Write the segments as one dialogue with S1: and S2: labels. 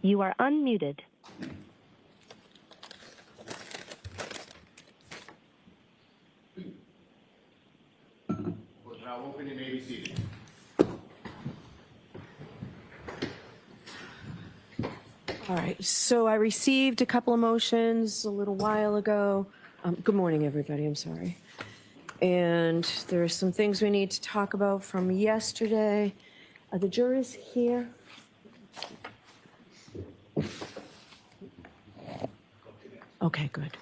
S1: You are unmuted.
S2: We're now open and may be seated.
S3: All right, so I received a couple of motions a little while ago. Good morning, everybody, I'm sorry. And there are some things we need to talk about from yesterday. Are the jurors here? Okay, good.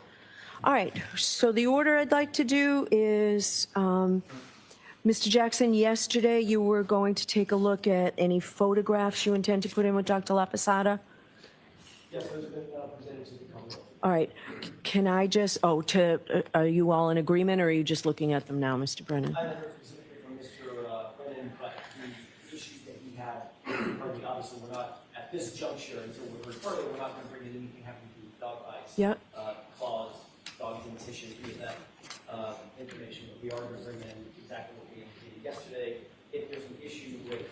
S3: All right, so the order I'd like to do is, Mr. Jackson, yesterday you were going to take a look at any photographs you intend to put in with Dr. Lapatada?
S4: Yes, those have been presented to the Commonwealth.
S3: All right, can I just, are you all in agreement, or are you just looking at them now, Mr. Brennan?
S4: I haven't heard specifically from Mr. Brennan, but the issues that he had, obviously, we're not, at this juncture, until we're heard further, we're not going to bring in anything having to do with dog bites,
S3: Yep.
S4: claws, dog dentition, any of that information, but we are going to bring in exactly what we indicated yesterday. If there's an issue with,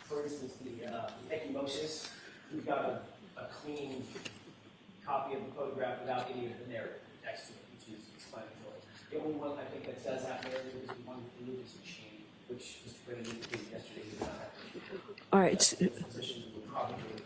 S4: for instance, the ecchymosis, we've got a clean copy of the photograph without any of the narrative next to it, which is explanatory. The only one I think that does have narrative is the one with the Lucas machine, which Mr. Brennan indicated yesterday did not have.
S3: All right,
S4: Physicians would probably agree.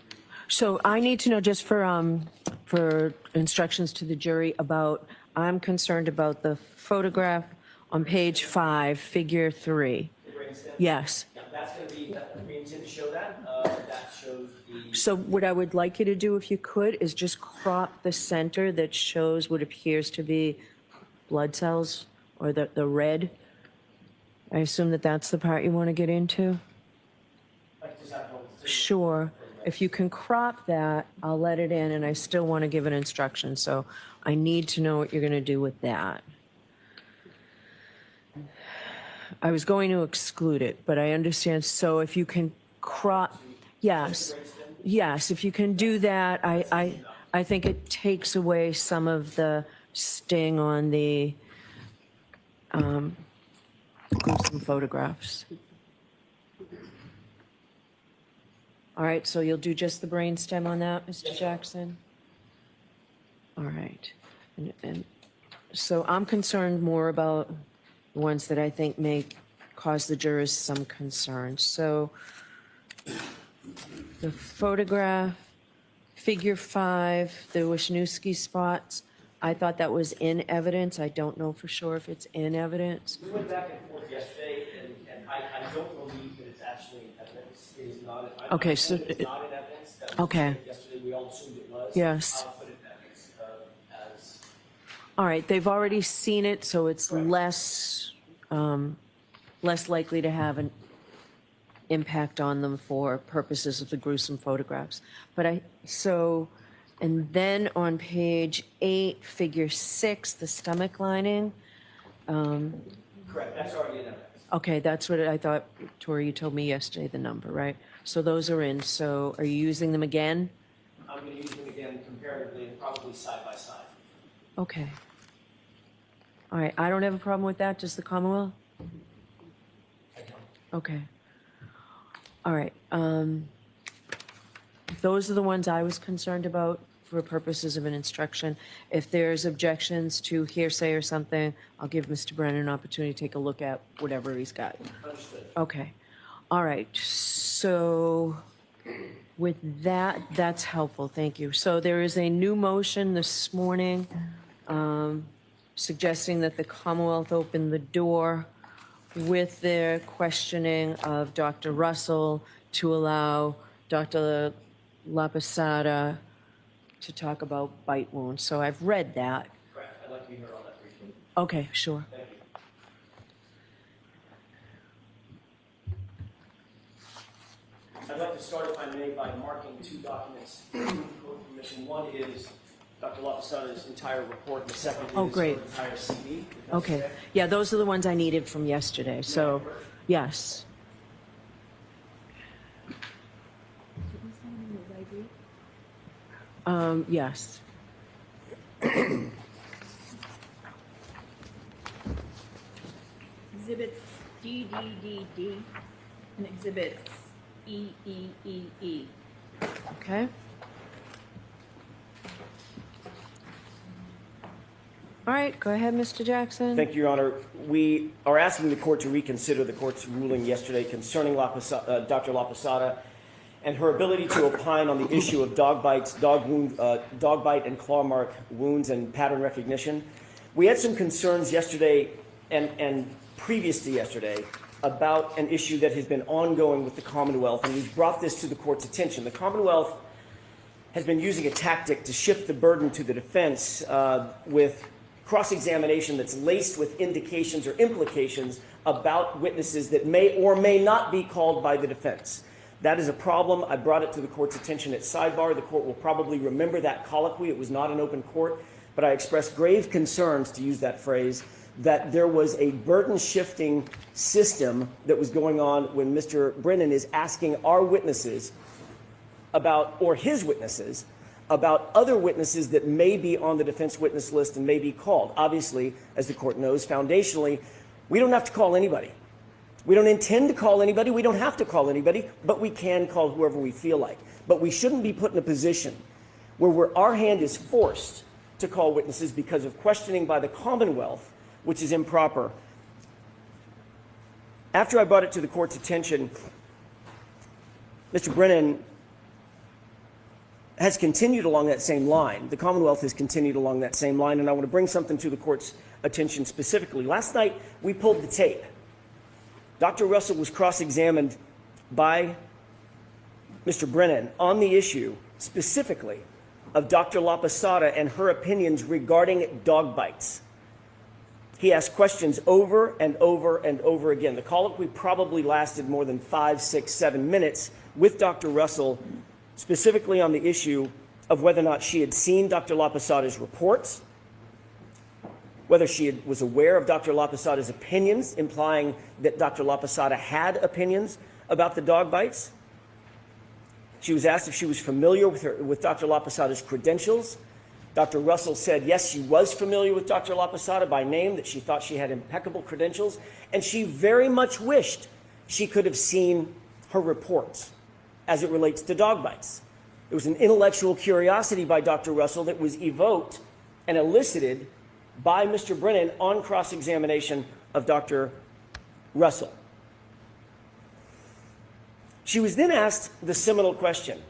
S3: so I need to know, just for instructions to the jury about, I'm concerned about the photograph on page 5, figure 3.
S4: The brainstem?
S3: Yes.
S4: Yeah, that's going to be, we intend to show that. That shows the.
S3: So what I would like you to do, if you could, is just crop the center that shows what appears to be blood cells, or the red. I assume that that's the part you want to get into?
S4: Like, just have one.
S3: Sure. If you can crop that, I'll let it in, and I still want to give an instruction, so I need to know what you're going to do with that. I was going to exclude it, but I understand, so if you can crop, yes, yes, if you can do that, I think it takes away some of the sting on the gruesome photographs. All right, so you'll do just the brainstem on that, Mr. Jackson? All right. And so I'm concerned more about the ones that I think may cause the jurors some concern. So the photograph, figure 5, the Wisniewski spots, I thought that was in evidence. I don't know for sure if it's in evidence.
S4: We went back and forth yesterday, and I don't believe that it's actually in evidence. It is not.
S3: Okay, so
S4: it's not in evidence. That was
S3: okay.
S4: Yesterday, we all assumed it was.
S3: Yes.
S4: I'll put it in evidence as.
S3: All right, they've already seen it, so it's
S4: Correct.
S3: less likely to have an impact on them for purposes of the gruesome photographs. But and then on page 8, figure 6, the stomach lining.
S4: Correct, that's already in evidence.
S3: Okay, that's what I thought, Tori, you told me yesterday the number, right? So those are in. So are you using them again?
S4: I'm going to use them again comparatively and probably side by side.
S3: Okay. All right, I don't have a problem with that. Does the Commonwealth?
S4: I don't.
S3: Okay. All right. Those are the ones I was concerned about for purposes of an instruction. If there's objections to hearsay or something, I'll give Mr. Brennan an opportunity to take a look at whatever he's got.
S4: Understood.
S3: Okay. All right. So with that, that's helpful. Thank you. So there is a new motion this morning suggesting that the Commonwealth open the door with their questioning of Dr. Russell to allow Dr. Lapatada to talk about bite wounds. So I've read that.
S4: Correct, I'd like to be heard on that briefly.
S3: Okay, sure.
S4: Thank you. I'd like to start, if I may, by marking 2 documents for permission. One is Dr. Lapasada's entire report, and the second is her
S3: great.
S4: entire CV. if that's
S3: Okay. Yeah, those are the ones I needed from yesterday. So, yes. Yes.
S5: Exhibits D, D, D, D, and exhibits E, E, E, E.
S3: Okay. All right, go ahead, Mr. Jackson.
S1: Thank you, Your Honor. We are asking the court to reconsider the court's ruling yesterday concerning Dr. Lapatada and her ability to opine on the issue of dog bites, dog bite and claw mark wounds and pattern recognition. We had some concerns yesterday and previous to yesterday about an issue that has been ongoing with the Commonwealth, and we've brought this to the court's attention. The Commonwealth has been using a tactic to shift the burden to the defense with cross-examination that's laced with indications or implications about witnesses that may or may not be called by the defense. That is a problem. I brought it to the court's attention at sidebar. The court will probably remember that colloquy. It was not an open court, but I expressed grave concerns, to use that phrase, that there was a burden-shifting system that was going on when Mr. Brennan is asking our witnesses about, or his witnesses, about other witnesses that may be on the defense witness list and may be called. Obviously, as the court knows, foundationally, we don't have to call anybody. We don't intend to call anybody. We don't have to call anybody, but we can call whoever we feel like. But we shouldn't be put in a position where our hand is forced to call witnesses because of questioning by the Commonwealth, which is improper. After I brought it to the court's attention, Mr. Brennan has continued along that same line. The Commonwealth has continued along that same line, and I want to bring something to the court's attention specifically. Last night, we pulled the tape. Dr. Russell was cross-examined by Mr. Brennan on the issue specifically of Dr. Lapatada and her opinions regarding dog bites. He asked questions over and over and over again. The colloquy probably lasted more than 5, 6, 7 minutes with Dr. Russell, specifically on the issue of whether or not she had seen Dr. Lapasada's reports, whether she was aware of Dr. Lapasada's opinions, implying that Dr. Lapatada had opinions about the dog bites. She was asked if she was familiar with Dr. Lapasada's credentials. Dr. Russell said, yes, she was familiar with Dr. Lapatada by name, that she thought she had impeccable credentials, and she very much wished she could have seen her reports as it relates to dog bites. It was an intellectual curiosity by Dr. Russell that was evoked and elicited by Mr. Brennan on cross-examination of Dr. Russell. She was then asked the seminal question: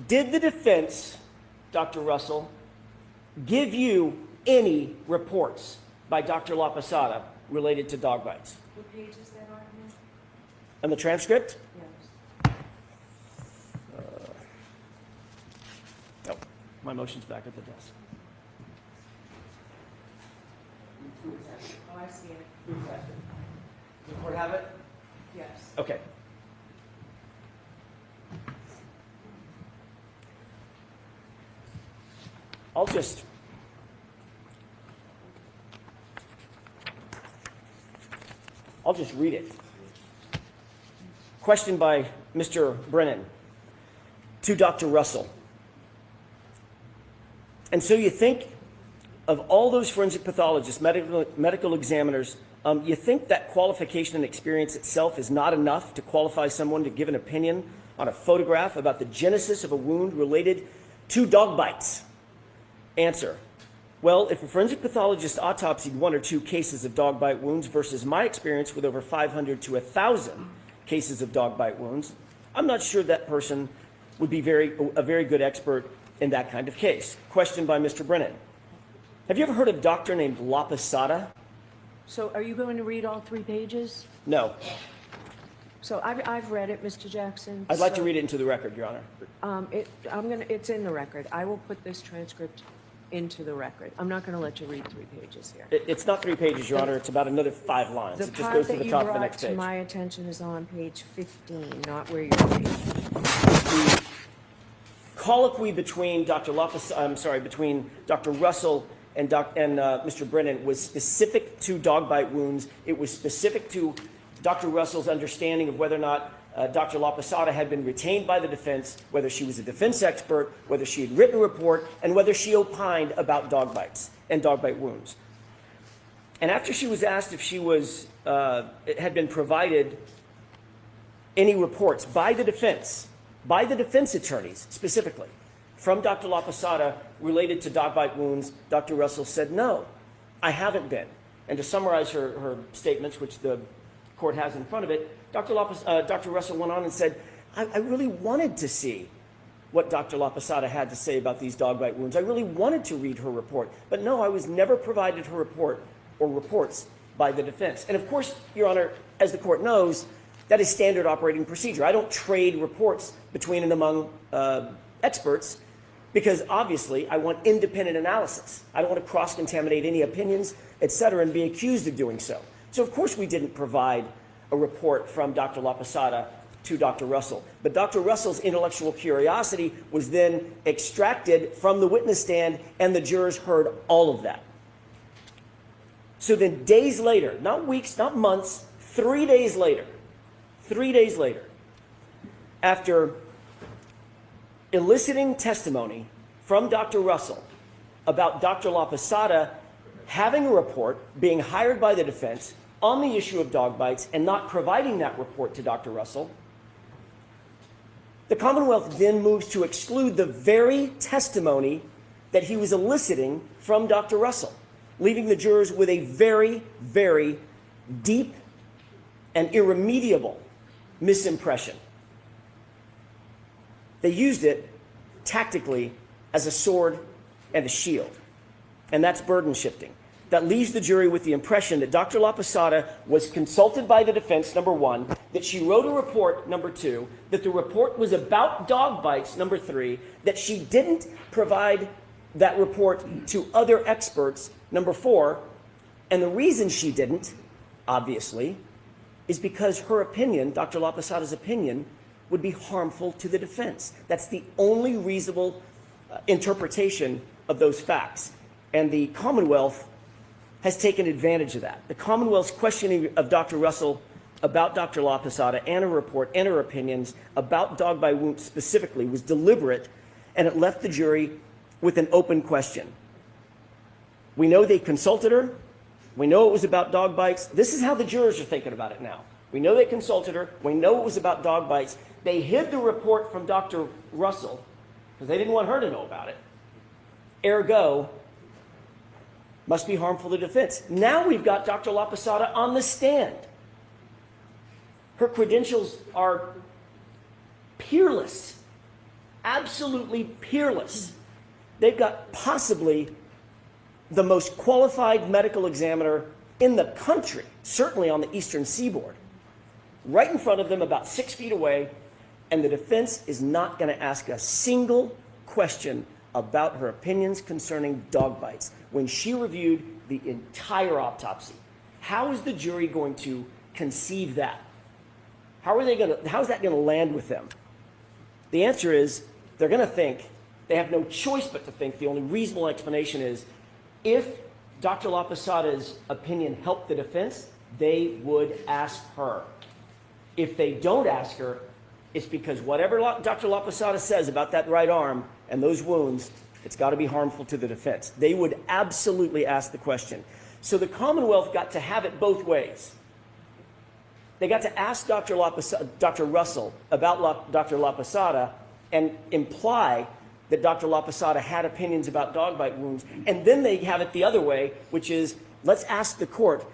S1: did the defense, Dr. Russell, give you any reports by Dr. Lapatada related to dog bites?
S3: What page is that on here?
S1: And the transcript?
S3: Yes.
S1: Oh, my motion's back at the desk.
S3: Oh, I see it.
S1: Does the court have it?
S3: Yes.
S1: Okay. I'll just read it. Question by Mr. Brennan to Dr. Russell. And so you think of all those forensic pathologists, medical examiners, you think that qualification and experience itself is not enough to qualify someone to give an opinion on a photograph about the genesis of a wound related to dog bites? Answer: well, if a forensic pathologist autopsied 1 or 2 cases of dog bite wounds versus my experience with over 500 to 1,000 cases of dog bite wounds, I'm not sure that person would be a very good expert in that kind of case. Question by Mr. Brennan: have you ever heard of a doctor named Lapatada?
S3: So are you going to read all 3 pages?
S1: No.
S3: So I've read it, Mr. Jackson.
S1: I'd like to read it into the record, Your Honor.
S3: It's in the record. I will put this transcript into the record. I'm not going to let you read 3 pages here.
S1: It's not 3 pages, Your Honor. It's about another 5 lines.
S3: The
S1: It just
S3: part
S1: goes to
S3: that
S1: the
S3: you
S1: top of the
S3: brought
S1: next
S3: to
S1: page.
S3: my attention is on page 15, not where you're reading.
S1: The colloquy between between Dr. Russell and Mr. Brennan was specific to dog bite wounds. It was specific to Dr. Russell's understanding of whether or not Dr. Lapatada had been retained by the defense, whether she was a defense expert, whether she had written a report, and whether she opined about dog bites and dog bite wounds. And after she was asked if she had been provided any reports by the defense attorneys specifically, from Dr. Lapatada related to dog bite wounds, Dr. Russell said no. I haven't been. And to summarize her statements, which the court has in front of it, Dr. Russell went on and said, I really wanted to see what Dr. Lapatada had to say about these dog bite wounds. I really wanted to read her report. But no, I was never provided her report or reports by the defense. And of course, Your Honor, as the court knows, that is standard operating procedure. I don't trade reports between and among experts because obviously I want independent analysis. I don't want to cross-contaminate any opinions, et cetera, and be accused of doing so. So of course we didn't provide a report from Dr. Lapatada to Dr. Russell. But Dr. Russell's intellectual curiosity was then extracted from the witness stand, and the jurors heard all of that. So then days later, not weeks, not months, 3 days later, after eliciting testimony from Dr. Russell about Dr. Lapatada having a report, being hired by the defense on the issue of dog bites and not providing that report to Dr. Russell, the Commonwealth then moves to exclude the very testimony that he was eliciting from Dr. Russell, leaving the jurors with a very, very deep and irremediable misimpression. They used it tactically as a sword and a shield, and that's burden shifting. That leaves the jury with the impression that Dr. Lapatada was consulted by the defense, number one, that she wrote a report, number two, that the report was about dog bites, number three, that she didn't provide that report to other experts, number four, and the reason she didn't, obviously, is because her opinion, Dr. Lapasada's opinion, would be harmful to the defense. That's the only reasonable interpretation of those facts. And the Commonwealth has taken advantage of that. The Commonwealth's questioning of Dr. Russell about Dr. Lapatada and her report and her opinions about dog bite wounds specifically was deliberate, and it left the jury with an open question. We know they consulted her. We know it was about dog bites. This is how the jurors are thinking about it now. We know they consulted her. We know it was about dog bites. They hid the report from Dr. Russell because they didn't want her to know about it. Ergo, must be harmful to defense. Now we've got Dr. Lapatada on the stand. Her credentials are peerless, absolutely peerless. They've got possibly the most qualified medical examiner in the country, certainly on the Eastern Seaboard, right in front of them, about 6 feet away, and the defense is not going to ask a single question about her opinions concerning dog bites when she reviewed the entire autopsy. How is the jury going to conceive that? How is that going to land with them? The answer is they're going to think, they have no choice but to think, the only reasonable explanation is, if Dr. Lapasada's opinion helped the defense, they would ask her. If they don't ask her, it's because whatever Dr. Lapatada says about that right arm and those wounds, it's got to be harmful to the defense. They would absolutely ask the question. So the Commonwealth got to have it both ways. They got to ask Dr. Russell about Dr. Lapatada and imply that Dr. Lapatada had opinions about dog bite wounds, and then they have it the other way, which is, let's ask the court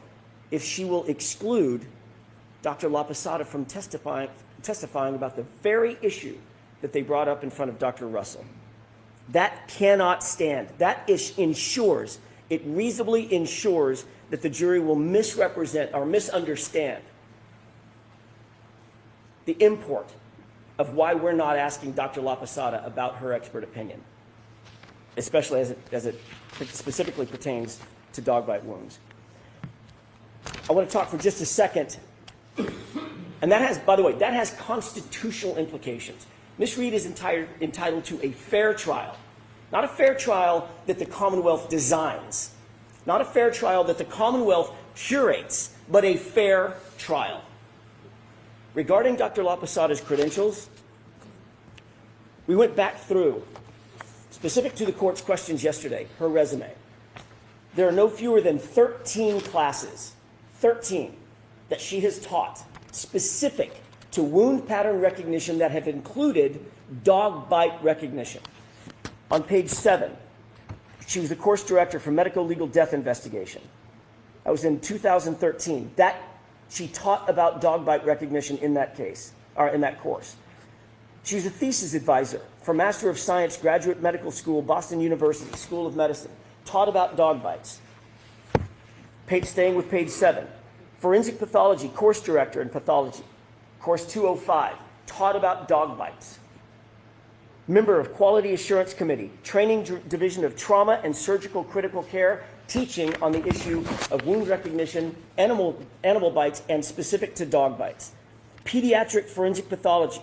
S1: if she will exclude Dr. Lapatada from testifying about the very issue that they brought up in front of Dr. Russell. That cannot stand. That ensures, it reasonably ensures that the jury will misrepresent or misunderstand the import of why we're not asking Dr. Lapatada about her expert opinion, especially as it specifically pertains to dog bite wounds. I want to talk for just a second, and that has, by the way, that has constitutional implications. Ms. Reed is entitled to a fair trial, not a fair trial that the Commonwealth designs, not a fair trial that the Commonwealth curates, but a fair trial. Regarding Dr. Lapasada's credentials, we went back through, specific to the court's questions yesterday, her resume. There are no fewer than 13 classes, 13, that she has taught specific to wound pattern recognition that have included dog bite recognition. On page 7, She was the course director for medical legal death investigation. That was in 2013. She taught about dog bite recognition in that case, or in that course. She was a thesis advisor for Master of Science Graduate Medical School, Boston University School of Medicine. Taught about dog bites. Staying with page 7. Forensic pathology, course director in pathology. Course 205. Taught about dog bites. Member of Quality Assurance Committee, Training Division of Trauma and Surgical Critical Care, teaching on the issue of wound recognition, animal bites, and specific to dog bites. Pediatric Forensic Pathology,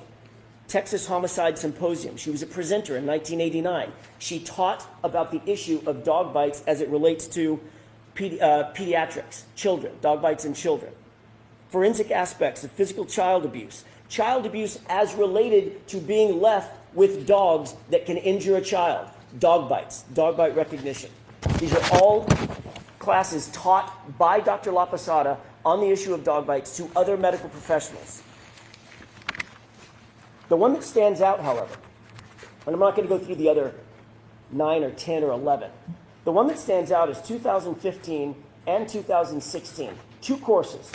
S1: Texas Homicide Symposium. She was a presenter in 1989. She taught about the issue of dog bites as it relates to pediatrics, children, dog bites in children. Forensic aspects of physical child abuse as related to being left with dogs that can injure a child, dog bites, dog bite recognition. These are all classes taught by Dr. Lapatada on the issue of dog bites to other medical professionals. The one that stands out, however, and I'm not going to go through the other 9 or 10 or 11, the one that stands out is 2015 and 2016, 2 courses.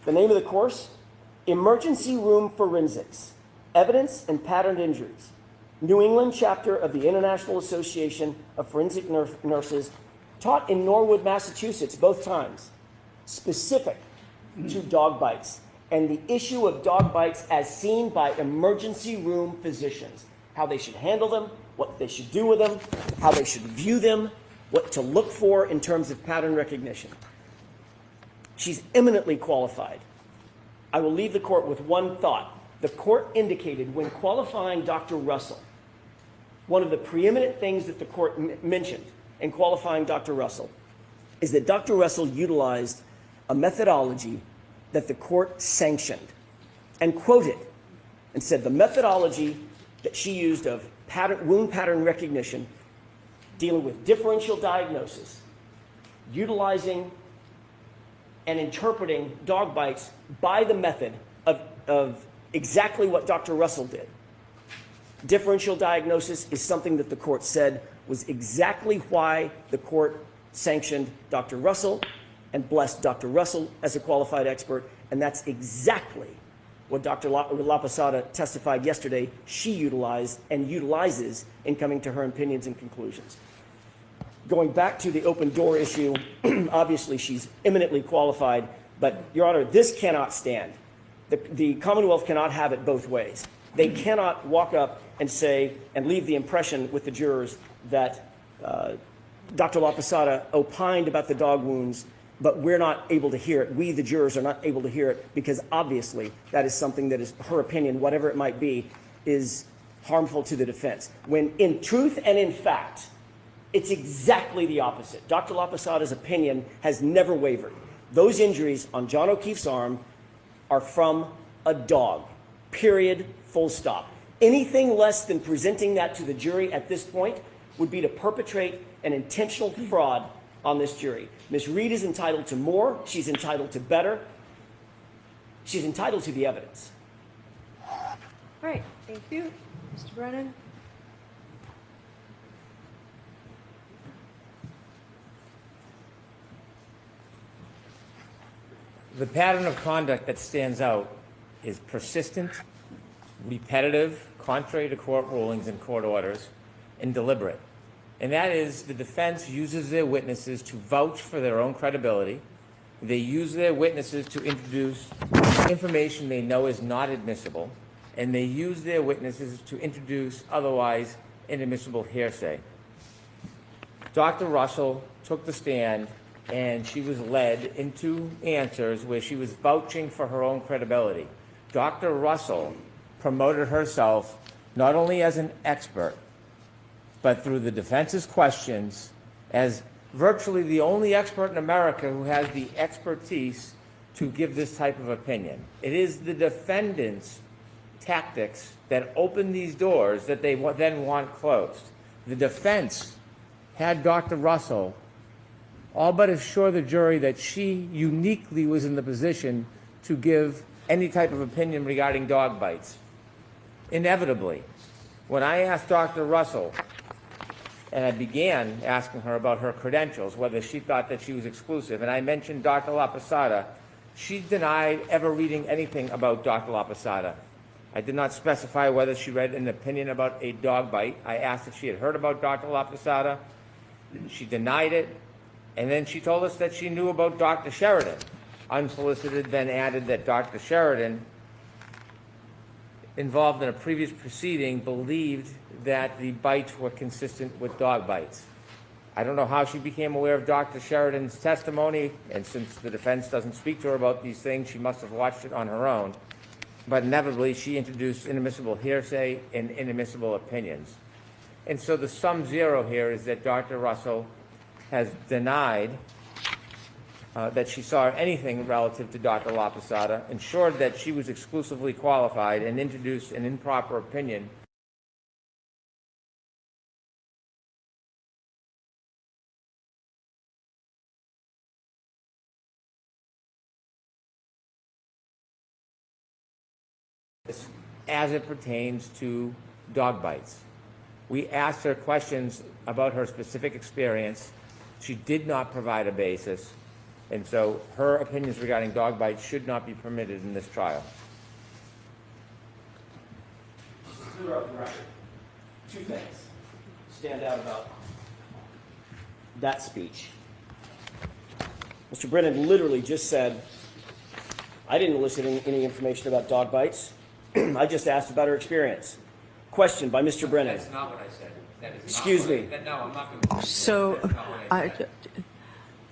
S1: The name of the course, Emergency Room Forensics, Evidence and Patterned Injuries, New England chapter of the International Association of Forensic Nurses, taught in Norwood, Massachusetts, both times, specific to dog bites and the issue of dog bites as seen by emergency room physicians, how they should handle them, what they should do with them, how they should view them, what to look for in terms of pattern recognition. She's eminently qualified. I will leave the court with one thought. The court indicated when qualifying Dr. Russell, one of the preeminent things that the court mentioned in qualifying Dr. Russell is that Dr. Russell utilized a methodology that the court sanctioned and quoted and said the methodology that she used of wound pattern recognition, dealing with differential diagnosis, utilizing and interpreting dog bites by the method of exactly what Dr. Russell did. Differential diagnosis is something that the court said was exactly why the court sanctioned Dr. Russell and blessed Dr. Russell as a qualified expert, and that's exactly what Dr. Lapatada testified yesterday she utilized and utilizes in coming to her opinions and conclusions. Going back to the open door issue, obviously she's eminently qualified, but Your Honor, this cannot stand. The Commonwealth cannot have it both ways. They cannot walk up and say and leave the impression with the jurors that Dr. Lapatada opined about the dog wounds, but we're not able to hear it. We, the jurors, are not able to hear it because obviously that is something that is her opinion, whatever it might be, is harmful to the defense. When in truth and in fact, it's exactly the opposite. Dr. Lapasada's opinion has never wavered. Those injuries on John O'Keefe's arm are from a dog, period, full stop. Anything less than presenting that to the jury at this point would be to perpetrate an intentional fraud on this jury. Ms. Reed is entitled to more. She's entitled to better. She's entitled to the evidence.
S3: All right, thank you. Mr. Brennan?
S6: The pattern of conduct that stands out is persistent, repetitive, contrary to court rulings and court orders, and deliberate. And that is, the defense uses their witnesses to vouch for their own credibility. They use their witnesses to introduce information they know is not admissible, and they use their witnesses to introduce otherwise inadmissible hearsay. Dr. Russell took the stand, and she was led into answers where she was vouching for her own credibility. Dr. Russell promoted herself not only as an expert, but through the defense's questions, as virtually the only expert in America who has the expertise to give this type of opinion. It is the defendant's tactics that open these doors that they then want closed. The defense had Dr. Russell all but assure the jury that she uniquely was in the position to give any type of opinion regarding dog bites. Inevitably, when I asked Dr. Russell and I began asking her about her credentials, whether she thought that she was exclusive. And I mentioned Dr. Lapatada. She denied ever reading anything about Dr. Lapatada. I did not specify whether she read an opinion about a dog bite. I asked if she had heard about Dr. Lapatada. She denied it. And then she told us that she knew about Dr. Sheridan. Unsolicited, then added that Dr. Sheridan, involved in a previous proceeding, believed that the bites were consistent with dog bites. I don't know how she became aware of Dr. Sheridan's testimony, and since the defense doesn't speak to her about these things, she must have watched it on her own. But inevitably, she introduced inadmissible hearsay and inadmissible opinions. And so the sum zero here is that Dr. Russell has denied that she saw anything relative to Dr. Lapatada, ensured that she was exclusively qualified, and introduced an improper opinion as it pertains to dog bites. We asked her questions about her specific experience. She did not provide a basis, and so her opinions regarding dog bites should not be permitted in this trial.
S1: Just to clear up the record, two things stand out about that speech. Mr. Brennan literally just said, I didn't elicit any information about dog bites. I just asked about her experience. Question by Mr. Brennan.
S6: That's not what I said. That is not
S1: Excuse
S6: what I-
S1: me.
S6: that- No, I'm not going to.
S3: So
S6: That's not what I said.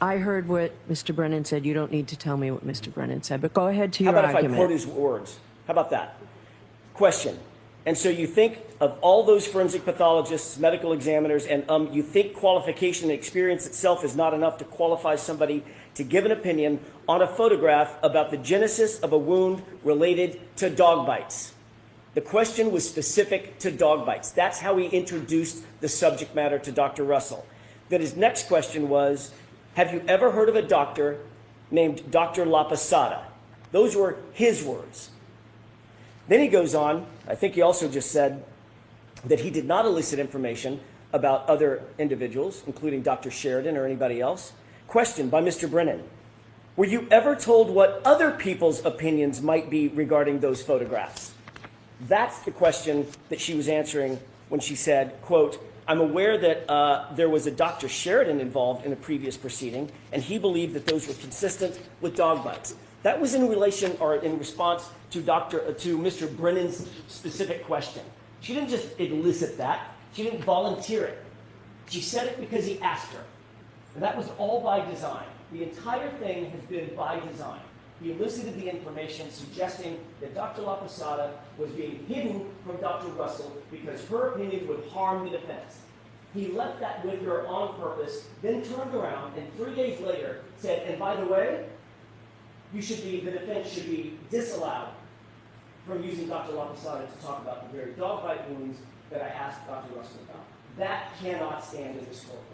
S3: I heard what Mr. Brennan said. You don't need to tell me what Mr. Brennan said, but go ahead to
S1: How
S3: your
S1: about if I
S3: argument.
S1: quote his words? How about that? Question. And so you think of all those forensic pathologists, medical examiners, and you think qualification and experience itself is not enough to qualify somebody to give an opinion on a photograph about the genesis of a wound related to dog bites. The question was specific to dog bites. That's how he introduced the subject matter to Dr. Russell. Then his next question was, have you ever heard of a doctor named Dr. Lapatada? Those were his words. Then he goes on, I think he also just said that he did not elicit information about other individuals, including Dr. Sheridan or anybody else. Question by Mr. Brennan. Were you ever told what other people's opinions might be regarding those photographs? That's the question that she was answering when she said, quote, I'm aware that there was a Dr. Sheridan involved in a previous proceeding, and he believed that those were consistent with dog bites. That was in relation or in response to Mr. Brennan's specific question. She didn't just elicit that. She didn't volunteer it. She said it because he asked her. And that was all by design. The entire thing has been by design. He elicited the information suggesting that Dr. Lapatada was being hidden from Dr. Russell because her opinion would harm the defense. He left that with her on purpose, then turned around and 3 days later said, and by the way, the defense should be disallowed from using Dr. Lapatada to talk about the very dog bite wounds that I asked Dr. Russell about. That cannot stand in this courtroom.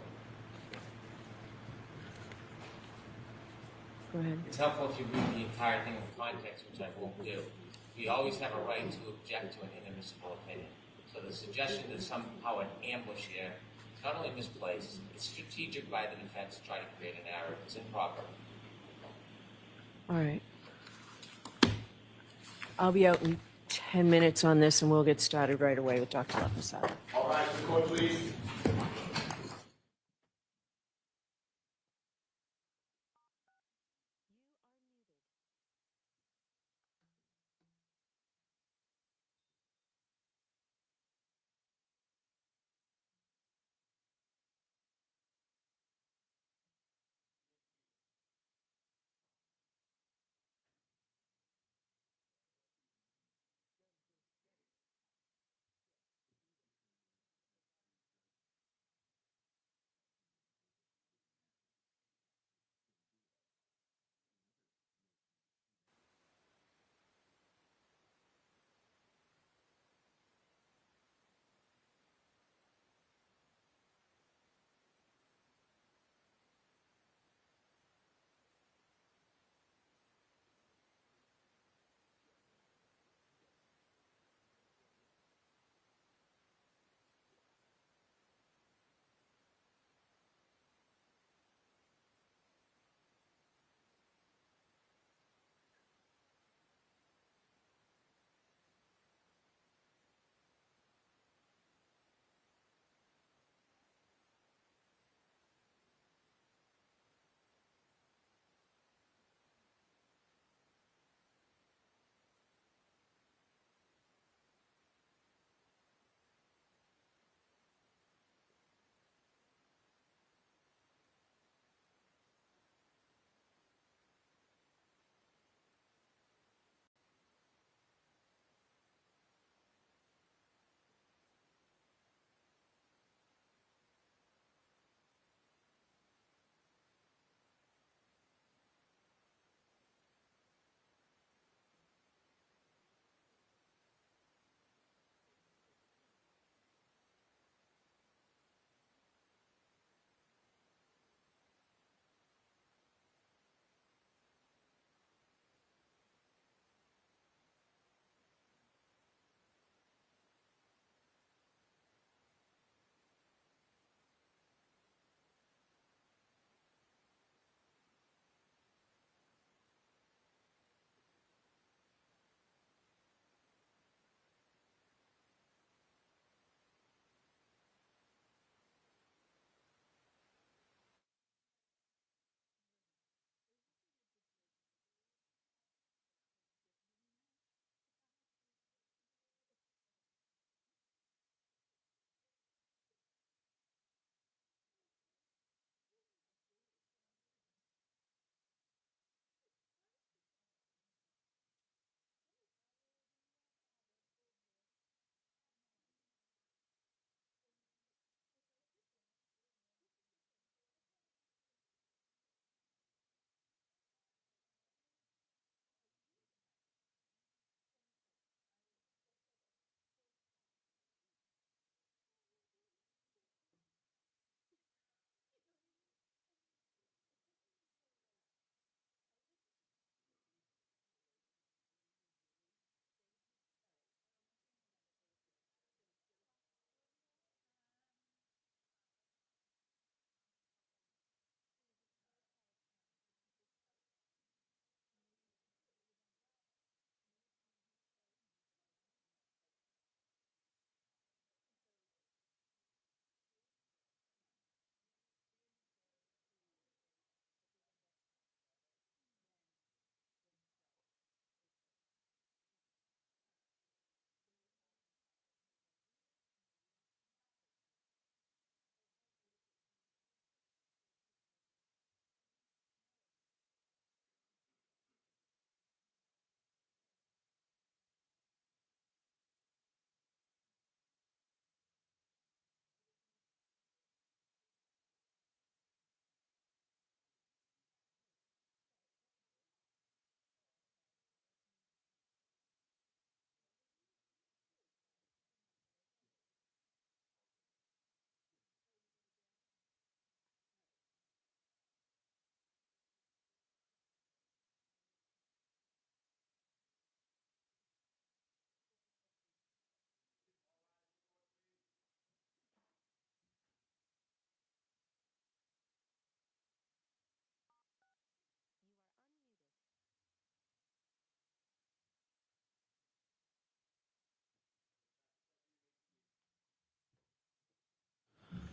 S3: Go ahead.
S6: It's helpful if you read the entire thing in context, which I won't do. We always have a right to object to an inadmissible opinion. So the suggestion that somehow an ambush here is not only misplaced, it's strategic by the defense to try to create a narrative. It's improper.
S3: All right. I'll be out in 10 minutes on this, and we'll get started right away with Dr. Lapatada.
S2: All rise for the court, please.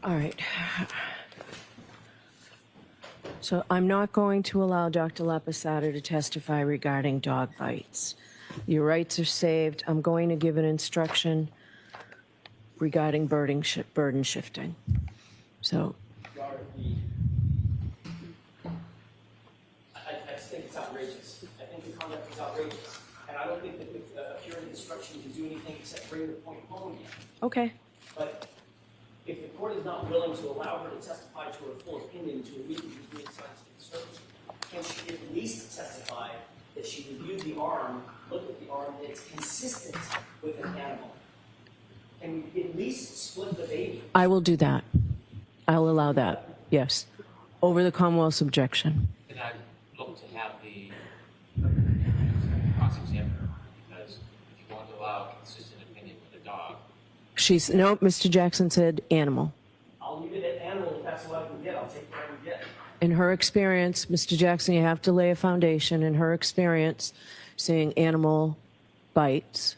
S3: All right. So I'm not going to allow Dr. Lapatada to testify regarding dog bites. Your rights are saved. I'm going to give an instruction regarding burden shifting. So,
S4: Your Honor, I just think it's outrageous. I think the conduct is outrageous. And I don't think that with a purity instruction can do anything except bring the point home again.
S3: okay.
S4: But if the court is not willing to allow her to testify to her full opinion to immediately be assigned to the service, can she at least testify that she reviewed the arm, looked at the arm, and it's consistent with an animal? Can we at least split the baby?
S3: I will do that. I'll allow that. Yes. Over the Commonwealth's objection.
S6: Then I look to have the cross-examiner, because if you're going to allow a consistent opinion with a dog,
S3: No, Mr. Jackson said animal.
S4: I'll leave it at animal if that's what I can get. I'll take what I can get.
S3: In her experience, Mr. Jackson, you have to lay a foundation. In her experience, seeing animal bites,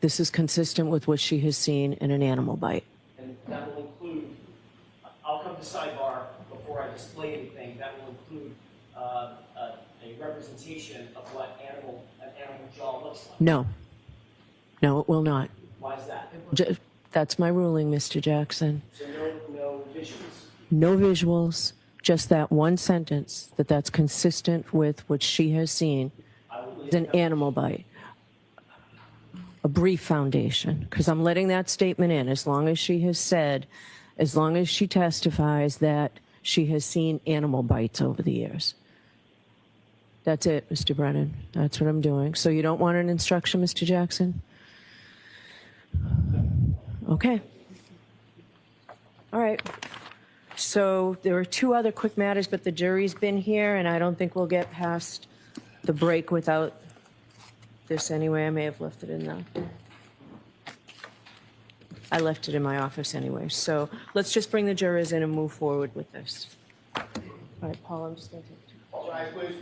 S3: this is consistent with what she has seen in an animal bite.
S4: And that will include, I'll come to sidebar before I display anything, that will include a representation of what an animal jaw looks like.
S3: No. No, it will not.
S4: Why is that?
S3: That's my ruling, Mr. Jackson.
S4: So no visuals.
S3: No visuals, just that one sentence that's consistent with what she has seen is an animal bite. A brief foundation, because I'm letting that statement in as long as she has said, as long as she testifies that she has seen animal bites over the years. That's it, Mr. Brennan. That's what I'm doing. So you don't want an instruction, Mr. Jackson? Okay. All right. So there are two other quick matters, but the jury's been here, and I don't think we'll get past the break without this anyway. I may have left it in the... I left it in my office anyway. So let's just bring the jurors in and move forward with this. All right, Paul, I'm just going to take...
S2: All rise, please.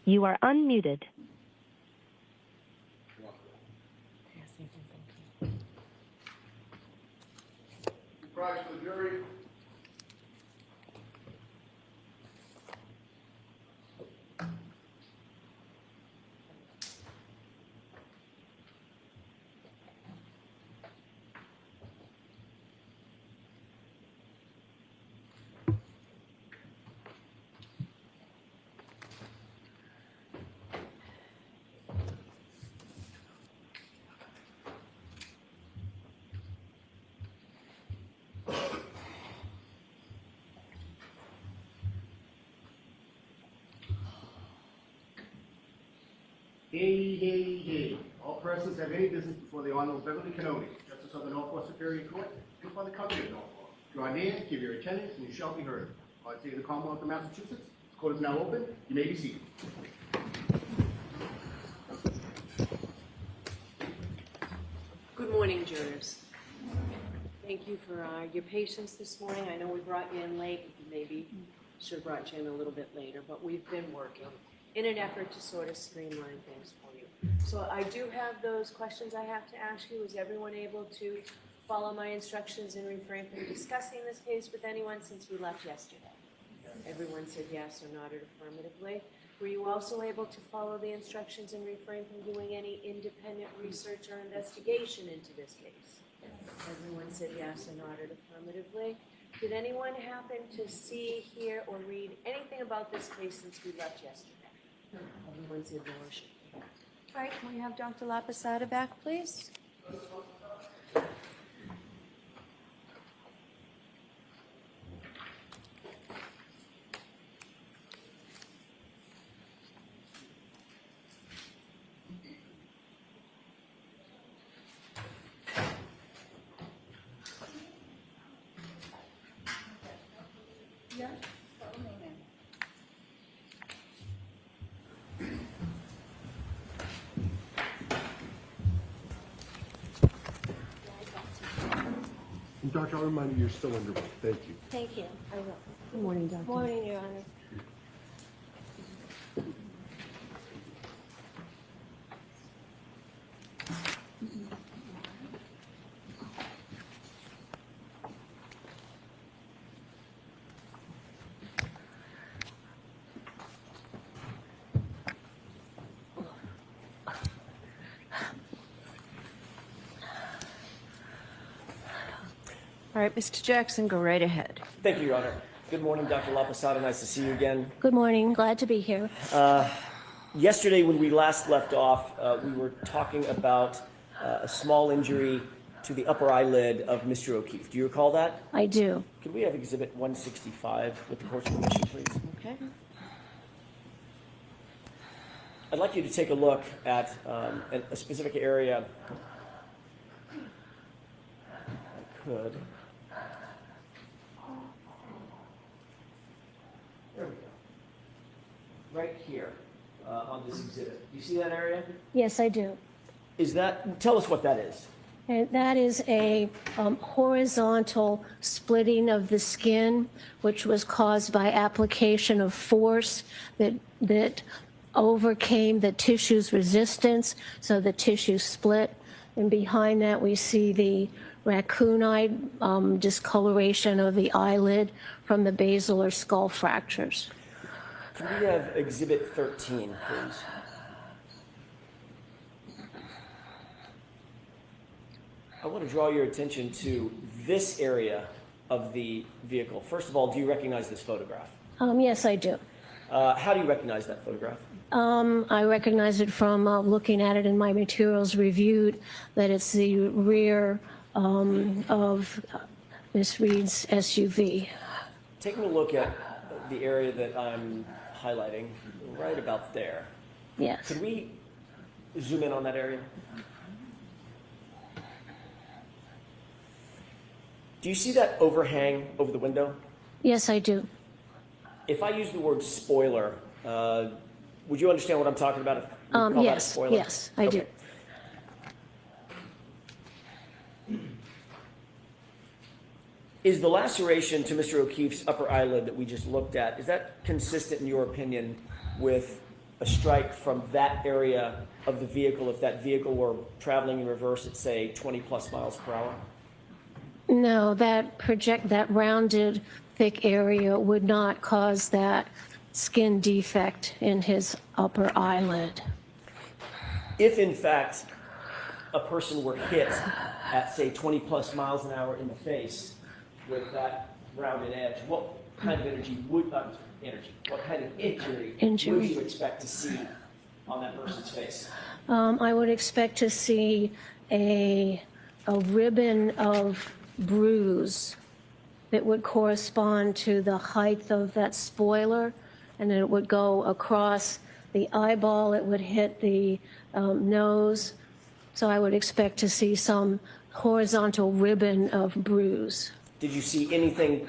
S7: You are unmuted.
S2: Rise for the jury. Hey. All persons have any business before the Honorable Beverly Cannoli, Justice of the Norfolk Superior Court, and for the County of Norfolk. Draw near, give your attendance, and you shall be heard. On the state of the Commonwealth of Massachusetts, this court is now open. You may be seated.
S3: Good morning, jurors. Thank you for your patience this morning. I know we brought you in late, maybe should have brought you in a little bit later, but we've been working in an effort to sort of streamline things for you. So I do have those questions I have to ask you. Is everyone able to follow my instructions and refrain from discussing this case with anyone since we left yesterday? Everyone said yes or nodded affirmatively. Were you also able to follow the instructions and refrain from doing any independent research or investigation into this case? Everyone said yes or nodded affirmatively. Did anyone happen to see, hear, or read anything about this case since we left yesterday? Everyone said no or should. All right, can we have Dr. Lapatada back, please?
S8: And Doctor, I'll remind you, you're still under oath. Thank you.
S5: Thank you. I will.
S3: Good morning, Doctor.
S5: Morning, Your Honor.
S3: All right, Mr. Jackson, go right ahead.
S1: Thank you, Your Honor. Good morning, Dr. Lapatada. Nice to see you again.
S5: Good morning. Glad to be here.
S1: Yesterday, when we last left off, we were talking about a small injury to the upper eyelid of Mr. O'Keefe. Do you recall that?
S5: I do.
S1: Could we have Exhibit 165 with the court's permission, please?
S3: Okay.
S1: I'd like you to take a look at a specific area. I could. There we go. Right here on this exhibit. Do you see that area?
S5: Yes, I do.
S1: Is that, tell us what that is.
S5: And that is a horizontal splitting of the skin, which was caused by application of force that overcame the tissue's resistance, so the tissue split. And behind that, we see the raccoon-eye discoloration of the eyelid from the basilar skull fractures.
S1: Can we have Exhibit 13, please? I want to draw your attention to this area of the vehicle. First of all, do you recognize this photograph?
S5: Yes, I do.
S1: How do you recognize that photograph?
S5: I recognize it from looking at it in my materials reviewed, that it's the rear of Miss Reed's SUV.
S1: Taking a look at the area that I'm highlighting, right about there.
S5: Yes.
S1: Could we zoom in on that area? Do you see that overhang over the window?
S5: Yes, I do.
S1: If I use the word spoiler, would you understand what I'm talking about? If we call that a
S5: Yes,
S1: spoiler?
S5: yes, I do.
S1: Okay. Is the laceration to Mr. O'Keefe's upper eyelid that we just looked at, is that consistent in your opinion with a strike from that area of the vehicle if that vehicle were traveling in reverse at, say, 20+ miles per hour?
S5: No, that rounded, thick area would not cause that skin defect in his upper eyelid.
S1: If in fact a person were hit at, say, 20+ miles an hour in the face with that rounded edge, what kind of what kind of injury would you expect to see on that person's face?
S5: I would expect to see a ribbon of bruise that would correspond to the height of that spoiler, and then it would go across the eyeball, it would hit the nose. So I would expect to see some horizontal ribbon of bruise.
S1: Did you see anything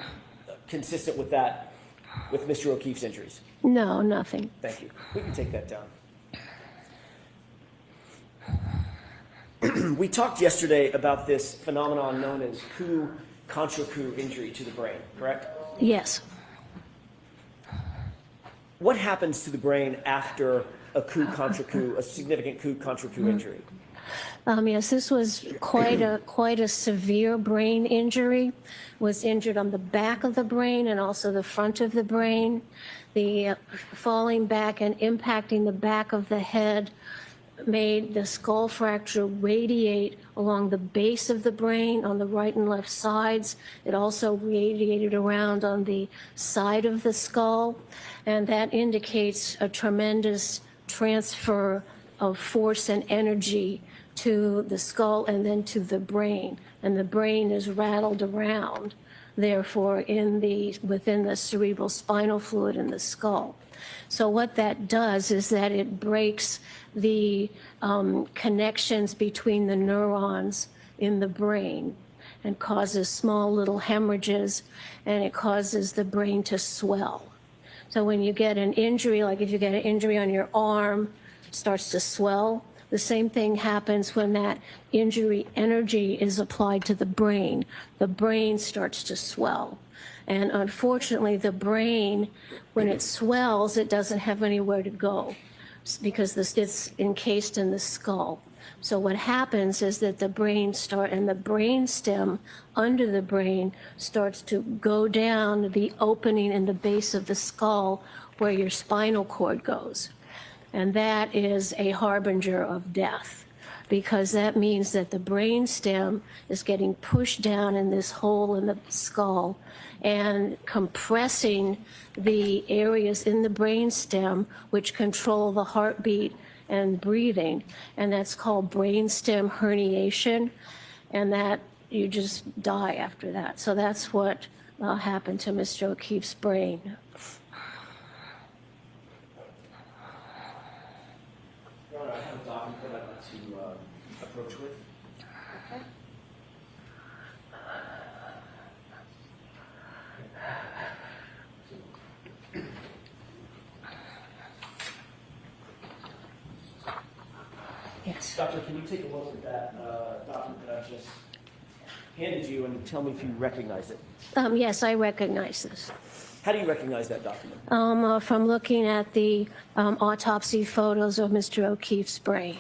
S1: consistent with that, with Mr. O'Keefe's injuries?
S5: No, nothing.
S1: Thank you. We can take that down. We talked yesterday about this phenomenon known as coup contra coup injury to the brain, correct?
S5: Yes.
S1: What happens to the brain after a coup contra coup, a significant coup contra coup injury?
S5: Yes, this was quite a severe brain injury. Was injured on the back of the brain and also the front of the brain. The falling back and impacting the back of the head made the skull fracture radiate along the base of the brain on the right and left sides. It also radiated around on the side of the skull, and that indicates a tremendous transfer of force and energy to the skull and then to the brain, and the brain is rattled around, therefore, within the cerebral spinal fluid in the skull. So what that does is that it breaks the connections between the neurons in the brain and causes small little hemorrhages, and it causes the brain to swell. So when you get an injury, like if you get an injury on your arm, it starts to swell. The same thing happens when that injury energy is applied to the brain. The brain starts to swell. And unfortunately, the brain, when it swells, it doesn't have anywhere to go because it's encased in the skull. So what happens is that the brain and the brain stem under the brain starts to go down the opening in the base of the skull where your spinal cord goes. And that is a harbinger of death, because that means that the brain stem is getting pushed down in this hole in the skull and compressing the areas in the brain stem which control the heartbeat and breathing, and that's called brainstem herniation, and that you just die after that. So that's what happened to Mr. O'Keefe's brain.
S1: Your Honor, I have a document that I'd like to approach with.
S5: Yes.
S1: Doctor, can you take a look at that document that I just handed you and tell me if you recognize it?
S5: Yes, I recognize this.
S1: How do you recognize that document?
S5: From looking at the autopsy photos of Mr. O'Keefe's brain.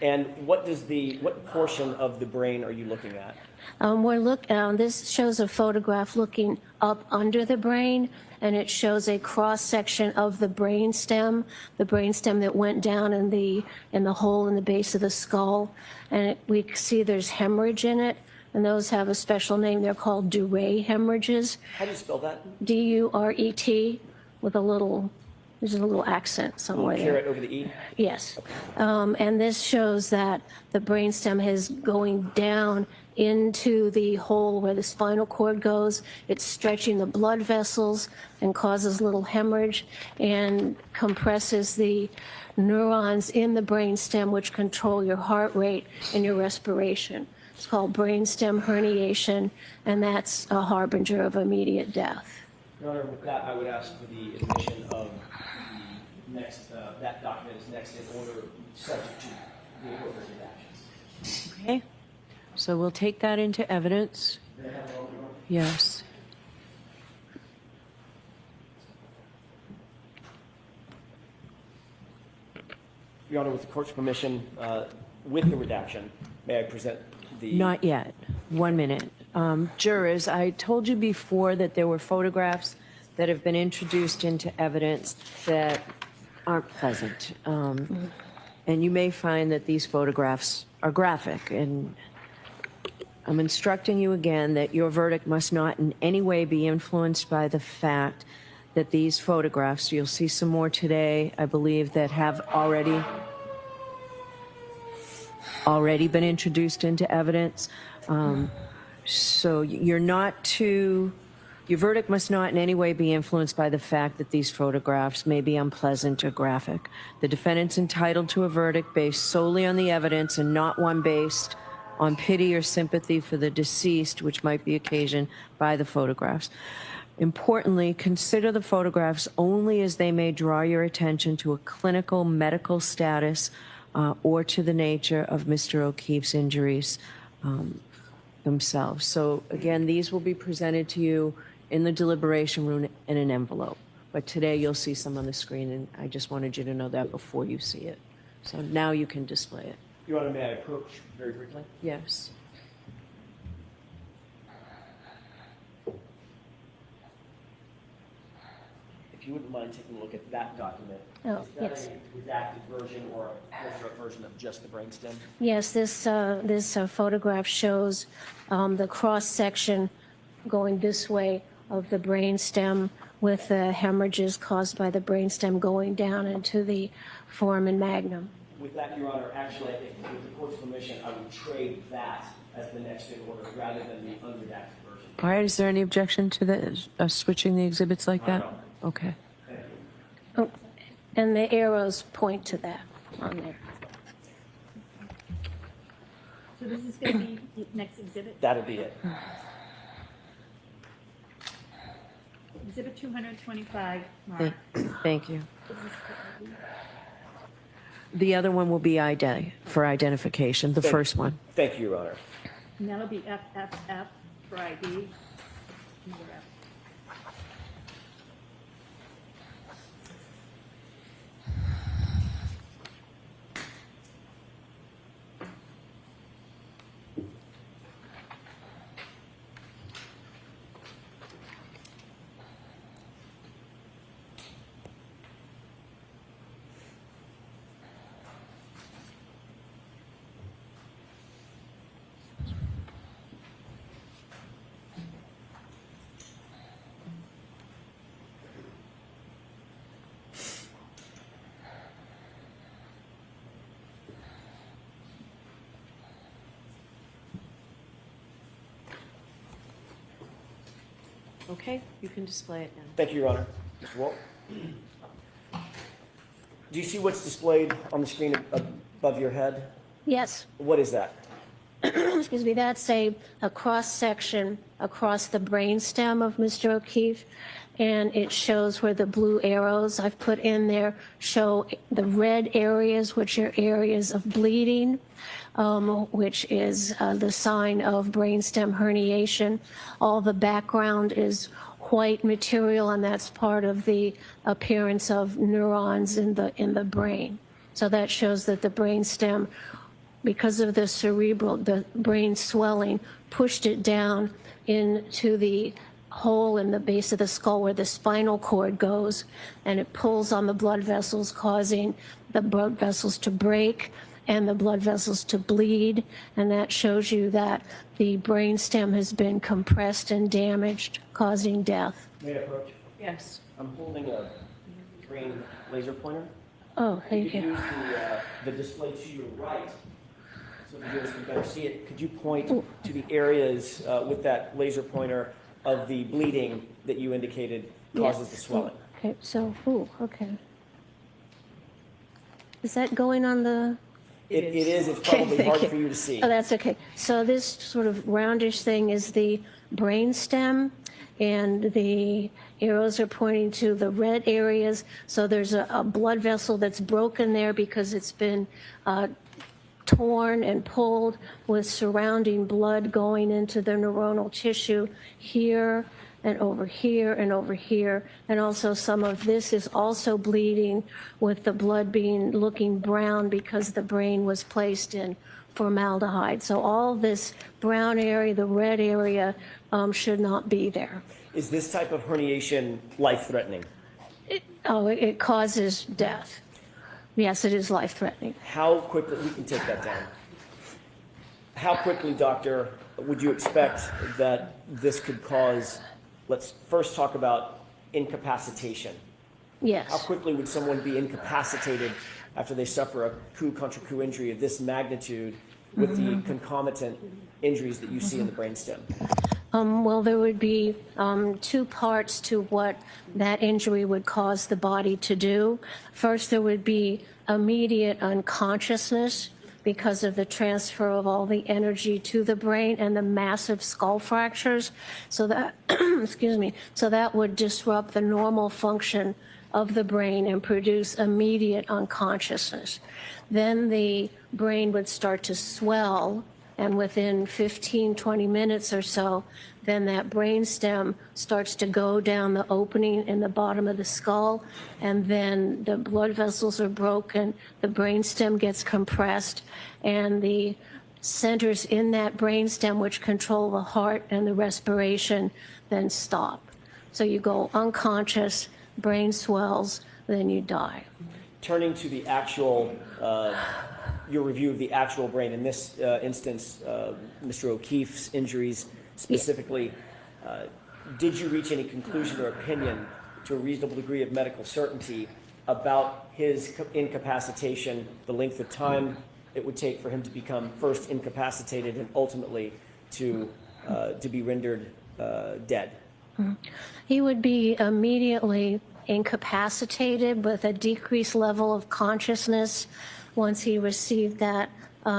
S1: And what portion of the brain are you looking at?
S5: This shows a photograph looking up under the brain, and it shows a cross section of the brainstem that went down in the hole in the base of the skull, and we see there's hemorrhage in it, and those have a special name. They're called Duret hemorrhages.
S1: How do you spell that?
S5: D-U-R-E-T with there's a little accent somewhere there.
S1: Caret over the E?
S5: Yes. And this shows that the brainstem is going down into the hole where the spinal cord goes. It's stretching the blood vessels and causes little hemorrhage and compresses the neurons in the brainstem which control your heart rate and your respiration. It's called brainstem herniation, and that's a harbinger of immediate death.
S1: Your Honor, with that, I would ask for the admission of that document is next in order, subject to the appropriate actions.
S3: Okay, so we'll take that into evidence. Yes.
S1: Your Honor, with the court's permission, with the redaction, may I present the?
S3: Not yet. 1 minute. Jurors, I told you before that there were photographs that have been introduced into evidence that aren't pleasant. And you may find that these photographs are graphic, and I'm instructing you again that your verdict must not in any way be influenced by the fact that these photographs, you'll see some more today, I believe, that have already been introduced into evidence. So you're not to, your verdict must not in any way be influenced by the fact that these photographs may be unpleasant or graphic. The defendant's entitled to a verdict based solely on the evidence and not one based on pity or sympathy for the deceased, which might be occasioned by the photographs. Importantly, consider the photographs only as they may draw your attention to a clinical medical status or to the nature of Mr. O'Keefe's injuries themselves. So again, these will be presented to you in the deliberation room in an envelope. But today you'll see some on the screen, and I just wanted you to know that before you see it. So now you can display it.
S1: Your Honor, may I approach very briefly?
S3: Yes.
S1: If you wouldn't mind taking a look at that document.
S5: Oh,
S1: Is that
S5: yes.
S1: a redacted version or a closer-up version of just the brainstem?
S5: Yes, this photograph shows the cross-section going this way of the brainstem with the hemorrhages caused by the brainstem going down into the foramen magnum.
S1: With that, Your Honor, actually, with the court's permission, I would trade that as the next in order rather than the unredacted version.
S3: All right, is there any objection to the, switching the exhibits like that?
S1: No.
S3: Okay.
S1: Thank you.
S5: Oh, and the arrows point to that on there.
S7: So this is going to be the next exhibit,
S1: That'll be it.
S7: exhibit 225, Mark.
S3: Thank you.
S7: This is-
S3: The other one will be for identification, the first one.
S1: Thank you, Your Honor.
S7: And that'll be FFF for ID. Number F.
S3: Okay, you can display it now.
S1: Thank you, Your Honor. Mr. Walt? Do you see what's displayed on the screen above your head?
S5: Yes.
S1: What is that?
S5: Excuse me, that's a cross-section across the brainstem of Mr. O'Keefe, and it shows where the blue arrows I've put in there show the red areas, which are areas of bleeding, which is the sign of brainstem herniation. All the background is white material, and that's part of the appearance of neurons in the brain. So that shows that the brainstem, because of the brain swelling, pushed it down into the hole in the base of the skull where the spinal cord goes, and it pulls on the blood vessels, causing the blood vessels to break and the blood vessels to bleed, and that shows you that the brainstem has been compressed and damaged, causing death.
S1: May I approach?
S3: Yes.
S1: I'm holding a green laser pointer.
S5: Oh, thank
S1: If you
S5: you.
S1: use the display to your right, so the viewers can better see it, could you point to the areas with that laser pointer of the bleeding that you indicated causes the swelling?
S5: Okay, so, okay. Is that going on the?
S1: It is, it's
S5: Okay,
S1: probably
S5: thank
S1: hard
S5: you.
S1: for you to see.
S5: Oh, that's okay. So this sort of roundish thing is the brainstem, and the arrows are pointing to the red areas. So there's a blood vessel that's broken there because it's been torn and pulled, with surrounding blood going into the neuronal tissue here, and over here and over here. And also some of this is also bleeding with the blood looking brown because the brain was placed in formaldehyde. So all this brown area, the red area, should not be there.
S1: Is this type of herniation life-threatening?
S5: It causes death. Yes, it is life-threatening.
S1: How quickly, we can take that down. How quickly, doctor, would you expect that this could cause, let's first talk about incapacitation.
S5: Yes.
S1: How quickly would someone be incapacitated after they suffer a coup contra coup injury of this magnitude with the concomitant injuries that you see in the brainstem?
S5: Well, there would be two parts to what that injury would cause the body to do. First, there would be immediate unconsciousness because of the transfer of all the energy to the brain and the massive skull fractures. So that, excuse me, so that would disrupt the normal function of the brain and produce immediate unconsciousness. Then the brain would start to swell, and within 15, 20 minutes or so, then that brainstem starts to go down the opening in the bottom of the skull, and then the blood vessels are broken, the brainstem gets compressed, and the centers in that brainstem which control the heart and the respiration then stop. So you go unconscious, brain swells, then you die.
S1: Turning to the actual, your review of the actual brain, in this instance, Mr. O'Keefe's injuries specifically, did you reach any conclusion or opinion to a reasonable degree of medical certainty about his incapacitation, the length of time it would take for him to become first incapacitated and ultimately to be rendered dead?
S5: He would be immediately incapacitated with a decreased level of consciousness. Once he received that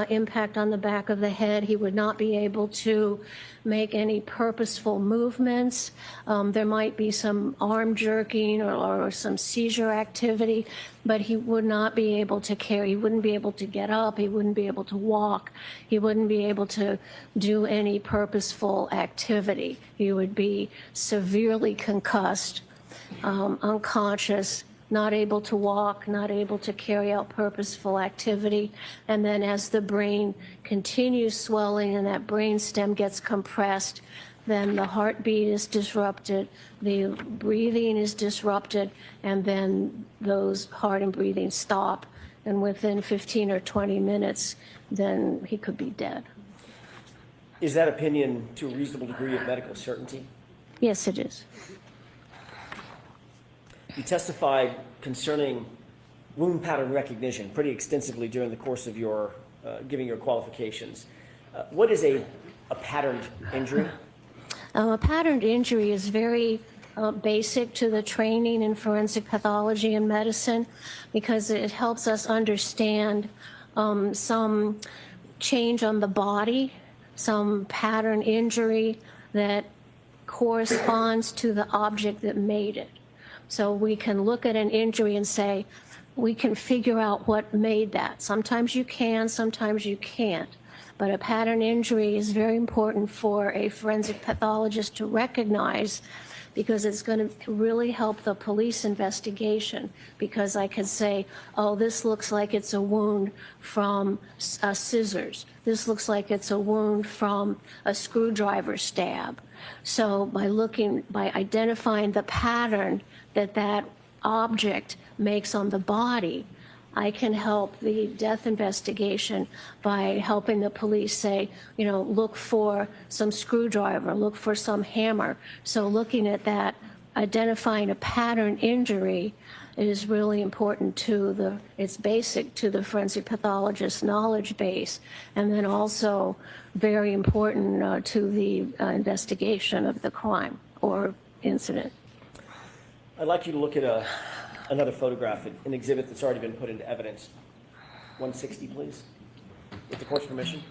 S5: impact on the back of the head, he would not be able to make any purposeful movements. There might be some arm jerking or some seizure activity, but he would not be able to carry. He wouldn't be able to get up. He wouldn't be able to walk. He wouldn't be able to do any purposeful activity. He would be severely concussed, unconscious, not able to walk, not able to carry out purposeful activity. And then as the brain continues swelling and that brain stem gets compressed, then the heartbeat is disrupted, the breathing is disrupted, and then those heart and breathing stop. And within 15 or 20 minutes, then he could be dead.
S1: Is that opinion to a reasonable degree of medical certainty?
S5: Yes, it is.
S1: You testified concerning wound pattern recognition pretty extensively during the course of your giving your qualifications. What is a patterned injury?
S5: A patterned injury is very basic to the training in forensic pathology and medicine because it helps us understand some change on the body, some pattern injury that corresponds to the object that made it. So we can look at an injury and say, we can figure out what made that. Sometimes you can, sometimes you can't. But a pattern injury is very important for a forensic pathologist to recognize because it's going to really help the police investigation. Because I can say, oh, this looks like it's a wound from scissors. This looks like it's a wound from a screwdriver stab. So by identifying the pattern that object makes on the body, I can help the death investigation by helping the police say, look for some screwdriver, look for some hammer. So looking at that, identifying a pattern injury is really important it's basic to the forensic pathologist's knowledge base, and then also very important to the investigation of the crime or incident.
S1: I'd like you to look at another photograph, an exhibit that's already been put into evidence. 160, please, with the court's permission.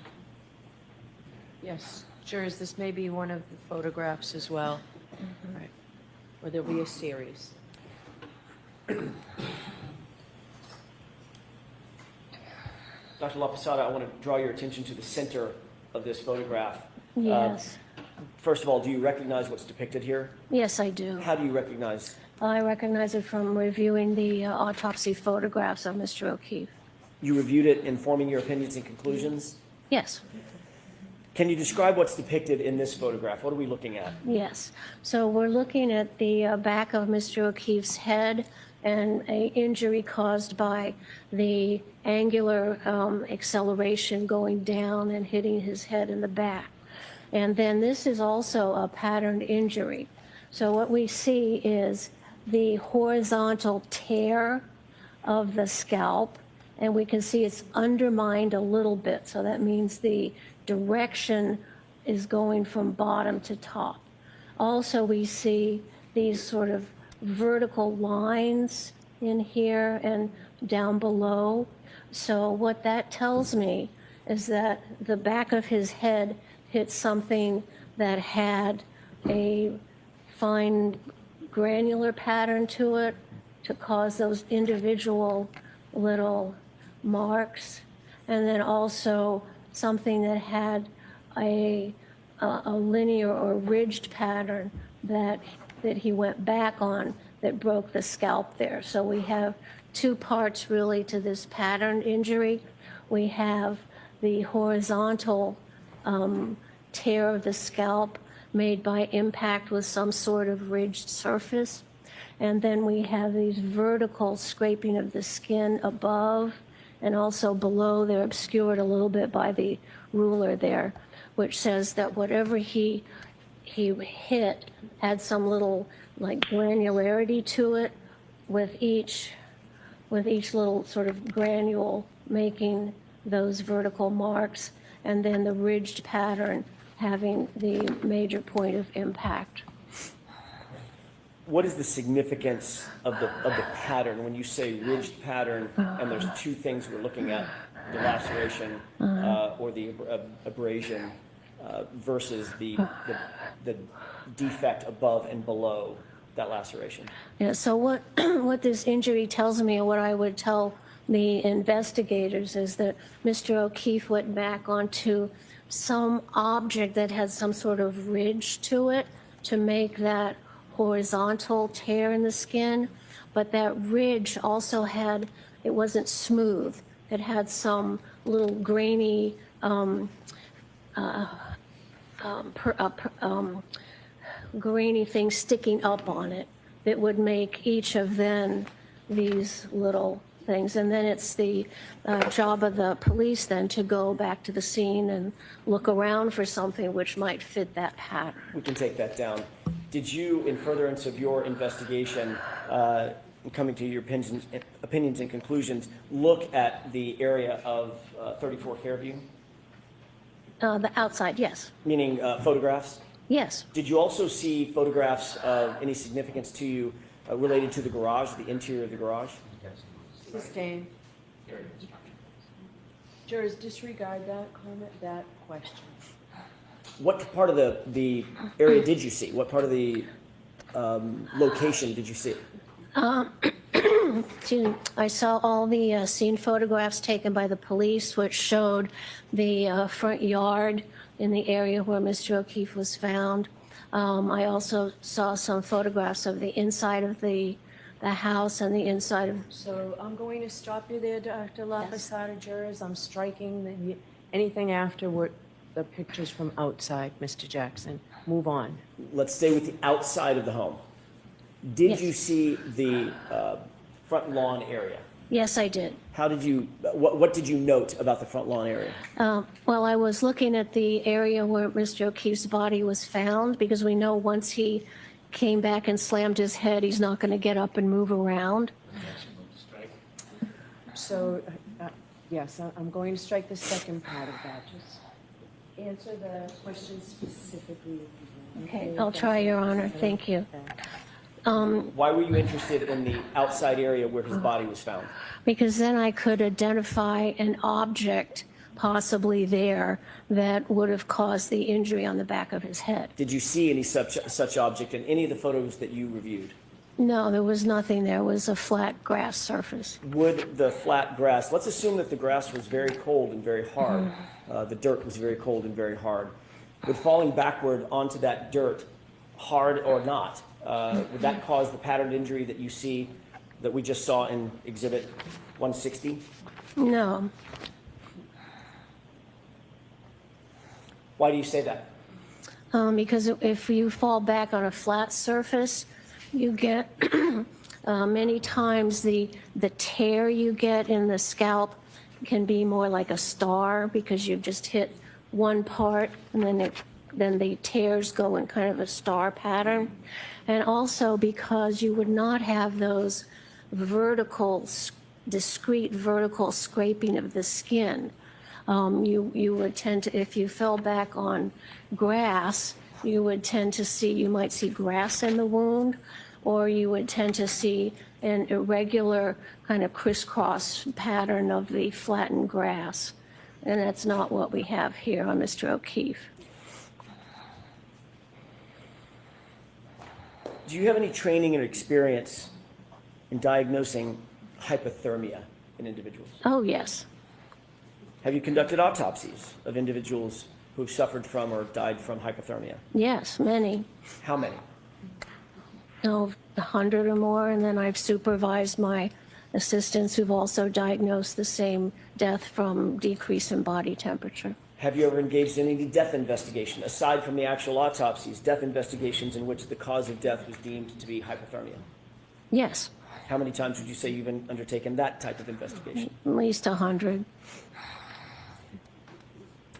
S3: Yes, jurors, this may be one of the photographs as well. Right. Or there'll be a series.
S1: Dr. Lapatada, I want to draw your attention to the center of this photograph.
S5: Yes.
S1: First of all, do you recognize what's depicted here?
S5: Yes, I do.
S1: How do you recognize?
S5: I recognize it from reviewing the autopsy photographs of Mr. O'Keefe.
S1: You reviewed it in forming your opinions and conclusions?
S5: Yes.
S1: Can you describe what's depicted in this photograph? What are we looking at?
S5: Yes. So we're looking at the back of Mr. O'Keefe's head and an injury caused by the angular acceleration going down and hitting his head in the back. And then this is also a patterned injury. So what we see is the horizontal tear of the scalp, and we can see it's undermined a little bit. So that means the direction is going from bottom to top. Also, we see these sort of vertical lines in here and down below. So what that tells me is that the back of his head hit something that had a fine granular pattern to it to cause those individual little marks, and then also something that had a linear or ridged pattern that he went back on that broke the scalp there. So we have two parts really to this pattern injury. We have the horizontal tear of the scalp made by impact with some sort of ridged surface. And then we have these vertical scraping of the skin above and also below. They're obscured a little bit by the ruler there, which says that whatever he hit had some little like granularity to it with each little sort of granule making those vertical marks, and then the ridged pattern having the major point of impact.
S1: What is the significance of the pattern when you say ridged pattern, and there's two things we're looking at, the laceration or the abrasion versus the defect above and below that laceration?
S5: Yeah, so what this injury tells me, and what I would tell the investigators, is that Mr. O'Keefe went back onto some object that had some sort of ridge to it to make that horizontal tear in the skin, but that ridge also had, it wasn't smooth. It had some little grainy grainy things sticking up on it that would make each of then these little things. And then it's the job of the police then to go back to the scene and look around for something which might fit that pattern.
S1: We can take that down. Did you, in furtherance of your investigation, coming to your opinions and conclusions, look at the area of 34 Fairview?
S5: The outside, yes.
S1: Meaning photographs?
S5: Yes.
S1: Did you also see photographs of any significance to you related to the garage, the interior of the garage?
S3: Sustained. Jurors, disregard that comment, that question.
S1: What part of the area did you see? What part of the location did you see?
S5: I saw all the scene photographs taken by the police, which showed the front yard in the area where Mr. O'Keefe was found. I also saw some photographs of the inside of the house and the inside of...
S3: So I'm going to stop you there, Dr. Lapatada. Jurors, I'm striking anything after what the pictures from outside, Mr. Jackson. Move on.
S1: Let's stay with the outside of the home. Did
S5: Yes.
S1: you see the front lawn area?
S5: Yes, I did.
S1: How did you, what did you note about the front lawn area?
S5: Well, I was looking at the area where Mr. O'Keefe's body was found, because we know once he came back and slammed his head, he's not going to get up and move around.
S3: So, yes, I'm going to strike the second part of that. Just answer the question specifically.
S5: Okay, I'll try, Your Honor. Thank you.
S1: Why were you interested in the outside area where his body was found?
S5: Because then I could identify an object possibly there that would have caused the injury on the back of his head.
S1: Did you see any such object in any of the photos that you reviewed?
S5: No, there was nothing there. It was a flat grass surface.
S1: Would the flat grass, let's assume that the grass was very cold and very hard, the dirt was very cold and very hard. would falling backward onto that dirt, hard or not, would that cause the patterned injury that you see, that we just saw in Exhibit 160?
S5: No.
S1: Why do you say that?
S5: Because if you fall back on a flat surface, you get many times the tear you get in the scalp can be more like a star because you've just hit one part and then the tears go in kind of a star pattern. And also because you would not have those discrete vertical scraping of the skin. You would tend to, if you fell back on grass, you would tend to see, you might see grass in the wound, or you would tend to see an irregular kind of crisscross pattern of the flattened grass. And that's not what we have here on Mr. O'Keefe.
S1: Do you have any training or experience in diagnosing hypothermia in individuals?
S5: Oh, yes.
S1: Have you conducted autopsies of individuals who've suffered from or died from hypothermia?
S5: Yes, many.
S1: How many?
S5: 100 or more, and then I've supervised my assistants who've also diagnosed the same death from decrease in body temperature.
S1: Have you ever engaged in any death investigation, aside from the actual autopsies, death investigations in which the cause of death was deemed to be hypothermia?
S5: Yes,
S1: How many times would you say you've undertaken that type of investigation?
S5: at least 100.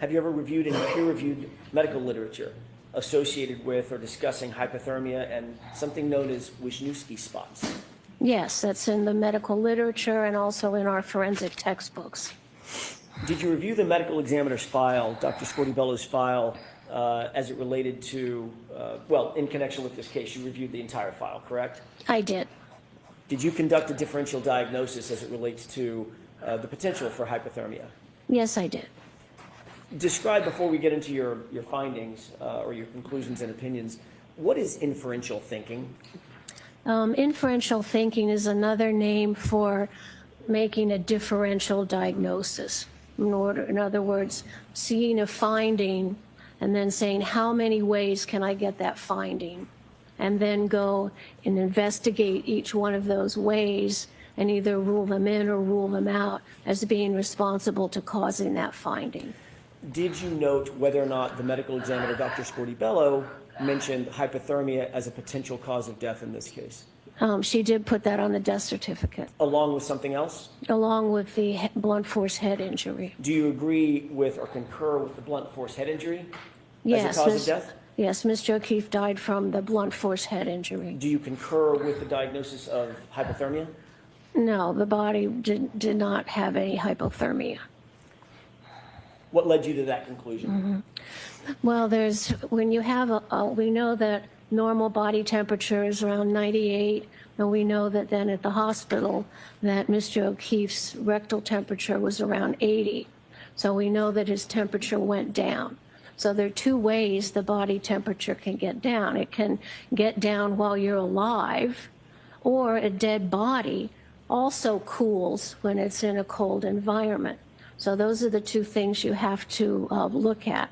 S1: Have you ever reviewed any peer-reviewed medical literature associated with or discussing hypothermia and something known as Wisniewski spots?
S5: Yes, that's in the medical literature and also in our forensic textbooks.
S1: Did you review the medical examiner's file, Dr. Scortibello's file, as it related to, well, in connection with this case, you reviewed the entire file, correct?
S5: I did.
S1: Did you conduct a differential diagnosis as it relates to the potential for hypothermia?
S5: Yes, I did.
S1: Describe, before we get into your findings or your conclusions and opinions, what is inferential thinking?
S5: Inferential thinking is another name for making a differential diagnosis. In other words, seeing a finding and then saying, how many ways can I get that finding? And then go and investigate each one of those ways and either rule them in or rule them out as being responsible to causing that finding.
S1: Did you note whether or not the medical examiner, Dr. Scortibello, mentioned hypothermia as a potential cause of death in this case?
S5: She did put that on the death certificate,
S1: Along with something else?
S5: along with the blunt force head injury.
S1: Do you agree with or concur with the blunt force head injury
S5: Yes,
S1: as a cause of death?
S5: Yes, Mr. O'Keefe died from the blunt force head injury.
S1: Do you concur with the diagnosis of hypothermia?
S5: No, the body did not have any hypothermia.
S1: What led you to that conclusion?
S5: Well, when you have we know that normal body temperature is around 98, and we know that then at the hospital that Mr. O'Keefe's rectal temperature was around 80. So we know that his temperature went down. So there are two ways the body temperature can get down. It can get down while you're alive, or a dead body also cools when it's in a cold environment. So those are the two things you have to look at.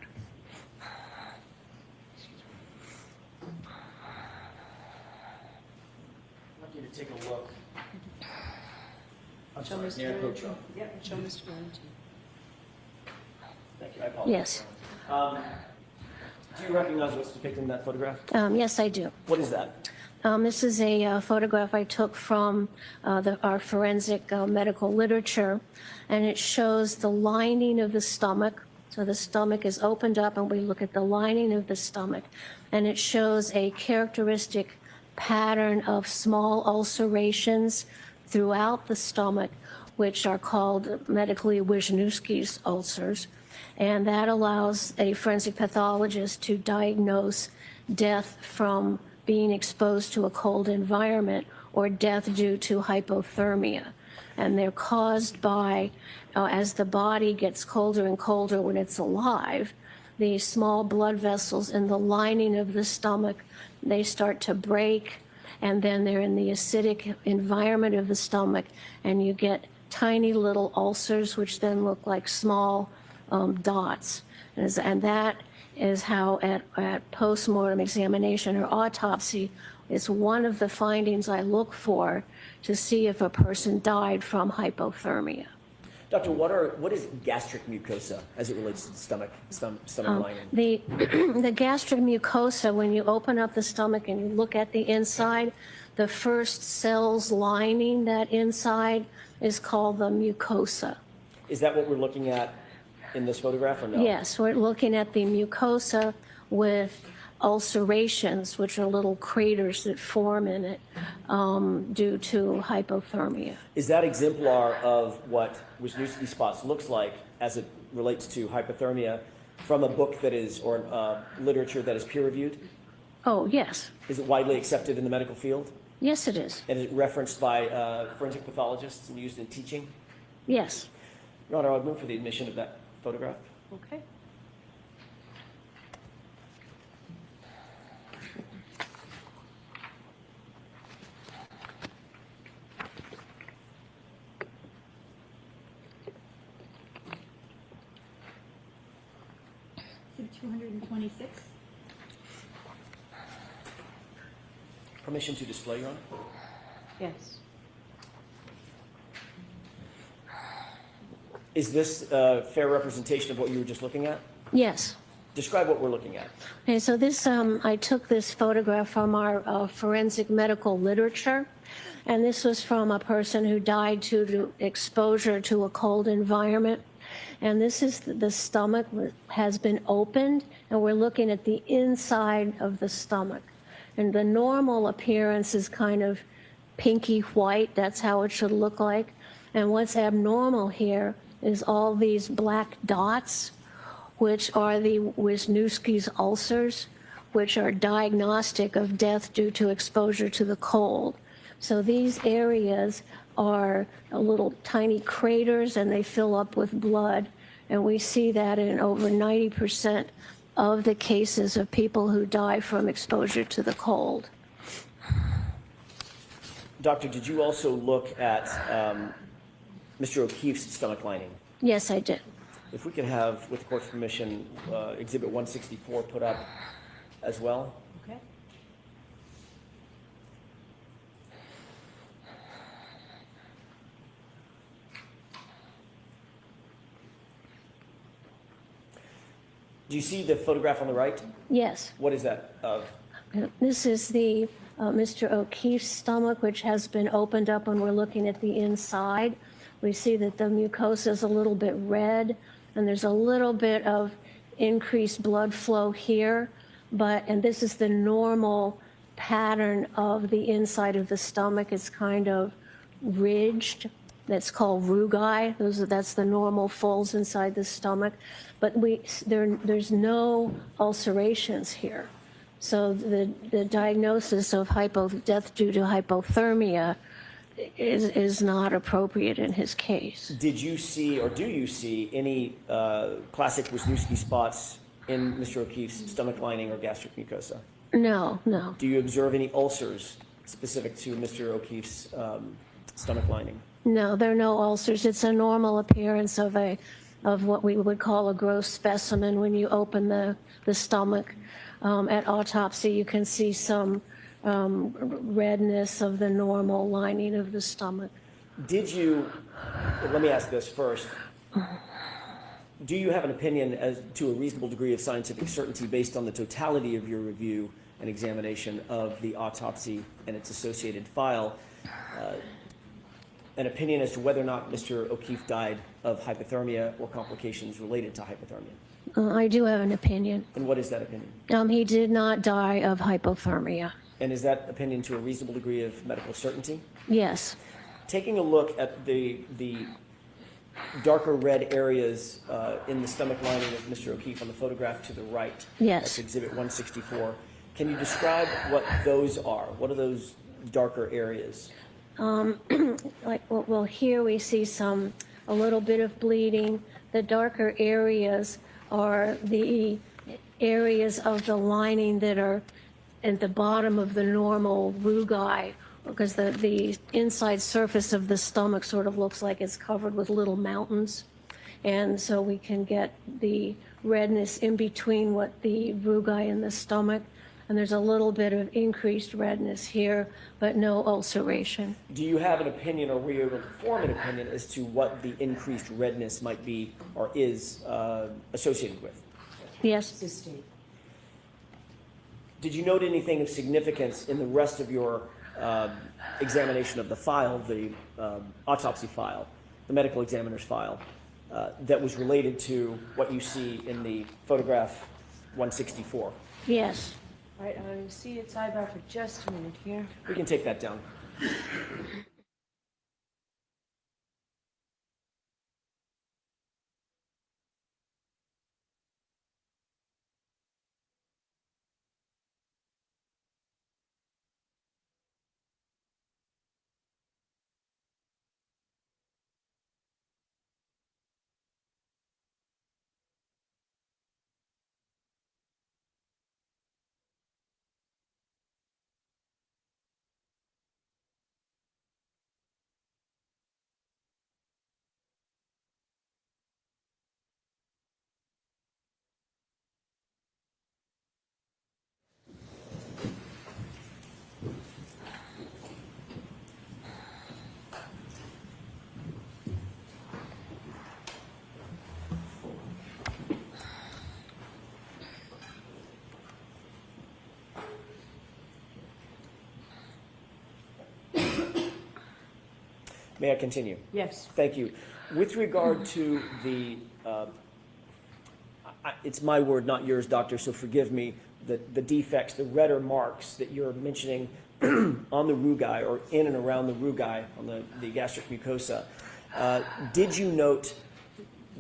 S1: I'd like you to take a look. I'm
S3: Show
S1: sorry,
S3: Mr.
S1: Mayor
S3: Valenti.
S1: Coach.
S3: Yep, show Mr. Valenti.
S1: Thank you, I apologize.
S5: Yes.
S1: Do you recognize what's depicted in that photograph?
S5: Yes, I do.
S1: What is that?
S5: This is a photograph I took from our forensic medical literature, and it shows the lining of the stomach. So the stomach is opened up, and we look at the lining of the stomach, and it shows a characteristic pattern of small ulcerations throughout the stomach, which are called medically Wisniewski's ulcers. And that allows a forensic pathologist to diagnose death from being exposed to a cold environment or death due to hypothermia. And they're caused by, as the body gets colder and colder when it's alive, the small blood vessels in the lining of the stomach, they start to break, and then they're in the acidic environment of the stomach, and you get tiny little ulcers, which then look like small dots. And that is how at postmortem examination or autopsy, it's one of the findings I look for to see if a person died from hypothermia.
S1: Doctor, what is gastric mucosa as it relates to the stomach lining?
S5: The gastric mucosa, when you open up the stomach and you look at the inside, the first cells lining that inside is called the mucosa.
S1: Is that what we're looking at in this photograph or no?
S5: Yes, we're looking at the mucosa with ulcerations, which are little craters that form in it due to hypothermia.
S1: Is that exemplar of what Wisniewski spots looks like as it relates to hypothermia from a book that is, or literature that is peer reviewed?
S5: Oh, yes.
S1: Is it widely accepted in the medical field?
S5: Yes, it is.
S1: And is it referenced by forensic pathologists and used in teaching?
S5: Yes.
S1: Your Honor, I would move for the admission of that photograph.
S3: Okay.
S7: Exhibit 226.
S1: Permission to display, Your Honor?
S3: Yes.
S1: Is this a fair representation of what you were just looking at?
S5: Yes.
S1: Describe what we're looking at.
S5: Okay, so this, I took this photograph from our forensic medical literature, and this was from a person who died due to exposure to a cold environment. And this is the stomach has been opened, and we're looking at the inside of the stomach. And the normal appearance is kind of pinky white. That's how it should look like. And what's abnormal here is all these black dots, which are the Wisniewski's ulcers, which are diagnostic of death due to exposure to the cold. So these areas are little tiny craters, and they fill up with blood. And we see that in over 90% of the cases of people who die from exposure to the cold.
S1: Doctor, did you also look at Mr. O'Keefe's stomach lining?
S5: Yes, I did.
S1: If we could have, with the court's permission, Exhibit 164 put up as well.
S3: Okay.
S1: Do you see the photograph on the right?
S5: Yes.
S1: What is that of?
S5: This is the Mr. O'Keefe's stomach, which has been opened up, and we're looking at the inside. We see that the mucosa is a little bit red, and there's a little bit of increased blood flow here. And this is the normal pattern of the inside of the stomach. It's kind of ridged. That's called rugae. That's the normal folds inside the stomach. But there's no ulcerations here. So the diagnosis of death due to hypothermia is not appropriate in his case.
S1: Did you see, or do you see, any classic Wisniewski spots in Mr. O'Keefe's stomach lining or gastric mucosa?
S5: No, no.
S1: Do you observe any ulcers specific to Mr. O'Keefe's stomach lining?
S5: No, there are no ulcers. It's a normal appearance of what we would call a gross specimen when you open the stomach. At autopsy, you can see some redness of the normal lining of the stomach.
S1: Did you, let me ask this first. Do you have an opinion as to a reasonable degree of scientific certainty based on the totality of your review and examination of the autopsy and its associated file, an opinion as to whether or not Mr. O'Keefe died of hypothermia or complications related to hypothermia?
S5: I do have an opinion.
S1: And what is that opinion?
S5: He did not die of hypothermia.
S1: And is that opinion to a reasonable degree of medical certainty?
S5: Yes.
S1: Taking a look at the darker red areas in the stomach lining of Mr. O'Keefe on the photograph to the right.
S5: Yes.
S1: That's Exhibit 164. Can you describe what those are? What are those darker areas?
S5: Well, here we see a little bit of bleeding. The darker areas are the areas of the lining that are at the bottom of the normal rugae, because the inside surface of the stomach sort of looks like it's covered with little mountains. And so we can get the redness in between what the rugae in the stomach, and there's a little bit of increased redness here, but no ulceration.
S1: Do you have an opinion, or were you able to form an opinion as to what the increased redness might be or is associated with?
S5: Yes,
S3: Sustained.
S1: Did you note anything of significance in the rest of your examination of the file, the autopsy file, the medical examiner's file, that was related to what you see in the photograph 164?
S5: yes.
S3: All right, I'm going to see its sidebar for just a minute here.
S1: We can take that down. May I continue?
S3: Yes.
S1: Thank you. With regard to the, it's my word, not yours, doctor, so forgive me, the defects, the redder marks that you're mentioning on the rugae or in and around the rugae, on the gastric mucosa, did you note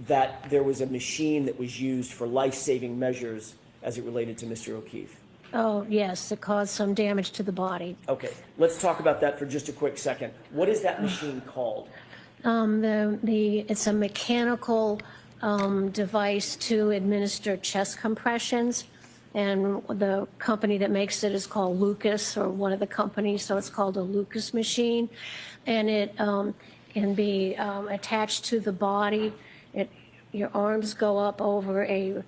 S1: that there was a machine that was used for life-saving measures as it related to Mr. O'Keefe?
S5: Oh, yes, it caused some damage to the body.
S1: Okay, let's talk about that for just a quick second. What is that machine called?
S5: It's a mechanical device to administer chest compressions, and the company that makes it is called Lucas, or one of the companies, so it's called a Lucas machine, and it can be attached to the body. Your arms go up over a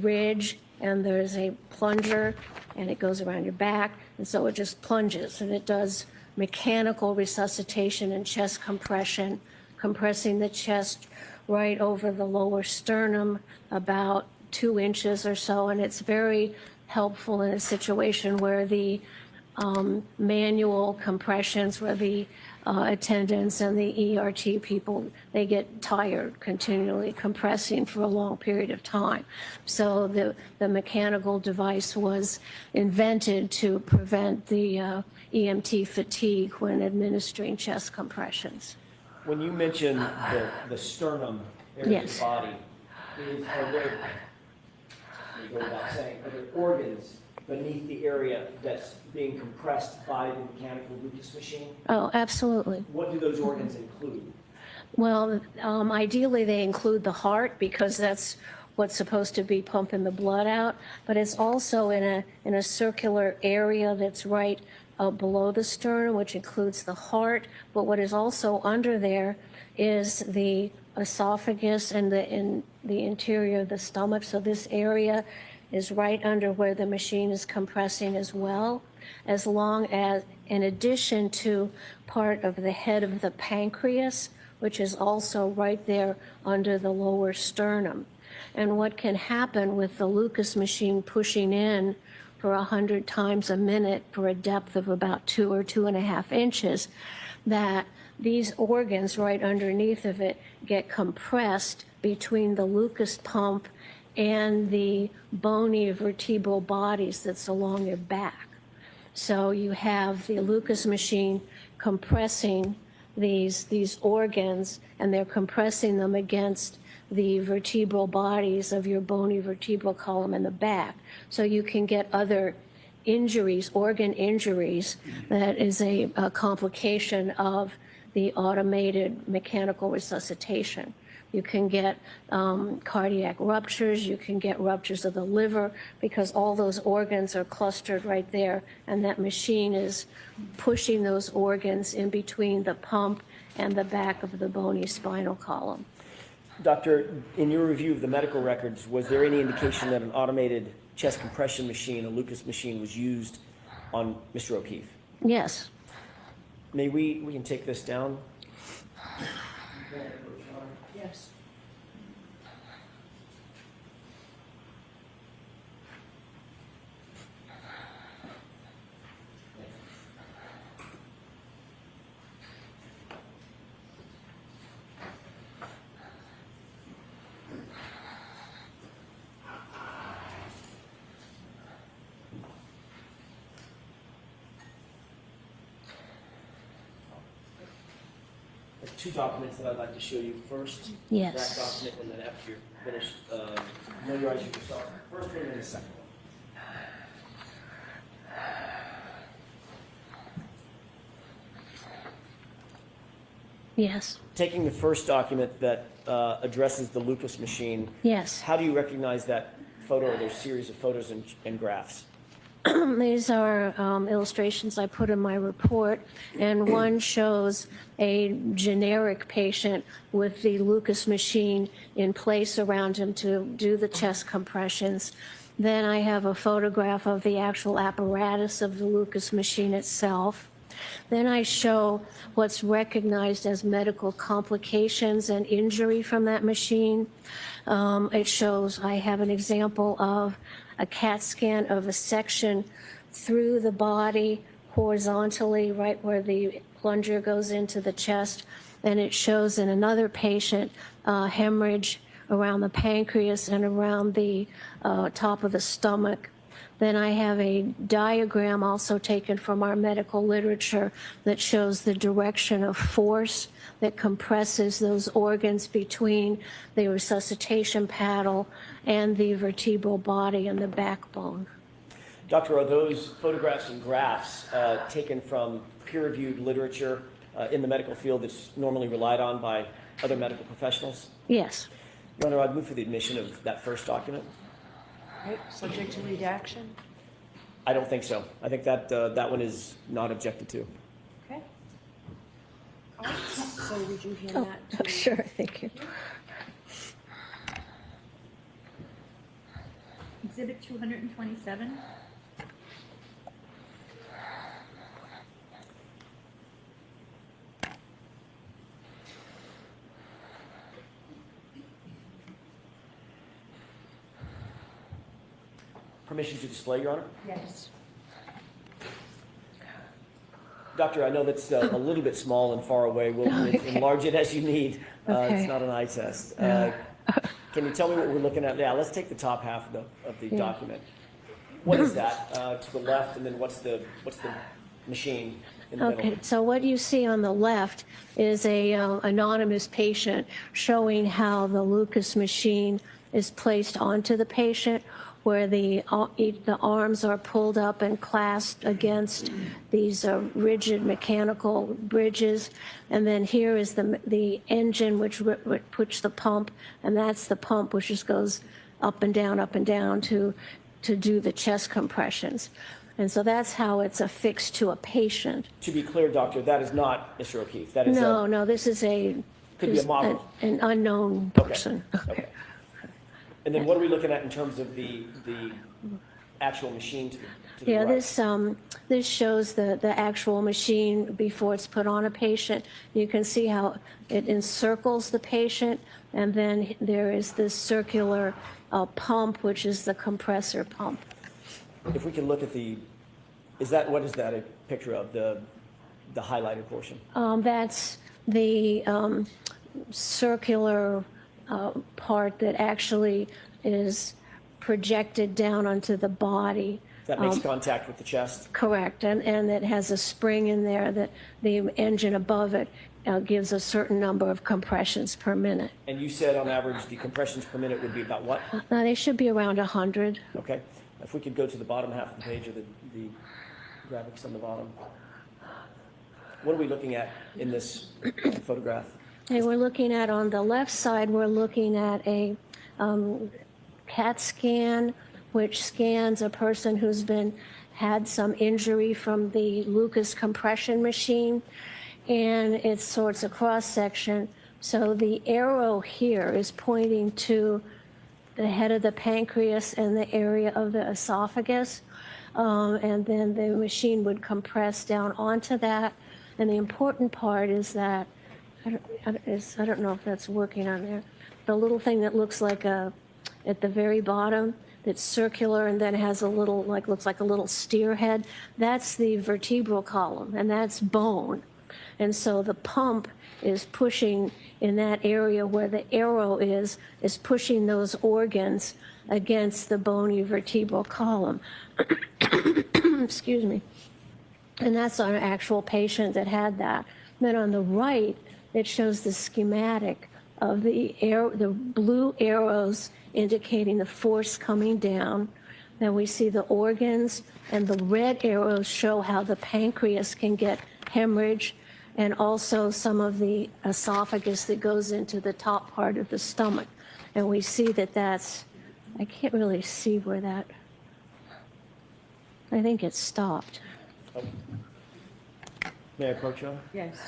S5: ridge, and there's a plunger, and it goes around your back, and so it just plunges, and it does mechanical resuscitation and chest compression, compressing the chest right over the lower sternum, about 2 inches or so, and it's very helpful in a situation where the manual compressions, where the attendants and the ERT people, they get tired continually compressing for a long period of time. So the mechanical device was invented to prevent the EMT fatigue when administering chest compressions.
S1: When you mention the sternum area of
S5: Yes.
S1: the body, are there, you go without saying, are there organs beneath the area that's being compressed by the mechanical Lucas machine?
S5: Oh, absolutely.
S1: What do those organs include?
S5: Well, ideally, they include the heart, because that's what's supposed to be pumping the blood out, but it's also in a circular area that's right below the sternum, which includes the heart. But what is also under there is the esophagus and the interior of the stomach. So this area is right under where the machine is compressing as well, as long as, in addition to part of the head of the pancreas, which is also right there under the lower sternum. And what can happen with the Lucas machine pushing in for 100 times a minute for a depth of about 2 or 2.5 inches, that these organs right underneath of it get compressed between the Lucas pump and the bony vertebral bodies that's along your back. So you have the Lucas machine compressing these organs, and they're compressing them against the vertebral bodies of your bony vertebral column in the back. So you can get other injuries, organ injuries, that is a complication of the automated mechanical resuscitation. You can get cardiac ruptures, you can get ruptures of the liver, because all those organs are clustered right there, and that machine is pushing those organs in between the pump and the back of the bony spinal column.
S1: Doctor, in your review of the medical records, was there any indication that an automated chest compression machine, a Lucas machine, was used on Mr. O'Keefe?
S5: Yes.
S1: May we can take this down?
S3: Yes.
S1: There are two documents that I'd like to show you. First,
S5: Yes.
S1: that document, and then after you're finished, familiarizing yourself. First one and then the second one.
S5: Yes.
S1: Taking the first document that addresses the Lucas machine,
S5: Yes.
S1: how do you recognize that photo or those series of photos and graphs?
S5: These are illustrations I put in my report, and one shows a generic patient with the Lucas machine in place around him to do the chest compressions. Then I have a photograph of the actual apparatus of the Lucas machine itself. Then I show what's recognized as medical complications and injury from that machine. It shows, I have an example of a CAT scan of a section through the body horizontally, right where the plunger goes into the chest. And it shows in another patient hemorrhage around the pancreas and around the top of the stomach. Then I have a diagram also taken from our medical literature that shows the direction of force that compresses those organs between the resuscitation paddle and the vertebral body and the backbone.
S1: Doctor, are those photographs and graphs taken from peer-reviewed literature in the medical field that's normally relied on by other medical professionals?
S5: Yes.
S1: Your Honor, I'd move for the admission of that first document.
S3: Right, subject to redaction?
S1: I don't think so. I think that that one is not objected to.
S3: Okay. All right, so would you hand
S5: Oh,
S3: that to?
S5: sure, thank you.
S7: Exhibit 227.
S1: Permission to display, Your Honor?
S3: Yes.
S1: Doctor, I know that's a little bit small and far away. We'll enlarge it as you need.
S5: Okay.
S1: It's not an eye test. Can you tell me what we're looking at? Yeah, let's take the top half of the
S5: Yeah.
S1: document. What is that to the left, and then what's the machine in the
S5: Okay,
S1: middle?
S5: so what you see on the left is a anonymous patient showing how the Lucas machine is placed onto the patient, where the arms are pulled up and clasped against these rigid mechanical bridges. And then here is the engine which puts the pump, and that's the pump which just goes up and down to do the chest compressions. And so that's how it's affixed to a patient.
S1: To be clear, Doctor, that is not Mr. O'Keefe. That is
S5: No, this is
S1: could be a model.
S5: an unknown
S1: Okay.
S5: person.
S1: Okay. And then what are we looking at in terms of the actual machine to the
S5: Yeah,
S1: right?
S5: this shows the actual machine before it's put on a patient. You can see how it encircles the patient, and then there is this circular pump, which is the compressor pump.
S1: If we can look at what is that a picture of, the highlighted portion?
S5: That's the circular part that actually is projected down onto the body.
S1: That makes contact with the chest?
S5: Correct, and it has a spring in there that the engine above it gives a certain number of compressions per minute.
S1: And you said on average the compressions per minute would be about what?
S5: They should be around 100.
S1: Okay. If we could go to the bottom half of the page, or the graphics on the bottom. What are we looking at in this photograph?
S5: Okay, we're looking at, on the left side, we're looking at a CAT scan, which scans a person who's had some injury from the Lucas compression machine. And it's a cross-section So the arrow here is pointing to the head of the pancreas and the area of the esophagus. And then the machine would compress down onto that. And the important part is that, I don't know if that's working on there, the little thing that looks like at the very bottom, that's circular and then has a little, looks like a little steer head, that's the vertebral column, and that's bone. And so the pump is pushing in that area where the arrow is pushing those organs against the bony vertebral column. Excuse me. And that's on an actual patient that had that. Then on the right, it shows the schematic of the blue arrows indicating the force coming down. Then we see the organs, and the red arrows show how the pancreas can get hemorrhage, and also some of the esophagus that goes into the top part of the stomach. And we see that that's, I can't really see where that, I think it stopped.
S1: May I approach you?
S3: Yes.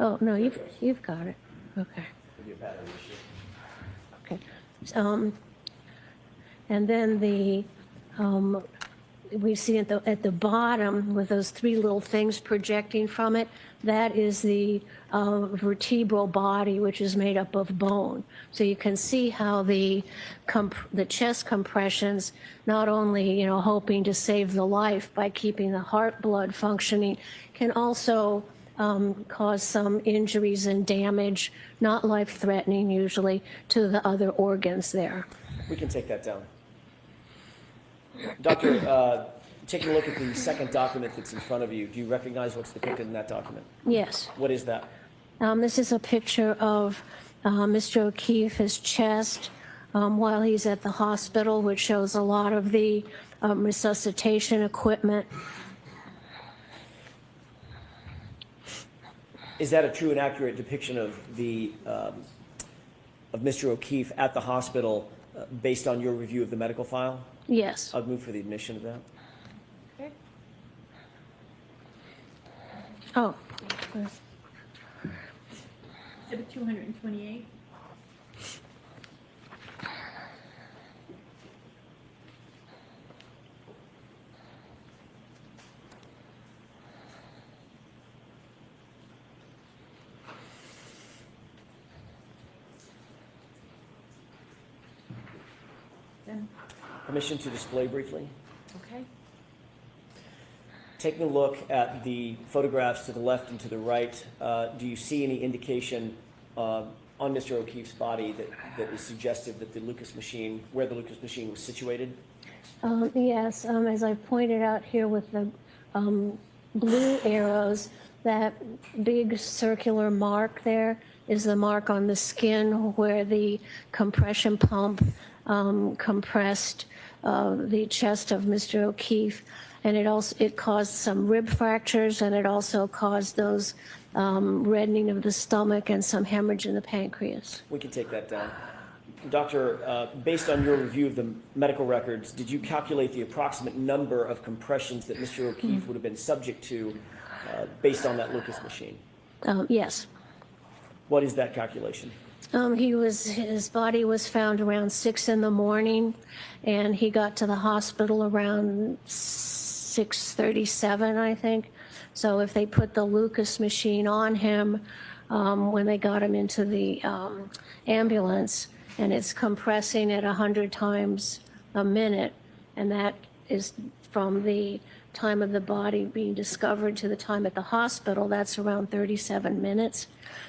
S5: Oh, no, you've got it. Okay. Okay. And then we see at the bottom with those three little things projecting from it, that is the vertebral body, which is made up of bone. So you can see how the chest compressions, not only, hoping to save the life by keeping the heart blood functioning, can also cause some injuries and damage, not life-threatening usually, to the other organs there.
S1: We can take that down. Doctor, taking a look at the second document that's in front of you, do you recognize what's depicted in that document?
S5: Yes.
S1: What is that?
S5: This is a picture of Mr. O'Keefe, his chest, while he's at the hospital, which shows a lot of the resuscitation equipment.
S1: Is that a true and accurate depiction of the of Mr. O'Keefe at the hospital based on your review of the medical file?
S5: Yes.
S1: I'll move for the admission of that.
S5: Oh.
S7: Exhibit 228. Then,
S1: Permission to display briefly.
S3: Okay.
S1: Taking a look at the photographs to the left and to the right, do you see any indication on Mr. O'Keefe's body that is suggestive that the Lucas machine, where the Lucas machine was situated?
S5: Yes, as I pointed out here with the blue arrows, that big circular mark there is the mark on the skin where the compression pump compressed the chest of Mr. O'Keefe, and it caused some rib fractures, and it also caused those reddening of the stomach and some hemorrhage in the pancreas.
S1: We can take that down. Doctor, based on your review of the medical records, did you calculate the approximate number of compressions that Mr. O'Keefe would have been subject to based on that Lucas machine?
S5: Yes.
S1: What is that calculation?
S5: His body was found around 6 a.m, and he got to the hospital around 6:37, I think. So if they put the Lucas machine on him when they got him into the ambulance, and it's compressing at 100 times a minute, and that is from the time of the body being discovered to the time at the hospital, that's around 37 minutes.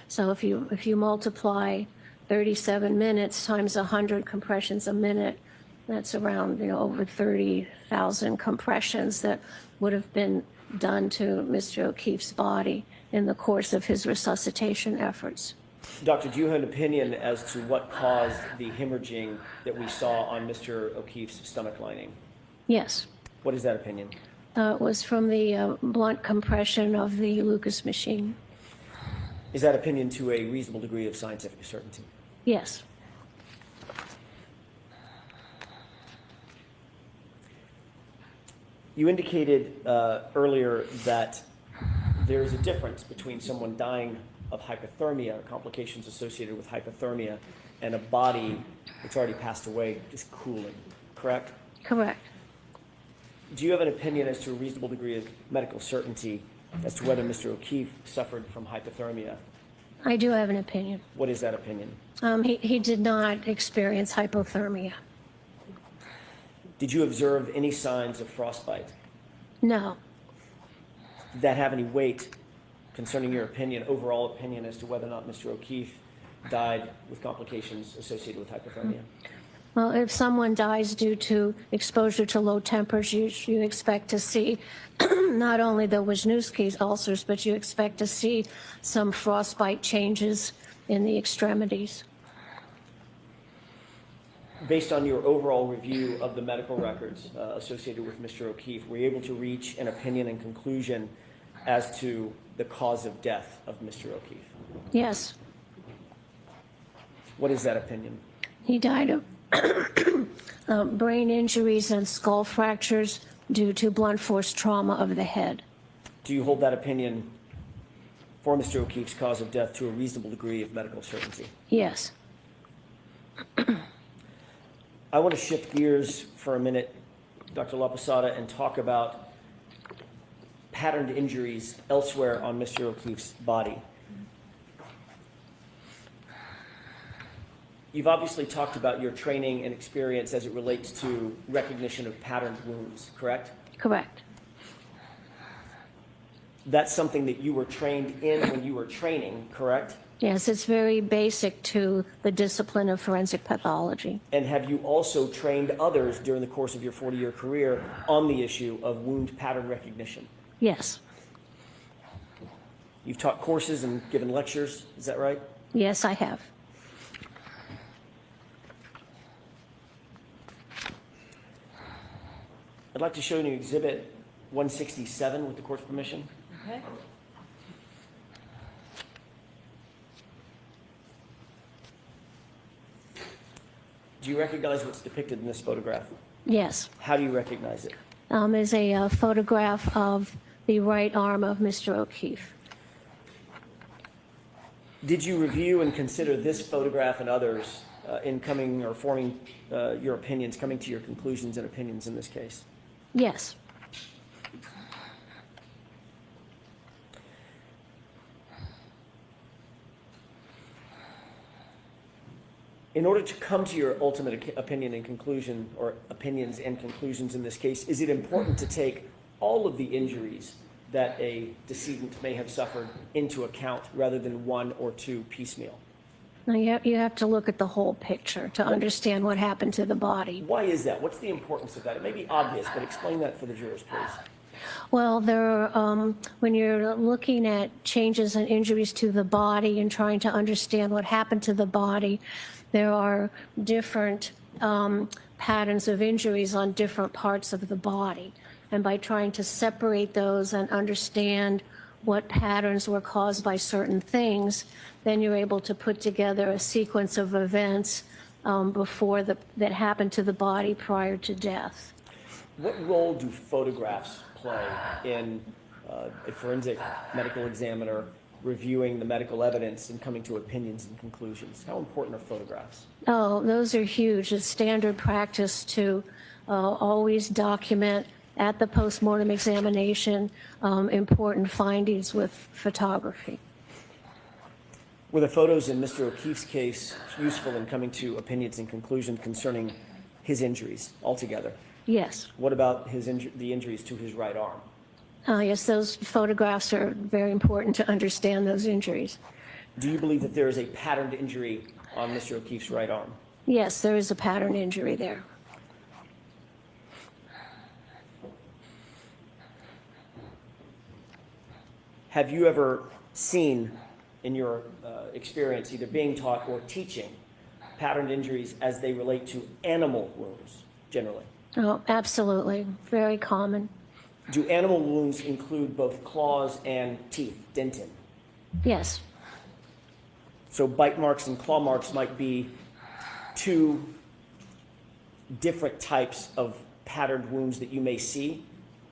S5: So if you multiply 37 minutes times 100 compressions a minute, that's around over 30,000 compressions that would have been done to Mr. O'Keefe's body in the course of his resuscitation efforts.
S1: Doctor, do you have an opinion as to what caused the hemorrhaging that we saw on Mr. O'Keefe's stomach lining?
S5: Yes.
S1: What is that opinion?
S5: It was from the blunt compression of the Lucas machine.
S1: Is that opinion to a reasonable degree of scientific certainty?
S5: Yes.
S1: You indicated earlier that there is a difference between someone dying of hypothermia, or complications associated with hypothermia, and a body that's already passed away just cooling, correct?
S5: Correct.
S1: Do you have an opinion as to a reasonable degree of medical certainty as to whether Mr. O'Keefe suffered from hypothermia?
S5: I do have an opinion.
S1: What is that opinion?
S5: He did not experience hypothermia.
S1: Did you observe any signs of frostbite?
S5: No.
S1: Did that have any weight concerning your opinion, overall opinion, as to whether or not Mr. O'Keefe died with complications associated with hypothermia?
S5: Well, if someone dies due to exposure to low temperatures, you expect to see not only the Wisniewski's ulcers, but you expect to see some frostbite changes in the extremities.
S1: Based on your overall review of the medical records associated with Mr. O'Keefe, were you able to reach an opinion and conclusion as to the cause of death of Mr. O'Keefe?
S5: Yes,
S1: What is that opinion?
S5: he died of brain injuries and skull fractures due to blunt force trauma of the head.
S1: Do you hold that opinion for Mr. O'Keefe's cause of death to a reasonable degree of medical certainty?
S5: Yes.
S1: I want to shift gears for a minute, Dr. Lapatada, and talk about patterned injuries elsewhere on Mr. O'Keefe's body. You've obviously talked about your training and experience as it relates to recognition of patterned wounds, correct?
S5: Correct.
S1: That's something that you were trained in when you were training, correct?
S5: Yes, it's very basic to the discipline of forensic pathology.
S1: And have you also trained others during the course of your 40-year career on the issue of wound pattern recognition?
S5: Yes.
S1: You've taught courses and given lectures, is that right?
S5: Yes, I have.
S1: I'd like to show you Exhibit 167 with the court's permission.
S3: Okay.
S1: Do you recognize what's depicted in this photograph?
S5: Yes.
S1: How do you recognize it?
S5: Is a photograph of the right arm of Mr. O'Keefe.
S1: Did you review and consider this photograph and others in coming or forming your opinions, coming to your conclusions and opinions in this case?
S5: Yes.
S1: In order to come to your ultimate opinion and conclusion, or opinions and conclusions in this case, is it important to take all of the injuries that a decedent may have suffered into account rather than one or two piecemeal?
S5: Now you have to look at the whole picture to understand what happened to the body.
S1: Why is that? What's the importance of that? It may be obvious, but explain that for the jurors, please.
S5: Well, when you're looking at changes and injuries to the body and trying to understand what happened to the body, there are different patterns of injuries on different parts of the body. And by trying to separate those and understand what patterns were caused by certain things, then you're able to put together a sequence of events that happened to the body prior to death.
S1: What role do photographs play in a forensic medical examiner reviewing the medical evidence and coming to opinions and conclusions? How important are photographs?
S5: Oh, those are huge. It's standard practice to always document at the postmortem examination important findings with photography.
S1: Were the photos in Mr. O'Keefe's case useful in coming to opinions and conclusions concerning his injuries altogether?
S5: Yes.
S1: What about the injuries to his right arm?
S5: Yes, those photographs are very important to understand those injuries.
S1: Do you believe that there is a patterned injury on Mr. O'Keefe's right arm?
S5: Yes, there is a pattern injury there.
S1: Have you ever seen, in your experience, either being taught or teaching, patterned injuries as they relate to animal wounds, generally?
S5: Oh, absolutely. Very common.
S1: Do animal wounds include both claws and teeth, dentin?
S5: Yes.
S1: So bite marks and claw marks might be two different types of patterned wounds that you may see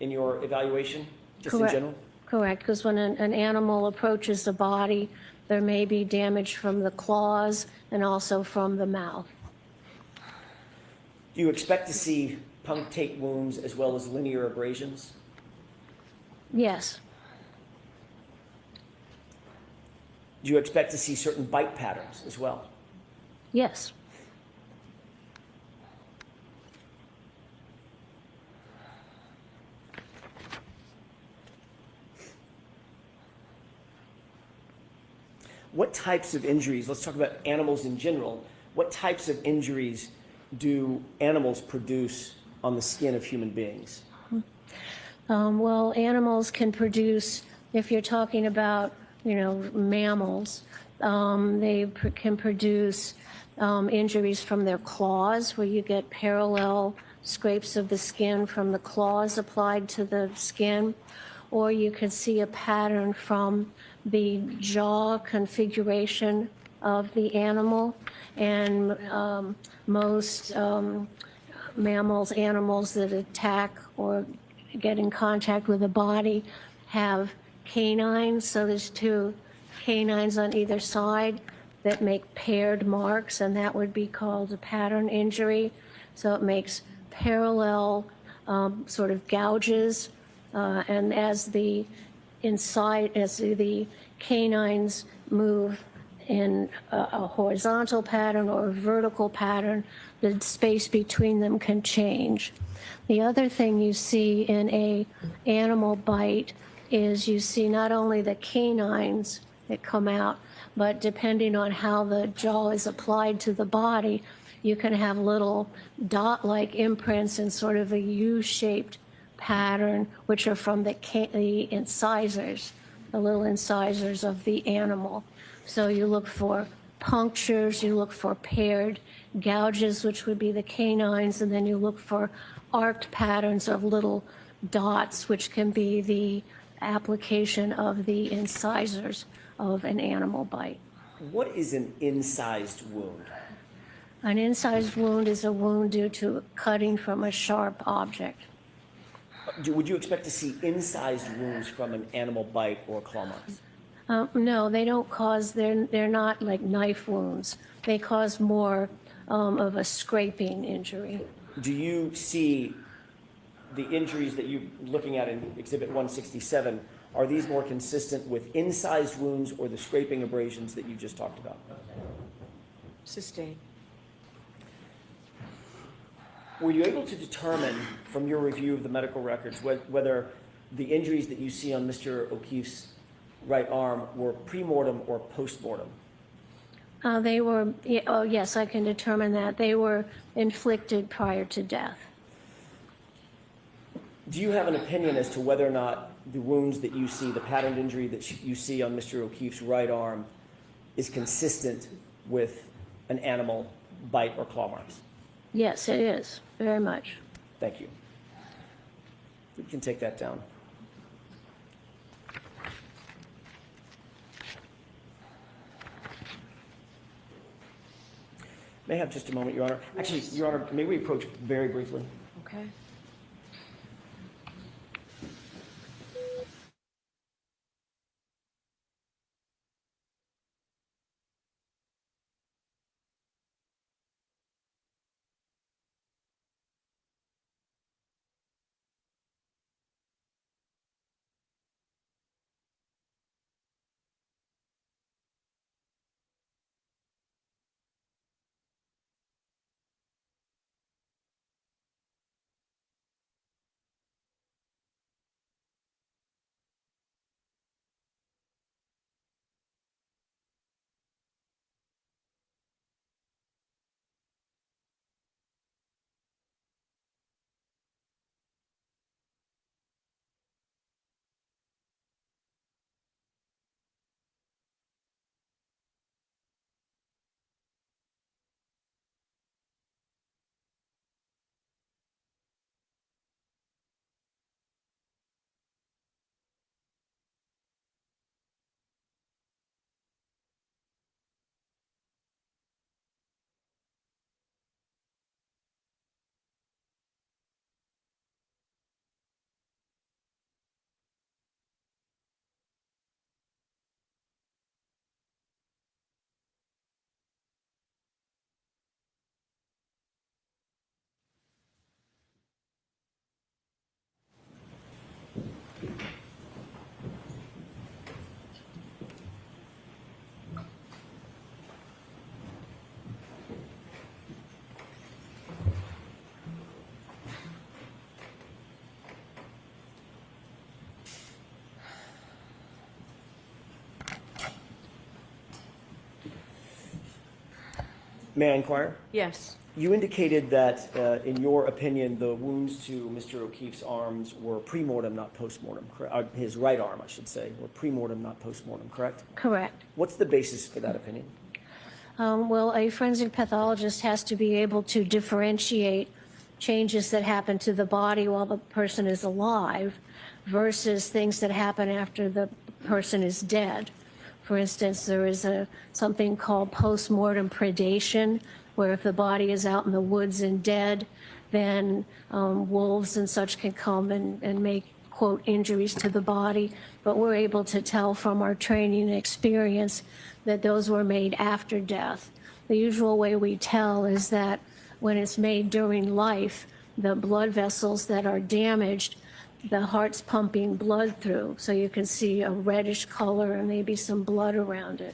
S1: in your evaluation, just in
S5: Correct.
S1: general?
S5: Correct, because when an animal approaches the body, there may be damage from the claws and also from the mouth.
S1: Do you expect to see punctate wounds as well as linear abrasions?
S5: Yes,
S1: Do you expect to see certain bite patterns as well?
S5: yes.
S1: What types of injuries, let's talk about animals in general, what types of injuries do animals produce on the skin of human beings?
S5: Well, animals can produce, if you're talking about, mammals, can produce injuries from their claws, where you get parallel scrapes of the skin from the claws applied to the skin, or you can see a pattern from the jaw configuration of the animal. And most animals that attack or get in contact with the body have canines. So there's two canines on either side that make paired marks, and that would be called a pattern injury. So it makes parallel sort of gouges, and as the canines move in a horizontal pattern or a vertical pattern, the space between them can change. The other thing you see in a animal bite is you see not only the canines that come out, but depending on how the jaw is applied to the body, you can have little dot-like imprints in sort of a U-shaped pattern, which are from the incisors, the little incisors of the animal. So you look for punctures, you look for paired gouges, which would be the canines, and then you look for arced patterns of little dots, which can be the application of the incisors of an animal bite.
S1: What is an incised wound?
S5: An incised wound is a wound due to cutting from a sharp object.
S1: Would you expect to see incised wounds from an animal bite or claw marks?
S5: No, they don't cause, they're not like knife wounds. They cause more of a scraping injury.
S1: Do you see the injuries that you're looking at in Exhibit 167, are these more consistent with incised wounds or the scraping abrasions that you just talked about?
S3: Sustain.
S1: Were you able to determine from your review of the medical records whether the injuries that you see on Mr. O'Keefe's right arm were pre-mortem or post-mortem?
S5: They were, yes, I can determine that. They were inflicted prior to death.
S1: Do you have an opinion as to whether or not the wounds that you see, the patterned injury that you see on Mr. O'Keefe's right arm is consistent with an animal bite or claw marks?
S5: Yes, it is, very much.
S1: Thank you. We can take that down. May I have just a moment, Your Honor? Actually, Your Honor, may we approach very briefly?
S3: Okay.
S1: May I inquire?
S3: Yes.
S1: You indicated that, in your opinion, the wounds to Mr. O'Keefe's arms were pre-mortem, not post-mortem, his right arm, I should say, were pre-mortem, not post-mortem, correct?
S5: Correct.
S1: What's the basis for that opinion?
S5: Well, a forensic pathologist has to be able to differentiate changes that happen to the body while the person is alive versus things that happen after the person is dead. For instance, there is something called post-mortem predation, where if the body is out in the woods and dead, then wolves and such can come and make, quote, injuries to the body. But we're able to tell from our training and experience that those were made after death. The usual way we tell is that when it's made during life, the blood vessels that are damaged, the heart's pumping blood through, so you can see a reddish color and maybe some blood around it.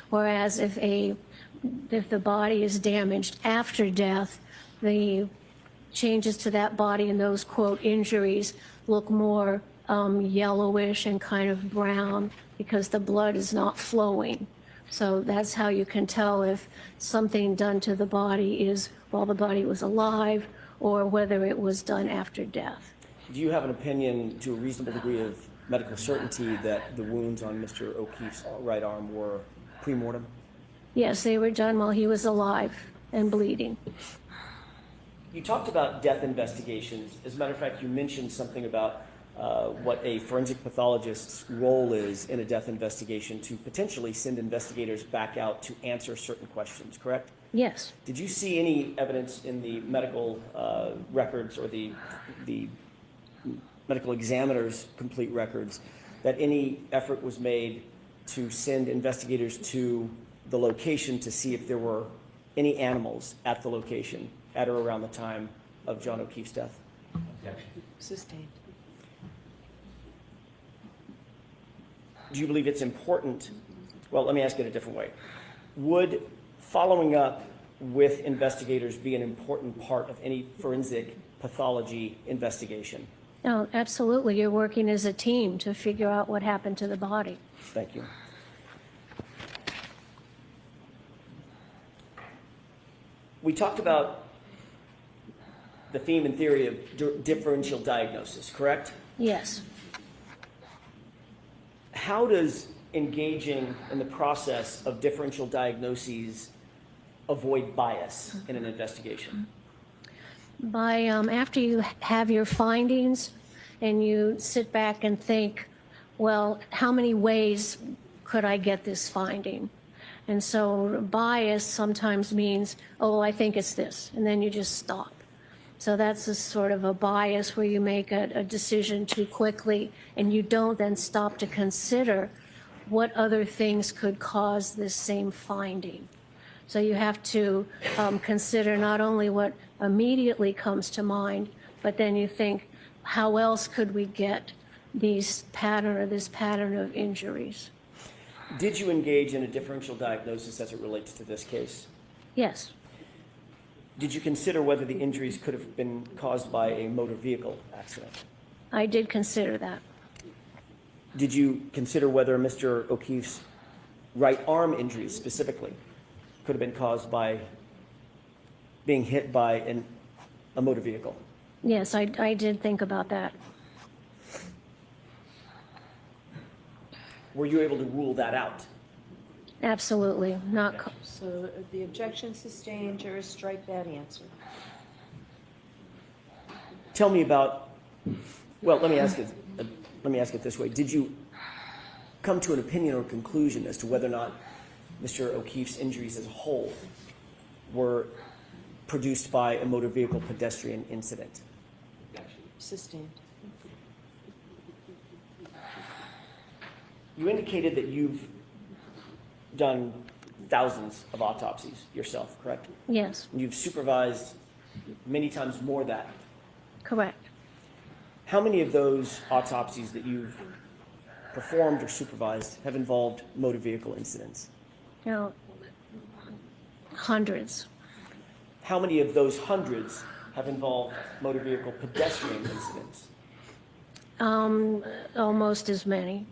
S5: Whereas if the body is damaged after death, the changes to that body and those, quote, injuries look more yellowish and kind of brown because the blood is not flowing. So that's how you can tell if something done to the body is while the body was alive or whether it was done after death.
S1: Do you have an opinion to a reasonable degree of medical certainty that the wounds on Mr. O'Keefe's right arm were pre-mortem?
S5: Yes, they were done while he was alive and bleeding.
S1: You talked about death investigations. As a matter of fact, you mentioned something about what a forensic pathologist's role is in a death investigation to potentially send investigators back out to answer certain questions, correct?
S5: Yes.
S1: Did you see any evidence in the medical records or the medical examiner's complete records that any effort was made to send investigators to the location to see if there were any animals at the location at or around the time of John O'Keefe's death?
S3: Sustained.
S1: Do you believe it's important? Well, let me ask it a different way. Would following up with investigators be an important part of any forensic pathology investigation?
S5: No, absolutely. You're working as a team to figure out what happened to the body.
S1: Thank you. We talked about the theme and theory of differential diagnosis, correct?
S5: Yes.
S1: How does engaging in the process of differential diagnoses avoid bias in an investigation?
S5: By after you have your findings and you sit back and think, well, how many ways could I get this finding? And so bias sometimes means, oh, well, I think it's this, and then you just stop. So that's a sort of a bias where you make a decision too quickly and you don't then stop to consider what other things could cause this same finding. So you have to consider not only what immediately comes to mind, but then you think, how else could we get this pattern of injuries?
S1: Did you engage in a differential diagnosis as it relates to this case?
S5: Yes.
S1: Did you consider whether the injuries could have been caused by a motor vehicle accident?
S5: I did consider that.
S1: Did you consider whether Mr. O'Keefe's right arm injuries specifically could have been caused by being hit by a motor vehicle?
S5: Yes, I did think about that.
S1: Were you able to rule that out?
S5: Absolutely.
S3: So the objection sustained, jurors strike that answer.
S1: Tell me about, well, let me ask it this way. Did you come to an opinion or conclusion as to whether or not Mr. O'Keefe's injuries as a whole were produced by a motor vehicle pedestrian incident?
S3: Sustained.
S1: You indicated that you've done thousands of autopsies yourself, correct?
S5: Yes,
S1: And you've supervised many times more than that.
S5: correct.
S1: How many of those autopsies that you've performed or supervised have involved motor vehicle incidents?
S5: Now, hundreds.
S1: How many of those hundreds have involved motor vehicle pedestrian incidents?
S5: Almost as many.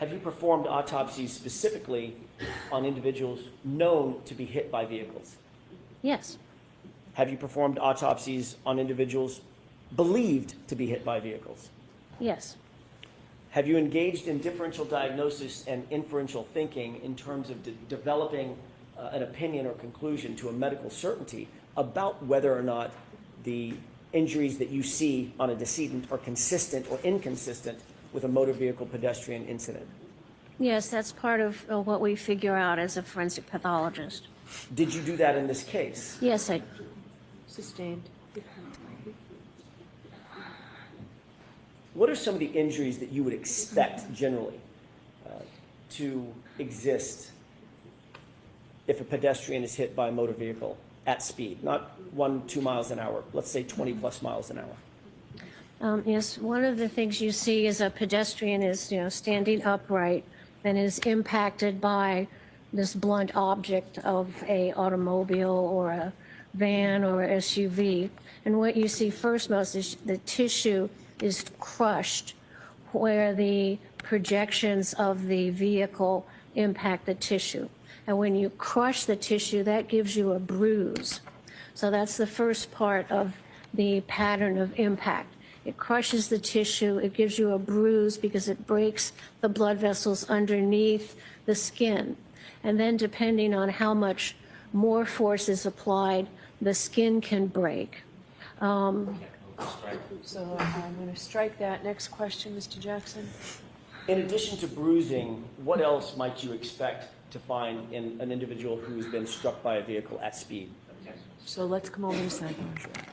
S1: Have you performed autopsies specifically on individuals known to be hit by vehicles?
S5: Yes,
S1: Have you performed autopsies on individuals believed to be hit by vehicles?
S5: yes,
S1: Have you engaged in differential diagnosis and inferential thinking in terms of developing an opinion or conclusion to a medical certainty about whether or not the injuries that you see on a decedent are consistent or inconsistent with a motor vehicle pedestrian incident?
S5: yes, that's part of what we figure out as a forensic pathologist.
S1: Did you do that in this case?
S5: Yes, I,
S3: Sustained.
S1: What are some of the injuries that you would expect generally to exist if a pedestrian is hit by a motor vehicle at speed, not 1-2 miles an hour, let's say 20 plus miles an hour?
S5: yes, one of the things you see is a pedestrian is, standing upright and is impacted by this blunt object of a automobile or a van or a SUV. And what you see first most is the tissue is crushed where the projections of the vehicle impact the tissue. And when you crush the tissue, that gives you a bruise. So that's the first part of the pattern of impact. It crushes the tissue, it gives you a bruise because it breaks the blood vessels underneath the skin. And then depending on how much more force is applied, the skin can break.
S3: So I'm going to strike that. Next question, Mr. Jackson.
S1: In addition to bruising, what else might you expect to find in an individual who's been struck by a vehicle at speed?
S3: So let's come over to sidebar.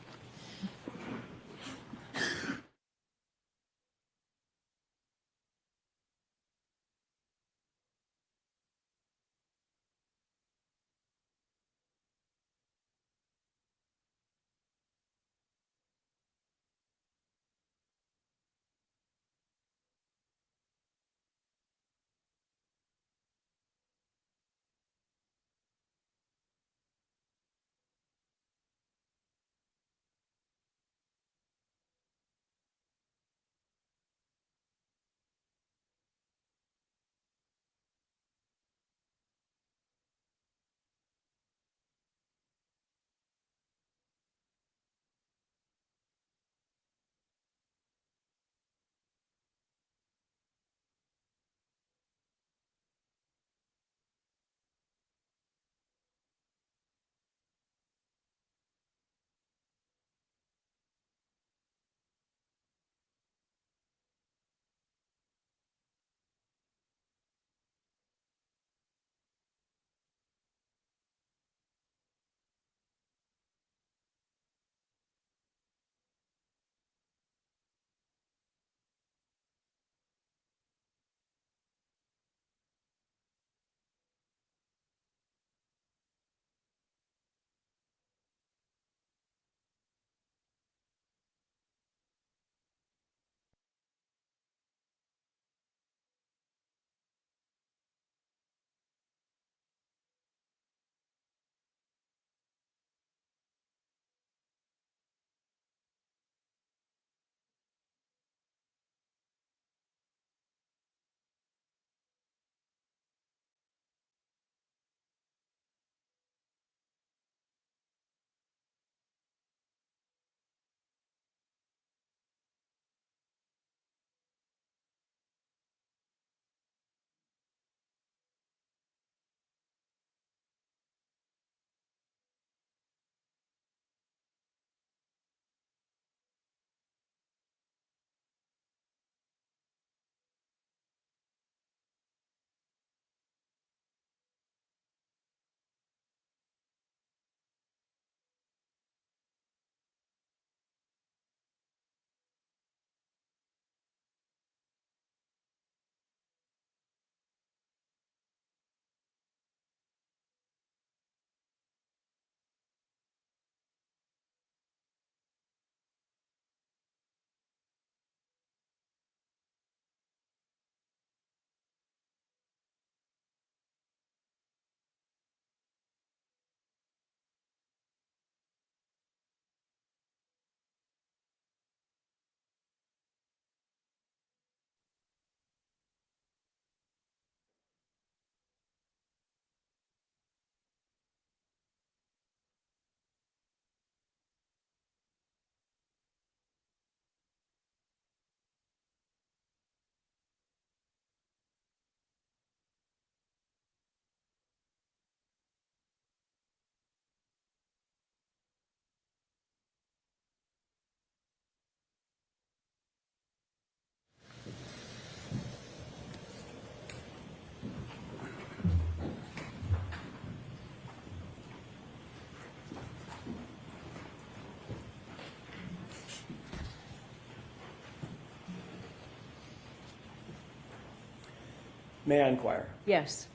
S1: May I inquire?
S3: Yes.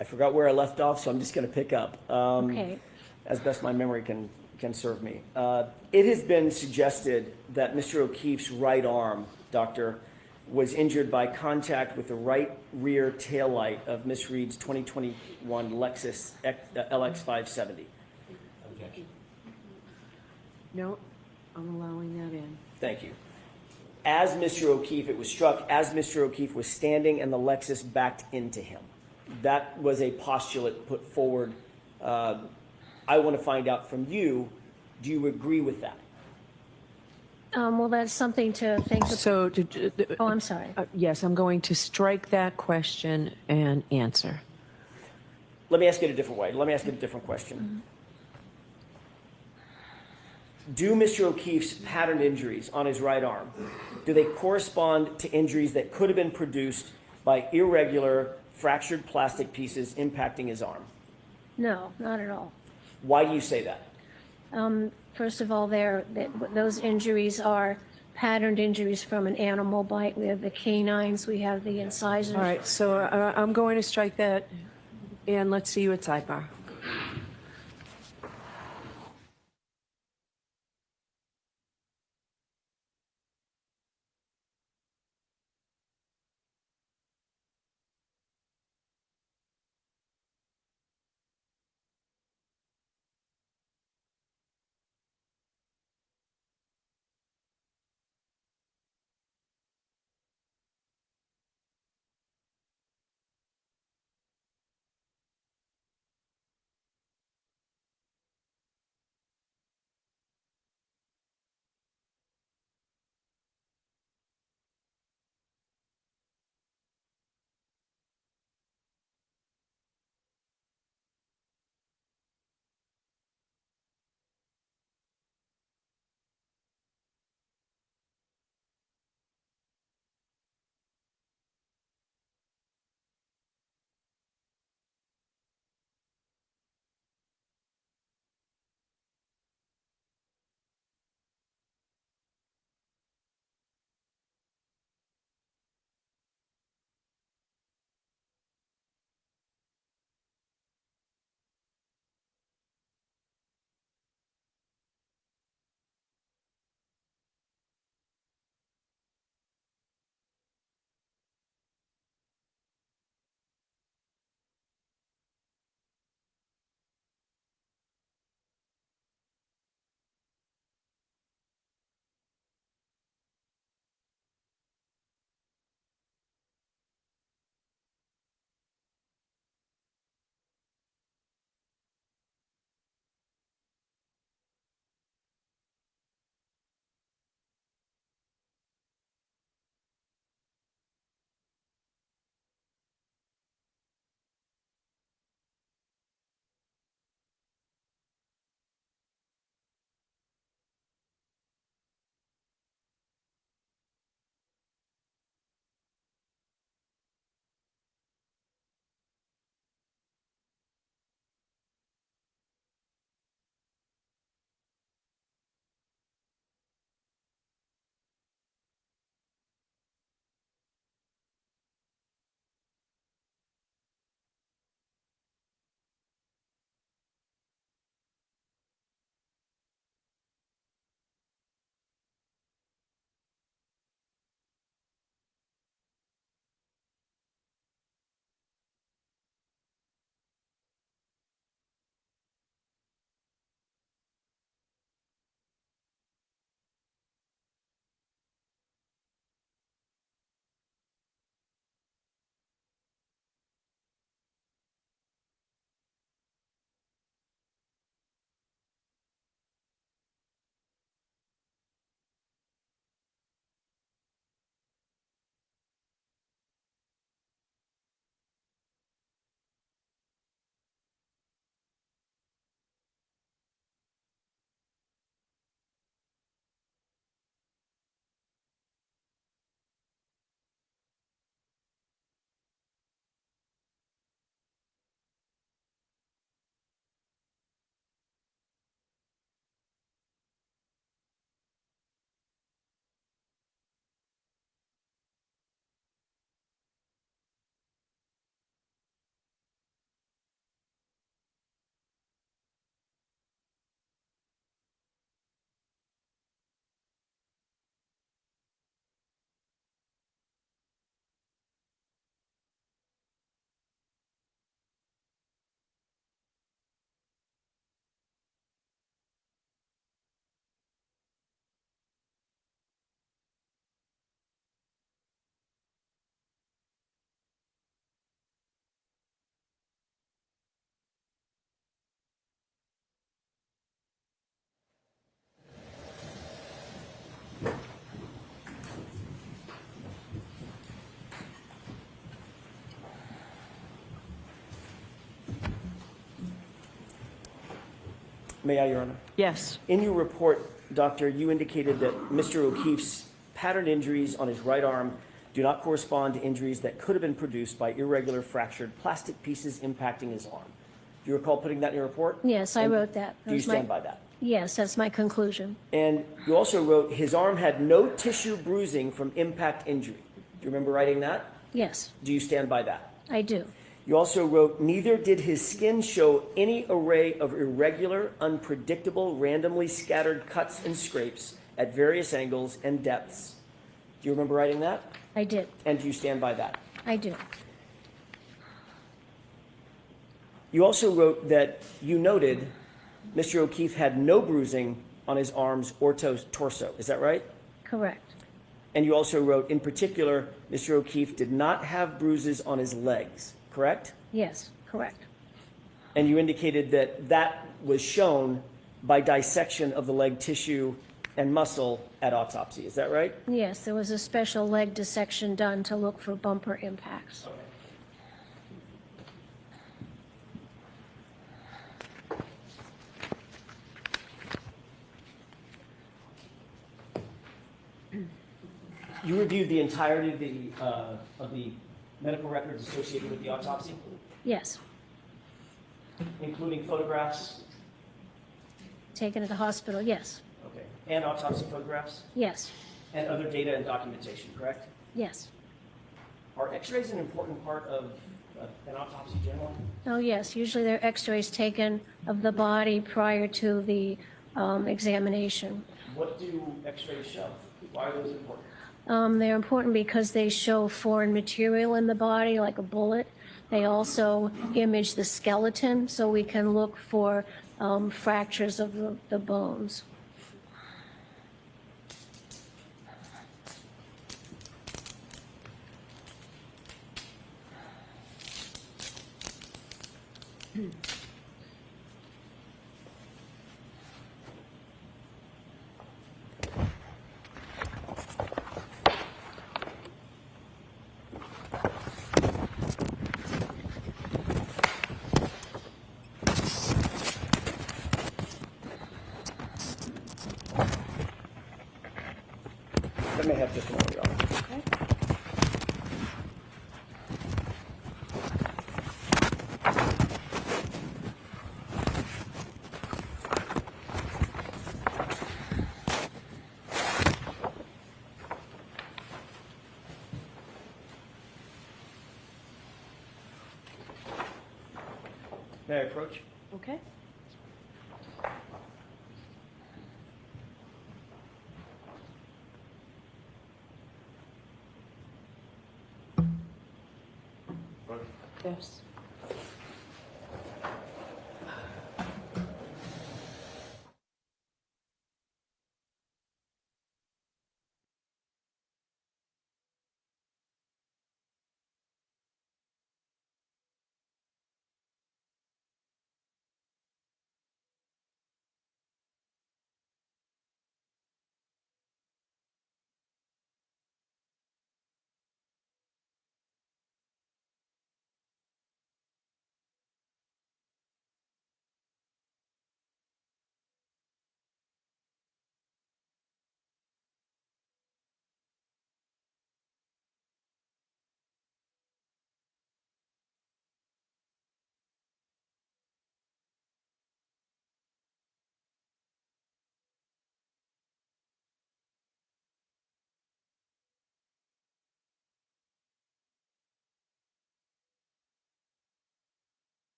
S1: I forgot where I left off, so I'm just going to pick up.
S5: Okay.
S1: As best my memory can serve me. It has been suggested that Mr. O'Keefe's right arm, doctor, was injured by contact with the right rear taillight of Miss Reed's 2021 Lexus LX570.
S6: Objection.
S3: No, I'm allowing that in.
S1: Thank you. As Mr. O'Keefe, it was struck as Mr. O'Keefe was standing and the Lexus backed into him. That was a postulate put forward. I want to find out from you, do you agree with that?
S5: Well, that's something to think about.
S3: So,
S5: Oh, I'm sorry.
S3: yes, I'm going to strike that question and answer.
S1: Let me ask it a different way. Let me ask it a different question. Do Mr. O'Keefe's pattern injuries on his right arm, do they correspond to injuries that could have been produced by irregular fractured plastic pieces impacting his arm?
S5: No, not at all.
S1: Why do you say that?
S5: First of all, those injuries are patterned injuries from an animal bite. We have the canines, we have the incisors.
S3: All right, so I'm going to strike that, and let's see you at sidebar.
S1: May I, Your Honor?
S3: Yes.
S1: In your report, Doctor, you indicated that Mr. O'Keefe's patterned injuries on his right arm do not correspond to injuries that could have been produced by irregular fractured plastic pieces impacting his arm. Do you recall putting that in your report?
S5: Yes, I
S1: And
S5: wrote that.
S1: Do you
S5: That's my-
S1: stand by that?
S5: Yes, that's my conclusion.
S1: And you also wrote his arm had no tissue bruising from impact injury. Do you remember writing that?
S5: Yes,
S1: Do you stand by that?
S5: I do.
S1: You also wrote, neither did his skin show any array of irregular, unpredictable, randomly scattered cuts and scrapes at various angles and depths. Do you remember writing that?
S5: I did.
S1: And do you stand by that?
S5: I do.
S1: You also wrote that you noted Mr. O'Keefe had no bruising on his arms or torso. Is that right?
S5: Correct.
S1: And you also wrote, in particular, Mr. O'Keefe did not have bruises on his legs, correct?
S5: Yes, correct.
S1: And you indicated that that was shown by dissection of the leg tissue and muscle at autopsy. Is that right?
S5: Yes, there was a special leg dissection done to look for bumper impacts.
S1: You reviewed the entirety of the medical records associated with the autopsy,
S5: Yes,
S1: including photographs,
S5: taken to the hospital, yes.
S1: okay, and autopsy photographs,
S5: Yes,
S1: and other data and documentation, correct?
S5: yes.
S1: Are x-rays an important part of an autopsy generally?
S5: Oh, yes, usually there are x-rays taken of the body prior to the examination.
S1: What do x-rays show? Why are those important?
S5: They're important because they show foreign material in the body, like a bullet. They also image the skeleton, so we can look for fractures of the bones.
S1: That may have just a moment, Your Honor. May I approach?
S3: Okay. Yes.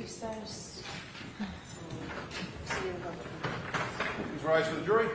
S3: recess.
S8: Please rise for the jury.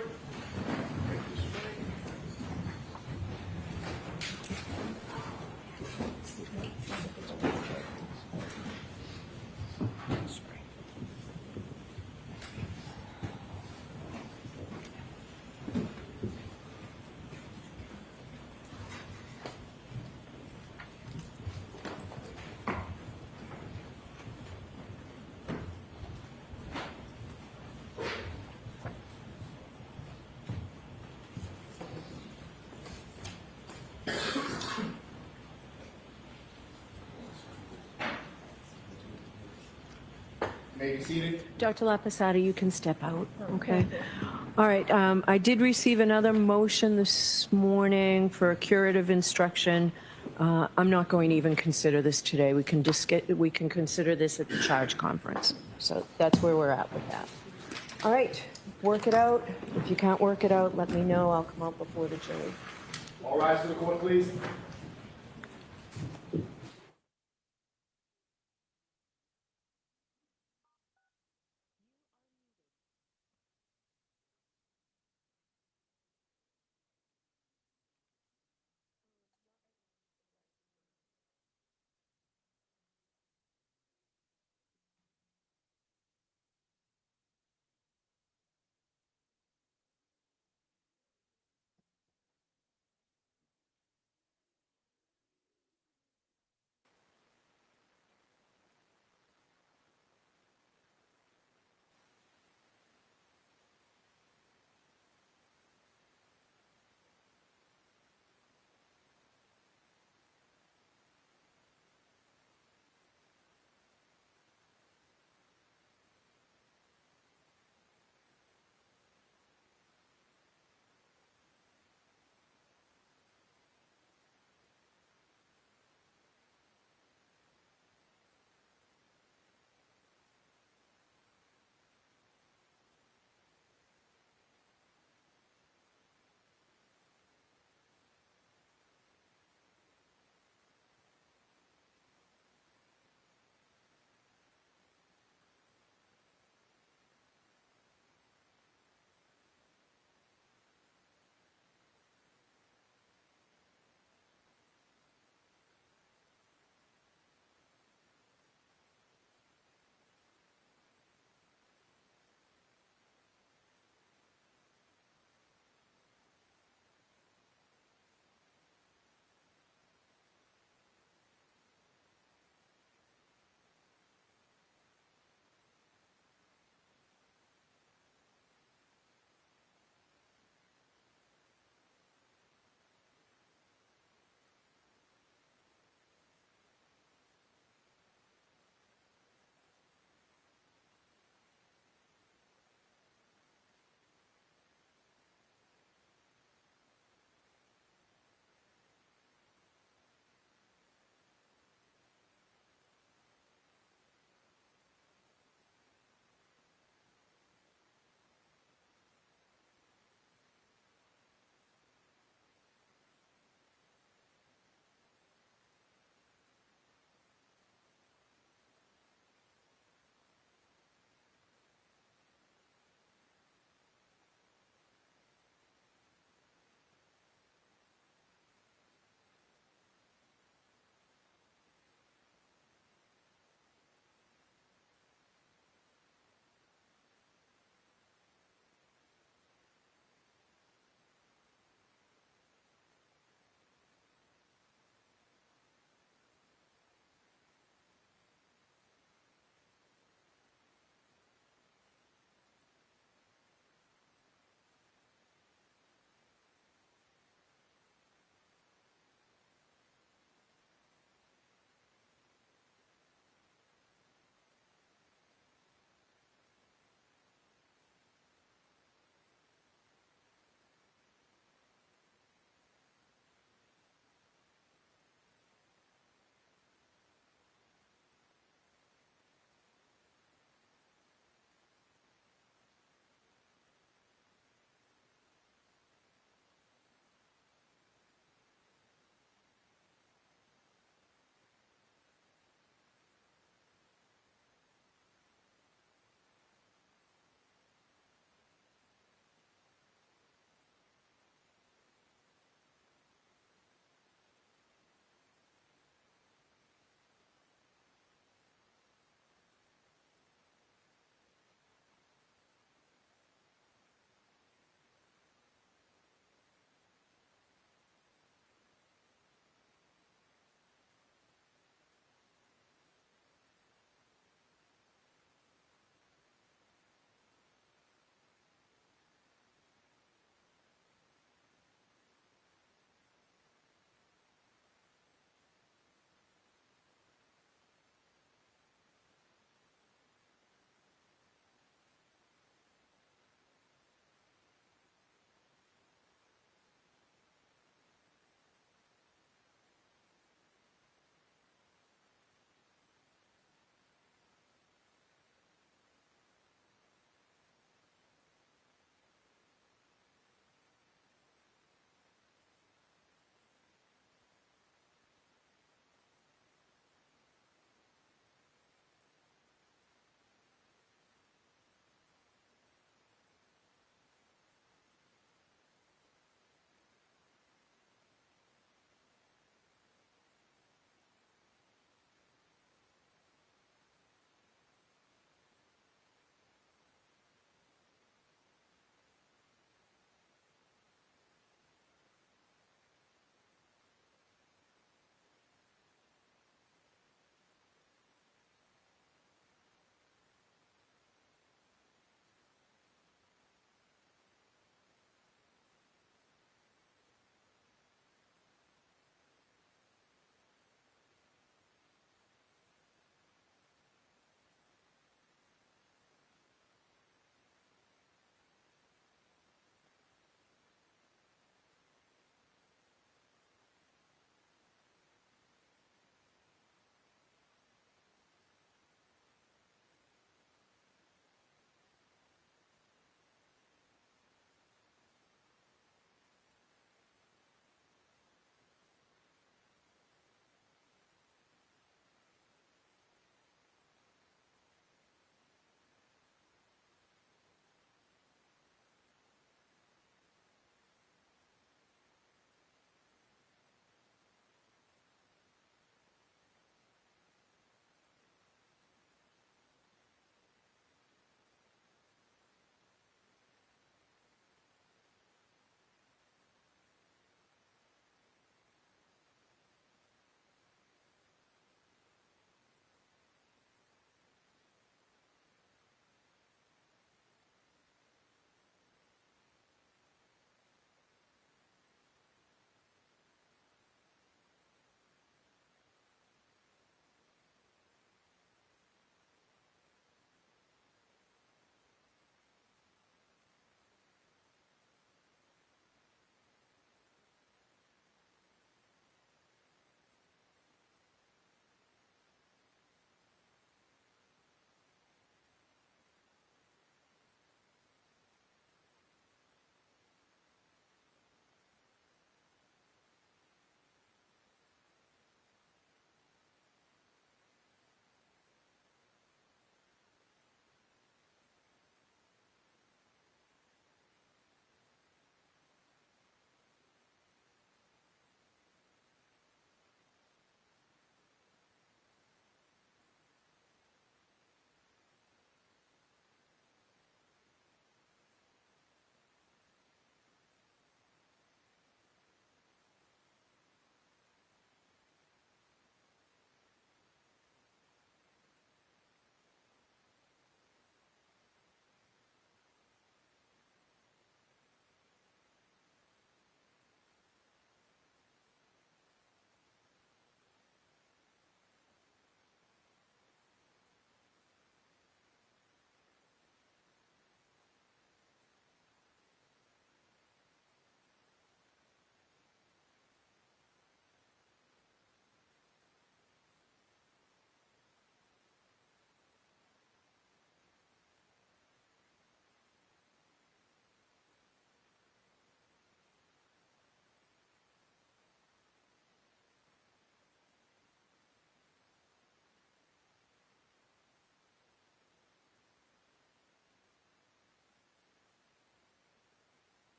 S2: You may be seated.
S3: Dr. Lapatada, you can step out, okay? All right, I did receive another motion this morning for a curative instruction. I'm not going to even consider this today. We can consider this at the charge conference. So that's where we're at with that. All right, work it out. If you can't work it out, let me know. I'll come out before the jury.
S2: All rise for the court, please.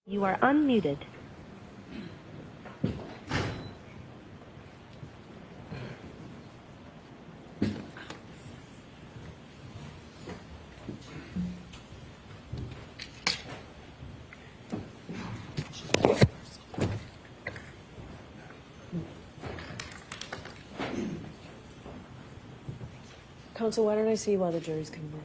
S9: You are unmuted.
S3: Counsel, why don't I see you while the jury's coming in?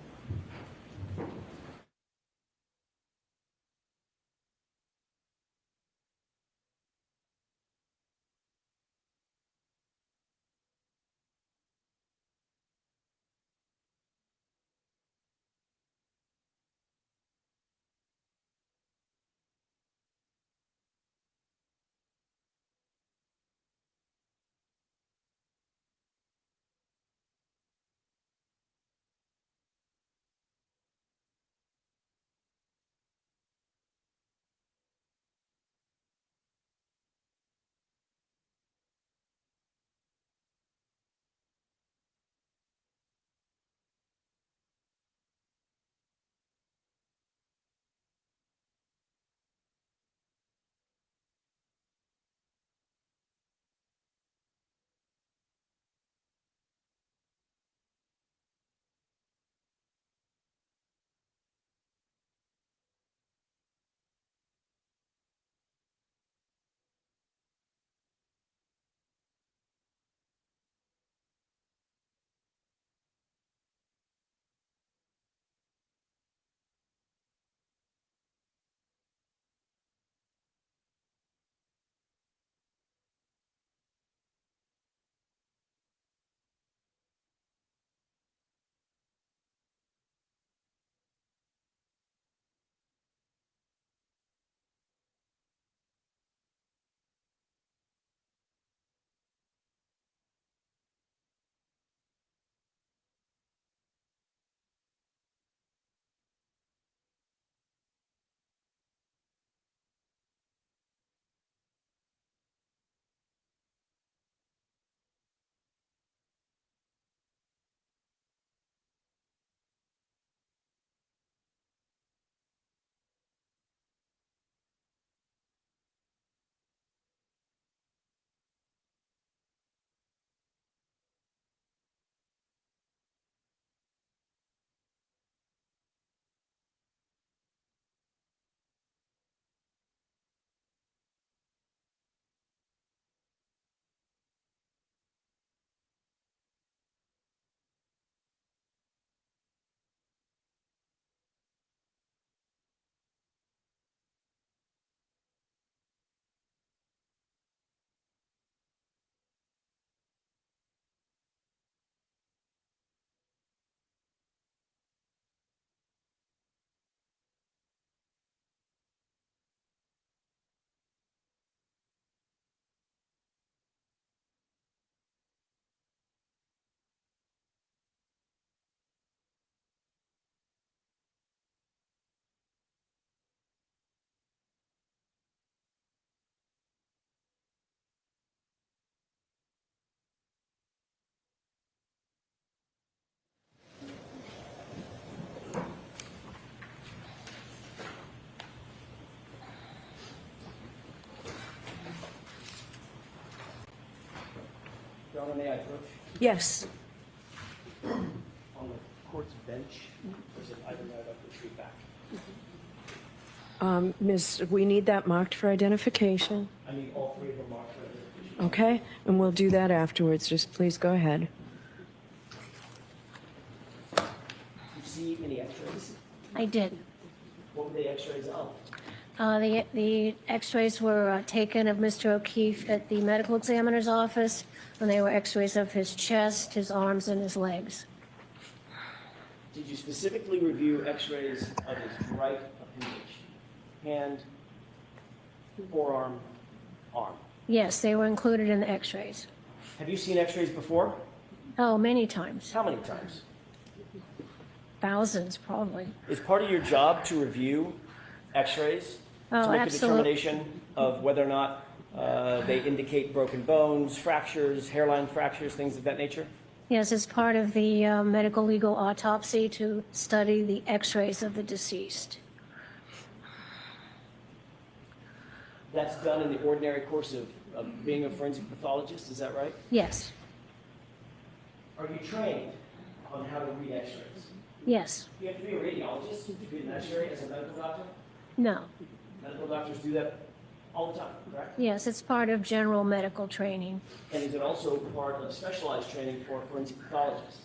S1: Your Honor, may I approach?
S3: Yes.
S1: On the court's bench, or is it item that I'd retreat back?
S3: Miss, we need that marked for identification.
S1: I need all three of them marked for identification.
S3: Okay, and we'll do that afterwards. Just please go ahead.
S1: Do you see any x-rays?
S5: I did.
S1: What were the x-rays of?
S5: The x-rays were taken of Mr. O'Keefe at the medical examiner's office, and they were x-rays of his chest, his arms, and his legs.
S1: Did you specifically review x-rays of his right appendage? Hand, forearm, arm.
S5: Yes, they were included in the x-rays.
S1: Have you seen x-rays before?
S5: Oh, many times.
S1: How many times?
S5: Thousands, probably.
S1: Is part of your job to review x-rays?
S5: Oh,
S1: To make a
S5: absolutely.
S1: determination of whether or not they indicate broken bones, fractures, hairline fractures, things of that nature?
S5: Yes, it's part of the medical legal autopsy to study the x-rays of the deceased.
S1: That's done in the ordinary course of being a forensic pathologist, is that right?
S5: Yes,
S1: Are you trained on how to read x-rays?
S5: yes,
S1: You have to be a radiologist to read an x-ray as a medical doctor?
S5: no,
S1: Medical doctors do that all the time, correct?
S5: yes, it's part of general medical training.
S1: And is it also part of specialized training for forensic pathologists?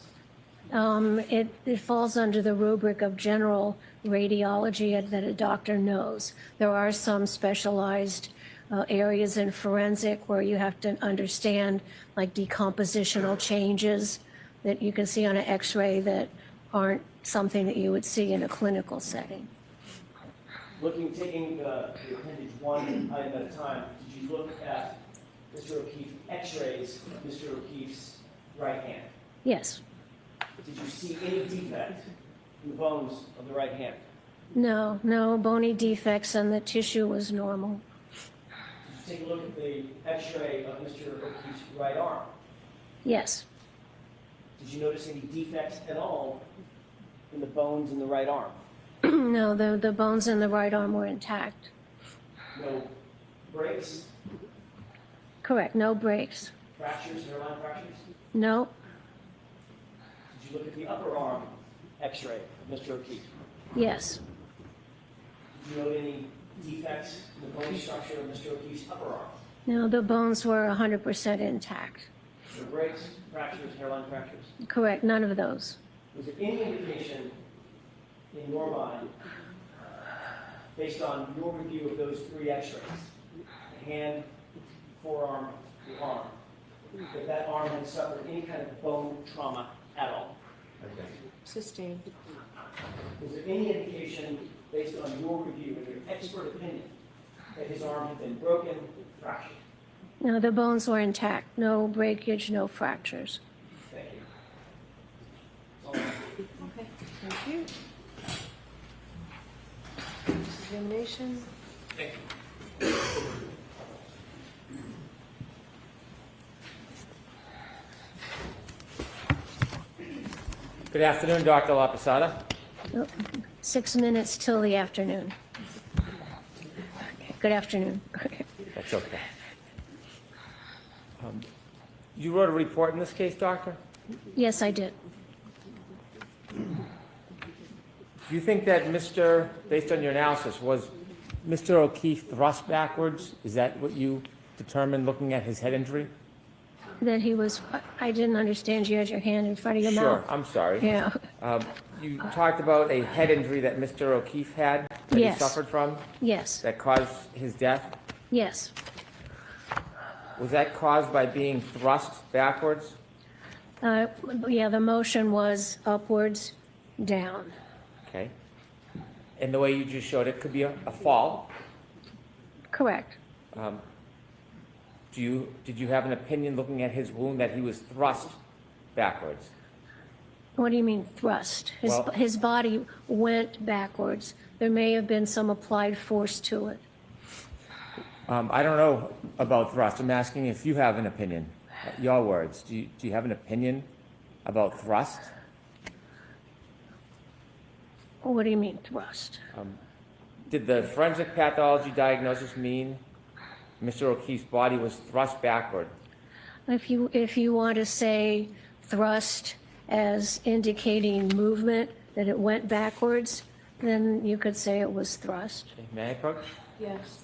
S5: It falls under the rubric of general radiology that a doctor knows. There are some specialized areas in forensic where you have to understand like decompositional changes that you can see on an x-ray that aren't something that you would see in a clinical setting.
S1: Taking the appendage one item at a time, did you look at Mr. O'Keefe's x-rays of Mr. O'Keefe's right hand?
S5: Yes,
S1: Did you see any defect in the bones of the right hand?
S5: no bony defects, and the tissue was normal.
S1: Did you take a look at the x-ray of Mr. O'Keefe's right arm?
S5: Yes,
S1: Did you notice any defects at all in the bones in the right arm?
S5: no, the bones in the right arm were intact.
S1: No breaks,
S5: Correct, no breaks.
S1: fractures, hairline fractures?
S5: No,
S1: Did you look at the upper arm x-ray of Mr. O'Keefe?
S5: yes,
S1: Did you note any defects in the bone structure of Mr. O'Keefe's upper arm?
S5: no, the bones were 100% intact.
S1: No breaks, fractures, hairline fractures?
S5: Correct, none of those.
S1: Was there any indication in your mind, based on your review of those three x-rays, the hand, forearm, the arm, that that arm had suffered any kind of bone trauma at all?
S3: Sustained.
S1: Was there any indication, based on your review and your expert opinion, that his arm had been broken, fractured?
S5: No, the bones were intact, no breakage, no fractures.
S1: Thank you. That's all I have.
S3: Okay, thank you. Examination.
S6: Good afternoon, Dr. Lapatada.
S5: 6 minutes till the afternoon. Good afternoon.
S6: That's okay. You wrote a report in this case, doctor?
S5: Yes, I did.
S6: Do you think that based on your analysis, was Mr. O'Keefe thrust backwards? Is that what you determined looking at his head injury?
S5: That he was, I didn't understand, you had your hand in front of your
S6: Sure,
S5: mouth.
S6: I'm sorry.
S5: Yeah,
S6: You talked about a head injury that Mr. O'Keefe had, that he
S5: Yes.
S6: suffered from,
S5: yes,
S6: that caused his death.
S5: yes.
S6: Was that caused by being thrust backwards?
S5: Yeah, the motion was upwards, down.
S6: Okay. And the way you just showed it could be a fall.
S5: Correct.
S6: Did you have an opinion looking at his wound that he was thrust backwards?
S5: What do you mean thrust?
S6: Well-
S5: His body went backwards. There may have been some applied force to it.
S6: I don't know about thrust. I'm asking if you have an opinion. Your words. Do you have an opinion about thrust?
S5: What do you mean thrust?
S6: Did the forensic pathology diagnosis mean Mr. O'Keefe's body was thrust backward?
S5: If you want to say thrust as indicating movement, that it went backwards, then you could say it was thrust.
S6: Okay, may I approach?
S3: Yes.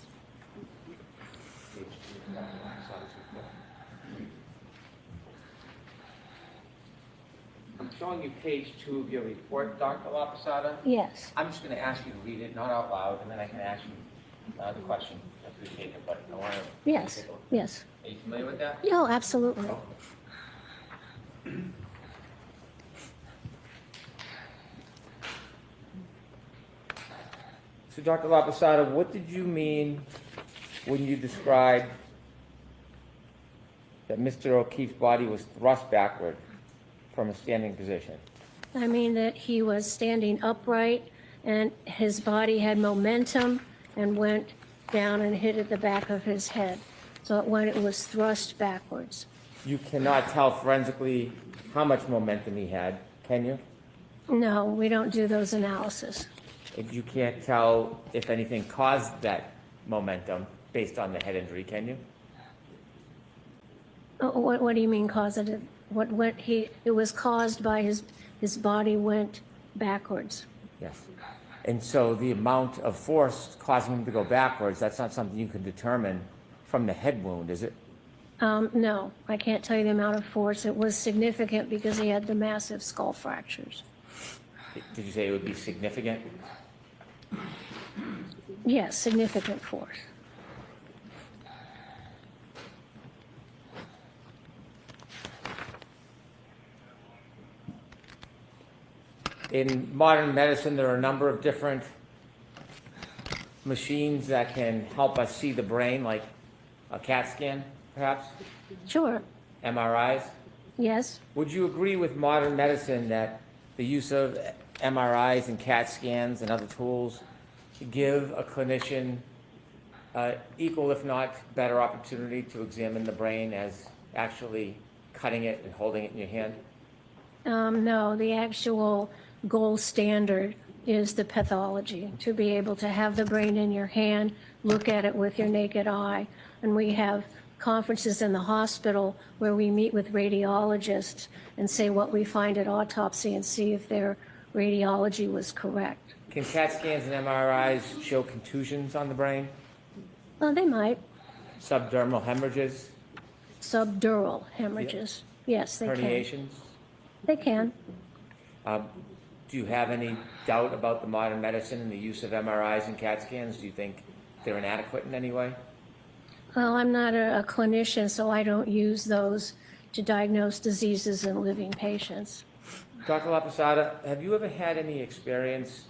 S6: I'm showing you page 2 of your report, Dr. Lapatada.
S5: Yes.
S6: I'm just going to ask you to read it, not out loud, and then I can ask you the question. I appreciate it, but I want to.
S5: Yes, yes.
S6: Are you familiar with that?
S5: No, absolutely.
S6: So, Dr. Lapatada, what did you mean when you described that Mr. O'Keefe's body was thrust backward from a standing position?
S5: I mean that he was standing upright and his body had momentum and went down and hit at the back of his head. So it was thrust backwards.
S6: You cannot tell forensically how much momentum he had, can you?
S5: No, we don't do those analysis.
S6: If you can't tell if anything caused that momentum, based on the head injury, can you?
S5: What do you mean causative? It was caused by his body went backwards.
S6: Yes. And so the amount of force causing him to go backwards, that's not something you can determine from the head wound, is it?
S5: No, I can't tell you the amount of force. It was significant because he had the massive skull fractures.
S6: Did you say it would be significant?
S5: Yes, significant force.
S6: In modern medicine, there are a number of different machines that can help us see the brain, like a CAT scan, perhaps,
S5: Sure,
S6: MRIs.
S5: yes.
S6: Would you agree with modern medicine that the use of MRIs and CAT scans and other tools give a clinician equal, if not better, opportunity to examine the brain as actually cutting it and holding it in your hand?
S5: No, the actual gold standard is the pathology, to be able to have the brain in your hand, look at it with your naked eye. And we have conferences in the hospital where we meet with radiologists and say what we find at autopsy and see if their radiology was correct.
S6: Can CAT scans and MRIs show contusions on the brain,
S5: Well, they might.
S6: subdermal hemorrhages,
S5: Subdural hemorrhages. Yes, they can.
S6: herniations?
S5: They can.
S6: Do you have any doubt about the modern medicine and the use of MRIs and CAT scans? Do you think they're inadequate in any way?
S5: Well, I'm not a clinician, so I don't use those to diagnose diseases in living patients.
S6: Dr. Lapatada, have you ever had any experience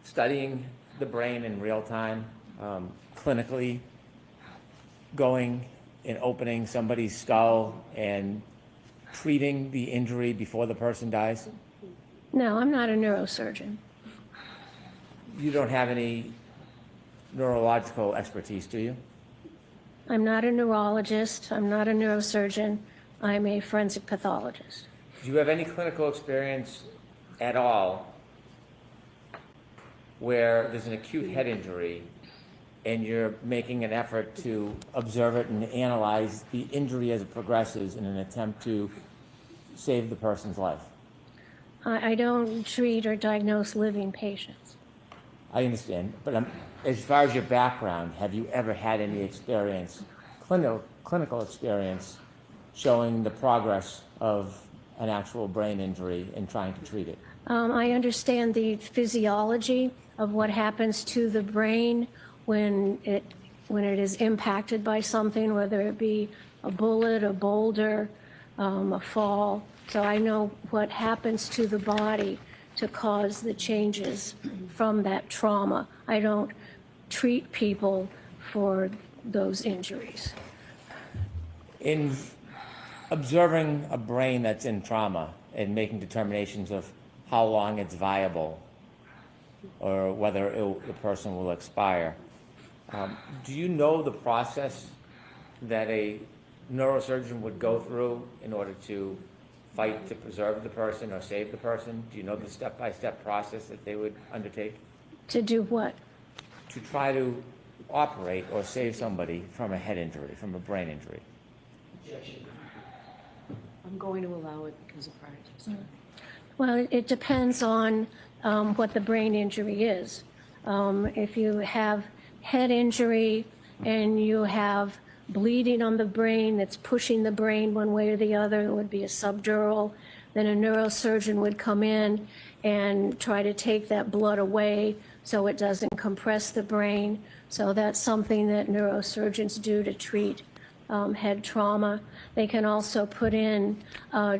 S6: studying the brain in real time, clinically, going and opening somebody's skull and treating the injury before the person dies?
S5: No, I'm not a neurosurgeon.
S6: You don't have any neurological expertise, do you?
S5: I'm not a neurologist. I'm not a neurosurgeon. I'm a forensic pathologist.
S6: Do you have any clinical experience at all where there's an acute head injury and you're making an effort to observe it and analyze the injury as it progresses in an attempt to save the person's life?
S5: I don't treat or diagnose living patients.
S6: I understand, but as far as your background, have you ever had any experience, clinical experience, showing the progress of an actual brain injury and trying to treat it?
S5: I understand the physiology of what happens to the brain when it is impacted by something, whether it be a bullet, a boulder, a fall. So I know what happens to the body to cause the changes from that trauma. I don't treat people for those injuries.
S6: In observing a brain that's in trauma and making determinations of how long it's viable or whether the person will expire, do you know the process that a neurosurgeon would go through in order to fight to preserve the person or save the person? Do you know the step-by-step process that they would undertake
S5: To do what?
S6: to try to operate or save somebody from a head injury, from a brain injury?
S4: Objection.
S3: I'm going to allow it because of prior testimony.
S5: Well, it depends on what the brain injury is. If you have head injury and you have bleeding on the brain that's pushing the brain one way or the other, it would be a subdural. Then a neurosurgeon would come in and try to take that blood away so it doesn't compress the brain. So that's something that neurosurgeons do to treat head trauma. They can also put in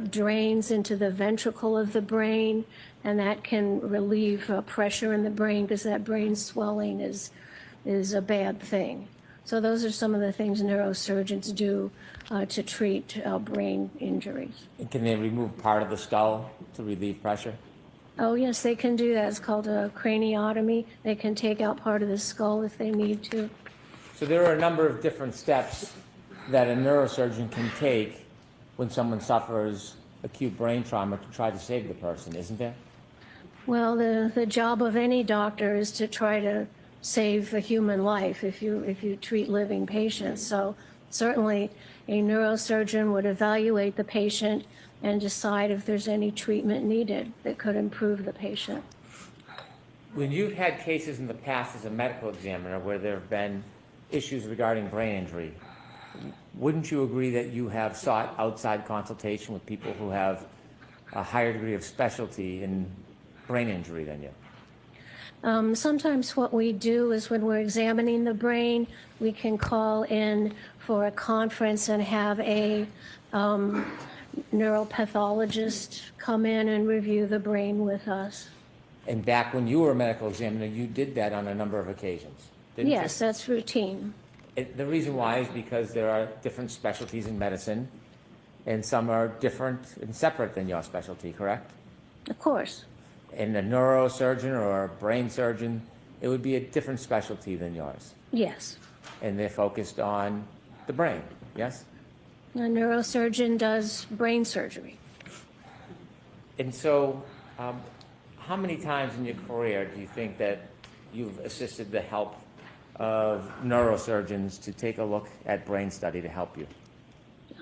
S5: drains into the ventricle of the brain, and that can relieve pressure in the brain because that brain swelling is a bad thing. So those are some of the things neurosurgeons do to treat brain injuries.
S6: And can they remove part of the skull to relieve pressure?
S5: Oh, yes, they can do that. It's called a craniotomy. They can take out part of the skull if they need to.
S6: So there are a number of different steps that a neurosurgeon can take when someone suffers acute brain trauma to try to save the person, isn't there?
S5: Well, the job of any doctor is to try to save a human life if you treat living patients. So certainly, a neurosurgeon would evaluate the patient and decide if there's any treatment needed that could improve the patient.
S6: When you've had cases in the past as a medical examiner where there have been issues regarding brain injury, wouldn't you agree that you have sought outside consultation with people who have a higher degree of specialty in brain injury than you?
S5: Sometimes what we do is when we're examining the brain, we can call in for a conference and have a neuropathologist come in and review the brain with us.
S6: And back when you were a medical examiner, you did that on a number of occasions, didn't you?
S5: Yes, that's routine.
S6: The reason why is because there are different specialties in medicine, and some are different and separate than your specialty, correct?
S5: Of course.
S6: And a neurosurgeon or a brain surgeon, it would be a different specialty than yours.
S5: Yes.
S6: And they're focused on the brain, yes?
S5: A neurosurgeon does brain surgery.
S6: And so, how many times in your career do you think that you've assisted the help of neurosurgeons to take a look at brain study to help you?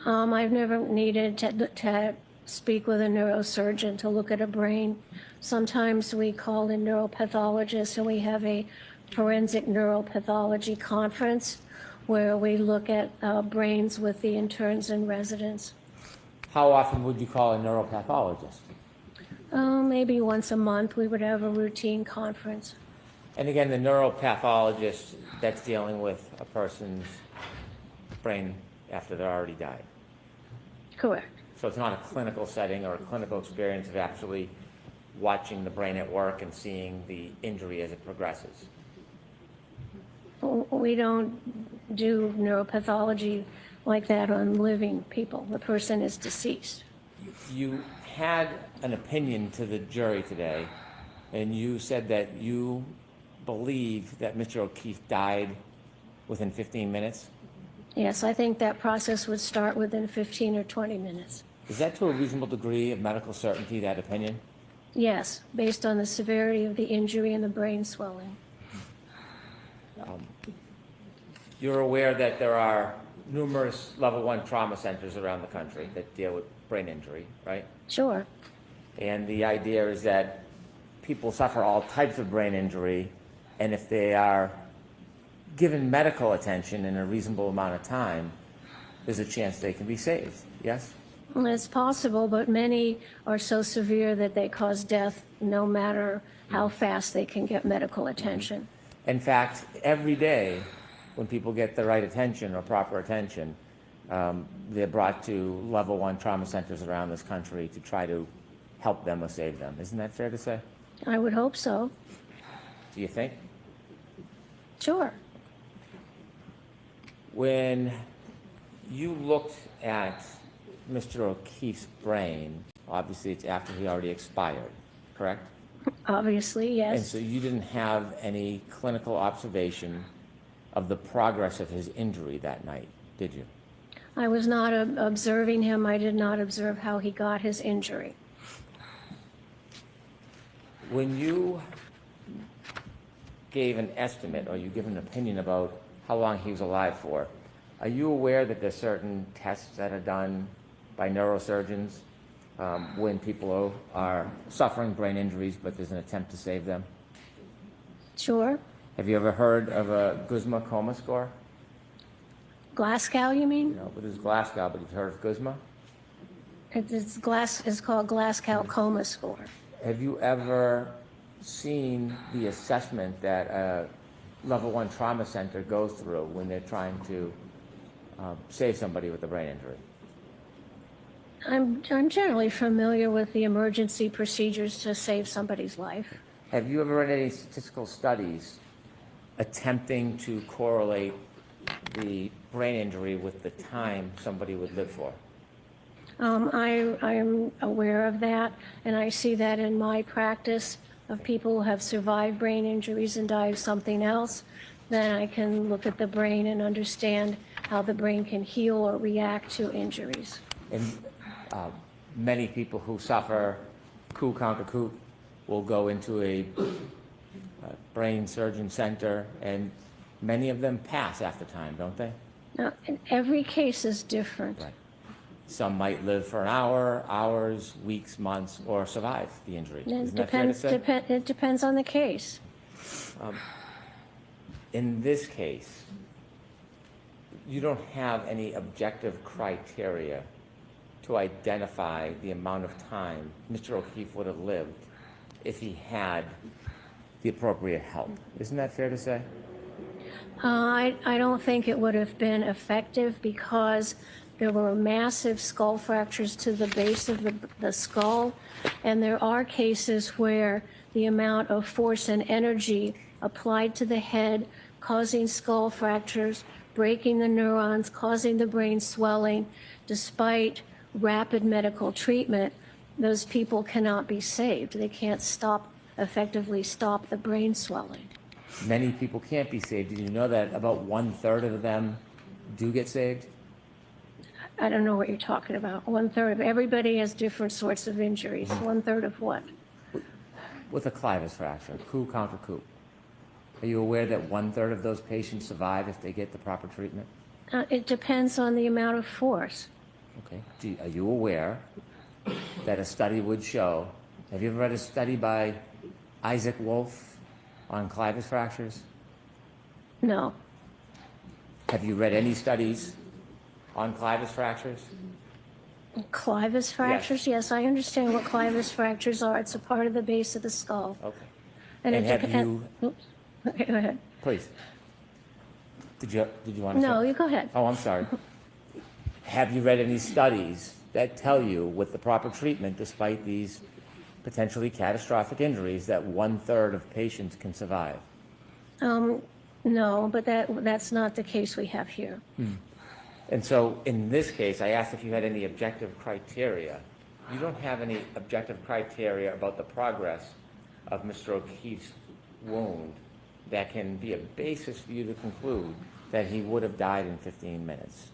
S5: I've never needed to speak with a neurosurgeon to look at a brain. Sometimes we call in neuropathologists and we have a forensic neuropathology conference where we look at brains with the interns and residents.
S6: How often would you call a neuropathologist?
S5: Maybe once a month we would have a routine conference.
S6: And again, the neuropathologist, that's dealing with a person's brain after they're already died.
S5: Correct.
S6: So it's not a clinical setting or a clinical experience of actually watching the brain at work and seeing the injury as it progresses.
S5: We don't do neuropathology like that on living people. The person is deceased.
S6: You had an opinion to the jury today, and you said that you believe that Mr. O'Keefe died within 15 minutes.
S5: Yes, I think that process would start within 15 or 20 minutes.
S6: Is that to a reasonable degree of medical certainty, that opinion?
S5: Yes, based on the severity of the injury and the brain swelling.
S6: You're aware that there are numerous level 1 trauma centers around the country that deal with brain injury, right?
S5: Sure.
S6: And the idea is that people suffer all types of brain injury, and if they are given medical attention in a reasonable amount of time, there's a chance they can be saved, yes?
S5: Well, it's possible, but many are so severe that they cause death no matter how fast they can get medical attention.
S6: In fact, every day when people get the right attention or proper attention, they're brought to level 1 trauma centers around this country to try to help them or save them. Isn't that fair to say?
S5: I would hope so.
S6: Do you think?
S5: Sure.
S6: When you looked at Mr. O'Keefe's brain, obviously it's after he already expired, correct?
S5: Obviously,
S6: And
S5: yes.
S6: so you didn't have any clinical observation of the progress of his injury that night, did you?
S5: I was not observing him. I did not observe how he got his injury.
S6: When you gave an estimate or you give an opinion about how long he was alive for, are you aware that there's certain tests that are done by neurosurgeons when people are suffering brain injuries but there's an attempt to save them?
S5: Sure.
S6: Have you ever heard of a Guzman coma score?
S5: Glasgow, you mean?
S6: You know, but there's Glasgow, but you've heard of Guzman?
S5: It's called Glasgow coma score.
S6: Have you ever seen the assessment that a level 1 trauma center goes through when they're trying to save somebody with a brain injury?
S5: I'm generally familiar with the emergency procedures to save somebody's life.
S6: Have you ever read any statistical studies attempting to correlate the brain injury with the time somebody would live for?
S5: I am aware of that, and I see that in my practice of people who have survived brain injuries and die of something else. Then I can look at the brain and understand how the brain can heal or react to injuries.
S6: And many people who suffer coup will go into a brain surgeon center, and many of them pass after time, don't they?
S5: Now, and every case is different.
S6: Right. Some might live for an hour, hours, weeks, months, or survive the injury.
S5: It
S6: Isn't that fair to say?
S5: it depends on the case.
S6: In this case, you don't have any objective criteria to identify the amount of time Mr. O'Keefe would have lived if he had the appropriate help. Isn't that fair to say?
S5: I don't think it would have been effective because there were massive skull fractures to the base of the skull, and there are cases where the amount of force and energy applied to the head, causing skull fractures, breaking the neurons, causing the brain swelling, despite rapid medical treatment, those people cannot be saved. They can't effectively stop the brain swelling.
S6: Many people can't be saved. Did you know that about 1/3 of them do get saved?
S5: I don't know what you're talking about. 1/3 of everybody has different sorts of injuries. 1/3 of what?
S6: With a clivus fracture, coup counter coup. Are you aware that 1/3 of those patients survive if they get the proper treatment?
S5: It depends on the amount of force.
S6: Okay. Are you aware that a study would show, have you ever read a study by Isaac Wolf on clivus fractures?
S5: No.
S6: Have you read any studies on clivus fractures?
S5: Clivus fractures? Yes, I understand what clivus fractures are. It's a part of the base of the skull.
S6: Okay.
S5: And
S6: And
S5: it
S6: have
S5: depends.
S6: you,
S5: Okay, go ahead.
S6: please. Did you want to say?
S5: No, you go ahead.
S6: Oh, I'm sorry. Have you read any studies that tell you with the proper treatment, despite these potentially catastrophic injuries, that 1/3 of patients can survive?
S5: No, but that's not the case we have here.
S6: And so in this case, I asked if you had any objective criteria. You don't have any objective criteria about the progress of Mr. O'Keefe's wound that can be a basis for you to conclude that he would have died in 15 minutes.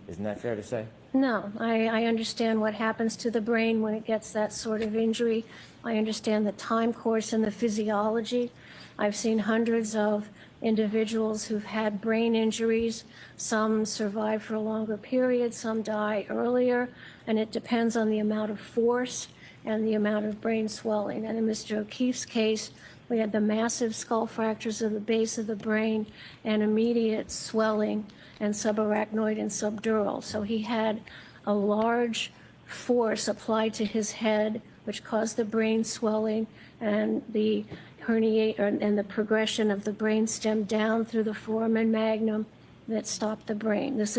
S6: Isn't that fair to say?
S5: No, I understand what happens to the brain when it gets that sort of injury. I understand the time course and the physiology. I've seen hundreds of individuals who've had brain injuries. Some survive for a longer period, some die earlier, and it depends on the amount of force and the amount of brain swelling. And in Mr. O'Keefe's case, we had the massive skull fractures of the base of the brain and immediate swelling and subarachnoid and subdural. So he had a large force applied to his head, which caused the brain swelling and the and the progression of the brain stem down through the foramen magnum that stopped the brain. It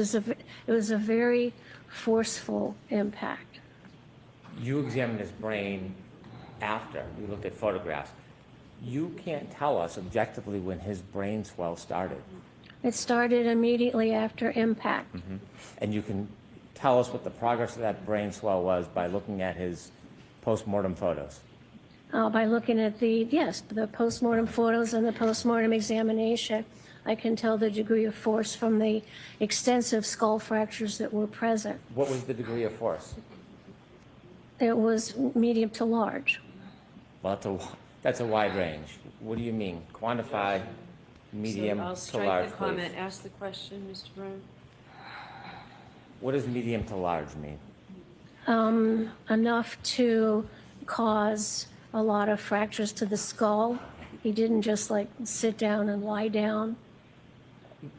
S5: was a very forceful impact.
S6: You examined his brain after you looked at photographs. You can't tell us objectively when his brain swell started.
S5: It started immediately after impact.
S6: And you can tell us what the progress of that brain swell was by looking at his postmortem photos.
S5: By looking at the postmortem photos and the postmortem examination, I can tell the degree of force from the extensive skull fractures that were present.
S6: What was the degree of force?
S5: It was medium to large.
S6: Well, that's a wide range. What do you mean? Quantify medium
S3: So I'll
S6: to
S3: strike
S6: large,
S3: the comment.
S6: please.
S3: Ask the question, Mr. Brown.
S6: What does medium to large mean?
S5: Enough to cause a lot of fractures to the skull. He didn't just like sit down and lie down.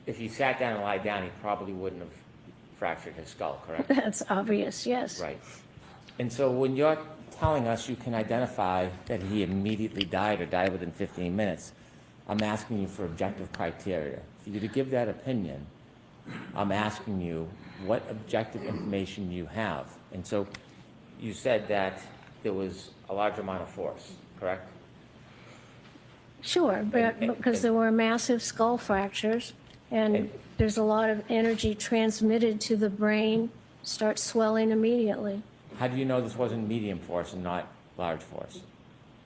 S6: If he sat down and lied down, he probably wouldn't have fractured his skull, correct?
S5: That's obvious, yes.
S6: Right. And so when you're telling us you can identify that he immediately died or died within 15 minutes, I'm asking you for objective criteria. For you to give that opinion, I'm asking you what objective information you have. And so you said that there was a large amount of force, correct?
S5: Sure, but because there were massive skull fractures and there's a lot of energy transmitted to the brain, starts swelling immediately
S6: How do you know this wasn't medium force and not large force?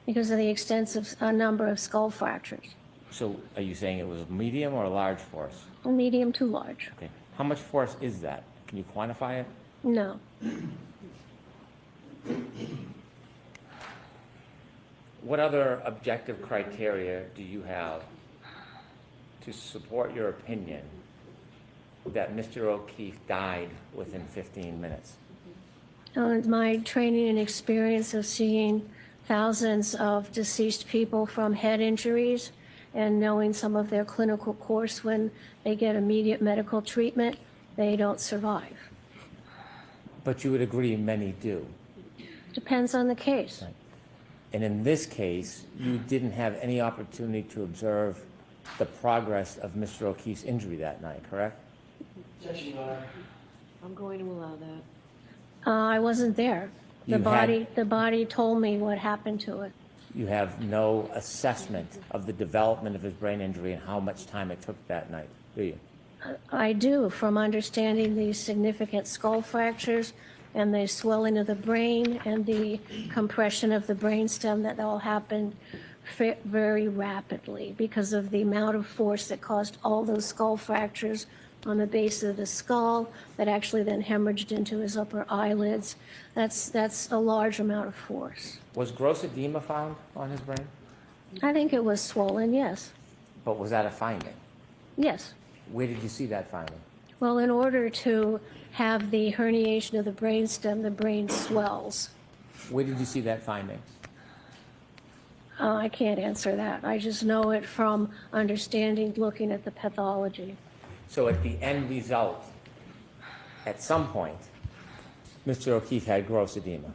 S5: because of the extensive number of skull fractures.
S6: So are you saying it was medium or large force?
S5: Medium to large.
S6: Okay. How much force is that? Can you quantify it?
S5: No.
S6: what other objective criteria do you have to support your opinion that Mr. O'Keefe died within 15 minutes?
S5: My training and experience of seeing thousands of deceased people from head injuries and knowing some of their clinical course when they get immediate medical treatment, they don't survive.
S6: But you would agree many do.
S5: Depends on the case.
S6: And in this case, you didn't have any opportunity to observe the progress of Mr. O'Keefe's injury that night, correct?
S4: Objection, Your Honor.
S3: I'm going to allow that.
S5: I wasn't there.
S6: You had-
S5: The body told me what happened to it.
S6: You have no assessment of the development of his brain injury and how much time it took that night, do you?
S5: I do, from understanding the significant skull fractures and the swelling of the brain and the compression of the brainstem that all happened very rapidly because of the amount of force that caused all those skull fractures on the base of the skull that actually then hemorrhaged into his upper eyelids. That's a large amount of force.
S6: Was gross edema found on his brain?
S5: I think it was swollen, yes.
S6: But was that a finding?
S5: Yes.
S6: Where did you see that finding?
S5: Well, in order to have the herniation of the brainstem, the brain swells.
S6: Where did you see that finding?
S5: I can't answer that. I just know it from understanding, looking at the pathology.
S6: So at the end result, at some point, Mr. O'Keefe had gross edema.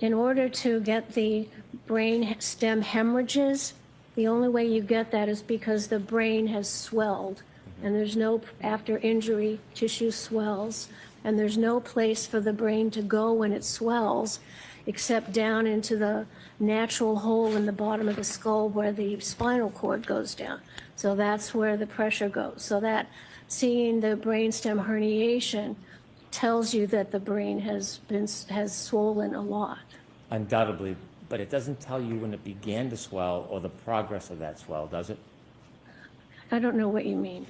S5: In order to get the brain stem hemorrhages, the only way you get that is because the brain has swelled. And there's no, after injury, tissue swells, and there's no place for the brain to go when it swells except down into the natural hole in the bottom of the skull where the spinal cord goes down. So that's where the pressure goes. So that seeing the brainstem herniation tells you that the brain has swollen a lot.
S6: Undoubtedly, but it doesn't tell you when it began to swell or the progress of that swell, does it?
S5: I don't know what you mean.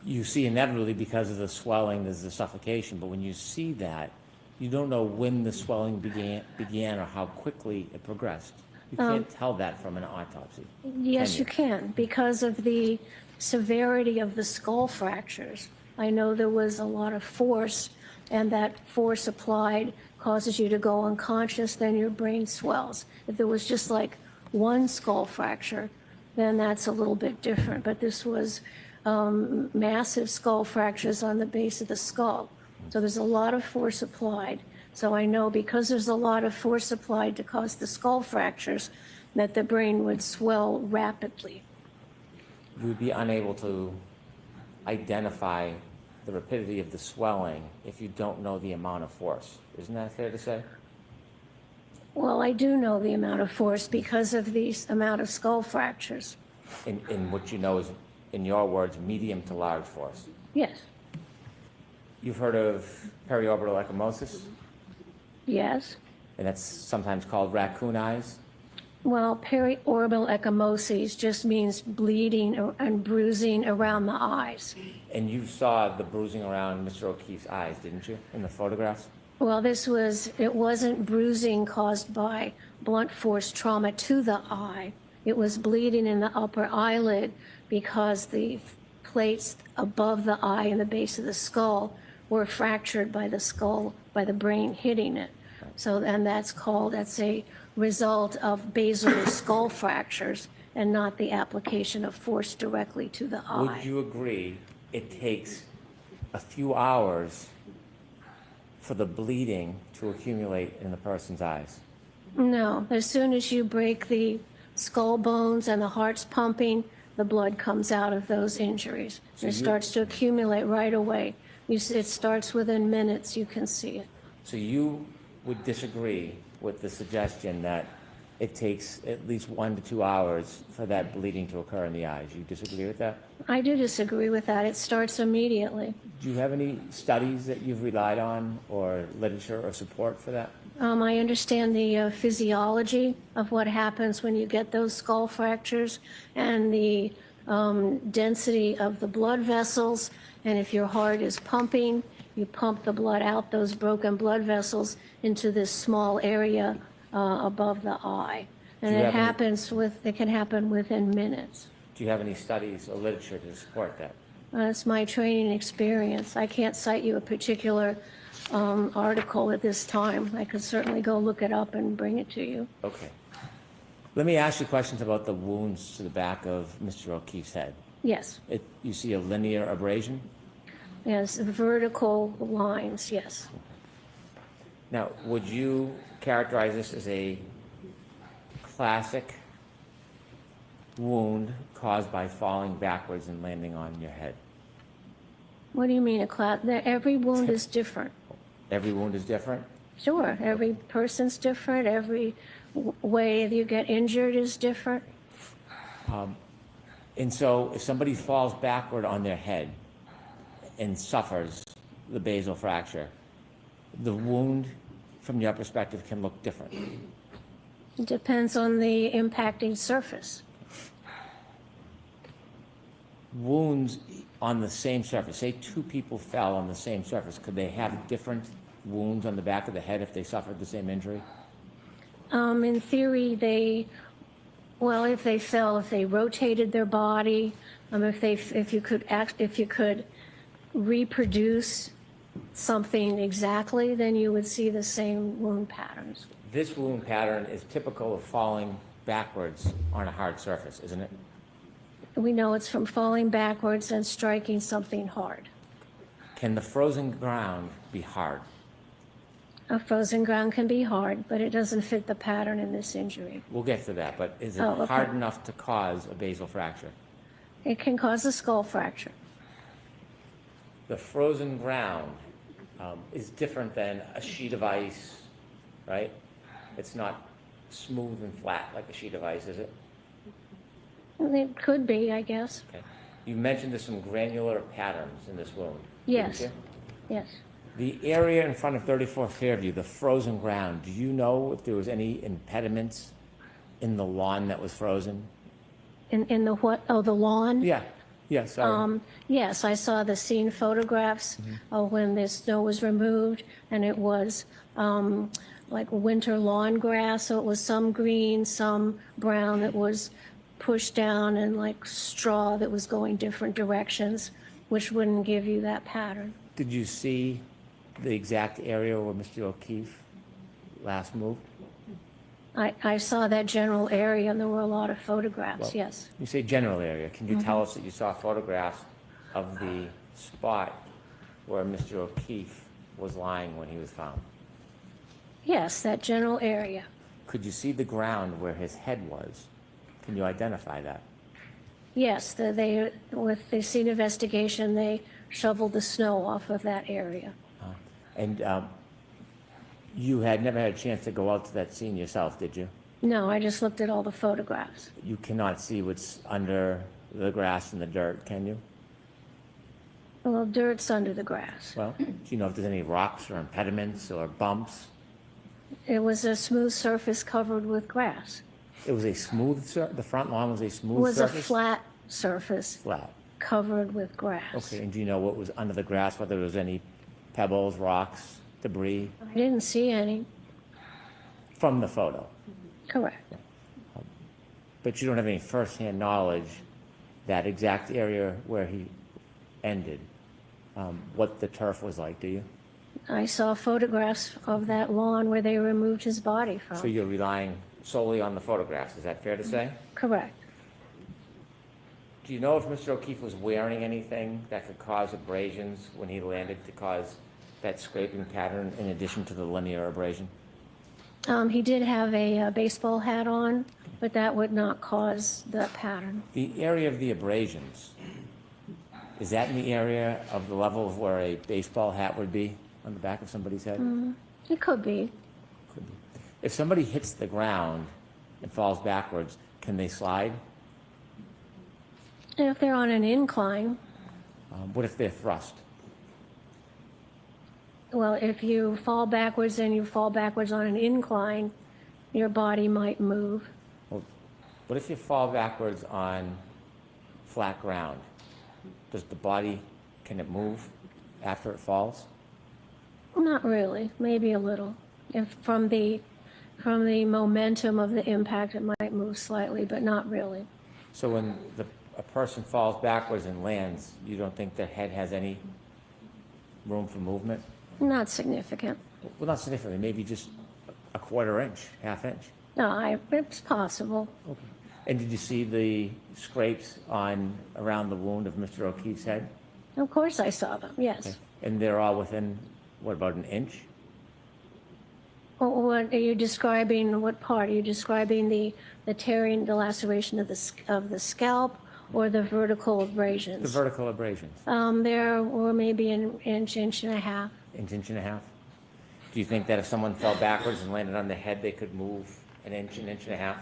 S6: You see inevitably because of the swelling, there's the suffocation, but when you see that, you don't know when the swelling began or how quickly it progressed. You can't tell that from an autopsy.
S5: Yes, you can, because of the severity of the skull fractures. I know there was a lot of force, and that force applied causes you to go unconscious, then your brain swells. If there was just like one skull fracture, then that's a little bit different. But this was massive skull fractures on the base of the skull. So there's a lot of force applied. So I know because there's a lot of force applied to cause the skull fractures, that the brain would swell rapidly.
S6: You would be unable to identify the rapidity of the swelling if you don't know the amount of force. Isn't that fair to say?
S5: Well, I do know the amount of force because of the amount of skull fractures.
S6: In what you know is, in your words, medium to large force.
S5: Yes.
S6: You've heard of periorbital ecchymosis,
S5: Yes.
S6: and that's sometimes called raccoon eyes.
S5: Well, periorbital ecchymosis just means bleeding and bruising around the eyes.
S6: And you saw the bruising around Mr. O'Keefe's eyes, didn't you, in the photographs?
S5: Well, it wasn't bruising caused by blunt force trauma to the eye. It was bleeding in the upper eyelid because the plates above the eye and the base of the skull were fractured by the brain hitting it. So, and that's a result of basilar skull fractures and not the application of force directly to the eye.
S6: Would you agree it takes a few hours for the bleeding to accumulate in the person's eyes?
S5: No, as soon as you break the skull bones and the heart's pumping, the blood comes out of those injuries. It starts to accumulate right away. It starts within minutes, you can see it.
S6: So you would disagree with the suggestion that it takes at least 1 to 2 hours for that bleeding to occur in the eyes. You disagree with that?
S5: I do disagree with that. It starts immediately.
S6: Do you have any studies that you've relied on or literature or support for that?
S5: I understand the physiology of what happens when you get those skull fractures and the density of the blood vessels. And if your heart is pumping, you pump the blood out those broken blood vessels into this small area above the eye. And
S6: Do you
S5: it
S6: have any-
S5: happens it can happen within minutes.
S6: Do you have any studies or literature to support that?
S5: That's my training experience. I can't cite you a particular article at this time. I could certainly go look it up and bring it to you.
S6: Okay. Let me ask you questions about the wounds to the back of Mr. O'Keefe's head.
S5: Yes,
S6: You see a linear abrasion?
S5: yes, vertical lines, yes.
S6: Now, would you characterize this as a classic wound caused by falling backwards and landing on your head?
S5: What do you mean every wound is different?
S6: Every wound is different?
S5: Sure, every person's different, every way you get injured is different.
S6: And so if somebody falls backward on their head and suffers the basal fracture, the wound from your perspective can look different.
S5: It depends on the impacting surface.
S6: Wounds on the same surface, say two people fell on the same surface, could they have different wounds on the back of the head if they suffered the same injury?
S5: In theory, if they fell, if they rotated their body, if you could reproduce something exactly, then you would see the same wound patterns.
S6: This wound pattern is typical of falling backwards on a hard surface, isn't it?
S5: We know it's from falling backwards and striking something hard.
S6: Can the frozen ground be hard?
S5: A frozen ground can be hard, but it doesn't fit the pattern in this injury.
S6: We'll get to that, but is it
S5: Oh, okay.
S6: hard enough to cause a basal fracture?
S5: It can cause a skull fracture.
S6: The frozen ground is different than a sheet of ice, right? It's not smooth and flat like a sheet of ice, is it?
S5: It could be, I guess.
S6: Okay. You mentioned there's some granular patterns in this wound.
S5: Yes.
S6: didn't you?
S5: Yes.
S6: The area in front of 34 Fairview, the frozen ground, do you know if there was any impediments in the lawn that was frozen?
S5: In the what? Oh, the lawn?
S6: Yeah, sorry.
S5: Yes, I saw the scene photographs of when the snow was removed, and it was like winter lawn grass, so it was some green, some brown that was pushed down, and like straw that was going different directions, which wouldn't give you that pattern.
S6: Did you see the exact area where Mr. O'Keefe last moved?
S5: I saw that general area, and there were a lot of photographs,
S6: Well,
S5: yes.
S6: You say general area. Can you tell us that you saw photographs of the spot where Mr. O'Keefe was lying when he was found?
S5: Yes, that general area.
S6: Could you see the ground where his head was? Can you identify that?
S5: Yes, with the scene investigation, they shoveled the snow off of that area.
S6: And you had never had a chance to go out to that scene yourself, did you?
S5: No, I just looked at all the photographs.
S6: You cannot see what's under the grass and the dirt, can you?
S5: Well, dirt's under the grass.
S6: Well, do you know if there's any rocks or impediments or bumps?
S5: It was a smooth surface covered with grass.
S6: It was a smooth the front lawn was a
S5: It
S6: smooth
S5: was a
S6: surface?
S5: flat surface
S6: Flat.
S5: covered with grass.
S6: Okay, and do you know what was under the grass, whether there was any pebbles, rocks, debris
S5: I didn't see any.
S6: from the photo?
S5: Correct.
S6: But you don't have any firsthand knowledge that exact area where he ended, what the turf was like, do you?
S5: I saw photographs of that lawn where they removed his body from.
S6: So you're relying solely on the photographs, is that fair to say?
S5: Correct.
S6: Do you know if Mr. O'Keefe was wearing anything that could cause abrasions when he landed to cause that scraping pattern in addition to the linear abrasion?
S5: He did have a baseball hat on, but that would not cause the pattern.
S6: The area of the abrasions, is that in the area of the level of where a baseball hat would be on the back of somebody's head?
S5: It could be.
S6: Could be. If somebody hits the ground and falls backwards, can they slide?
S5: And if they're on an incline,
S6: What if they're thrust?
S5: well, if you fall backwards and you fall backwards on an incline, your body might move.
S6: Well, what if you fall backwards on flat ground? Does the body, can it move after it falls?
S5: Not really, maybe a little. If from the From the momentum of the impact, it might move slightly, but not really.
S6: So when a person falls backwards and lands, you don't think their head has any room for movement?
S5: Not significant.
S6: Well, not significantly, maybe just a quarter inch, half inch.
S5: No, it's possible.
S6: And did you see the scrapes around the wound of Mr. O'Keefe's head?
S5: Of course I saw them, yes.
S6: And they're all within, what, about an inch?
S5: What are you describing? What part? Are you describing the tearing, the laceration of the scalp, or the vertical abrasions?
S6: The vertical abrasions,
S5: There were maybe an inch, inch and a half.
S6: inch and a half? Do you think that if someone fell backwards and landed on the head, they could move an inch and a half?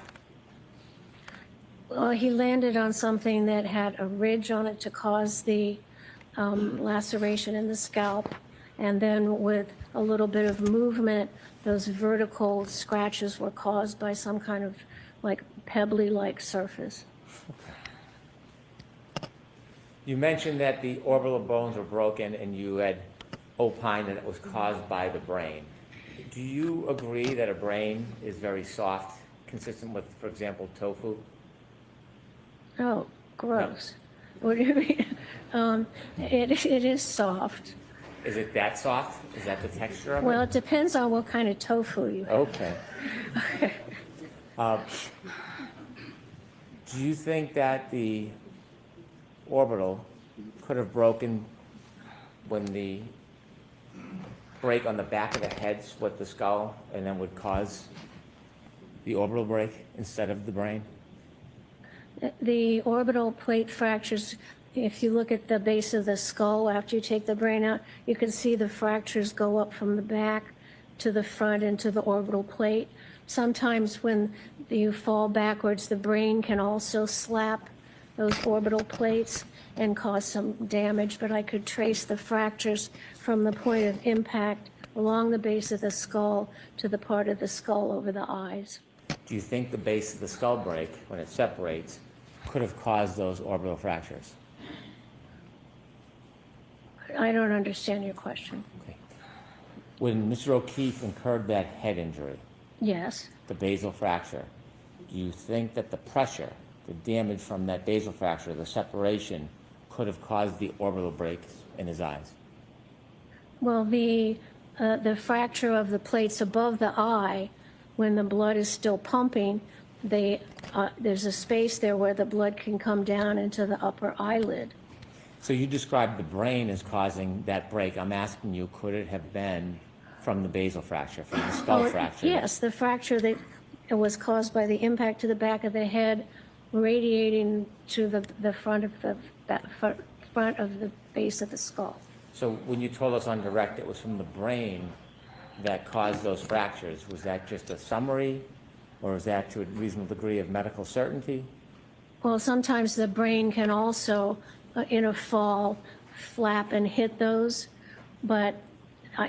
S5: Well, he landed on something that had a ridge on it to cause the laceration in the scalp, and then with a little bit of movement, those vertical scratches were caused by some kind of like pebbly-like surface.
S6: You mentioned that the orbital bones were broken and you had opined that it was caused by the brain. Do you agree that a brain is very soft, consistent with, for example, tofu?
S5: Oh, gross. What do you mean? It is soft.
S6: Is it that soft? Is that the texture of
S5: Well,
S6: it?
S5: it depends on what kind of tofu you have.
S6: Okay. Do you think that the orbital could have broken when the break on the back of the head split the skull and then would cause the orbital break instead of the brain?
S5: The orbital plate fractures, if you look at the base of the skull after you take the brain out, you can see the fractures go up from the back to the front into the orbital plate. Sometimes when you fall backwards, the brain can also slap those orbital plates and cause some damage, but I could trace the fractures from the point of impact along the base of the skull to the part of the skull over the eyes.
S6: Do you think the base of the skull break, when it separates, could have caused those orbital fractures?
S5: I don't understand your question.
S6: Okay. When Mr. O'Keefe incurred that head injury,
S5: Yes.
S6: the basal fracture, do you think that the pressure, the damage from that basal fracture, the separation, could have caused the orbital break in his eyes?
S5: Well, the fracture of the plates above the eye, when the blood is still pumping, there's a space there where the blood can come down into the upper eyelid.
S6: So you described the brain as causing that break. I'm asking you, could it have been from the basal fracture, from the skull fracture?
S5: Yes, the fracture that was caused by the impact to the back of the head, radiating to the front of the base of the skull.
S6: So when you told us on direct it was from the brain that caused those fractures, was that just a summary, or is that to a reasonable degree of medical certainty?
S5: Well, sometimes the brain can also, in a fall, flap and hit those, but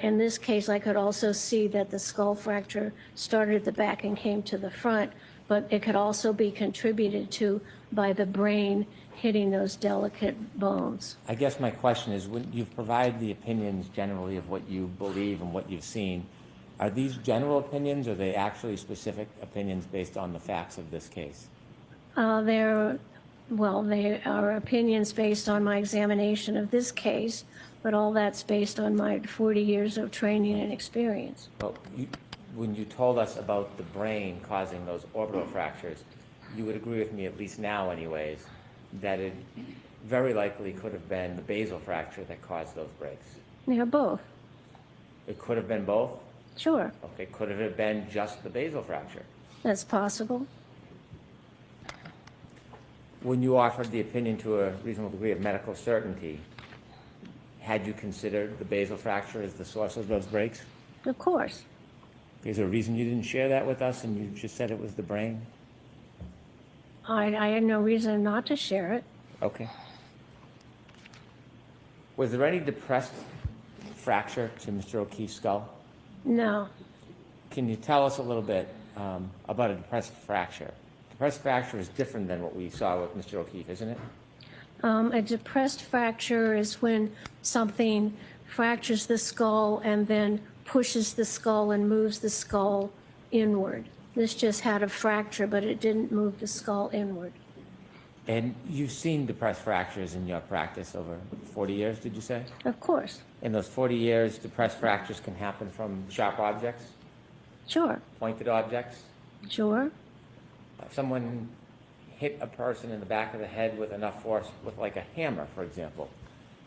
S5: in this case, I could also see that the skull fracture started at the back and came to the front, but it could also be contributed to by the brain hitting those delicate bones.
S6: I guess my question is, when you've provided the opinions generally of what you believe and what you've seen, are these general opinions, or are they actually specific opinions based on the facts of this case?
S5: They are opinions based on my examination of this case, but all that's based on my 40 years of training and experience.
S6: Well, when you told us about the brain causing those orbital fractures, you would agree with me, at least now anyways, that it very likely could have been the basal fracture that caused those breaks.
S5: Yeah, both.
S6: It could have been both?
S5: Sure,
S6: Okay, could have it been just the basal fracture?
S5: that's possible.
S6: When you offered the opinion to a reasonable degree of medical certainty, had you considered the basal fracture as the source of those breaks?
S5: Of course.
S6: Is there a reason you didn't share that with us and you just said it was the brain?
S5: I had no reason not to share it.
S6: Okay. Was there any depressed fracture to Mr. O'Keefe's skull?
S5: No.
S6: Can you tell us a little bit about a depressed fracture? Depressed fracture is different than what we saw with Mr. O'Keefe, isn't it?
S5: A depressed fracture is when something fractures the skull and then pushes the skull and moves the skull inward. This just had a fracture, but it didn't move the skull inward.
S6: And you've seen depressed fractures in your practice over 40 years, did you say?
S5: Of course,
S6: In those 40 years, depressed fractures can happen from sharp objects,
S5: sure,
S6: pointed objects.
S5: sure.
S6: If someone hit a person in the back of the head with enough force, with like a hammer, for example,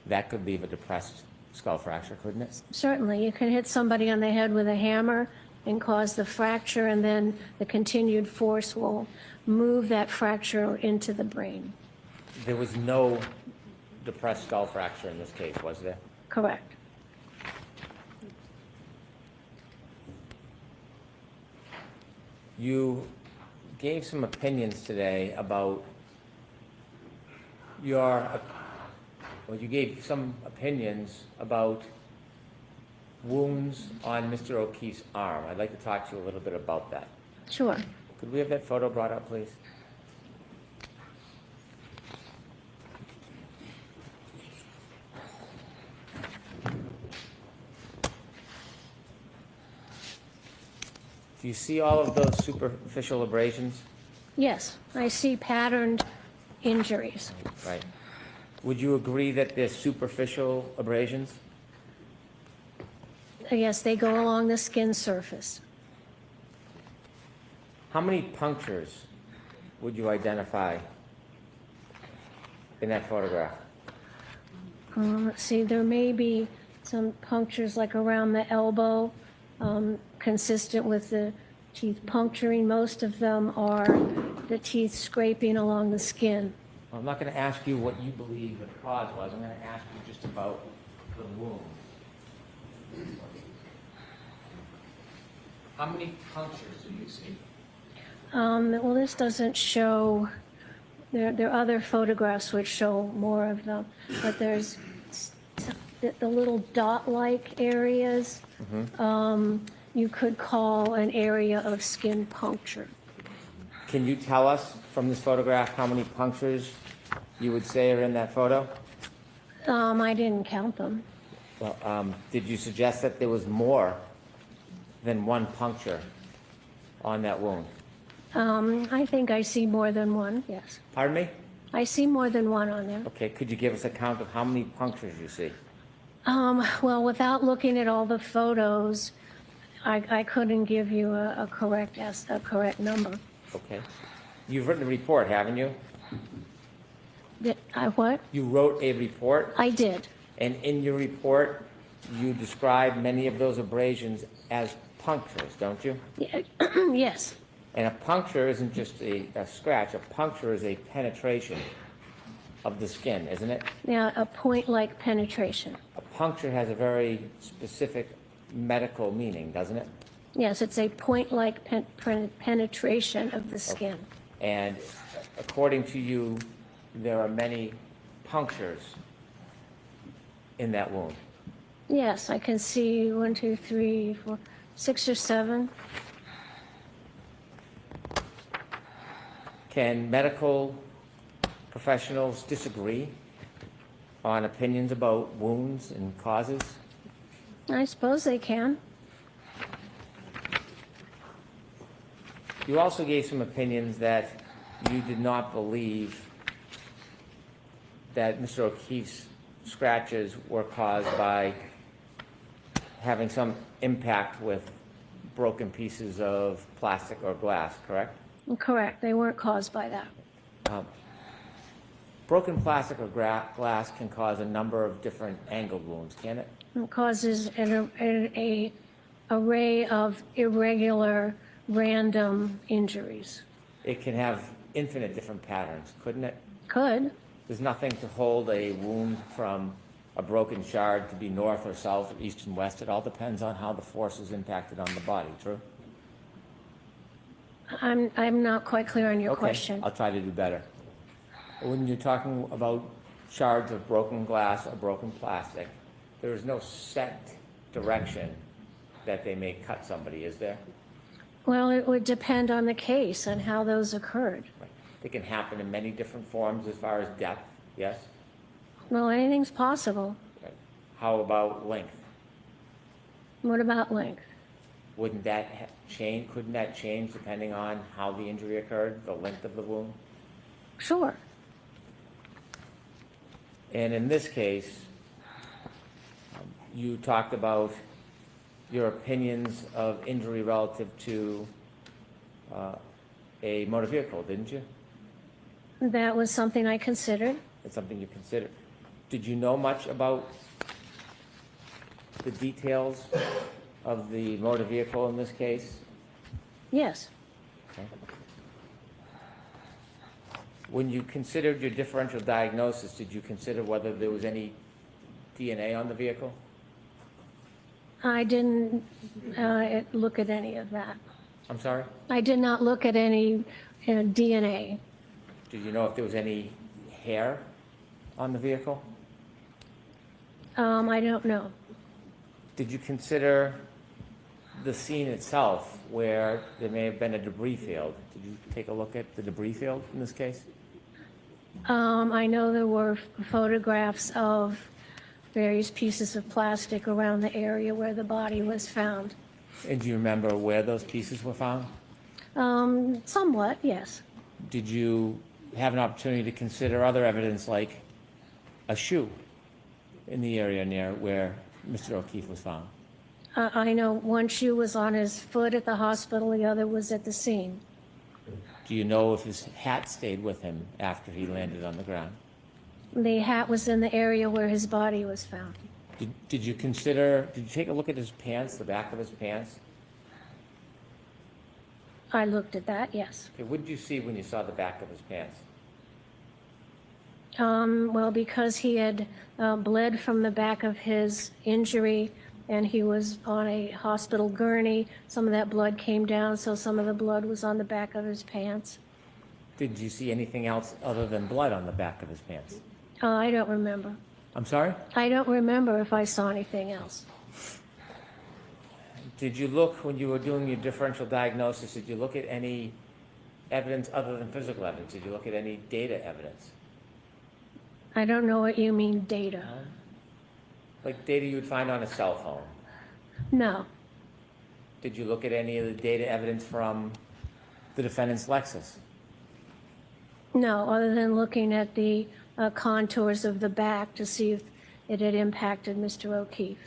S6: that could leave a depressed skull fracture, couldn't it?
S5: Certainly, you can hit somebody on the head with a hammer and cause the fracture, and then the continued force will move that fracture into the brain.
S6: There was no depressed skull fracture in this case, was there?
S5: Correct.
S6: You gave some opinions today about you gave some opinions about wounds on Mr. O'Keefe's arm. I'd like to talk to you a little bit about that.
S5: Sure.
S6: Could we have that photo brought up, please? Do you see all of those superficial abrasions?
S5: Yes, I see patterned injuries.
S6: Right. Would you agree that they're superficial abrasions?
S5: Yes, they go along the skin surface.
S6: How many punctures would you identify in that photograph?
S5: Let's see, there may be some punctures like around the elbow, consistent with the teeth puncturing. Most of them are the teeth scraping along the skin.
S6: Well, I'm not going to ask you what you believe the cause was. I'm going to ask you just about the wound. How many punctures do you see?
S5: Well, this doesn't show, there are other photographs which show more of them, but there's the little dot-like areas, you could call an area of skin puncture.
S6: Can you tell us from this photograph how many punctures you would say are in that photo?
S5: I didn't count them.
S6: Well, did you suggest that there was more than one puncture on that wound?
S5: I think I see more than one, yes.
S6: Pardon me?
S5: I see more than one on there.
S6: Okay, could you give us a count of how many punctures you see?
S5: Well, without looking at all the photos, I couldn't give you a correct number.
S6: Okay. You've written a report, haven't you?
S5: What?
S6: You wrote a report,
S5: I did.
S6: and in your report, you describe many of those abrasions as punctures, don't you?
S5: Yes.
S6: And a puncture isn't just a scratch. A puncture is a penetration of the skin, isn't it?
S5: Yeah, a point-like penetration.
S6: A puncture has a very specific medical meaning, doesn't it?
S5: Yes, it's a point-like penetration of the skin.
S6: And according to you, there are many punctures in that wound.
S5: Yes, I can see 1, 2, 3, 4, 6 or 7.
S6: Can medical professionals disagree on opinions about wounds and causes?
S5: I suppose they can.
S6: You also gave some opinions that you did not believe that Mr. O'Keefe's scratches were caused by having some impact with broken pieces of plastic or glass, correct?
S5: Correct, they weren't caused by that.
S6: Broken plastic or glass can cause a number of different angled wounds, can it?
S5: It causes an array of irregular, random injuries.
S6: It can have infinite different patterns, couldn't it?
S5: Could.
S6: There's nothing to hold a wound from a broken shard to be north or south or east and west. It all depends on how the force is impacted on the body, true?
S5: I'm not quite clear on your
S6: Okay,
S5: question.
S6: I'll try to do better. When you're talking about shards of broken glass or broken plastic, there is no set direction that they may cut somebody, is there?
S5: Well, it would depend on the case and how those occurred.
S6: Right. They can happen in many different forms as far as depth, yes?
S5: Well, anything's possible.
S6: Right. How about length?
S5: What about length?
S6: Wouldn't that couldn't that change depending on how the injury occurred, the length of the wound?
S5: Sure.
S6: And in this case, you talked about your opinions of injury relative to a motor vehicle, didn't you?
S5: That was something I considered.
S6: It's something you considered. Did you know much about the details of the motor vehicle in this case?
S5: Yes.
S6: Okay. When you considered your differential diagnosis, did you consider whether there was any DNA on the vehicle?
S5: I didn't look at any of that.
S6: I'm sorry?
S5: I did not look at any DNA.
S6: Did you know if there was any hair on the vehicle?
S5: I don't know.
S6: Did you consider the scene itself where there may have been a debris field? Did you take a look at the debris field in this case?
S5: I know there were photographs of various pieces of plastic around the area where the body was found.
S6: And do you remember where those pieces were found?
S5: Somewhat, yes.
S6: Did you have an opportunity to consider other evidence like a shoe in the area near where Mr. O'Keefe was found?
S5: I know one shoe was on his foot at the hospital, the other was at the scene.
S6: Do you know if his hat stayed with him after he landed on the ground?
S5: The hat was in the area where his body was found.
S6: Did you take a look at his pants, the back of his pants?
S5: I looked at that, yes.
S6: Okay, what did you see when you saw the back of his pants?
S5: Well, because he had bled from the back of his injury and he was on a hospital gurney, some of that blood came down, so some of the blood was on the back of his pants.
S6: Did you see anything else other than blood on the back of his pants?
S5: I don't remember.
S6: I'm sorry?
S5: I don't remember if I saw anything else.
S6: Did you look, when you were doing your differential diagnosis, did you look at any evidence other than physical evidence? Did you look at any data evidence?
S5: I don't know what you mean, data.
S6: Like data you would find on a cell phone?
S5: No,
S6: Did you look at any of the data evidence from the defendant's Lexus?
S5: no, other than looking at the contours of the back to see if it had impacted Mr. O'Keefe.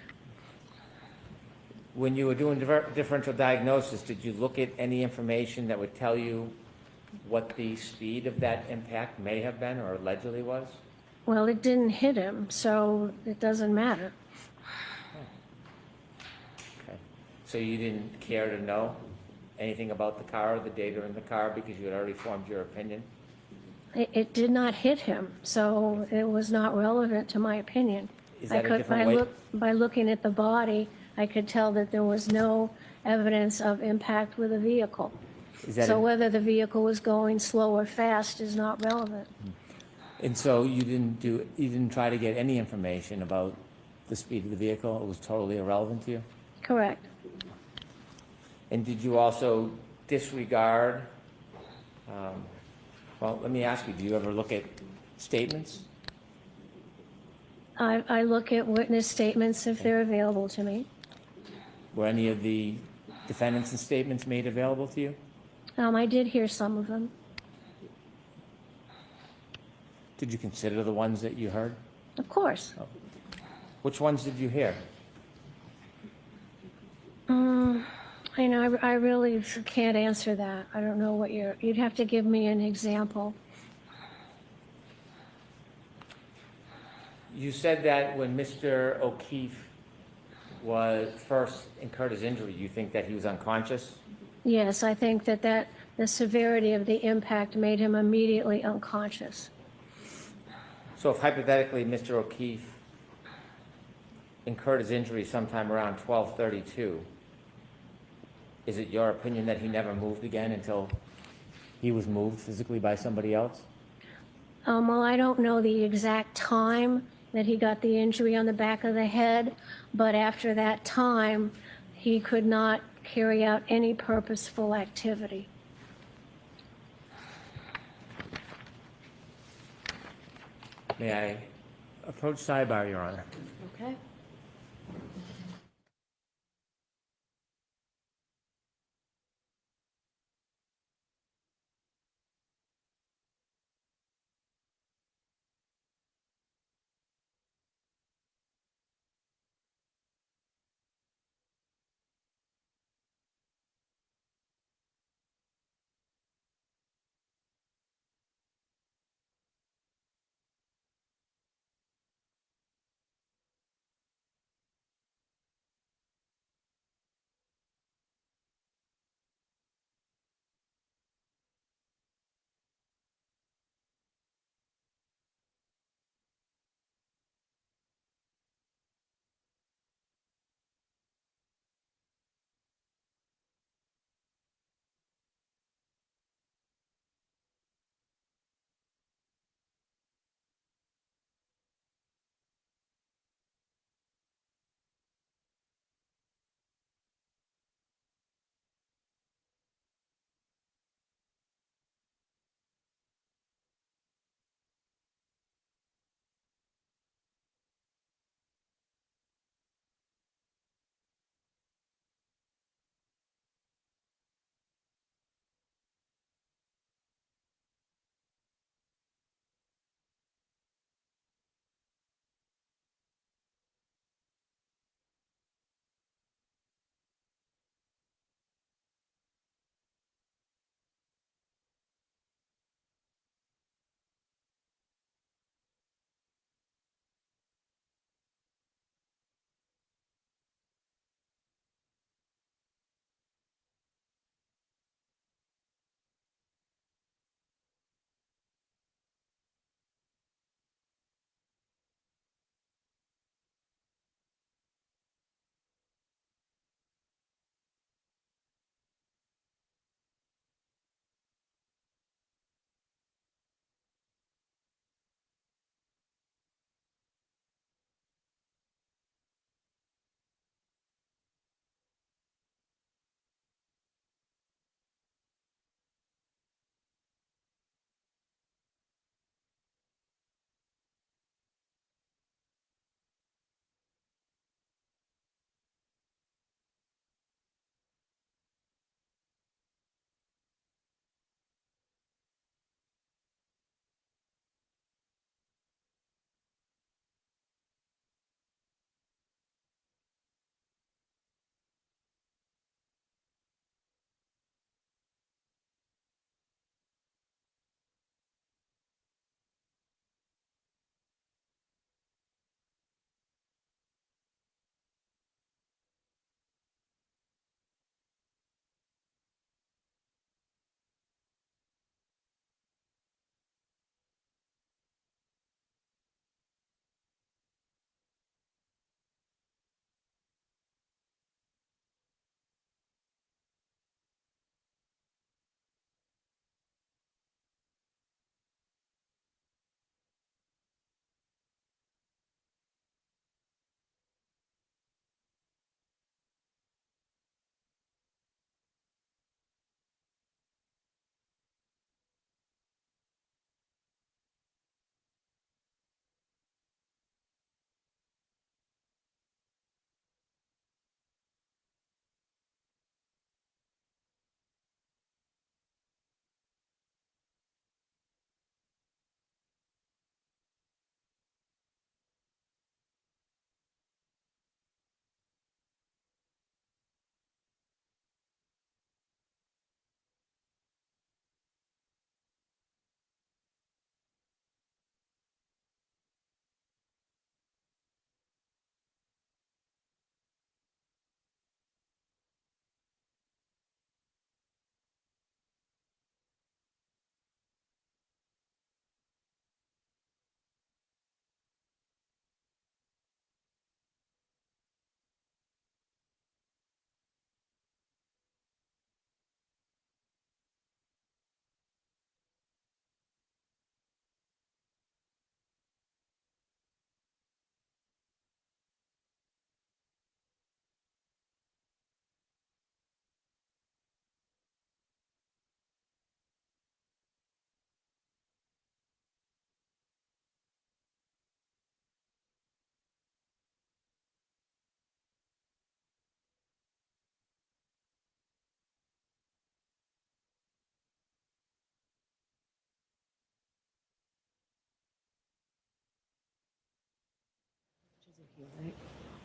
S6: When you were doing differential diagnosis, did you look at any information that would tell you what the speed of that impact may have been or allegedly was?
S5: Well, it didn't hit him, so it doesn't matter.
S6: Okay. So you didn't care to know anything about the car or the data in the car because you had already formed your opinion?
S5: It did not hit him, so it was not relevant to my opinion.
S6: Is that a different way?
S5: By looking at the body, I could tell that there was no evidence of impact with a vehicle.
S6: Is that
S5: So
S6: a-
S5: whether the vehicle was going slow or fast is not relevant.
S6: And so you didn't try to get any information about the speed of the vehicle? It was totally irrelevant to you?
S5: Correct.
S6: And did you also disregard, well, let me ask you, do you ever look at statements?
S5: I look at witness statements if they're available to me.
S6: Were any of the defendants' statements made available to you?
S5: I did hear some of them.
S6: Did you consider the ones that you heard?
S5: Of course.
S6: Which ones did you hear?
S5: I really can't answer that. I don't know what you'd have to give me an example.
S6: You said that when Mr. O'Keefe was first incurred his injury, you think that he was unconscious?
S5: Yes, I think that the severity of the impact made him immediately unconscious.
S6: So if hypothetically Mr. O'Keefe incurred his injury sometime around 12:32, is it your opinion that he never moved again until he was moved physically by somebody else?
S5: Well, I don't know the exact time that he got the injury on the back of the head, but after that time, he could not carry out any purposeful activity.
S6: May I approach sidebar, Your Honor?
S3: Okay.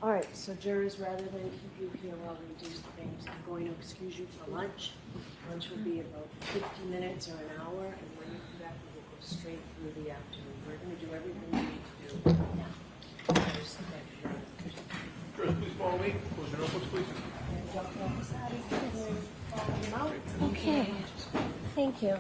S3: All right, so jurors, rather than keep you here while we do things, I'm going to excuse you for lunch. Lunch will be about 50 minutes or an hour, and when you come back, we will go straight through the afternoon. We're going to do everything we need to do now.
S8: Jurors, please follow me. Close your notebooks, please.
S5: Okay, thank you.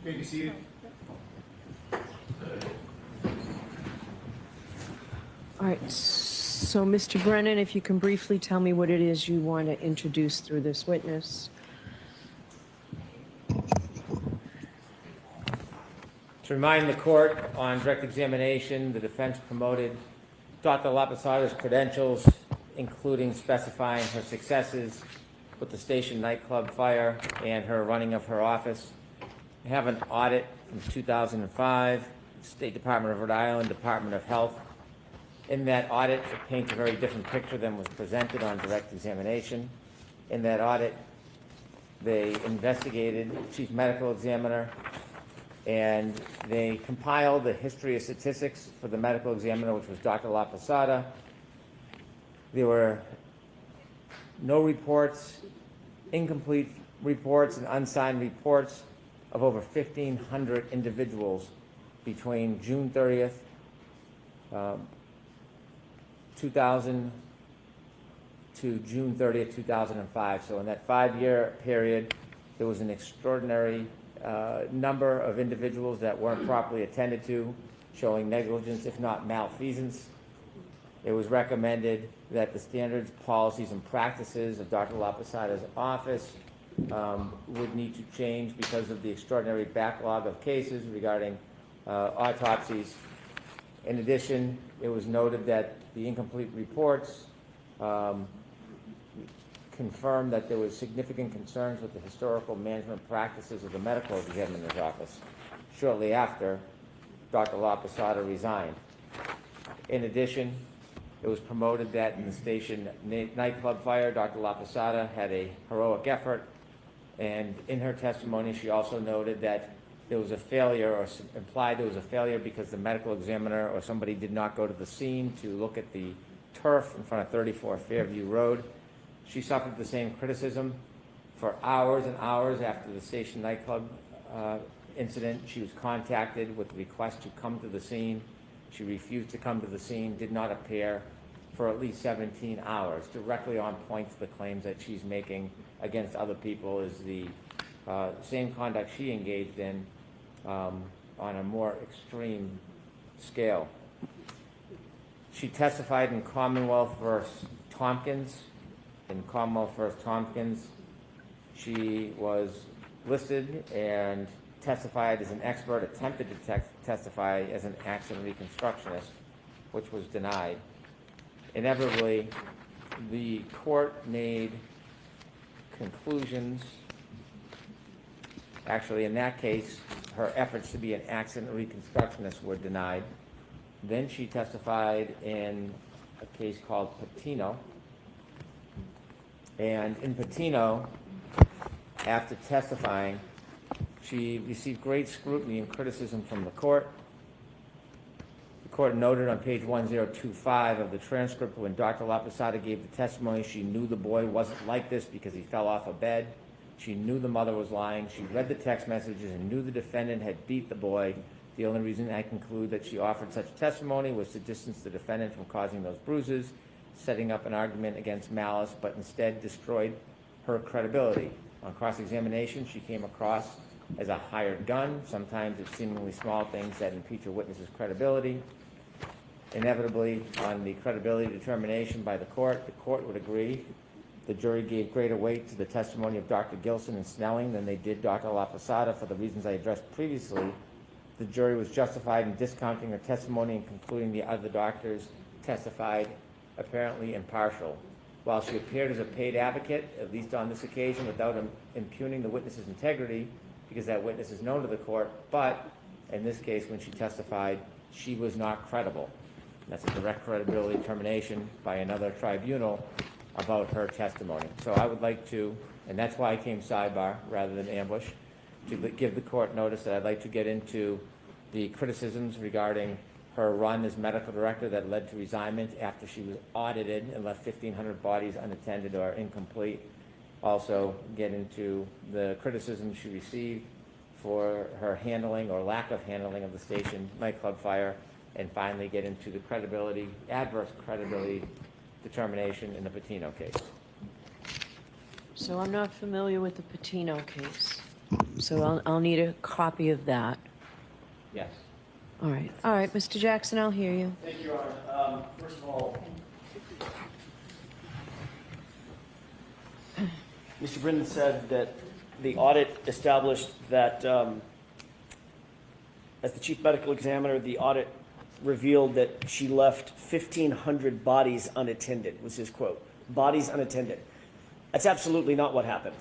S2: May be seated.
S3: All right, so Mr. Brennan, if you can briefly tell me what it is you want to introduce through this witness.
S6: To remind the court, on direct examination, the defense promoted Dr. Lapasada's credentials, including specifying her successes with the station nightclub fire and her running of her office. I have an audit from 2005, State Department of Rhode Island, Department of Health. In that audit, it paints a very different picture than was presented on direct examination. In that audit, they investigated the chief medical examiner, and they compiled the history of statistics for the medical examiner, which was Dr. Lapatada. There were no reports, incomplete reports, and unsigned reports of over 1,500 individuals between June 30th, 2000 to June 30th, 2005. So in that 5-year period, there was an extraordinary number of individuals that weren't properly attended to, showing negligence, if not malfeasance. It was recommended that the standards, policies, and practices of Dr. Lapasada's office would need to change because of the extraordinary backlog of cases regarding autopsies. In addition, it was noted that the incomplete reports confirmed that there was significant concerns with the historical management practices of the medical examiner's office shortly after Dr. Lapatada resigned. In addition, it was promoted that in the station nightclub fire, Dr. Lapatada had a heroic effort, and in her testimony, she also noted that there was a failure, or implied there was a failure because the medical examiner or somebody did not go to the scene to look at the turf in front of 34 Fairview Road. She suffered the same criticism for hours and hours after the station nightclub incident. She was contacted with a request to come to the scene. She refused to come to the scene, did not appear for at least 17 hours, directly on point to the claims that she's making against other people is the same conduct she engaged in on a more extreme scale. She testified in Commonwealth versus Tompkins. In Commonwealth versus Tompkins, she was listed and testified as an expert, attempted to testify as an accident reconstructionist, which was denied. Inevitably, the court made conclusions. Actually, in that case, her efforts to be an accident reconstructionist were denied. Then she testified in a case called Patino. And in Patino, after testifying, she received great scrutiny and criticism from the court. The court noted on page 1025 of the transcript, when Dr. Lapasada gave the testimony, she knew the boy wasn't like this because he fell off a bed. She knew the mother was lying. She read the text messages and knew the defendant had beat the boy. The only reason I conclude that she offered such testimony was to distance the defendant from causing those bruises, setting up an argument against malice, but instead destroyed her credibility. On cross-examination, she came across as a hired gun. Sometimes it's seemingly small things that impeach a witness's credibility. Inevitably, on the credibility determination by the court would agree. The jury gave greater weight to the testimony of Dr. Gilson and Snelling than they did Dr. Lapasada for the reasons I addressed previously. the jury was justified in discounting her testimony and concluding the other doctors testified apparently impartial. While she appeared as a paid advocate, at least on this occasion, without impugning the witness's integrity, because that witness is known to the court, but in this case, when she testified, she was not credible. That's a direct credibility determination by another tribunal about her testimony. So I would like to, and that's why I came sidebar rather than ambush, to give the court notice that I'd like to get into the criticisms regarding her run as medical director that led to resignment after she was audited and left 1,500 bodies unattended or incomplete. Also get into the criticism she received for her handling or lack of handling of the station nightclub fire, and finally get into the credibility, adverse credibility determination in the Patino case.
S3: So I'm not familiar with the Patino case, so I'll need a copy of that.
S6: Yes.
S3: All right, Mr. Jackson, I'll hear you.
S1: Thank you, Your Honor. First of all, Mr. Brennan said that the audit established that, as the chief medical examiner, the audit revealed that she left 1,500 bodies unattended, was his quote. Bodies unattended. That's absolutely not what happened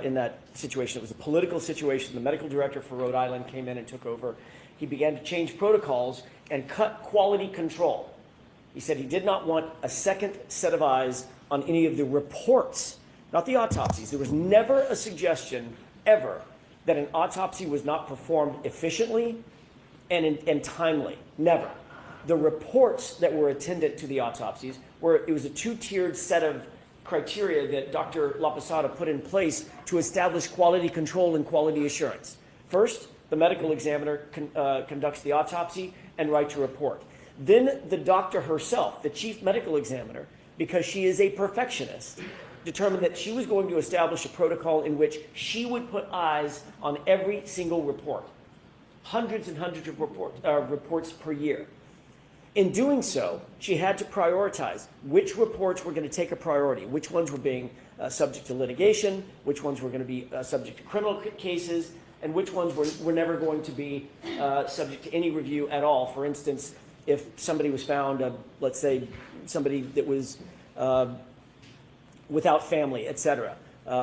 S1: in that situation. It was a political situation. The medical director for Rhode Island came in and took over. He began to change protocols and cut quality control. He said he did not want a second set of eyes on any of the reports, not the autopsies. There was never a suggestion, ever, that an autopsy was not performed efficiently and timely. Never. The reports that were attendant to the autopsies it was a two-tiered set of criteria that Dr. Lapatada put in place to establish quality control and quality assurance. First, the medical examiner conducts the autopsy and writes a report. Then the doctor herself, the chief medical examiner, because she is a perfectionist, determined that she was going to establish a protocol in which she would put eyes on every single report. Hundreds and hundreds of reports per year. In doing so, she had to prioritize which reports were going to take a priority, which ones were being subject to litigation, which ones were going to be subject to criminal cases, and which ones were never going to be subject to any review at all. For instance, if somebody was found, let's say somebody that was without family, etc.,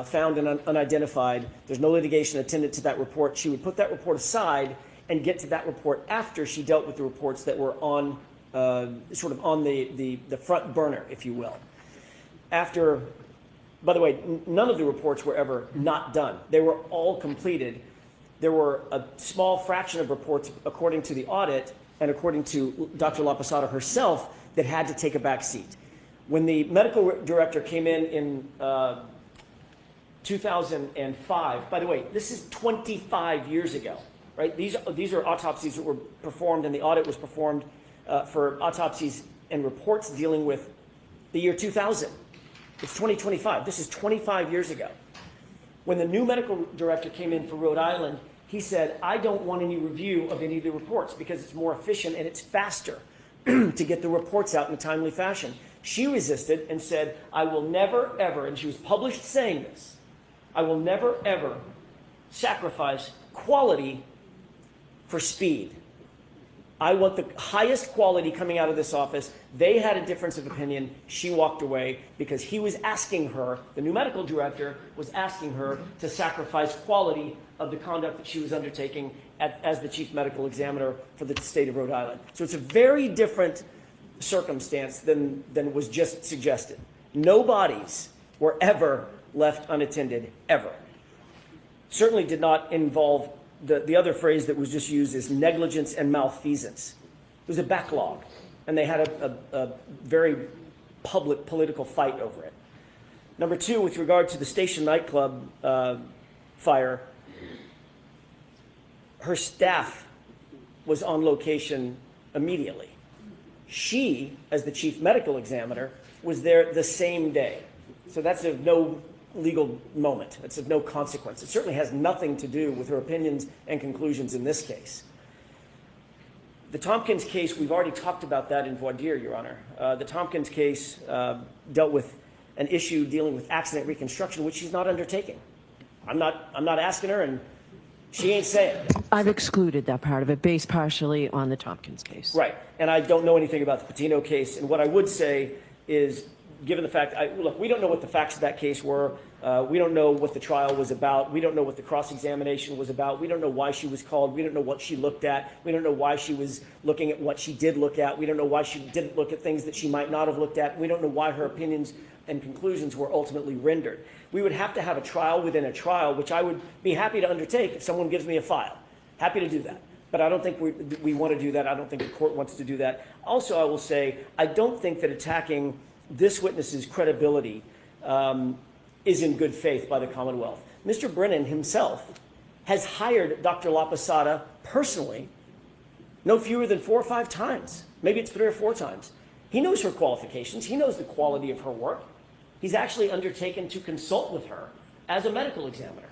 S1: found and unidentified, there's no litigation attendant to that report, she would put that report aside and get to that report after she dealt with the reports that were on sort of on the front burner, if you will. After, by the way, none of the reports were ever not done. They were all completed. There were a small fraction of reports, according to the audit and according to Dr. Lapatada herself, that had to take a back seat. When the medical director came in 2005, by the way, this is 25 years ago, right? These are autopsies that were performed, and the audit was performed for autopsies and reports dealing with the year 2000. It's 2025. This is 25 years ago. When the new medical director came in for Rhode Island, he said, I don't want any review of any of the reports because it's more efficient and it's faster to get the reports out in a timely fashion. She resisted and said, I will never, ever, and she was published saying this, I will never, ever sacrifice quality for speed. I want the highest quality coming out of this office. They had a difference of opinion. She walked away because he was asking her, the new medical director was asking her to sacrifice quality of the conduct that she was undertaking as the chief medical examiner for the state of Rhode Island. So it's a very different circumstance than was just suggested. No bodies were ever left unattended, ever. Certainly did not involve the other phrase that was just used is negligence and malfeasance. It was a backlog, and they had a very public political fight over it. Number two, with regard to the station nightclub fire, her staff was on location immediately. She, as the chief medical examiner, was there the same day. So that's of no legal moment. It's of no consequence. It certainly has nothing to do with her opinions and conclusions in this case. The Tompkins case, we've already talked about that in voir dire, Your Honor. The Tompkins case dealt with an issue dealing with accident reconstruction, which she's not undertaking. I'm not asking her, and she ain't saying it.
S3: I've excluded that part of it, based partially on the Tompkins case.
S1: Right, and I don't know anything about the Patino case, and what I would say is, given the fact, look, we don't know what the facts of that case were, we don't know what the trial was about, we don't know what the cross-examination was about, we don't know why she was called, we don't know what she looked at, we don't know why she was looking at what she did look at, we don't know why she didn't look at things that she might not have looked at, we don't know why her opinions and conclusions were ultimately rendered. We would have to have a trial within a trial, which I would be happy to undertake if someone gives me a file. Happy to do that. But I don't think we want to do that. I don't think the court wants to do that. Also, I will say, I don't think that attacking this witness's credibility is in good faith by the Commonwealth. Mr. Brennan himself has hired Dr. Lapatada personally no fewer than 4 or 5 times. Maybe it's 3 or 4 times. He knows her qualifications. He knows the quality of her work. He's actually undertaken to consult with her as a medical examiner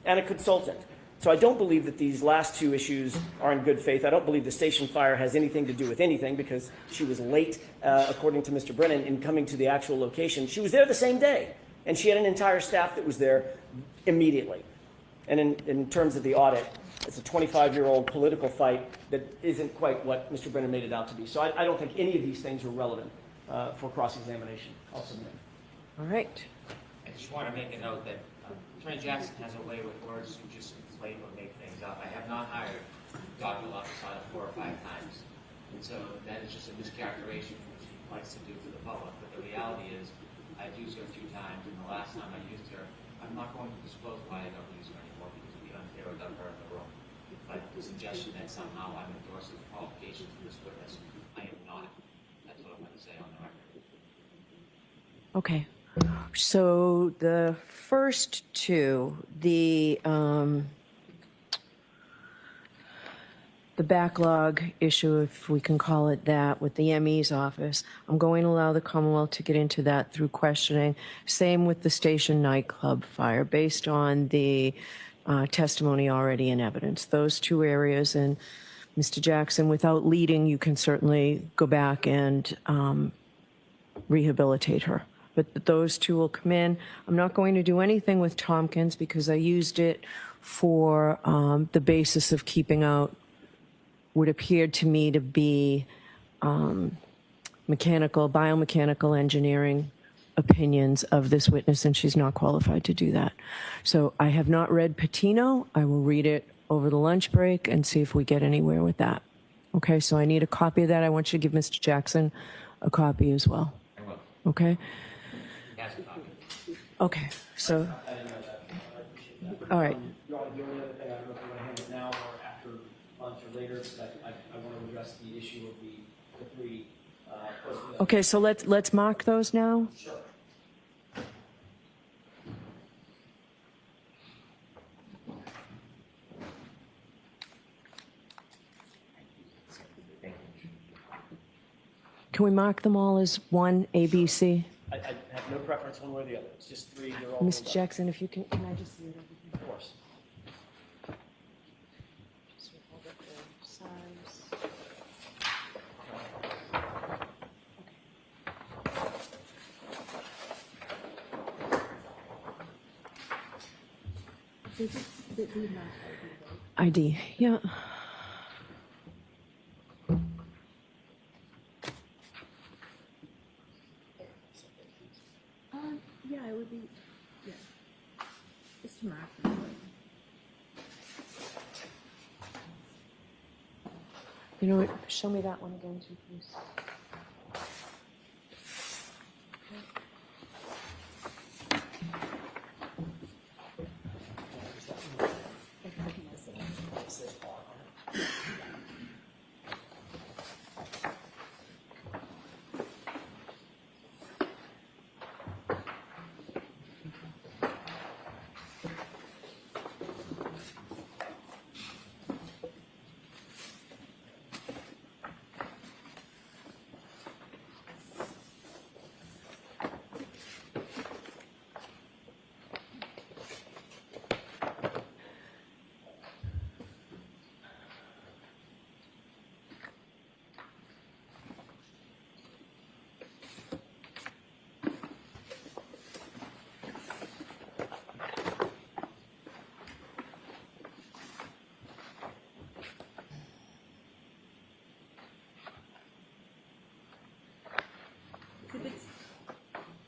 S1: and a consultant. So I don't believe that these last 2 issues are in good faith. I don't believe the station fire has anything to do with anything because she was late, according to Mr. Brennan, in coming to the actual location. She was there the same day, and she had an entire staff that was there immediately. And in terms of the audit, it's a 25-year-old political fight that isn't quite what Mr. Brennan made it out to be. So I don't think any of these things are relevant for cross-examination. I'll submit.
S3: All right.
S6: I just want to make a note that Attorney Jackson has a way with words to just inflate or make things up. I have not hired Dr. Lapatada 4 or 5 times. And so that is just a mischaracterization which he likes to do for the public. But the reality is I've used her a few times, and the last time I used her, I'm not going to disclose why I don't use her anymore because it would be unfair without her in the room. But the suggestion that somehow I'm endorsing the qualifications of this witness, I am not. That's what I'm going to say on the record.
S3: Okay. So the first 2, the backlog issue, if we can call it that, with the ME's office, I'm going to allow the Commonwealth to get into that through questioning. Same with the station nightclub fire, based on the testimony already in evidence. Those 2 areas, and Mr. Jackson, without leading, you can certainly go back and rehabilitate her. But those 2 will come in. I'm not going to do anything with Tompkins because I used it for the basis of keeping out what appeared to me to be biomechanical engineering opinions of this witness, and she's not qualified to do that. So I have not read Patino. I will read it over the lunch break and see if we get anywhere with that. Okay, so I need a copy of that. I want you to give Mr. Jackson a copy as well.
S6: I will.
S3: Okay?
S6: Has a copy.
S3: Okay, so,
S4: I didn't know that. I appreciate that.
S3: all right.
S4: You want to do another thing? I don't know if you want to hand it now or after lunch or later, but I want to address the issue of the 3 personnel.
S3: Okay, so let's mark those now.
S4: Sure.
S3: Can we mark them all as 1 A, B, C?
S1: I have no preference one way or the other. It's just 3. They're all
S3: Mr. Jackson, if you can I just see it?
S1: Of course.
S3: ID, yeah.
S7: Yeah, it would be, yeah. It's tomorrow.
S3: You know what, show me that one again too, please.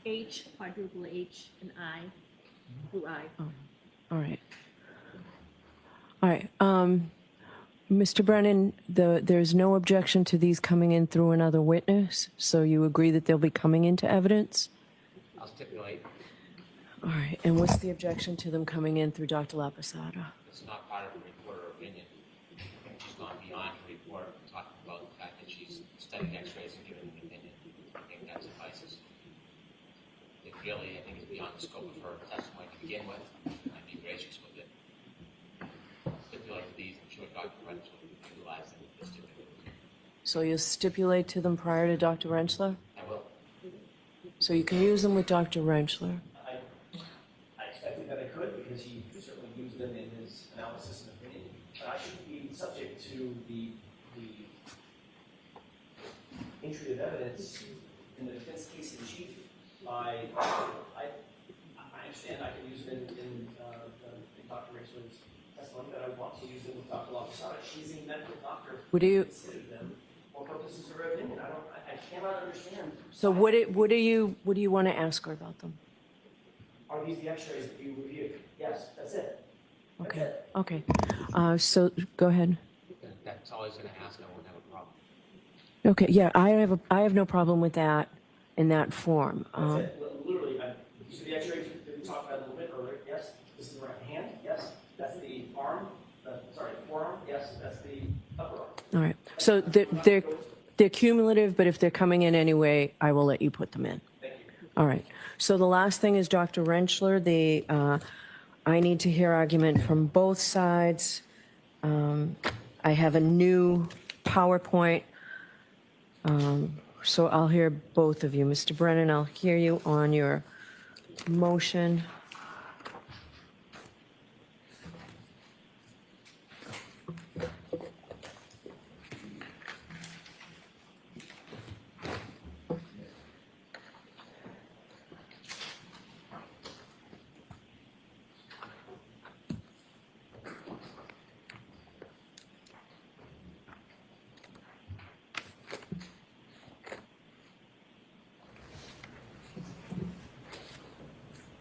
S7: H, quadruple H, and I, through I.
S3: All right. All right. Mr. Brennan, there's no objection to these coming in through another witness, so you agree that they'll be coming into evidence?
S6: I'll stipulate
S3: All right. And what's the objection to them coming in through Dr. Lapatada?
S6: it's not part of her report or opinion. She's gone beyond her report, talking about the fact that she's studied x-rays and given an opinion. I think that suffices. It really, I think, is beyond the scope of her testimony to begin with. I'd be gracious with it. Stipulate to these, I'm sure Dr. Rentz will utilize them if stipulated.
S3: So you'll stipulate to them prior to Dr. Rentschler?
S6: I will.
S3: So you can use them with Dr. Rentschler?
S4: I expected that I could, because he certainly used them in his analysis and opinion. But I should be subject to the entry of evidence in the defense case in chief. I understand I can use them in Dr. Rachler's testimony, but I want to use them with Dr. Lapatada. She's a medical doctor.
S3: Would you-
S4: Consider them for purposes of her opinion. I cannot understand.
S3: So what do you want to ask her about them?
S4: Are these the x-rays that you reviewed? Yes, that's it. That's
S3: Okay.
S4: it.
S3: Okay. So go ahead.
S6: If that's all he's going to ask, I won't have a problem.
S3: Okay. Yeah, I have no problem with that in that form.
S4: That's it. Literally, you see the x-rays that we talked about a little bit earlier? Yes. This is the right hand? Yes. That's the arm? Forearm? Yes. That's the upper arm.
S3: All right. So they're cumulative, but if they're coming in anyway, I will let you put them in.
S4: Thank you.
S3: All right. So the last thing is Dr. Rentschler. I need to hear argument from both sides. I have a new PowerPoint. So I'll hear both of you. Mr. Brennan, I'll hear you on your motion.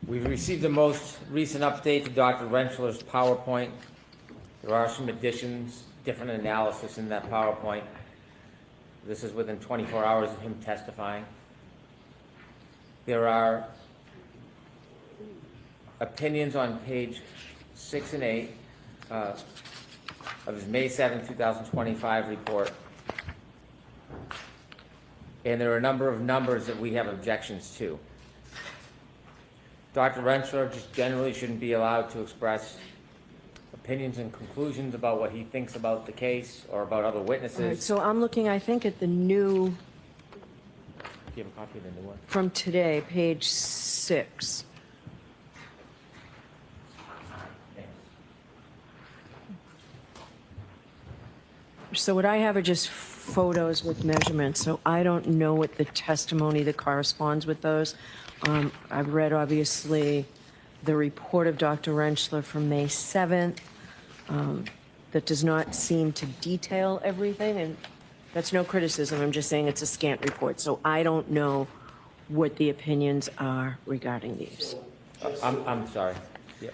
S6: We've received the most recent update to Dr. Rentschler's PowerPoint. There are some additions, different analysis in that PowerPoint. This is within 24 hours of him testifying. There are opinions on page 6 and 8 of his May 7, 2025 report. And there are a number of numbers that we have objections to. Dr. Rentschler just generally shouldn't be allowed to express opinions and conclusions about what he thinks about the case or about other
S3: All right,
S6: witnesses.
S3: so I'm looking, I think, at the new,
S6: Do you have a copy of the new one?
S3: from today, page 6. So what I have are just photos with measurements, so I don't know what the testimony that corresponds with those. I've read, obviously, the report of Dr. Rentschler from May 7th. That does not seem to detail everything, and that's no criticism. I'm just saying it's a scant report, so I don't know what the opinions are regarding these.
S6: I'm sorry. Yeah.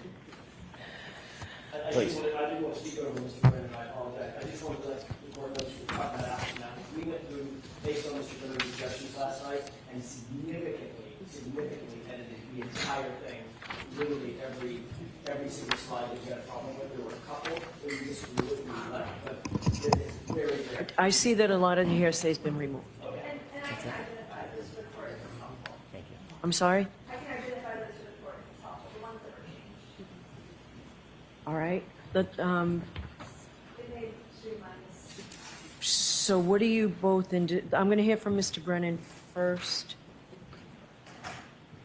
S4: I
S6: Please.
S4: didn't want to speak over Mr. Brennan, I apologize. I just wanted to let the board know we talked that out now. We went through, based on Mr. Brennan's objections last night, and significantly edited the entire thing. Literally every single slide that we had a problem with. There were a couple that we just literally left, but it is very, very.
S3: I see that a lot of the hearsay's been removed.
S9: And I can identify this report as helpful.
S6: Thank you.
S3: I'm sorry?
S9: I can identify this report as helpful, the ones that were changed.
S3: All right.
S9: It made streamline this.
S3: So what do you both, I'm going to hear from Mr. Brennan first.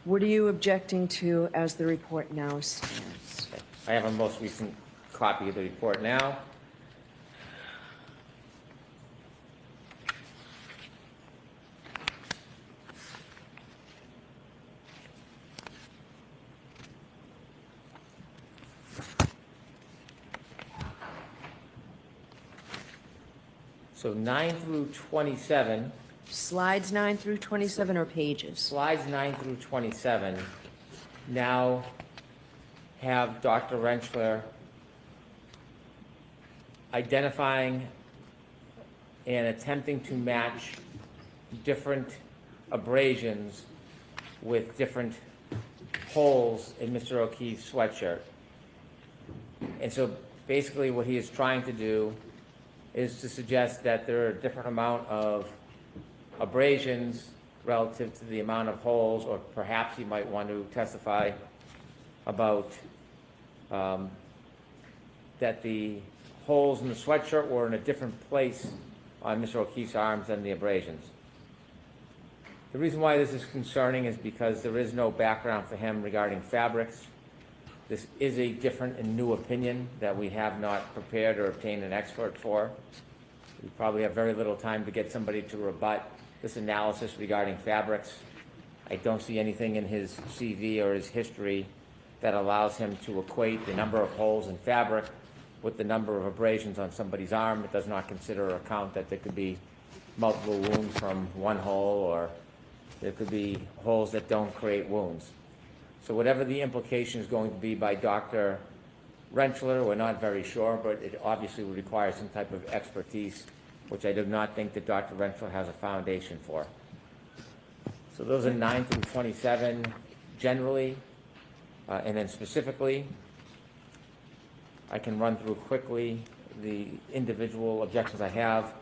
S3: What are you objecting to as the report now stands?
S6: I have a most recent copy of the report now. So 9 through 27
S3: Slides 9 through 27 or pages?
S6: Slides 9 through 27 now have Dr. Rentschler identifying and attempting to match different abrasions with different holes in Mr. O'Keefe's sweatshirt. And so basically what he is trying to do is to suggest that there are a different amount of abrasions relative to the amount of holes, or perhaps he might want to testify about that the holes in the sweatshirt were in a different place on Mr. O'Keefe's arms than the abrasions. The reason why this is concerning is because there is no background for him regarding fabrics. This is a different and new opinion that we have not prepared or obtained an expert for. We probably have very little time to get somebody to rebut this analysis regarding fabrics. I don't see anything in his CV or his history that allows him to equate the number of holes in fabric with the number of abrasions on somebody's arm. It does not consider or account that there could be multiple wounds from one hole, or there could be holes that don't create wounds. So whatever the implication is going to be by Dr. Rentschler, we're not very sure, but it obviously would require some type of expertise, which I do not think that Dr. Rentschler has a foundation for. So those are 9 through 27 generally, and then specifically, I can run through quickly the individual objections I have.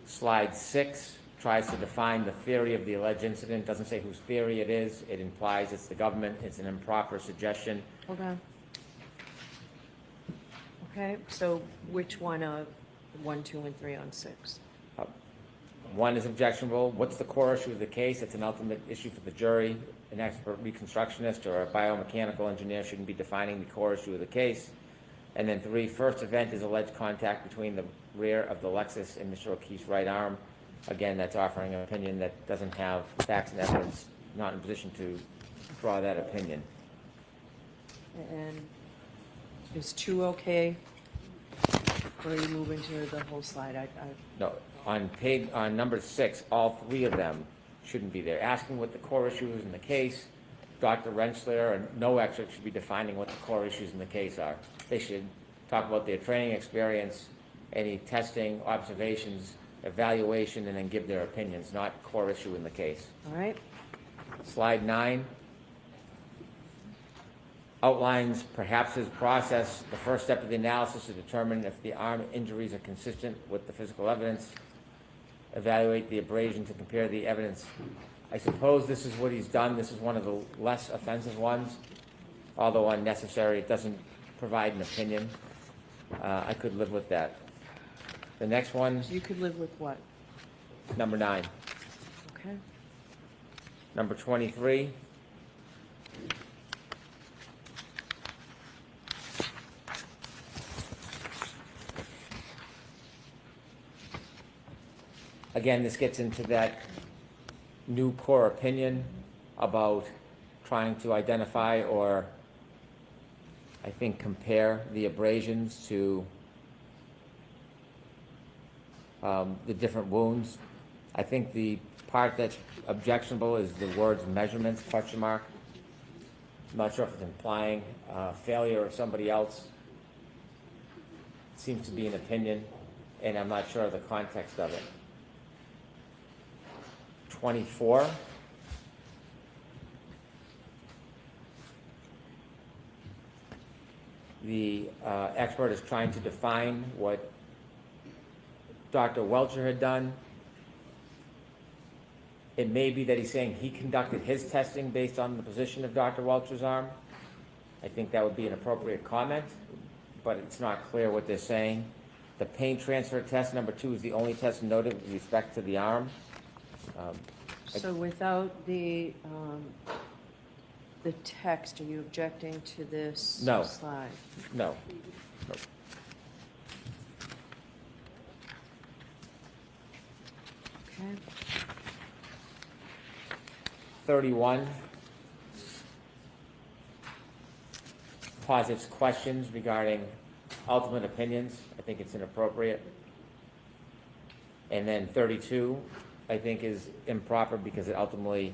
S6: Slide 6 tries to define the theory of the alleged incident. Doesn't say whose theory it is. It implies it's the government. It's an improper suggestion.
S3: Hold on. Okay, so which one of 1, 2, and 3 on 6?
S6: 1 is objectionable. What's the core issue of the case? It's an ultimate issue for the jury. An expert reconstructionist or a biomechanical engineer shouldn't be defining the core issue of the case. And then 3, first event is alleged contact between the rear of the Lexus and Mr. O'Keefe's right arm. Again, that's offering an opinion that doesn't have facts and evidence, not in a position to draw that opinion.
S3: And is 2 okay? Or are you moving to the whole slide?
S6: No, on number 6, all 3 of them shouldn't be there. Asking what the core issue is in the case, Dr. Rentschler and no expert should be defining what the core issues in the case are. They should talk about their training experience, any testing, observations, evaluation, and then give their opinions, not core issue in the case.
S3: All right,
S6: Slide 9 outlines perhaps his process. The first step of the analysis to determine if the arm injuries are consistent with the physical evidence. Evaluate the abrasions and compare the evidence. I suppose this is what he's done. This is one of the less offensive ones, although unnecessary. It doesn't provide an opinion. I could live with that. The next one,
S3: you could live with what?
S6: number 9.
S3: Okay,
S6: Number 23. Again, this gets into that new core opinion about trying to identify or, I think, compare the abrasions to the different wounds. I think the part that's objectionable is the words measurements, question mark. I'm not sure if it's implying failure of somebody else. It seems to be an opinion, and I'm not sure of the context of it. 24. The expert is trying to define what Dr. Welcher had done. It may be that he's saying he conducted his testing based on the position of Dr. Welcher's arm. I think that would be an appropriate comment, but it's not clear what they're saying. The pain transfer test, number 2, is the only test noted with respect to the arm.
S3: so without the text, are you objecting to this
S6: No.
S3: slide?
S6: No.
S3: Okay,
S6: 31 posits questions regarding ultimate opinions. I think it's inappropriate. And then 32 I think, is improper because it ultimately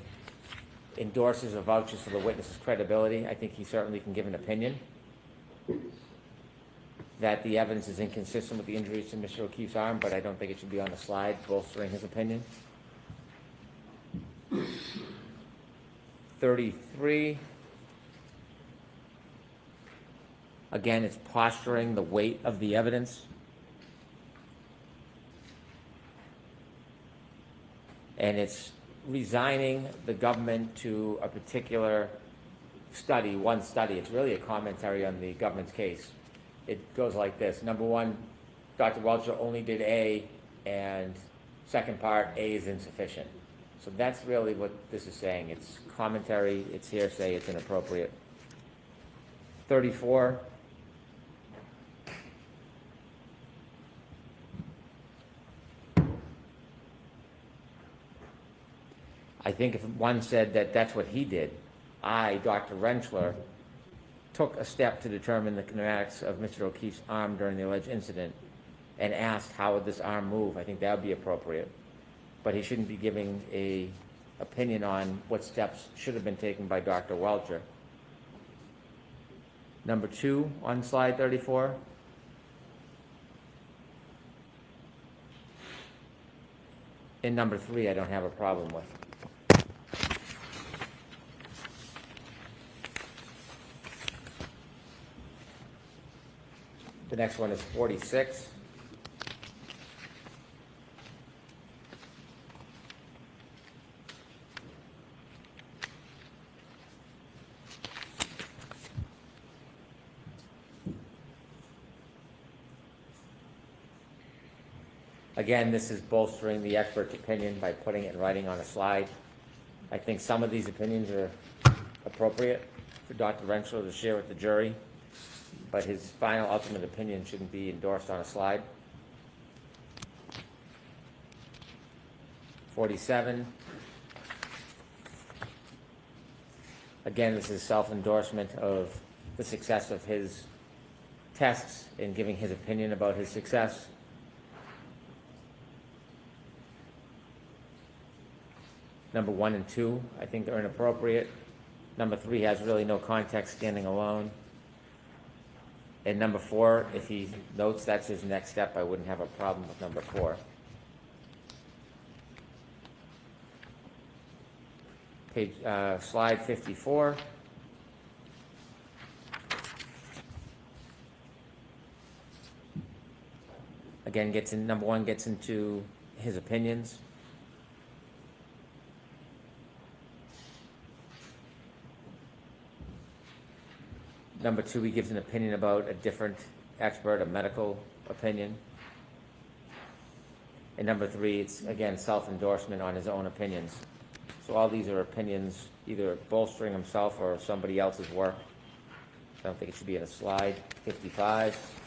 S6: endorses or vouches for the witness's credibility. I think he certainly can give an opinion that the evidence is inconsistent with the injuries to Mr. O'Keefe's arm, but I don't think it should be on the slide bolstering his opinion. 33. Again, it's posturing the weight of the evidence. And it's resigning the government to a particular study, one study. It's really a commentary on the government's case. It goes like this. Number one, Dr. Welcher only did A, and second part, A is insufficient. So that's really what this is saying. It's commentary, it's hearsay, it's inappropriate. 34. I think if one said that that's what he did, I, Dr. Rentschler, took a step to determine the kinematics of Mr. O'Keefe's arm during the alleged incident and asked how would this arm move, I think that would be appropriate. But he shouldn't be giving an opinion on what steps should have been taken by Dr. Welcher. Number 2 on slide 34. And number 3 I don't have a problem with. The next one is 46. Again, this is bolstering the expert's opinion by putting it in writing on a slide. I think some of these opinions are appropriate for Dr. Rentschler to share with the jury, but his final ultimate opinion shouldn't be endorsed on a slide. 47. Again, this is self-endorsement of the success of his tests and giving his opinion about his success. Number 1 and 2, I think they're inappropriate. Number 3 has really no context standing alone. And number 4, if he notes that's his next step, I wouldn't have a problem with number 4. Slide 54. Again, number 1 gets into his opinions. Number 2, he gives an opinion about a different expert, a medical opinion. And number 3, it's, again, self-endorsement on his own opinions. So all these are opinions either bolstering himself or somebody else's work. I don't think it should be in a slide. 55.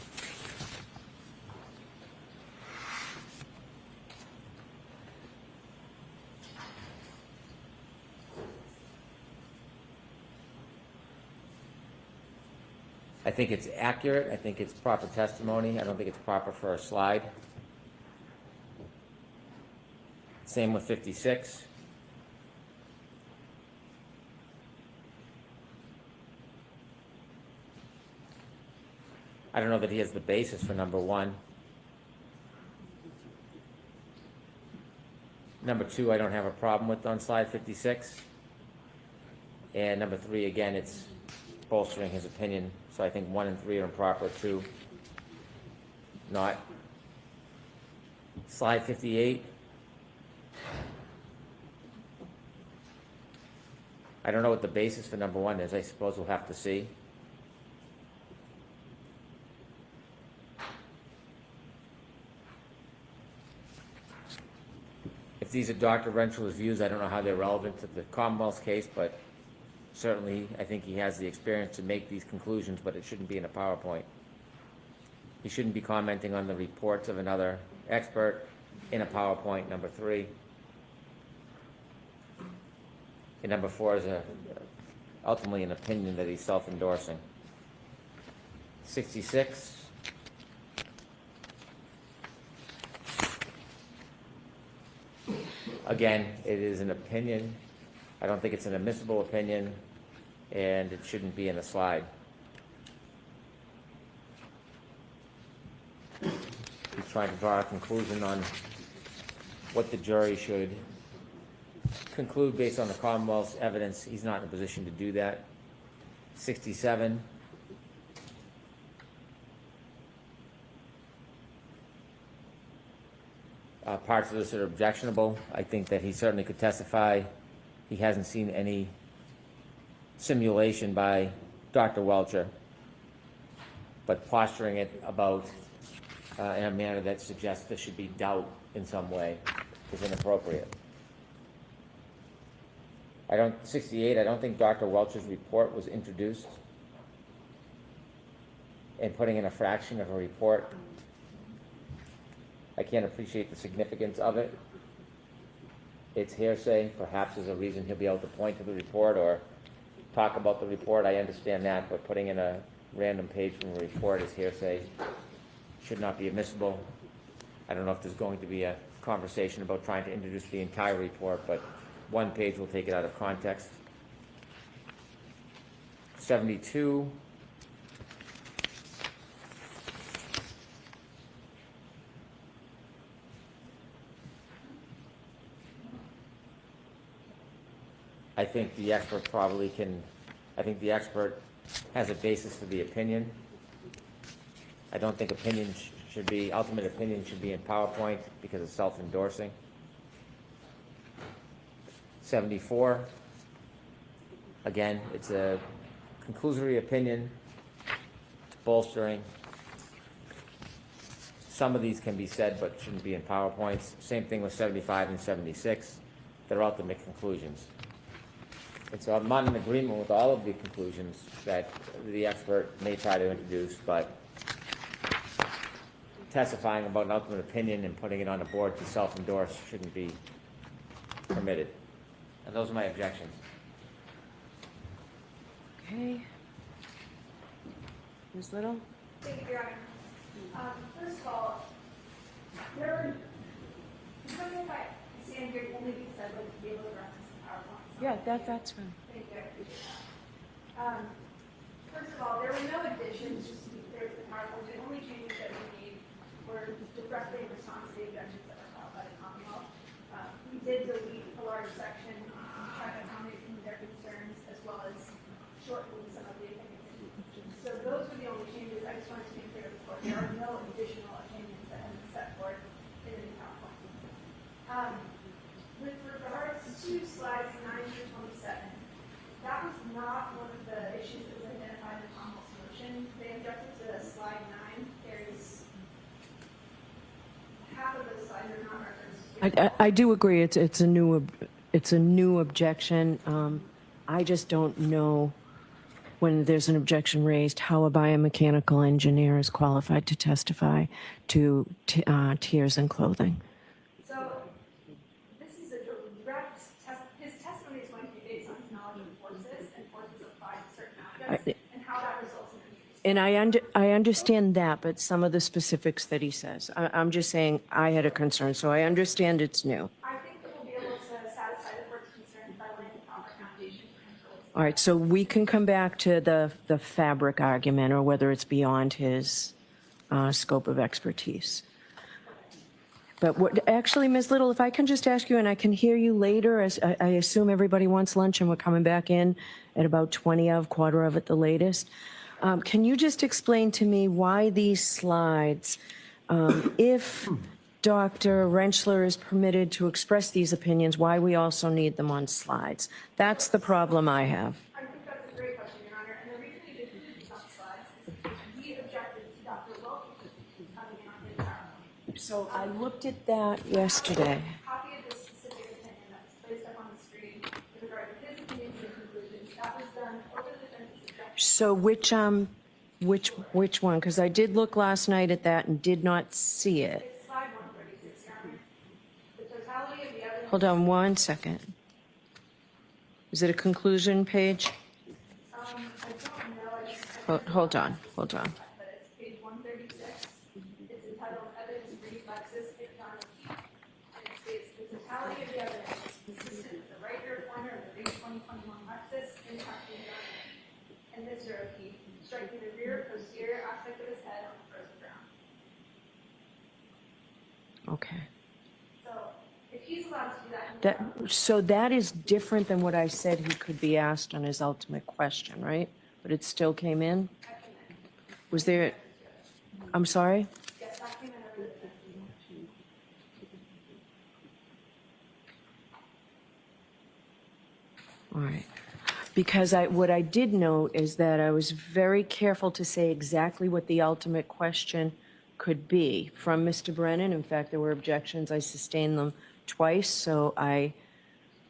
S6: I think it's accurate. I think it's proper testimony. I don't think it's proper for a slide. Same with 56. I don't know that he has the basis for number 1. Number 2, I don't have a problem with on slide 56. And number 3, again, it's bolstering his opinion. So I think 1 and 3 are improper, 2 not. Slide 58. I don't know what the basis for number 1 is. I suppose we'll have to see. If these are Dr. Rentschler's views, I don't know how they're relevant to the Commonwealth's case, but certainly I think he has the experience to make these conclusions, but it shouldn't be in a PowerPoint. He shouldn't be commenting on the reports of another expert in a PowerPoint, number 3. And number 4 is ultimately an opinion that he's self-endorsing. 66. Again, it is an opinion. I don't think it's an admissible opinion, and it shouldn't be in a slide. He's trying to draw a conclusion on what the jury should conclude based on the Commonwealth's evidence. He's not in a position to do that. 67. Parts of this are objectionable. I think that he certainly could testify. He hasn't seen any simulation by Dr. Welcher, but posturing it about in a manner that suggests there should be doubt in some way is inappropriate. 68, I don't think Dr. Welcher's report was introduced, and putting in a fraction of a report, I can't appreciate the significance of it. It's hearsay. Perhaps there's a reason he'll be able to point to the report or talk about the report. I understand that, but putting in a random page from a report is hearsay. Should not be admissible. I don't know if there's going to be a conversation about trying to introduce the entire report, but one page will take it out of context. 72. I think the expert has a basis for the opinion. I don't think ultimate opinion should be in PowerPoint because it's self-endorsing. 74, again, it's a conclusory opinion, it's bolstering. Some of these can be said but shouldn't be in PowerPoints. Same thing with 75 and 76. They're ultimate conclusions. And so I'm not in agreement with all of the conclusions that the expert may try to introduce, but testifying about an ultimate opinion and putting it on the board to self-endorse shouldn't be permitted. And those are my objections.
S3: Okay. Ms. Little?
S9: Thank you, Your Honor. First of all, because if I stand here only because I'd like to be able to reference the PowerPoint.
S3: Yeah, that's fine.
S9: Thank you, I appreciate that. First of all, there were no additions, just to be clear, to the PowerPoint. The only changes that we made were directly in response to the objections that were filed by the Commonwealth. We did delete a large section to try to accommodate some of their concerns, as well as shorten some of the opinions. So those were the only changes. I just wanted to make clear to the court, there are no additional opinions that have been set forth in the PowerPoint. With regards to slides 9 through 27, that was not one of the issues that was identified in the Commonwealth's motion. They objected to slide 9. There's half of those slides are not referenced.
S3: I do agree. It's a new objection. I just don't know when there's an objection raised how a biomechanical engineer is qualified to testify to tears and clothing.
S9: So this is a direct test. His testimony is going to be based on his knowledge of forces and forces applied to certain objects and how that results in injuries.
S3: And I understand that, but some of the specifics that he says, I'm just saying I had a concern, so I understand it's new.
S9: I think that we'll be able to satisfy the court's concerns by laying the proper foundation for him to listen.
S3: All right, so we can come back to the fabric argument or whether it's beyond his scope of expertise. But actually, Ms. Little, if I can just ask you, and I can hear you later, as I assume everybody wants lunch and we're coming back in at about 20 of, quarter of at the latest. Can you just explain to me why these slides, if Dr. Rentschler is permitted to express these opinions, why we also need them on slides? That's the problem I have.
S9: I think that's a great question, Your Honor. And the reason we didn't do these on slides is because we objected to Dr. Welch coming in on his PowerPoint.
S3: So I looked at that yesterday.
S9: Copy of this specific opinion that was placed up on the screen with regard to his opinions and conclusions. That was done over the defense's objection.
S3: So which one? Because I did look last night at that and did not see it.
S9: It's slide 136, Your Honor. The totality of the evidence.
S3: Hold on one second. Is it a conclusion page?
S9: I don't know.
S3: Hold on.
S9: But it's page 136. It's entitled Evidence Reflexes Iconic. And it states the totality of the evidence
S3: Okay.
S9: So if he's allowed to do that, he
S3: That, so that is different than what I said he could be asked on his ultimate question, right? But it still came in? Was there, I'm sorry?
S9: yes, that came in over the.
S3: All right. Because what I did note is that I was very careful to say exactly what the ultimate question could be from Mr. Brennan. In fact, there were objections. I sustained them twice, so I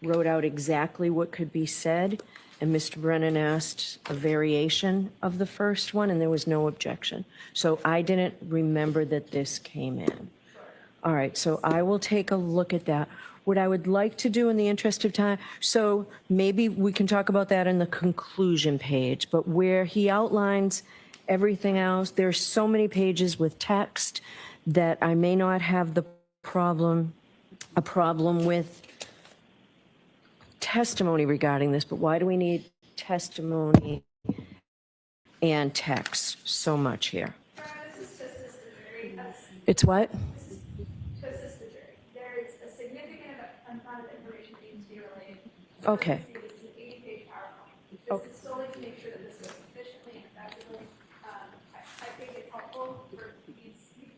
S3: wrote out exactly what could be said. And Mr. Brennan asked a variation of the first one, and there was no objection. So I didn't remember that this came in. All right, so I will take a look at that. What I would like to do in the interest of time, so maybe we can talk about that in the conclusion page, but where he outlines everything else, there's so many pages with text that I may not have a problem with testimony regarding this, but why do we need testimony and text so much here?
S9: This is to assist the jury.
S3: It's what?
S9: This is to assist the jury. There is a significant amount of information that needs to be relayed.
S3: Okay.
S9: This is an 80-page PowerPoint.
S3: Oh.
S9: This is solely to make sure that this goes efficiently and effectively. I think it's helpful for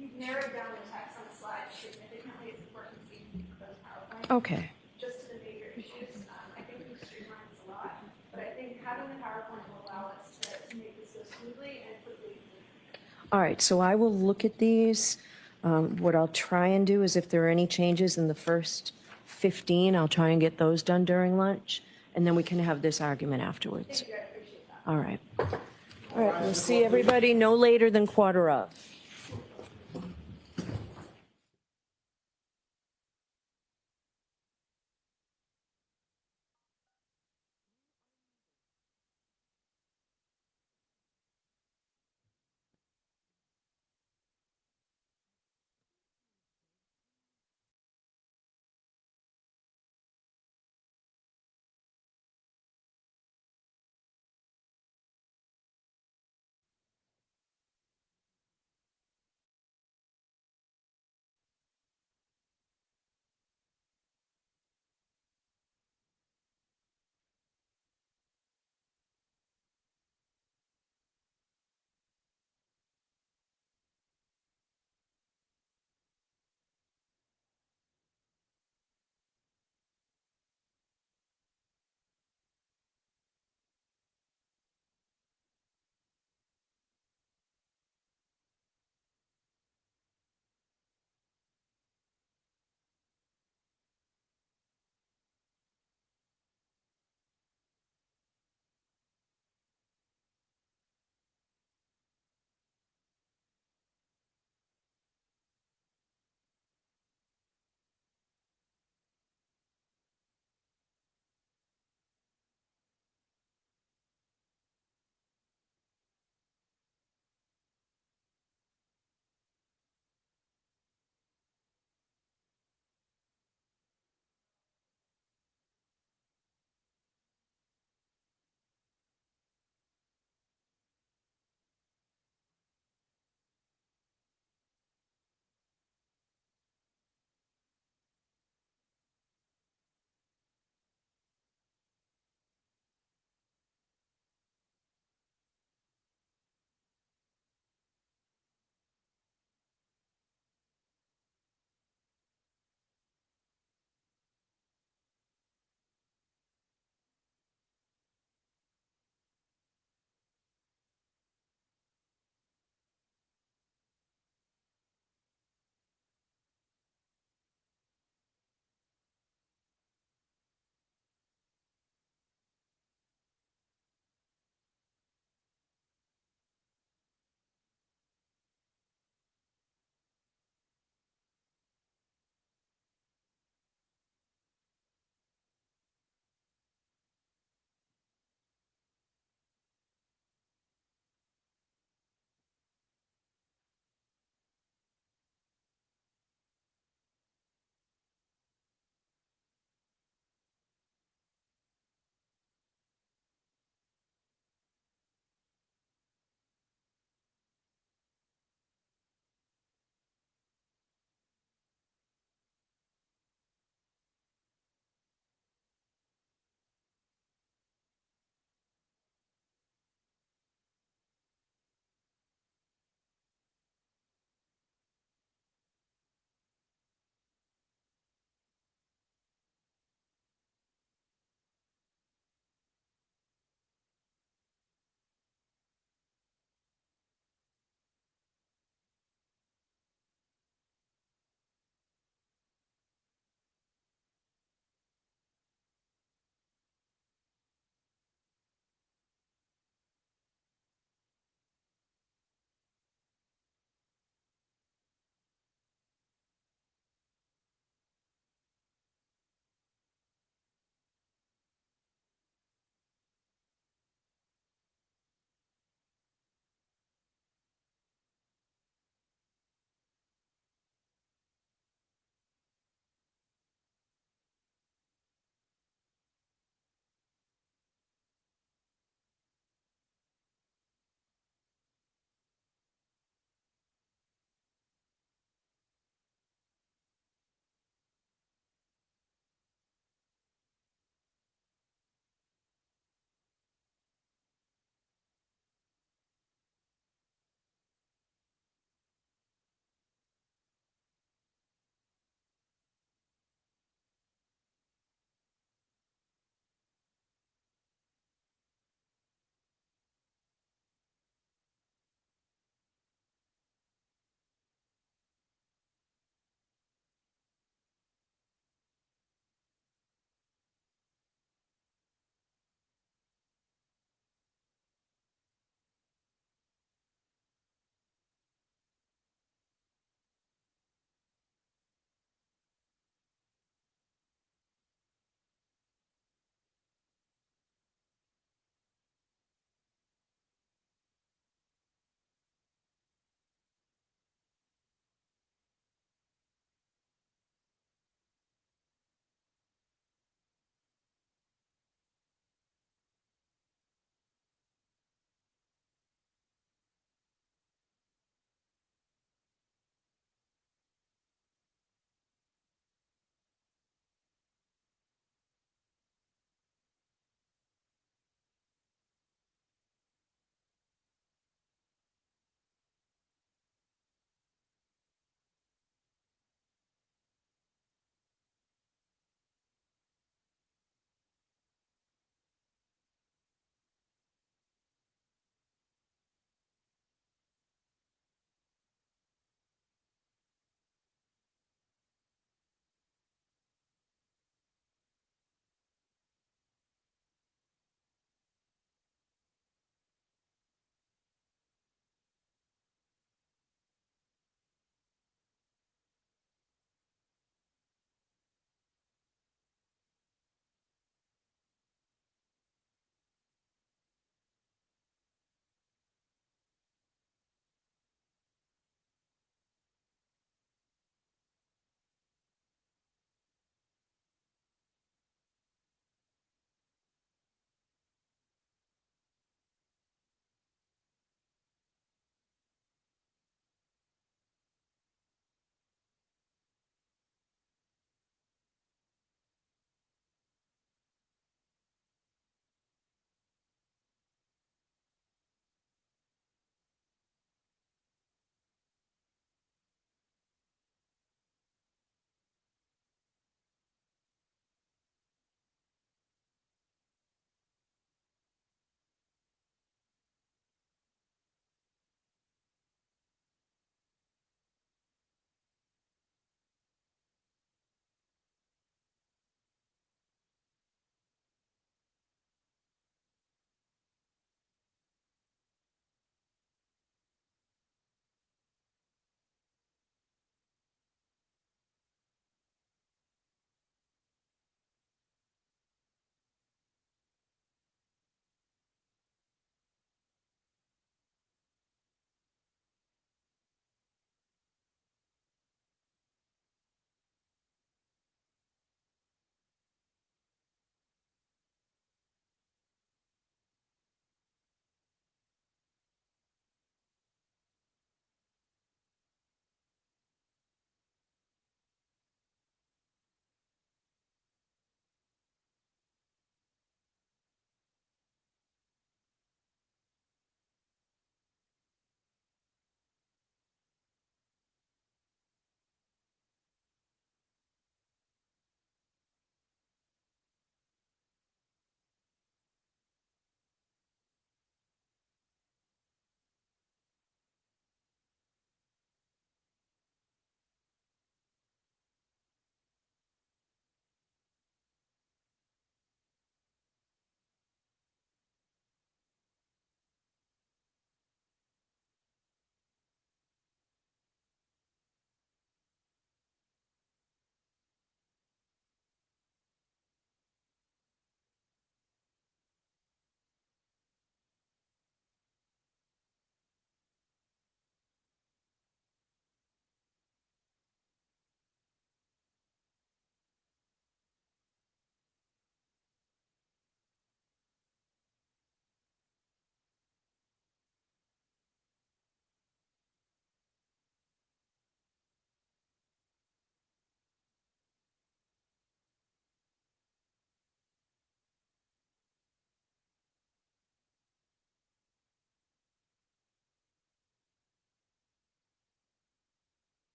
S9: you've narrowed down the text on the slide significantly. It's important to see those PowerPoints.
S3: Okay.
S9: Just to the major issues. I think we've streamlined this a lot, but I think having the PowerPoint will allow us to make this go smoothly and quickly.
S3: All right, so I will look at these. What I'll try and do is if there are any changes in the first 15, I'll try and get those done during lunch, and then we can have this argument afterwards. All right. All right, we'll see everybody no later than 1:15.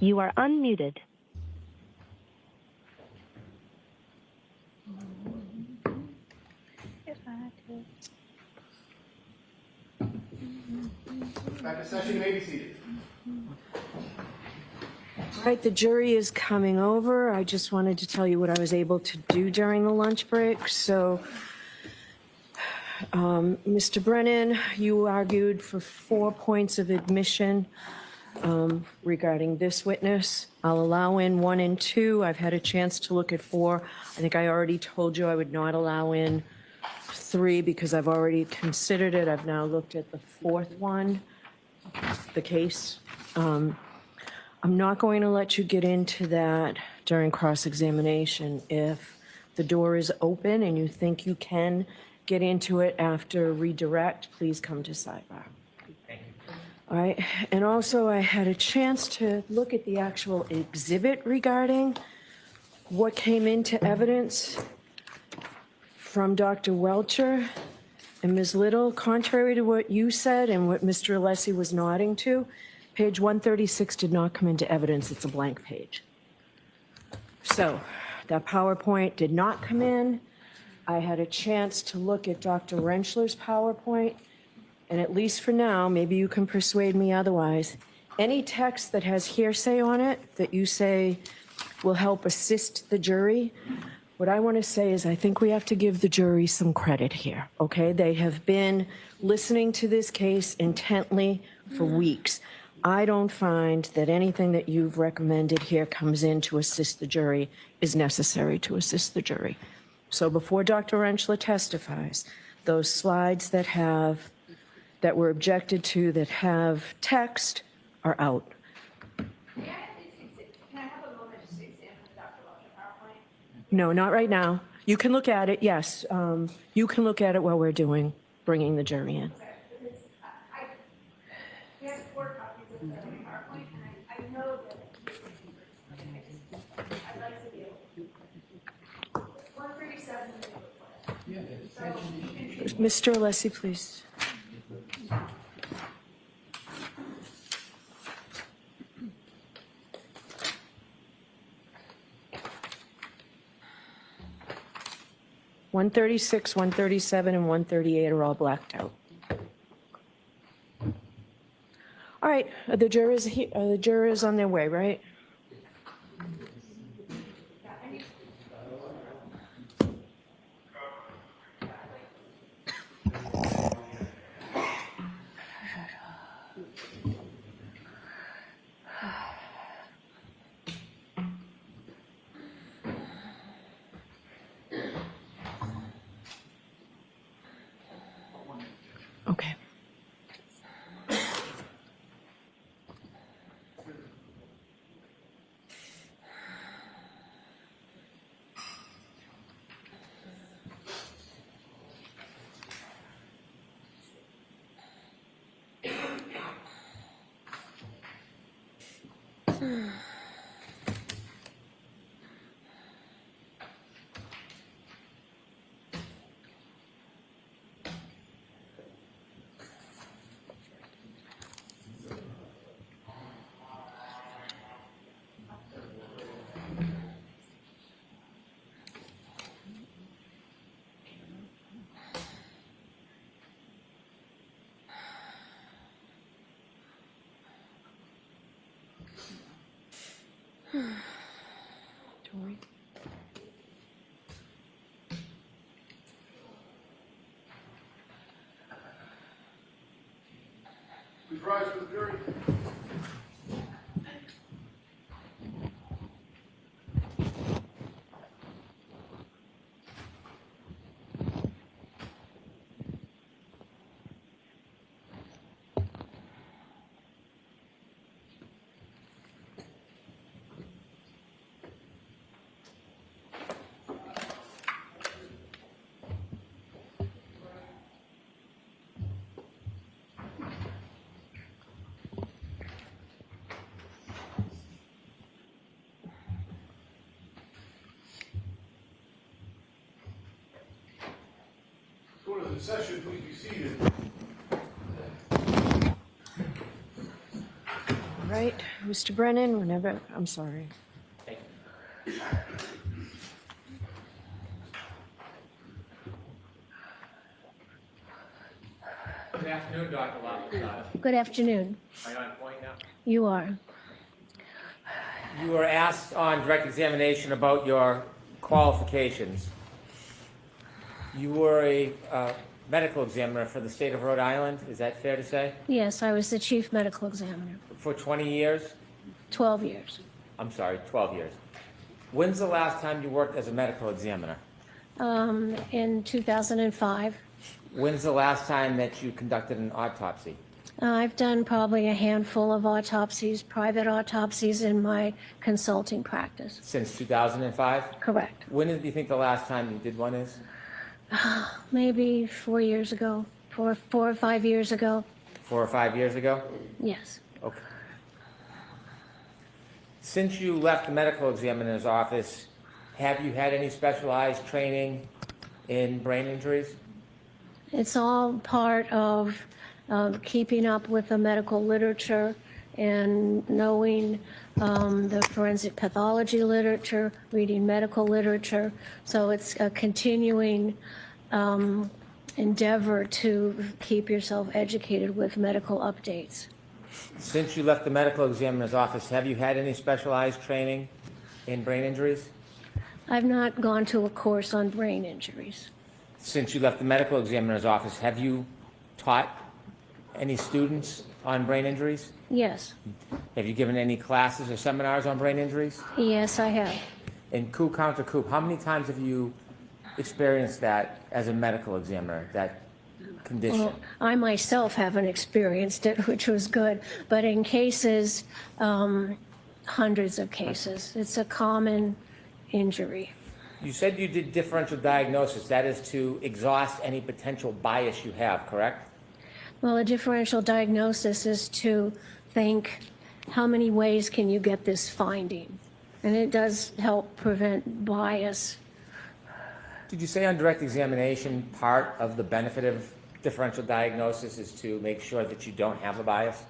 S10: You are unmuted.
S2: Back to session, you may be seated.
S3: All right, the jury is coming over. I just wanted to tell you what I was able to do during the lunch break. So, Mr. Brennan, you argued for 4 points of admission regarding this witness. I'll allow in 1 and 2. I've had a chance to look at 4. I think I already told you I would not allow in 3 because I've already considered it. I've now looked at the 4th one, the case. I'm not going to let you get into that during cross-examination. If the door is open and you think you can get into it after redirect, please come to sidebar. All right, and also I had a chance to look at the actual exhibit regarding what came into evidence from Dr. Welcher and Ms. Little. Contrary to what you said and what Mr. Alessi was nodding to, page 136 did not come into evidence. It's a blank page. So that PowerPoint did not come in. I had a chance to look at Dr. Rentschler's PowerPoint, and at least for now, maybe you can persuade me otherwise, any text that has hearsay on it that you say will help assist the jury, what I want to say is I think we have to give the jury some credit here, okay? They have been listening to this case intently for weeks. I don't find that anything that you've recommended here comes in to assist the jury is necessary to assist the jury. So before Dr. Rentschler testifies, those slides that were objected to that have text are out.
S9: Can I have a moment just to examine the Dr. Welcher PowerPoint?
S3: No, not right now. You can look at it, yes. You can look at it while we're bringing the jury in.
S9: Okay, because we have 4 copies of the PowerPoint, and I know that I'd like to be able to. 137 is the report.
S3: Mr. Alessi, please. One 136, 137, and 138 are all blacked out. All right, the jurors on their way, right? Okay. Tori?
S2: Please rise for the jury. Court is in session, please be seated.
S3: All right, Mr. Brennan, whenever, I'm sorry.
S6: Thank you. Good afternoon, Dr. Lapatada.
S5: Good afternoon.
S6: Am I on point now?
S5: You are.
S6: You were asked on direct examination about your qualifications. You were a medical examiner for the state of Rhode Island, is that fair to say?
S5: Yes, I was the chief medical examiner.
S6: For 20 years?
S5: 12 years.
S6: I'm sorry, 12 years. When's the last time you worked as a medical examiner?
S5: In 2005.
S6: When's the last time that you conducted an autopsy?
S5: I've done probably a handful of autopsies, private autopsies in my consulting practice.
S6: Since 2005?
S5: Correct.
S6: When do you think the last time you did one is?
S5: Maybe 4 years ago, four or 5 years ago.
S6: 4 or 5 years ago?
S5: Yes.
S6: Okay. Since you left the medical examiner's office, have you had any specialized training in brain injuries?
S5: It's all part of keeping up with the medical literature and knowing the forensic pathology literature, reading medical literature. So it's a continuing endeavor to keep yourself educated with medical updates.
S6: Since you left the medical examiner's office, have you had any specialized training in brain injuries?
S5: I've not gone to a course on brain injuries.
S6: Since you left the medical examiner's office, have you taught any students on brain injuries?
S5: Yes.
S6: Have you given any classes or seminars on brain injuries?
S5: Yes, I have.
S6: And coup counter coup, how many times have you experienced that as a medical examiner, that condition?
S5: Well, I myself haven't experienced it, which was good, but in cases, hundreds of cases, it's a common injury.
S6: You said you did differential diagnosis. That is to exhaust any potential bias you have, correct?
S5: Well, a differential diagnosis is to think, how many ways can you get this finding? And it does help prevent bias.
S6: Did you say on direct examination part of the benefit of differential diagnosis is to make sure that you don't have a bias?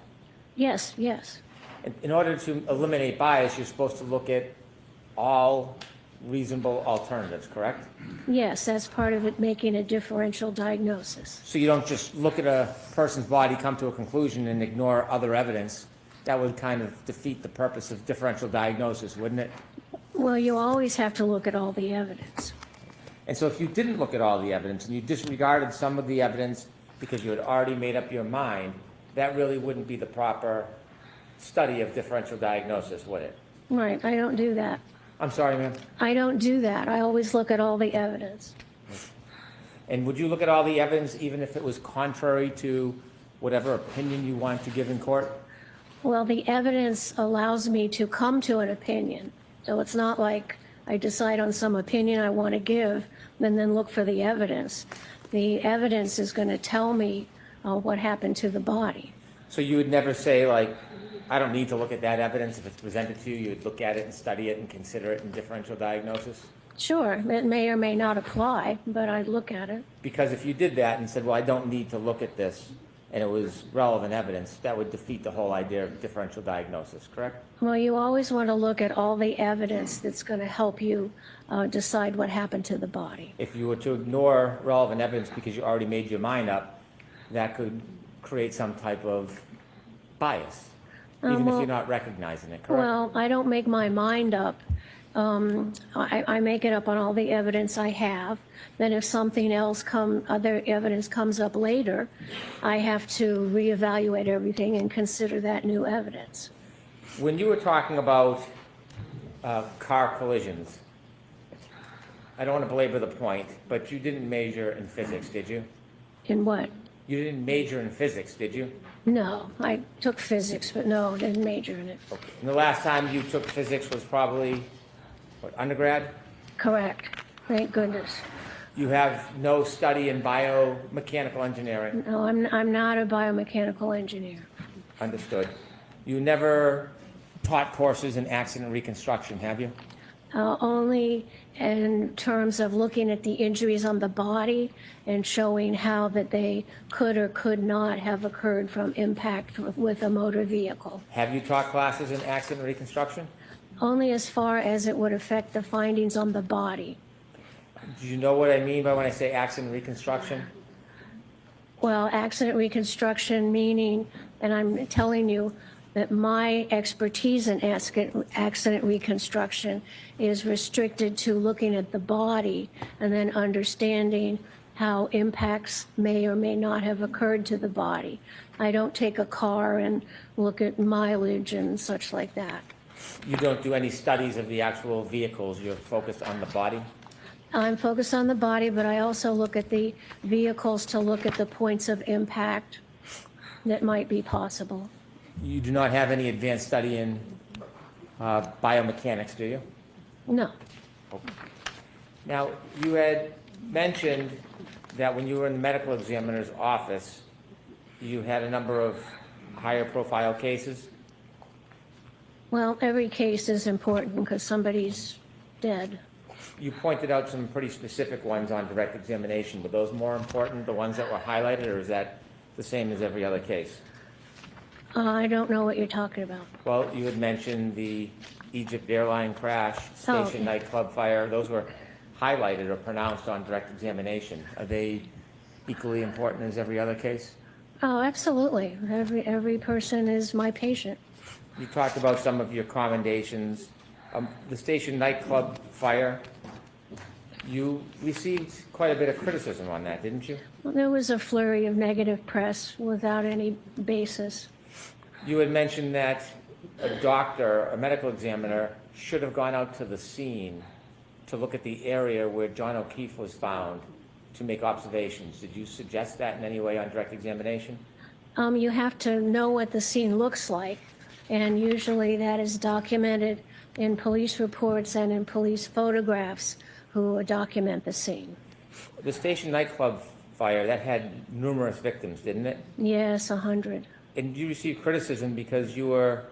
S5: Yes, yes.
S6: In order to eliminate bias, you're supposed to look at all reasonable alternatives, correct?
S5: Yes, that's part of it, making a differential diagnosis.
S6: So you don't just look at a person's body, come to a conclusion, and ignore other evidence. That would kind of defeat the purpose of differential diagnosis, wouldn't it?
S5: Well, you always have to look at all the evidence.
S6: And so if you didn't look at all the evidence and you disregarded some of the evidence because you had already made up your mind, that really wouldn't be the proper study of differential diagnosis, would it?
S5: Right, I don't do that.
S6: I'm sorry, ma'am.
S5: I don't do that. I always look at all the evidence.
S6: And would you look at all the evidence even if it was contrary to whatever opinion you want to give in court?
S5: Well, the evidence allows me to come to an opinion. So it's not like I decide on some opinion I want to give and then look for the evidence. The evidence is going to tell me what happened to the body.
S6: So you would never say, like, I don't need to look at that evidence. If it's presented to you, you would look at it and study it and consider it in differential diagnosis?
S5: Sure, it may or may not apply, but I look at it.
S6: Because if you did that and said, well, I don't need to look at this, and it was relevant evidence, that would defeat the whole idea of differential diagnosis, correct?
S5: Well, you always want to look at all the evidence that's going to help you decide what happened to the body.
S6: If you were to ignore relevant evidence because you already made your mind up, that could create some type of bias, even if
S5: well-
S6: you're not recognizing it, correct?
S5: Well, I don't make my mind up. I make it up on all the evidence I have. Then if something else other evidence comes up later, I have to reevaluate everything and consider that new evidence.
S6: When you were talking about car collisions, I don't want to belabor the point, but you didn't major in physics, did you?
S5: In what?
S6: You didn't major in physics, did you?
S5: No, I took physics, but no, didn't major in it.
S6: Okay. And the last time you took physics was probably, what, undergrad?
S5: Correct. Thank goodness.
S6: You have no study in biomechanical engineering.
S5: No, I'm not a biomechanical engineer.
S6: Understood. You never taught courses in accident reconstruction, have you?
S5: only in terms of looking at the injuries on the body and showing how that they could or could not have occurred from impact with a motor vehicle.
S6: Have you taught classes in accident reconstruction?
S5: Only as far as it would affect the findings on the body.
S6: Do you know what I mean by when I say accident reconstruction?
S5: Well, accident reconstruction meaning, and I'm telling you that my expertise in accident reconstruction is restricted to looking at the body and then understanding how impacts may or may not have occurred to the body. I don't take a car and look at mileage and such like that.
S6: You don't do any studies of the actual vehicles, you're focused on the body?
S5: I'm focused on the body, but I also look at the vehicles to look at the points of impact that might be possible.
S6: You do not have any advanced study in biomechanics, do you?
S5: No.
S6: Now, you had mentioned that when you were in the medical examiner's office, you had a number of higher profile cases.
S5: Well, every case is important because somebody's dead.
S6: You pointed out some pretty specific ones on direct examination. Were those more important, the ones that were highlighted, or is that the same as every other case?
S5: I don't know what you're talking about.
S6: Well, you had mentioned the Egypt airline crash, station
S5: yeah.
S6: nightclub fire. Those were highlighted or pronounced on direct examination. Are they equally important as every other case?
S5: Oh, absolutely. Every person is my patient.
S6: You talked about some of your commendations. The station nightclub fire, you received quite a bit of criticism on that, didn't you?
S5: Well, there was a flurry of negative press without any basis.
S6: You had mentioned that a doctor, a medical examiner, should have gone out to the scene to look at the area where John O'Keefe was found to make observations. Did you suggest that in any way on direct examination?
S5: You have to know what the scene looks like, and usually that is documented in police reports and in police photographs who document the scene.
S6: The station nightclub fire, that had numerous victims, didn't it?
S5: Yes, 100.
S6: And you received criticism because you were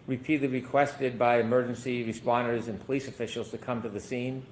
S6: repeatedly requested by emergency responders and police officials to come to the scene,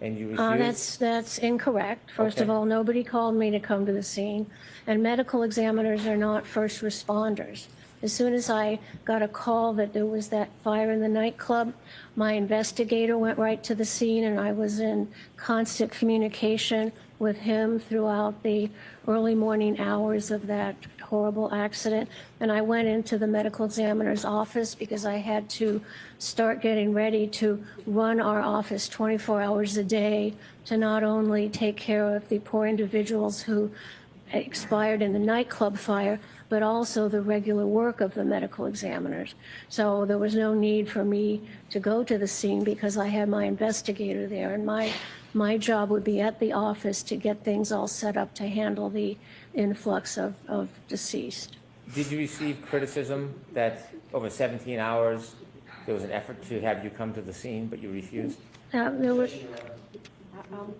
S6: and you refused?
S5: That's incorrect. First of
S6: Okay.
S5: all, nobody called me to come to the scene, and medical examiners are not first responders. As soon as I got a call that there was that fire in the nightclub, my investigator went right to the scene, and I was in constant communication with him throughout the early morning hours of that horrible accident. And I went into the medical examiner's office because I had to start getting ready to run our office 24 hours a day to not only take care of the poor individuals who expired in the nightclub fire, but also the regular work of the medical examiners. So there was no need for me to go to the scene because I had my investigator there, and my job would be at the office to get things all set up to handle the influx of deceased.
S6: Did you receive criticism that over 17 hours there was an effort to have you come to the scene, but you refused?
S5: There was,
S3: I'm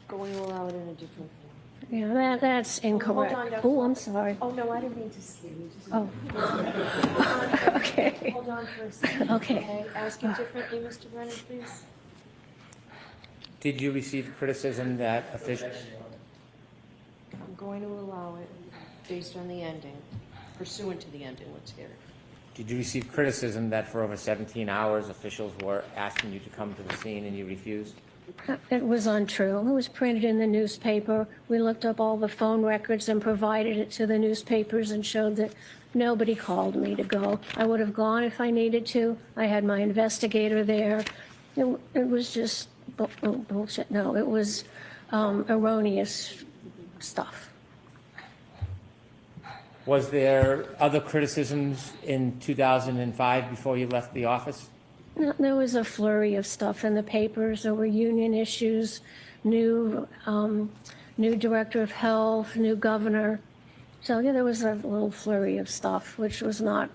S3: going to allow it in a different form.
S5: yeah, that's incorrect.
S3: Hold on,
S5: Oh, I'm sorry.
S3: Oh, no, I didn't mean to scare you. Just
S5: Oh. Okay.
S3: hold on for a second.
S5: Okay.
S3: Ask him differently, Mr. Brennan, please.
S6: Did you receive criticism that officials?
S3: I'm going to allow it based on the ending, pursuant to the ending. Let's hear it.
S6: Did you receive criticism that for over 17 hours officials were asking you to come to the scene and you refused?
S5: It was untrue. It was printed in the newspaper. We looked up all the phone records and provided it to the newspapers and showed that nobody called me to go. I would have gone if I needed to. I had my investigator there. It was just bullshit. No, it was erroneous stuff.
S6: Was there other criticisms in 2005 before you left the office?
S5: No, there was a flurry of stuff in the papers. There were union issues, new director of health, new governor. So yeah, there was a little flurry of stuff, which was not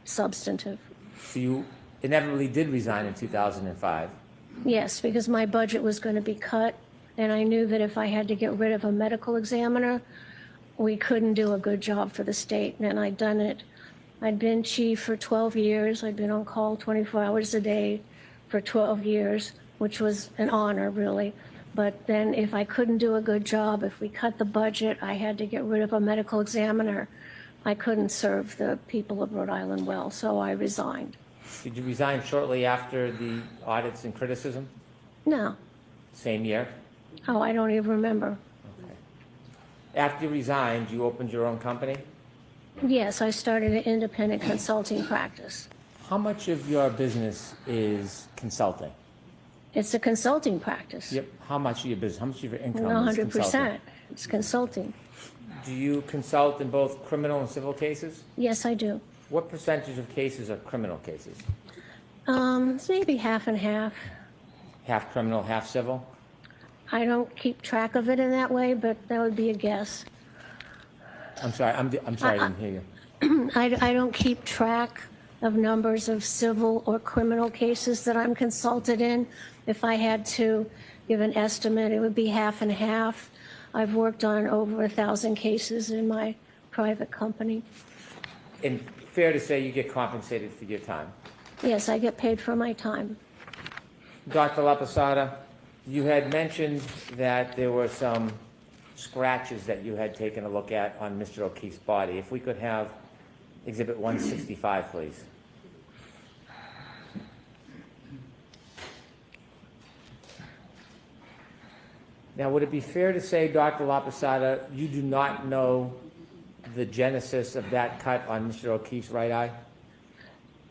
S5: substantive.
S6: So you inevitably did resign in 2005.
S5: Yes, because my budget was going to be cut, and I knew that if I had to get rid of a medical examiner, we couldn't do a good job for the state, and I'd done it. I'd been chief for 12 years. I'd been on call 24 hours a day for 12 years, which was an honor, really. But then if I couldn't do a good job, if we cut the budget, I had to get rid of a medical examiner. I couldn't serve the people of Rhode Island well, so I resigned.
S6: Did you resign shortly after the audits and criticism?
S5: No.
S6: Same year?
S5: Oh, I don't even remember.
S6: Okay. After you resigned, you opened your own company?
S5: Yes, I started an independent consulting practice.
S6: How much of your business is consulting?
S5: It's a consulting practice.
S6: Yep. How much of your business, how much of your income is consulting?
S5: 100%. It's consulting.
S6: Do you consult in both criminal and civil cases?
S5: Yes, I do.
S6: What percentage of cases are criminal cases?
S5: It's maybe half and half.
S6: Half criminal, half civil?
S5: I don't keep track of it in that way, but that would be a guess.
S6: I'm sorry, I'm sorry, I didn't hear you.
S5: I don't keep track of numbers of civil or criminal cases that I'm consulted in. If I had to give an estimate, it would be half and half. I've worked on over 1,000 cases in my private company.
S6: And fair to say you get compensated for your time?
S5: Yes, I get paid for my time.
S6: Dr. Lapatada, you had mentioned that there were some scratches that you had taken a look at on Mr. O'Keefe's body. If we could have Exhibit 165, please. Now, would it be fair to say, Dr. Lapatada, you do not know the genesis of that cut on Mr. O'Keefe's right eye?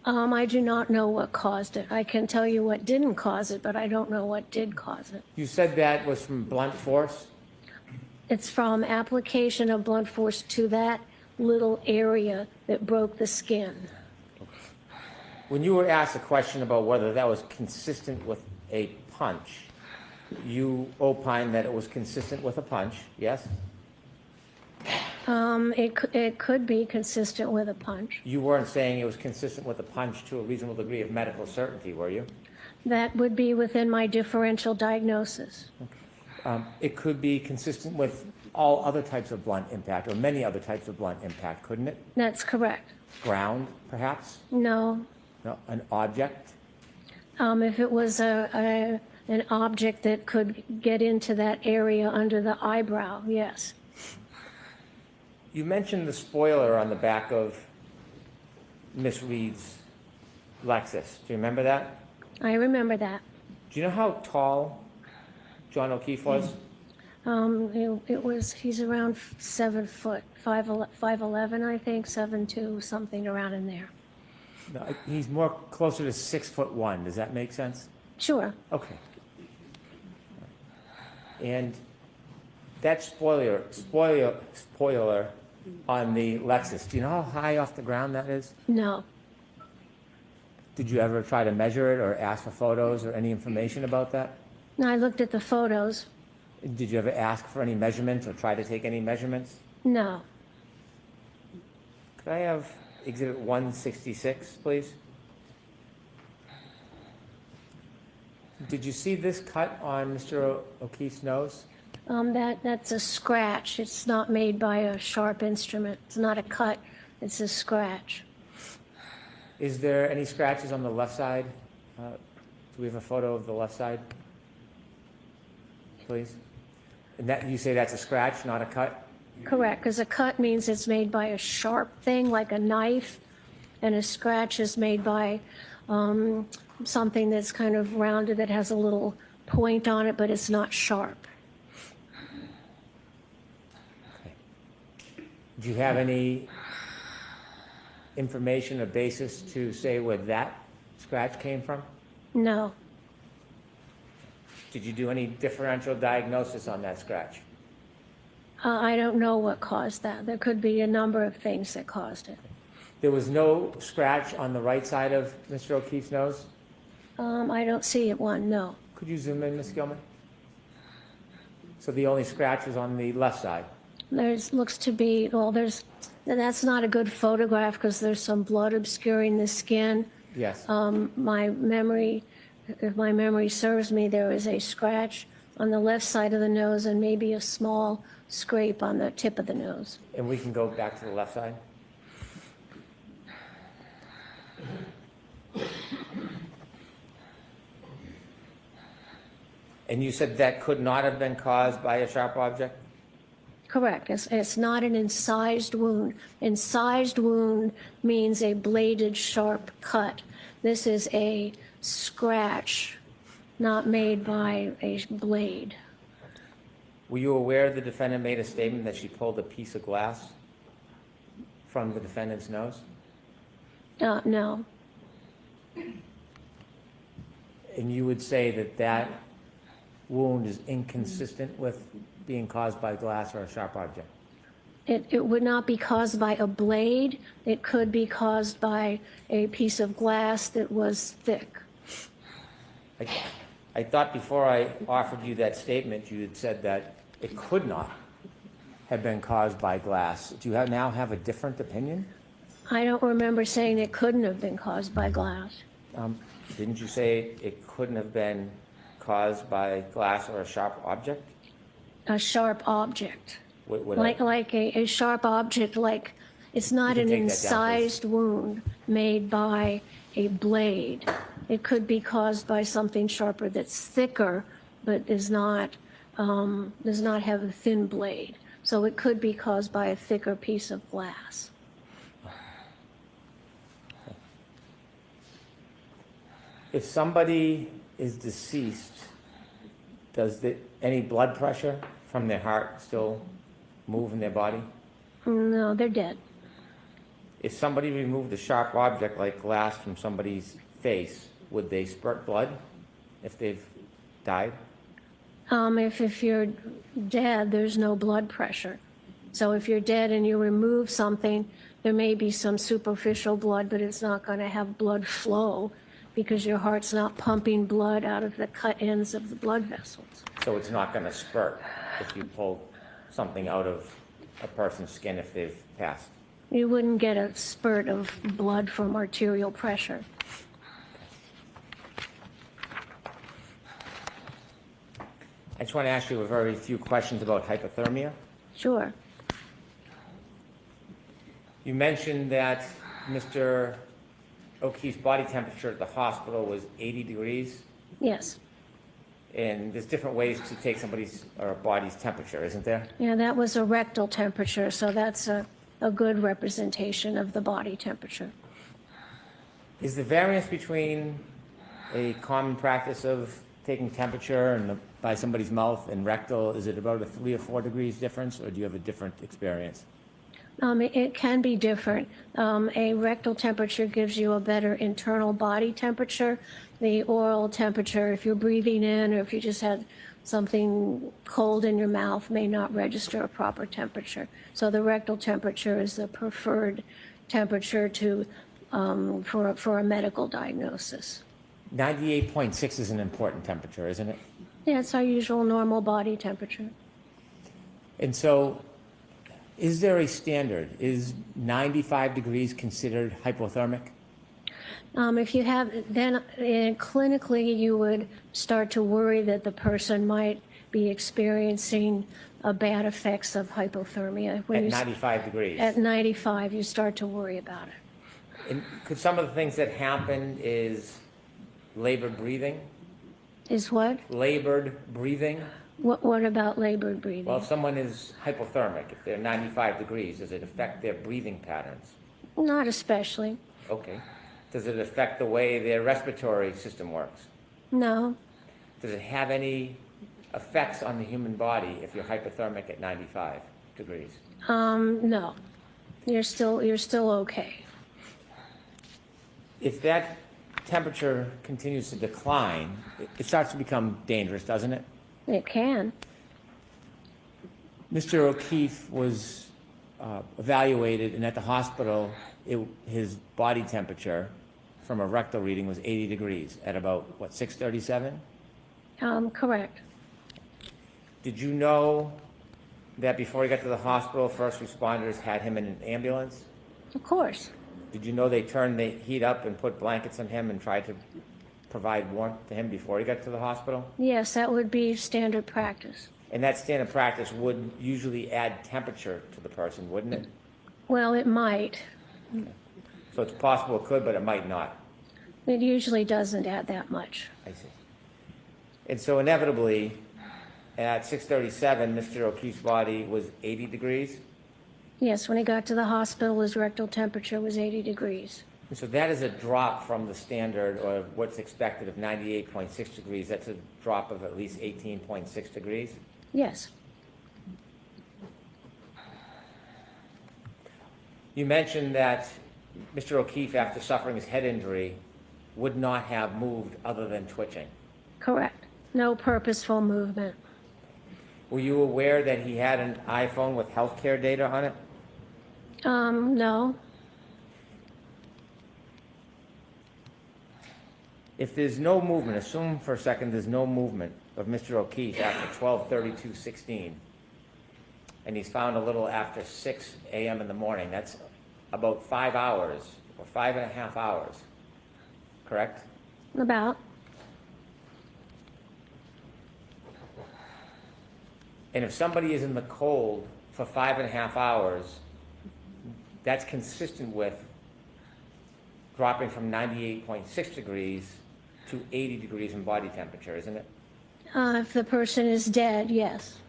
S5: I do not know what caused it. I can tell you what didn't cause it, but I don't know what did cause it.
S6: You said that was from blunt force?
S5: It's from application of blunt force to that little area that broke the skin.
S6: When you were asked a question about whether that was consistent with a punch, you opined that it was consistent with a punch, yes?
S5: It could be consistent with a punch.
S6: You weren't saying it was consistent with a punch to a reasonable degree of medical certainty, were you?
S5: That would be within my differential diagnosis.
S6: It could be consistent with all other types of blunt impact, or many other types of blunt impact, couldn't it?
S5: That's correct.
S6: Ground, perhaps?
S5: No.
S6: No, an object?
S5: If it was an object that could get into that area under the eyebrow, yes.
S6: You mentioned the spoiler on the back of Miss Reed's Lexus. Do you remember that?
S5: I remember that.
S6: Do you know how tall John O'Keefe was?
S5: He's around 7 foot, 5'11", I think, 7'2", something around in there.
S6: No, he's more closer to 6'1". Does that make sense?
S5: Sure.
S6: Okay. And that spoiler on the Lexus, do you know how high off the ground that is?
S5: No.
S6: Did you ever try to measure it or ask for photos or any information about that?
S5: I looked at the photos.
S6: Did you ever ask for any measurements or try to take any measurements?
S5: No.
S6: Could I have Exhibit 166, please? Did you see this cut on Mr. O'Keefe's nose?
S5: That's a scratch. It's not made by a sharp instrument. It's not a cut. It's a scratch.
S6: Is there any scratches on the left side? Do we have a photo of the left side? Please. And that, you say that's a scratch, not a cut?
S5: Correct, because a cut means it's made by a sharp thing, like a knife, and a scratch is made by something that's kind of rounded that has a little point on it, but it's not sharp.
S6: Okay. Do you have any information or basis to say where that scratch came from?
S5: No.
S6: Did you do any differential diagnosis on that scratch?
S5: I don't know what caused that. There could be a number of things that caused it.
S6: There was no scratch on the right side of Mr. O'Keefe's nose?
S5: I don't see it, no.
S6: Could you zoom in, Ms. Gilman? So the only scratch was on the left side?
S5: Looks to be, that's not a good photograph because there's some blood obscuring the skin.
S6: Yes.
S5: If my memory serves me, there is a scratch on the left side of the nose and maybe a small scrape on the tip of the nose.
S6: And we can go back to the left side? And you said that could not have been caused by a sharp object?
S5: Correct. It's not an incised wound. Incised wound means a bladed, sharp cut. This is a scratch, not made by a blade.
S6: Were you aware the defendant made a statement that she pulled a piece of glass from the defendant's nose?
S5: No.
S6: And you would say that that wound is inconsistent with being caused by glass or a sharp object?
S5: It would not be caused by a blade. It could be caused by a piece of glass that was thick.
S6: I thought before I offered you that statement, you had said that it could not have been caused by glass. Do you now have a different opinion?
S5: I don't remember saying it couldn't have been caused by glass.
S6: Didn't you say it couldn't have been caused by glass or a sharp object?
S5: A sharp object.
S6: Would
S5: Like a sharp object, like it's not
S6: You
S5: an
S6: can take that down, please.
S5: incised wound made by a blade. It could be caused by something sharper that's thicker, but does not have a thin blade. So it could be caused by a thicker piece of glass.
S6: If somebody is deceased, does any blood pressure from their heart still move in their body?
S5: No, they're dead.
S6: If somebody removed a sharp object like glass from somebody's face, would they spurt blood if they've died?
S5: If you're dead, there's no blood pressure. So if you're dead and you remove something, there may be some superficial blood, but it's not going to have blood flow because your heart's not pumping blood out of the cut ends of the blood vessels.
S6: So it's not going to spurt if you pull something out of a person's skin if they've passed?
S5: You wouldn't get a spurt of blood from arterial pressure.
S6: I just want to ask you a very few questions about hypothermia.
S5: Sure.
S6: You mentioned that Mr. O'Keefe's body temperature at the hospital was 80 degrees,
S5: Yes.
S6: and there's different ways to take somebody's or a body's temperature, isn't there?
S5: Yeah, that was a rectal temperature, so that's a good representation of the body temperature.
S6: Is the variance between a common practice of taking temperature by somebody's mouth and rectal, is it about a 3 or 4 degrees difference, or do you have a different experience?
S5: It can be different. A rectal temperature gives you a better internal body temperature. The oral temperature, if you're breathing in or if you just had something cold in your mouth, may not register a proper temperature. So the rectal temperature is the preferred temperature for a medical diagnosis.
S6: 98.6 is an important temperature, isn't it?
S5: Yeah, it's our usual normal body temperature.
S6: And so, is there a standard? Is 95 degrees considered hypothermic?
S5: If you have, then clinically you would start to worry that the person might be experiencing bad effects of hypothermia.
S6: At 95 degrees?
S5: At 95, you start to worry about it.
S6: And could some of the things that happen is labored breathing?
S5: Is what?
S6: Labored breathing?
S5: What about labored breathing?
S6: Well, if someone is hypothermic, if they're 95 degrees, does it affect their breathing patterns?
S5: Not especially.
S6: Okay. Does it affect the way their respiratory system works?
S5: No.
S6: Does it have any effects on the human body if you're hypothermic at 95 degrees?
S5: No. You're still okay.
S6: If that temperature continues to decline, it starts to become dangerous, doesn't it?
S5: It can.
S6: Mr. O'Keefe was evaluated, and at the hospital, his body temperature from a rectal reading was 80 degrees at about, what, 6:37?
S5: Correct.
S6: Did you know that before he got to the hospital, first responders had him in an ambulance?
S5: Of course.
S6: Did you know they turned the heat up and put blankets on him and tried to provide warmth to him before he got to the hospital?
S5: Yes, that would be standard practice.
S6: And that standard practice would usually add temperature to the person, wouldn't it?
S5: Well, it might.
S6: So it's possible it could, but it might not.
S5: It usually doesn't add that much.
S6: I see. And so inevitably, at 6:37, Mr. O'Keefe's body was 80 degrees.
S5: Yes, when he got to the hospital, his rectal temperature was 80 degrees.
S6: And so that is a drop from the standard, or what's expected, of 98.6 degrees. That's a drop of at least 18.6 degrees.
S5: Yes.
S6: You mentioned that Mr. O'Keefe, after suffering his head injury, would not have moved other than twitching.
S5: Correct. No purposeful movement.
S6: Were you aware that he had an iPhone with healthcare data on it?
S5: No.
S6: If there's no movement, assume for a second there's no movement of Mr. O'Keefe after 12:32:16, and he's found a little after 6 a.m. in the morning. That's about 5 hours, or 5.5 hours, correct?
S5: About.
S6: And if somebody is in the cold for 5.5 hours, that's consistent with dropping from 98.6 degrees to 80 degrees in body temperature, isn't it?
S5: If the person is dead, yes.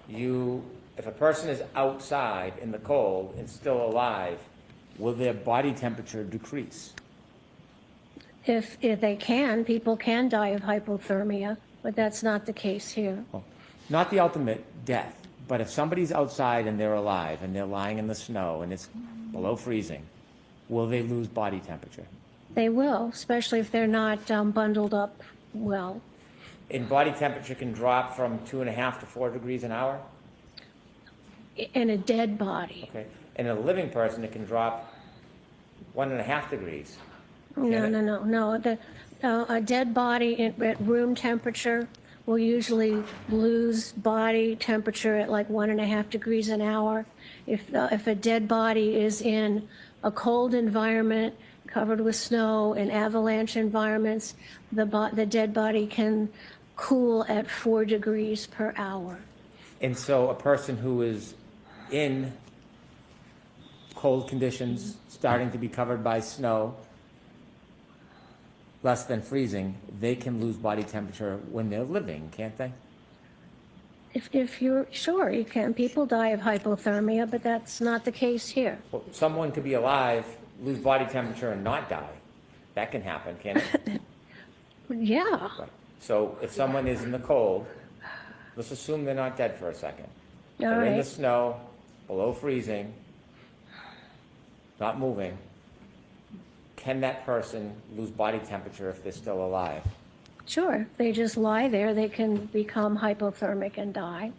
S6: If a person is outside in the cold and still alive, will their body temperature decrease?
S5: If they can, people can die of hypothermia, but that's not the case here.
S6: Not the ultimate death, but if somebody's outside and they're alive and they're lying in the snow and it's below freezing, will they lose body temperature?
S5: They will, especially if they're not bundled up well.
S6: And body temperature can drop from 2.5 to 4 degrees an hour?
S5: In a dead body.
S6: Okay. In a living person, it can drop 1.5 degrees.
S5: No. A dead body at room temperature will usually lose body temperature at like 1.5 degrees an hour. If a dead body is in a cold environment covered with snow and avalanche environments, the dead body can cool at 4 degrees per hour.
S6: And so a person who is in cold conditions, starting to be covered by snow, less than freezing, they can lose body temperature when they're living, can't they?
S5: If you're sure, you can. People die of hypothermia, but that's not the case here.
S6: Well, someone could be alive, lose body temperature, and not die. That can happen, can't it?
S5: Yeah.
S6: Right. So if someone is in the cold, let's assume they're not dead for a second. They're in the
S5: right.
S6: snow, below freezing, not moving. Can that person lose body temperature if they're still alive?
S5: Sure. They just lie there. They can become hypothermic and die.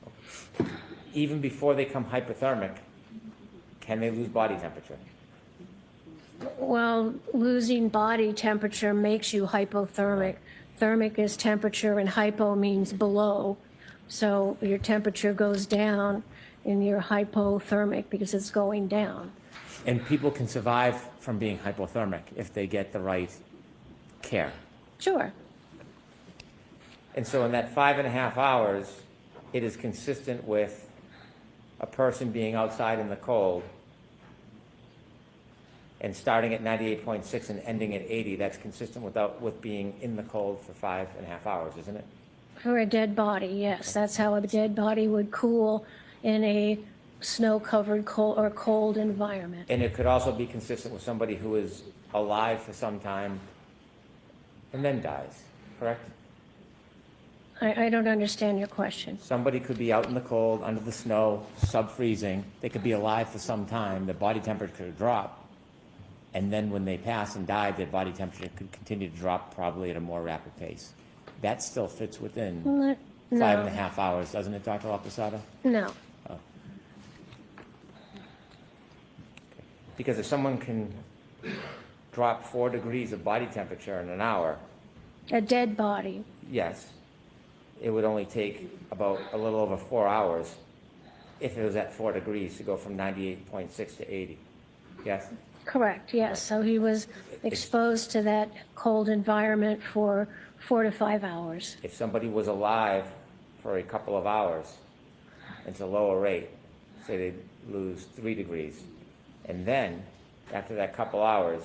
S6: Even before they become hypothermic, can they lose body temperature?
S5: Well, losing body temperature makes you hypothermic. Thermic is temperature and hypo means below. So your temperature goes down and you're hypothermic because it's going down.
S6: And people can survive from being hypothermic if they get the right care.
S5: Sure.
S6: And so in that 5.5 hours, it is consistent with a person being outside in the cold and starting at 98.6 and ending at 80. That's consistent with being in the cold for 5.5 hours, isn't it?
S5: For a dead body, yes. That's how a dead body would cool in a snow-covered cold environment.
S6: And it could also be consistent with somebody who is alive for some time and then dies, correct?
S5: I don't understand your question.
S6: Somebody could be out in the cold, under the snow, sub-freezing. They could be alive for some time. Their body temperature could drop. And then when they pass and die, their body temperature could continue to drop probably at a more rapid pace. That still fits within
S5: No.
S6: 5.5 hours, doesn't it, Dr. Lapatada?
S5: No.
S6: Because if someone can drop 4 degrees of body temperature in an hour,
S5: A dead body.
S6: yes, it would only take about a little over 4 hours if it was at 4 degrees to go from 98.6 to 80. Yes?
S5: Correct, yes. So he was exposed to that cold environment for 4 to 5 hours.
S6: If somebody was alive for a couple of hours, it's a lower rate, say they lose 3 degrees. And then, after that couple hours,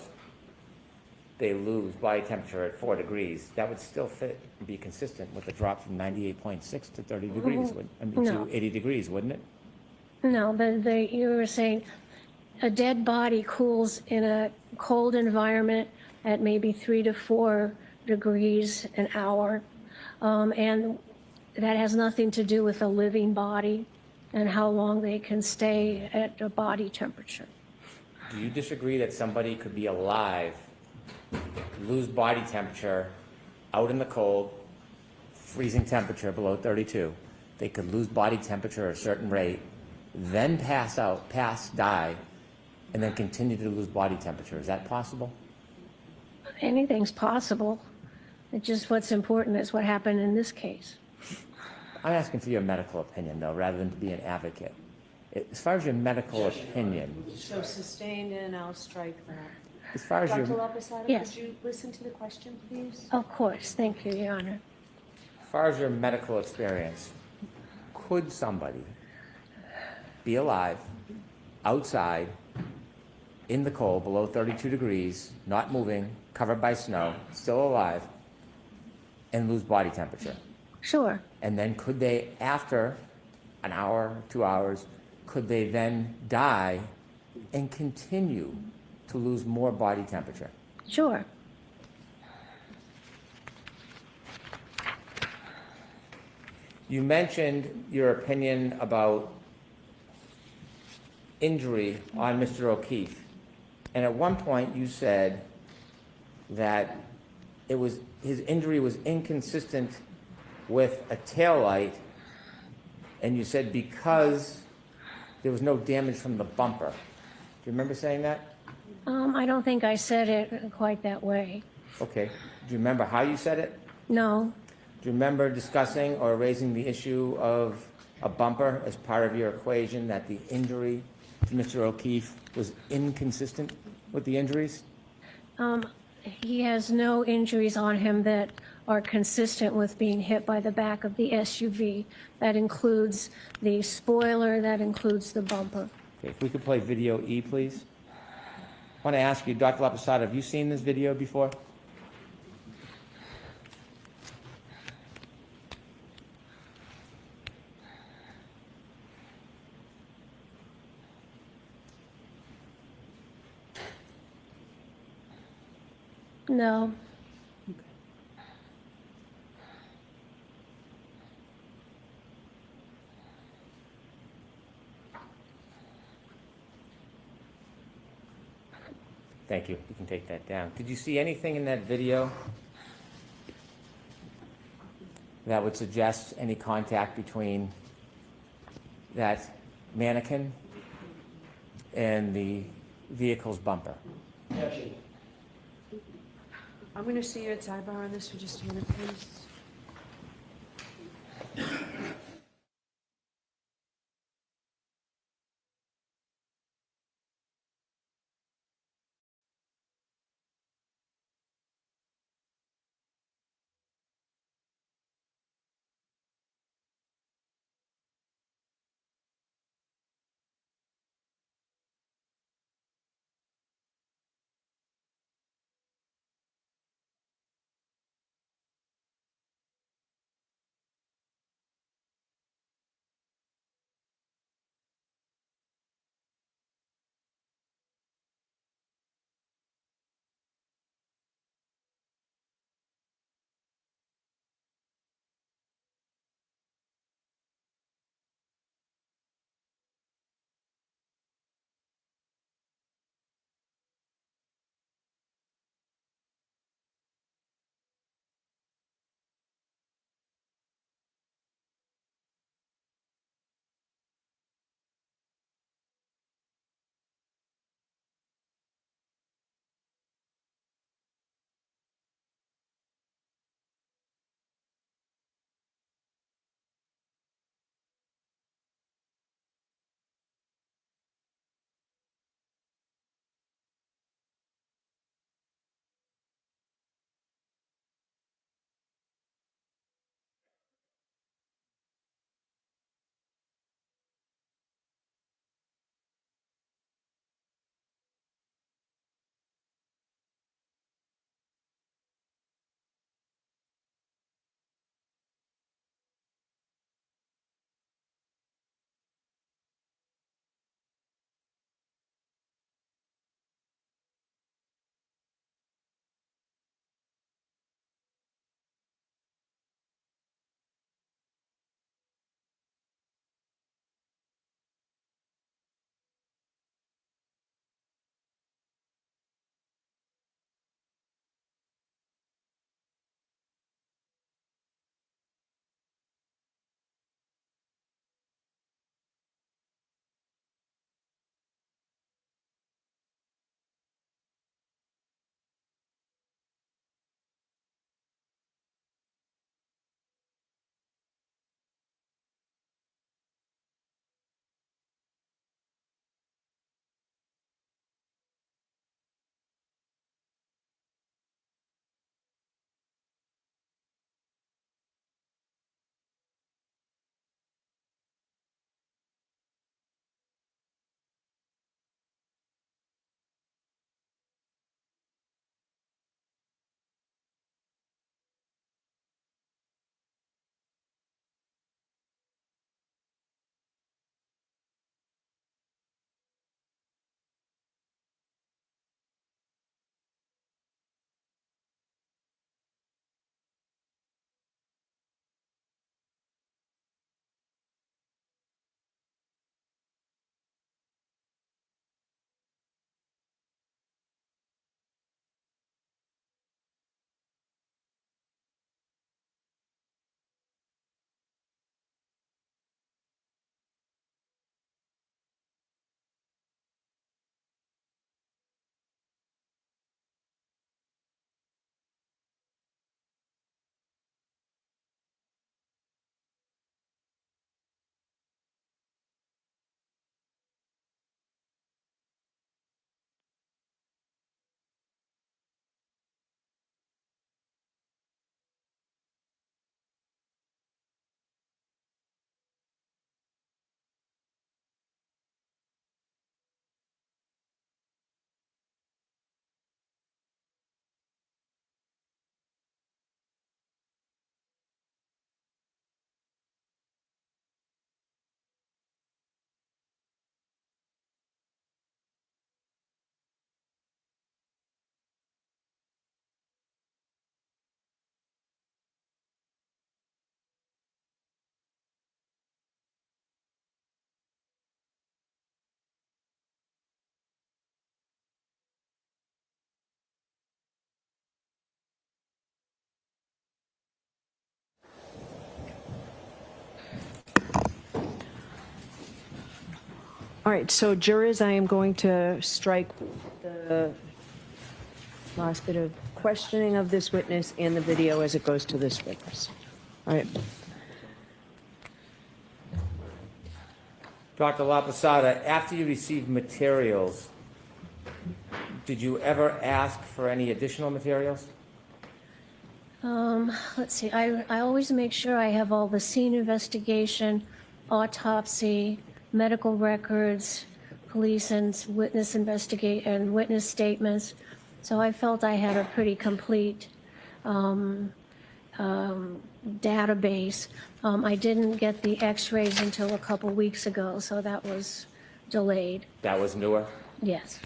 S6: they lose body temperature at 4 degrees, that would still fit and be consistent with a drop from 98.6 to 30 degrees,
S5: No.
S6: to 80 degrees, wouldn't it?
S5: No, you were saying a dead body cools in a cold environment at maybe 3 to 4 degrees an hour. And that has nothing to do with a living body and how long they can stay at a body temperature.
S6: Do you disagree that somebody could be alive, lose body temperature out in the cold, freezing temperature below 32? They could lose body temperature at a certain rate, then die, and then continue to lose body temperature. Is that possible?
S5: Anything's possible. It's just what's important is what happened in this case.
S6: I'm asking for your medical opinion, though, rather than to be an advocate. As far as your medical opinion,
S3: So sustained, and I'll strike that.
S6: as far as
S3: Dr.
S6: your,
S3: Lapatada,
S5: Yes.
S3: could you listen to the question, please?
S5: Of course, thank you, Your Honor.
S6: as far as your medical experience, could somebody be alive, outside, in the cold, below 32 degrees, not moving, covered by snow, still alive, and lose body temperature?
S5: Sure,
S6: And then could they, after an hour, 2 hours, could they then die and continue to lose more body temperature?
S5: sure.
S6: You mentioned your opinion about injury on Mr. O'Keefe. And at one point you said that his injury was inconsistent with a taillight, and you said because there was no damage from the bumper. Do you remember saying that?
S5: I don't think I said it quite that way.
S6: Okay. Do you remember how you said it?
S5: No,
S6: Do you remember discussing or raising the issue of a bumper as part of your equation, that the injury to Mr. O'Keefe was inconsistent with the injuries?
S5: he has no injuries on him that are consistent with being hit by the back of the SUV. That includes the spoiler, that includes the bumper.
S6: Okay, if we could play video E, please. I want to ask you, Dr. Lapatada, have you seen this video before?
S5: No,
S6: Thank you. You can take that down. Did you see anything in that video that would suggest any contact between that mannequin and the vehicle's bumper?
S1: Objection.
S3: I'm going to see you at sidebar on this for just a minute, please. All right, so jurors, I am going to strike the last bit of questioning of this witness and the video as it goes to this witness. All right.
S6: Dr. Lapatada, after you received materials, did you ever ask for any additional materials?
S5: Let's see, I always make sure I have all the scene investigation, autopsy, medical records, police and witness investigate and witness statements. So I felt I had a pretty complete database. I didn't get the x-rays until a couple weeks ago, so that was delayed.
S6: That was newer?
S5: Yes.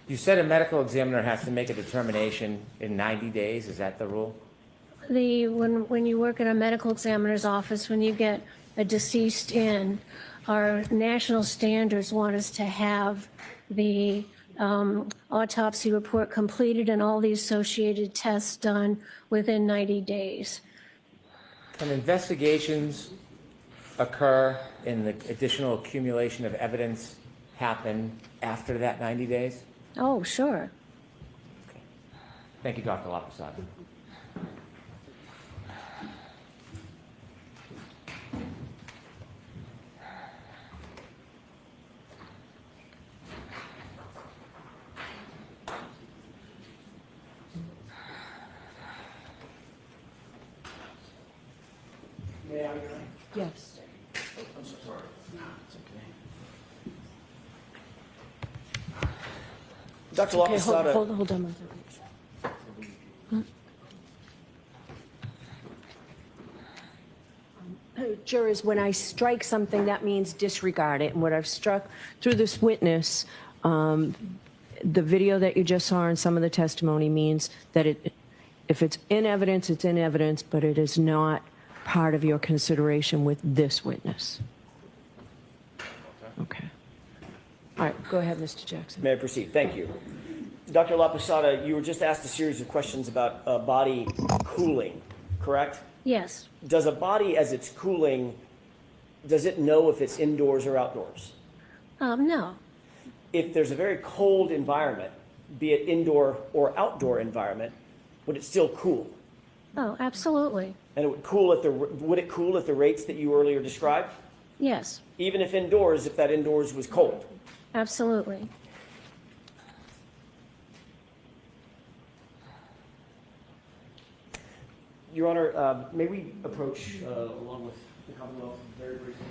S6: You said a medical examiner has to make a determination in 90 days. Is that the rule?
S5: When you work in a medical examiner's office, when you get a deceased in, our national standards want us to have the autopsy report completed and all the associated tests done within 90 days.
S6: Can investigations occur and the additional accumulation of evidence happen after that 90 days?
S5: Oh, sure.
S6: Thank you, Dr. Lapatada.
S3: Yes.
S1: Dr.
S3: Okay,
S1: Lapatada.
S3: hold on one second. Jurors, when I strike something, that means disregard it. And what I've struck through this witness, the video that you just saw and some of the testimony means that if it's in evidence, it's in evidence, but it is not part of your consideration with this witness. Okay. All right, go ahead, Mr. Jackson.
S1: May I proceed? Thank you. Dr. Lapatada, you were just asked a series of questions about body cooling, correct?
S5: Yes.
S1: Does a body, as it's cooling, does it know if it's indoors or outdoors?
S5: No.
S1: If there's a very cold environment, be it indoor or outdoor environment, would it still cool?
S5: Oh, absolutely.
S1: And it would cool would it cool at the rates that you earlier described?
S5: Yes,
S1: Even if indoors, if that indoors was cold?
S5: absolutely.
S1: Your Honor, may we approach along with the Commonwealth very briefly?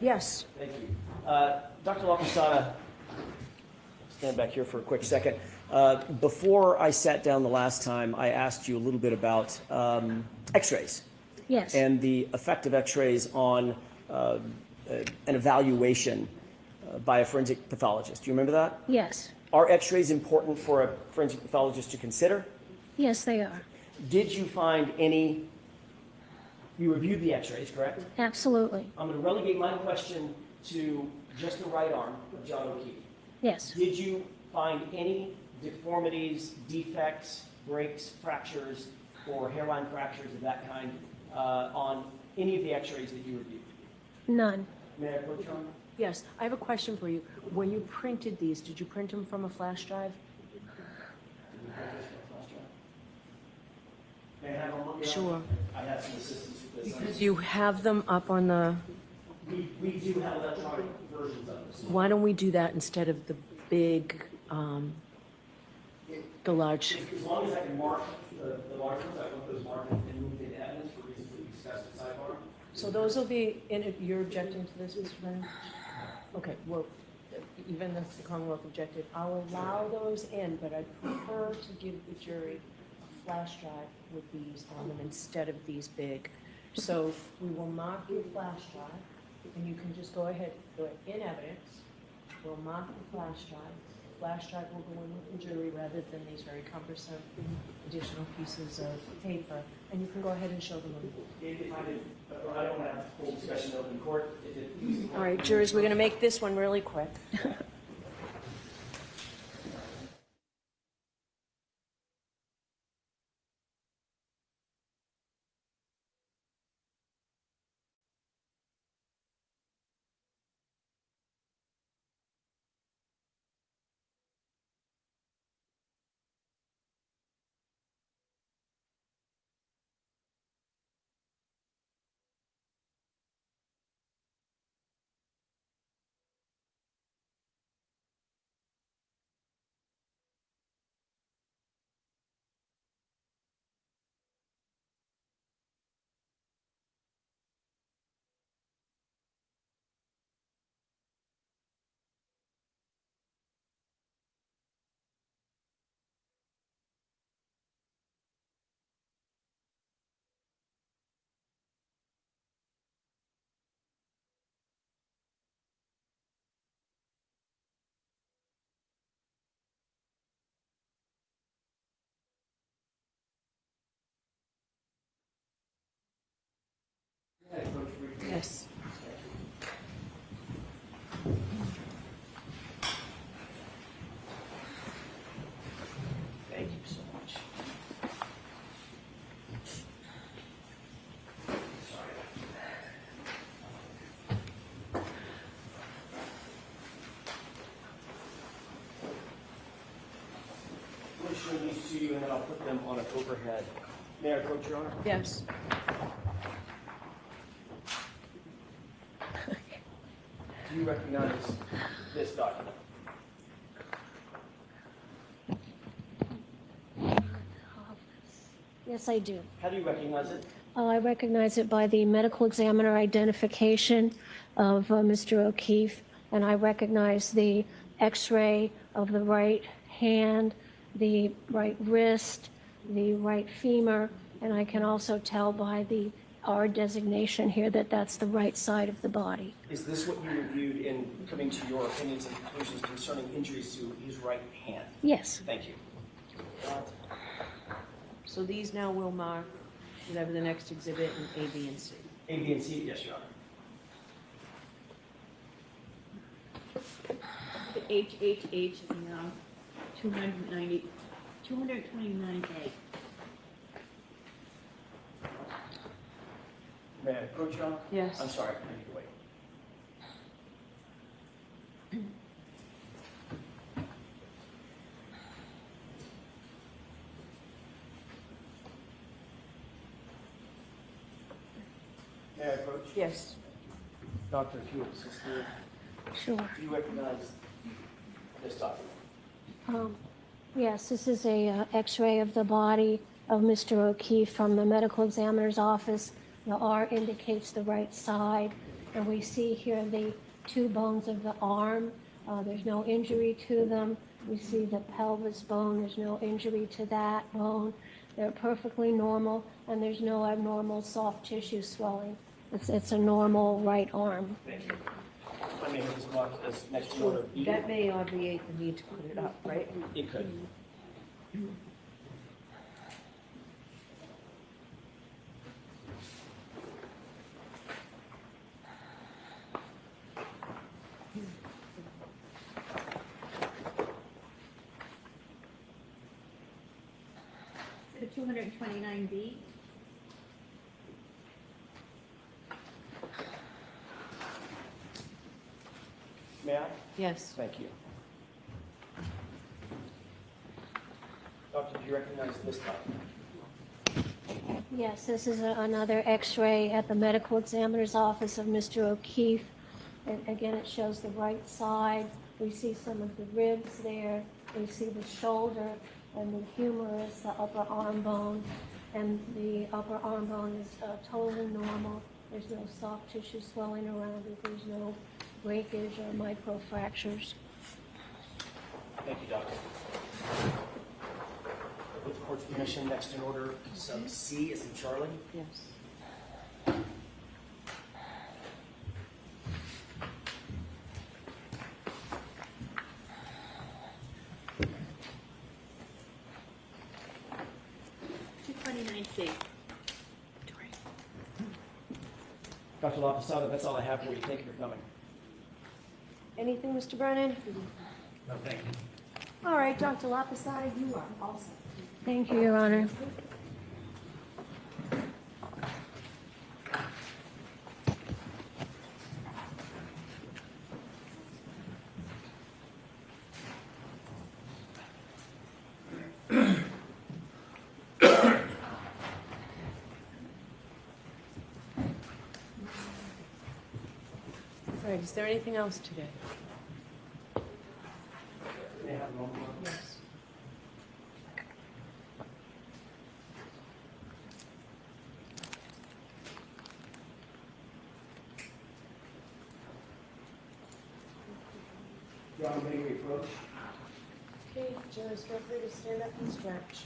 S3: Yes.
S1: Thank you. Dr. Lapatada, stand back here for a quick second. Before I sat down the last time, I asked you a little bit about x-rays
S5: Yes,
S1: and the effect of x-rays on an evaluation by a forensic pathologist. Do you remember that?
S5: yes,
S1: Are x-rays important for a forensic pathologist to consider?
S5: yes, they are.
S1: Did you find any, you reviewed the x-rays, correct?
S5: Absolutely.
S1: I'm going to relegate my question to just the right arm of John O'Keefe.
S5: Yes,
S1: Did you find any deformities, defects, breaks, fractures, or hairline fractures of that kind on any of the x-rays that you reviewed?
S5: none.
S1: May I approach you on?
S3: Yes, I have a question for you. When you printed these, did you print them from a flash drive?
S1: May I have a look at it?
S3: Sure.
S1: I have some assistance with this.
S3: Do you have them up on the,
S1: We do have electronic versions of this.
S3: why don't we do that instead of the big, the large?
S1: As long as I can mark the large ones, I want those marked and moved into evidence for reasons that we discussed at sidebar.
S3: So those will be, and you're objecting to this, Mr. Brennan? Okay, well, even if the Commonwealth objected, I'll allow those in, but I prefer to give the jury a flash drive with these on them instead of these big. So we will mark your flash drive, and you can just go ahead, do it in evidence. We'll mark the flash drive. Flash drive will go in with the jury rather than these very cumbersome additional pieces of paper, and you can go ahead and show them.
S1: If I did, or I don't want to have a full discussion in open court, if it pleases the court.
S3: All right, jurors, we're going to make this one really quick. Yes.
S1: Thank you so much. I'm going to show these to you, and then I'll put them on an overhead. May I approach, Your Honor?
S3: Yes.
S1: Do you recognize this document?
S5: Yes, I do.
S1: How do you recognize it?
S5: I recognize it by the medical examiner identification of Mr. O'Keefe, and I recognize the x-ray of the right hand, the right wrist, the right femur, and I can also tell by the R designation here that that's the right side of the body.
S1: Is this what you reviewed in coming to your opinions and conclusions concerning injuries to his right hand?
S5: Yes,
S1: Thank you.
S3: So these now will mark whatever the next exhibit in A, B, and C.
S1: A, B, and C, yes, Your Honor.
S7: The HHH is now 229A.
S1: May I approach, Your Honor?
S3: Yes.
S1: I'm sorry, I need to wait. May I approach?
S3: Yes.
S1: Dr. Hughes, sister,
S5: sure.
S1: do you recognize this document?
S5: Yes, this is a x-ray of the body of Mr. O'Keefe from the medical examiner's office. The R indicates the right side, And we see here the two bones of the arm. There's no injury to them. We see the pelvis bone. There's no injury to that bone. They're perfectly normal, and there's no abnormal soft tissue swelling. It's a normal right arm.
S1: Thank you. I may have this marked as next in order B.
S3: That may obviate the need to put it up, right?
S1: It could.
S7: The 229B.
S1: May I?
S3: Yes.
S1: Thank you. Doctor, do you recognize this type?
S5: Yes, this is another x-ray at the medical examiner's office of Mr. O'Keefe. And again, it shows the right side. We see some of the ribs there. We see the shoulder and the humerus, the upper arm bone. And the upper arm bone is totally normal. There's no soft tissue swelling around it. There's no breakage or microfractures.
S1: Thank you, doctor. With the court's permission, next in order, sub C is in Charlie.
S3: Yes.
S7: C.
S1: Dr. Lapatada, that's all I have for you. Thank you for coming.
S3: Anything, Mr. Brennan?
S1: No, thank you.
S3: All right, Dr. Lapatada, you are all set.
S5: Thank you, Your Honor.
S3: All right, is there anything else today?
S1: May I have a moment?
S3: Yes.
S1: Your Honor, may we approach?
S3: Okay, jurors, feel free to stand up and stretch.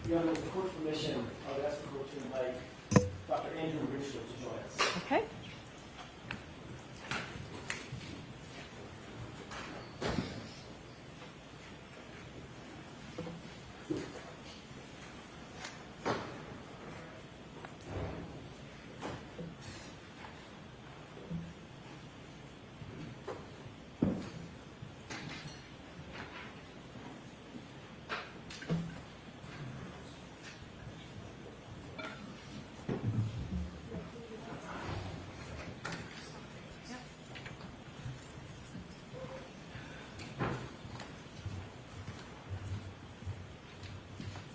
S1: Your Honor, with the court's permission, I would ask the court to invite Dr. Andrew Richler to join us.
S3: Okay.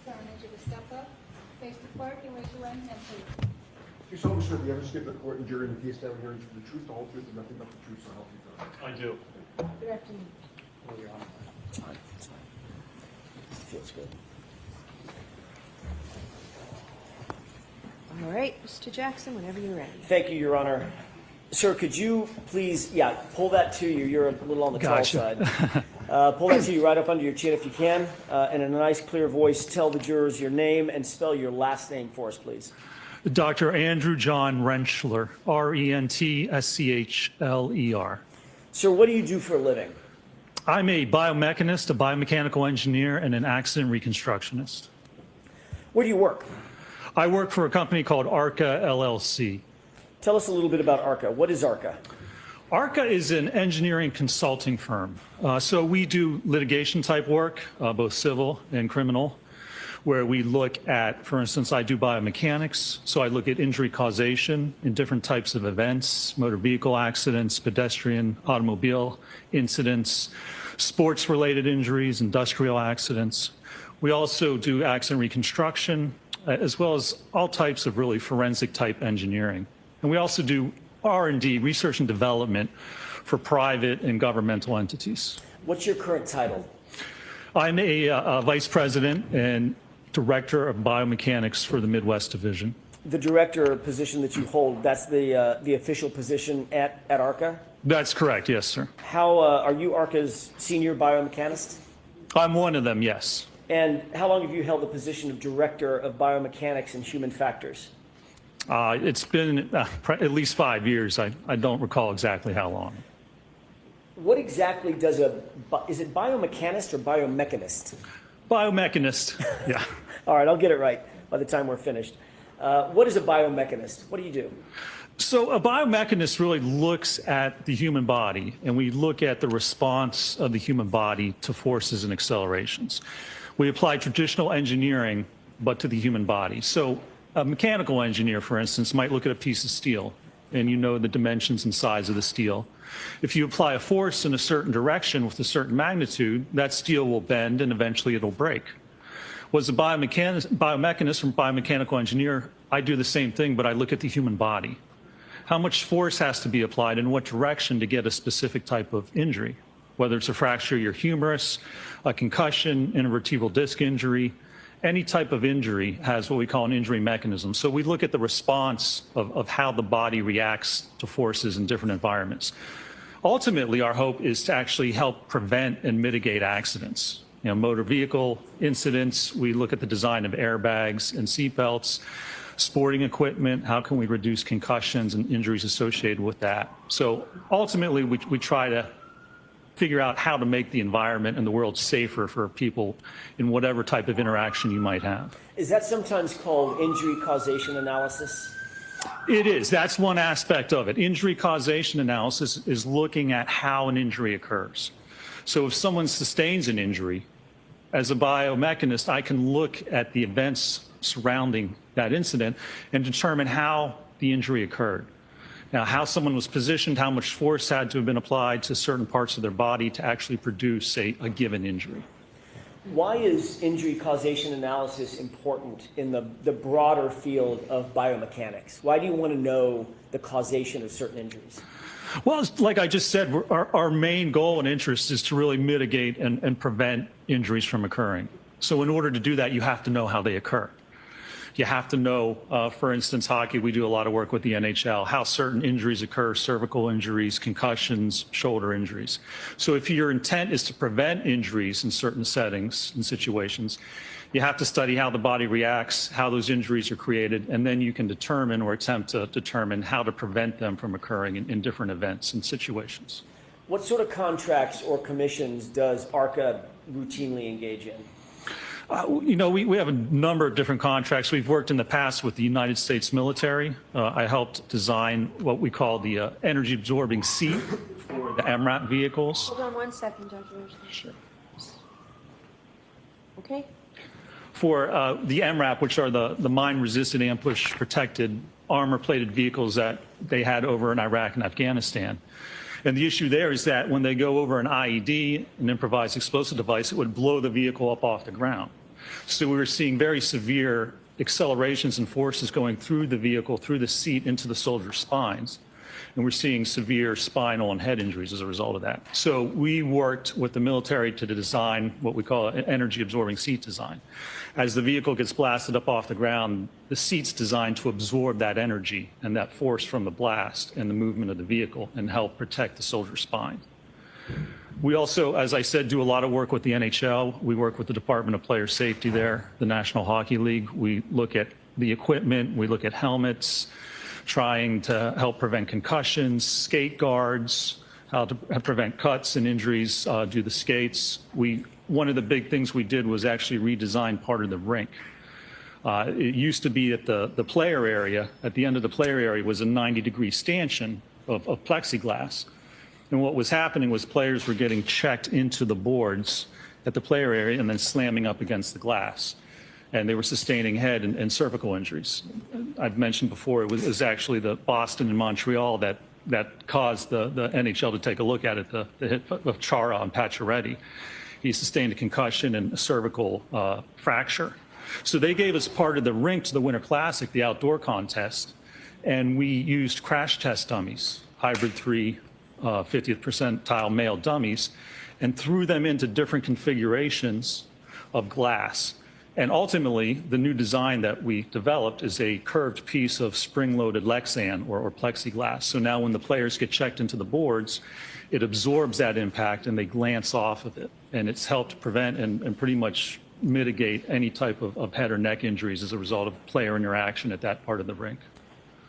S9: So I need you to step up, face the clerk, and raise your right hand, please.
S8: You solemnly swear the evidence given to the court and jury in the case now hearings for the truth, the whole truth, and nothing but the truth, so help you God.
S10: I do.
S3: Good afternoon.
S1: It's fine. It's fine. Feels good.
S3: All right, Mr. Jackson, whenever you're ready.
S1: Thank you, Your Honor. Sir, could you please, pull that to you. You're a little on the tall side. Pull that to you right up under your chin if you can. And in a nice, clear voice, tell the jurors your name and spell your last name for us, please.
S10: Dr. Andrew John Rentschler, Rentschler.
S1: Sir, what do you do for a living?
S10: I'm a biomechanist, a biomechanical engineer, and an accident reconstructionist.
S1: Where do you work?
S10: I work for a company called ARCA LLC.
S1: Tell us a little bit about ARCA. What is ARCA?
S10: ARCA is an engineering consulting firm. So we do litigation type work, both civil and criminal, where we look at, for instance, I do biomechanics. So I look at injury causation in different types of events, motor vehicle accidents, pedestrian, automobile incidents, sports related injuries, industrial accidents. We also do accident reconstruction, as well as all types of really forensic type engineering. And we also do R&D, research and development, for private and governmental entities.
S1: What's your current title?
S10: I'm a vice president and director of biomechanics for the Midwest Division.
S1: The director position that you hold, that's the official position at ARCA?
S10: That's correct, yes, sir.
S1: How are you ARCA's senior biomechanist?
S10: I'm one of them, yes.
S1: And how long have you held the position of director of biomechanics and human factors?
S10: It's been at least 5 years. I don't recall exactly how long.
S1: What exactly does is it biomechanist or biomechanist?
S10: Biomechanist, yeah.
S1: All right, I'll get it right by the time we're finished. What is a biomechanist? What do you do?
S10: So a biomechanist really looks at the human body, and we look at the response of the human body to forces and accelerations. We apply traditional engineering, but to the human body. So a mechanical engineer, for instance, might look at a piece of steel, and you know the dimensions and size of the steel. If you apply a force in a certain direction with a certain magnitude, that steel will bend and eventually it'll break. Was a biomechanist or biomechanical engineer, I do the same thing, but I look at the human body. How much force has to be applied in what direction to get a specific type of injury, whether it's a fracture of your humerus, a concussion, an vertebral disc injury. Any type of injury has what we call an injury mechanism. So we look at the response of how the body reacts to forces in different environments. Ultimately, our hope is to actually help prevent and mitigate accidents. You know, motor vehicle incidents, we look at the design of airbags and seatbelts, sporting equipment, how can we reduce concussions and injuries associated with that. So ultimately, we try to figure out how to make the environment and the world safer for people in whatever type of interaction you might have.
S1: Is that sometimes called injury causation analysis?
S10: It is. That's one aspect of it. Injury causation analysis is looking at how an injury occurs. So if someone sustains an injury, as a biomechanist, I can look at the events surrounding that incident and determine how the injury occurred. Now, how someone was positioned, how much force had to have been applied to certain parts of their body to actually produce a given injury.
S1: Why is injury causation analysis important in the broader field of biomechanics? Why do you want to know the causation of certain injuries?
S10: Well, like I just said, our main goal and interest is to really mitigate and prevent injuries from occurring. So in order to do that, you have to know how they occur. You have to know, for instance, hockey, we do a lot of work with the NHL, how certain injuries occur, cervical injuries, concussions, shoulder injuries. So if your intent is to prevent injuries in certain settings and situations, you have to study how the body reacts, how those injuries are created, and then you can determine or attempt to determine how to prevent them from occurring in different events and situations.
S1: What sort of contracts or commissions does ARCA routinely engage in?
S10: You know, we have a number of different contracts. We've worked in the past with the United States military. I helped design what we call the energy absorbing seat for the MRAP vehicles.
S3: Hold on 1 second, Dr. Anderson.
S10: Sure.
S3: Okay.
S10: For the MRAP, which are the mine-resistant, ambush-protected, armor-plated vehicles that they had over in Iraq and Afghanistan. And the issue there is that when they go over an IED, an improvised explosive device, it would blow the vehicle up off the ground. So we were seeing very severe accelerations and forces going through the vehicle, through the seat, into the soldiers' spines. And we're seeing severe spinal and head injuries as a result of that. So we worked with the military to design what we call an energy absorbing seat design. As the vehicle gets blasted up off the ground, the seat's designed to absorb that energy and that force from the blast and the movement of the vehicle and help protect the soldier's spine. We also, as I said, do a lot of work with the NHL. We work with the Department of Player Safety there, the National Hockey League. We look at the equipment. We look at helmets, trying to help prevent concussions, skate guards, how to prevent cuts and injuries due to the skates. One of the big things we did was actually redesign part of the rink. It used to be at the player area. At the end of the player area was a 90-degree stanchion of plexiglass. And what was happening was players were getting checked into the boards at the player area and then slamming up against the glass. And they were sustaining head and cervical injuries. I've mentioned before, it was actually the Boston and Montreal that caused the NHL to take a look at it, the hit of Chara and Pacioretty. He sustained a concussion and a cervical fracture. So they gave us part of the rink to the Winter Classic, the outdoor contest, and we used crash test dummies, hybrid 3 50th percentile male dummies, and threw them into different configurations of glass. And ultimately, the new design that we developed is a curved piece of spring-loaded Lexan or plexiglass. So now when the players get checked into the boards, it absorbs that impact and they glance off of it. And it's helped prevent and pretty much mitigate any type of head or neck injuries as a result of player interaction at that part of the rink.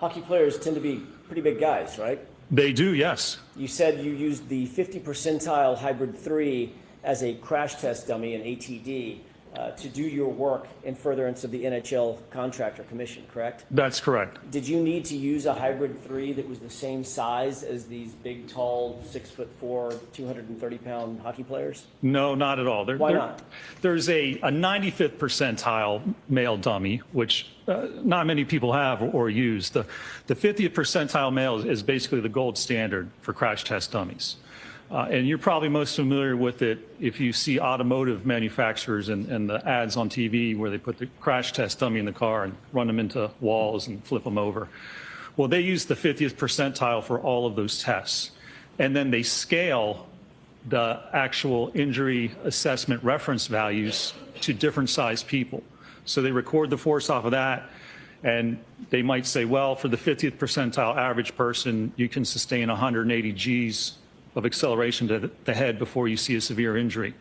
S1: Hockey players tend to be pretty big guys, right?
S10: They do, yes.
S1: You said you used the 50 percentile hybrid 3 as a crash test dummy in ATD to do your work in furtherance of the NHL contractor commission, correct?
S10: That's correct.
S1: Did you need to use a hybrid 3 that was the same size as these big, tall, 6'4", 230-pound hockey players?
S10: No, not at all.
S1: Why not?
S10: There's a 95th percentile male dummy, which not many people have or use. The 50th percentile male is basically the gold standard for crash test dummies. And you're probably most familiar with it if you see automotive manufacturers and the ads on TV where they put the crash test dummy in the car and run them into walls and flip them over. Well, they use the 50th percentile for all of those tests. And then they scale the actual injury assessment reference values to different size people. So they record the force off of that, and they might say, well, for the 50th percentile average person, you can sustain 180 Gs of acceleration to the head before you see a severe injury.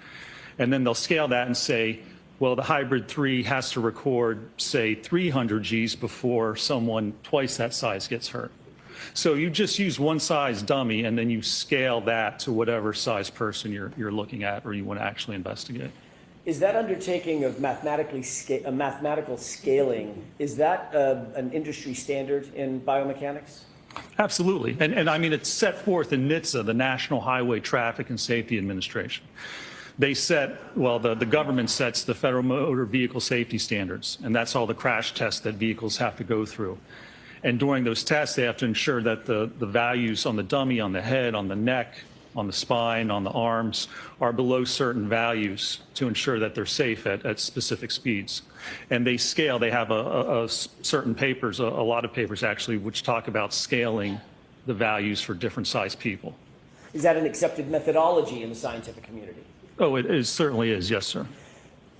S10: And then they'll scale that and say, well, the hybrid 3 has to record, say, 300 Gs before someone twice that size gets hurt. So you just use one size dummy, and then you scale that to whatever size person you're looking at or you want to actually investigate.
S1: Is that undertaking of mathematical scaling, is that an industry standard in biomechanics?
S10: Absolutely. And I mean, it's set forth in NHTSA, the National Highway Traffic and Safety Administration. They set, well, the government sets the Federal Motor Vehicle Safety Standards, and that's all the crash tests that vehicles have to go through. And during those tests, they have to ensure that the values on the dummy, on the head, on the neck, on the spine, on the arms, are below certain values to ensure that they're safe at specific speeds. And they scale, they have certain papers, a lot of papers actually, which talk about scaling the values for different size people.
S1: Is that an accepted methodology in the scientific community?
S10: Oh, it certainly is, yes, sir.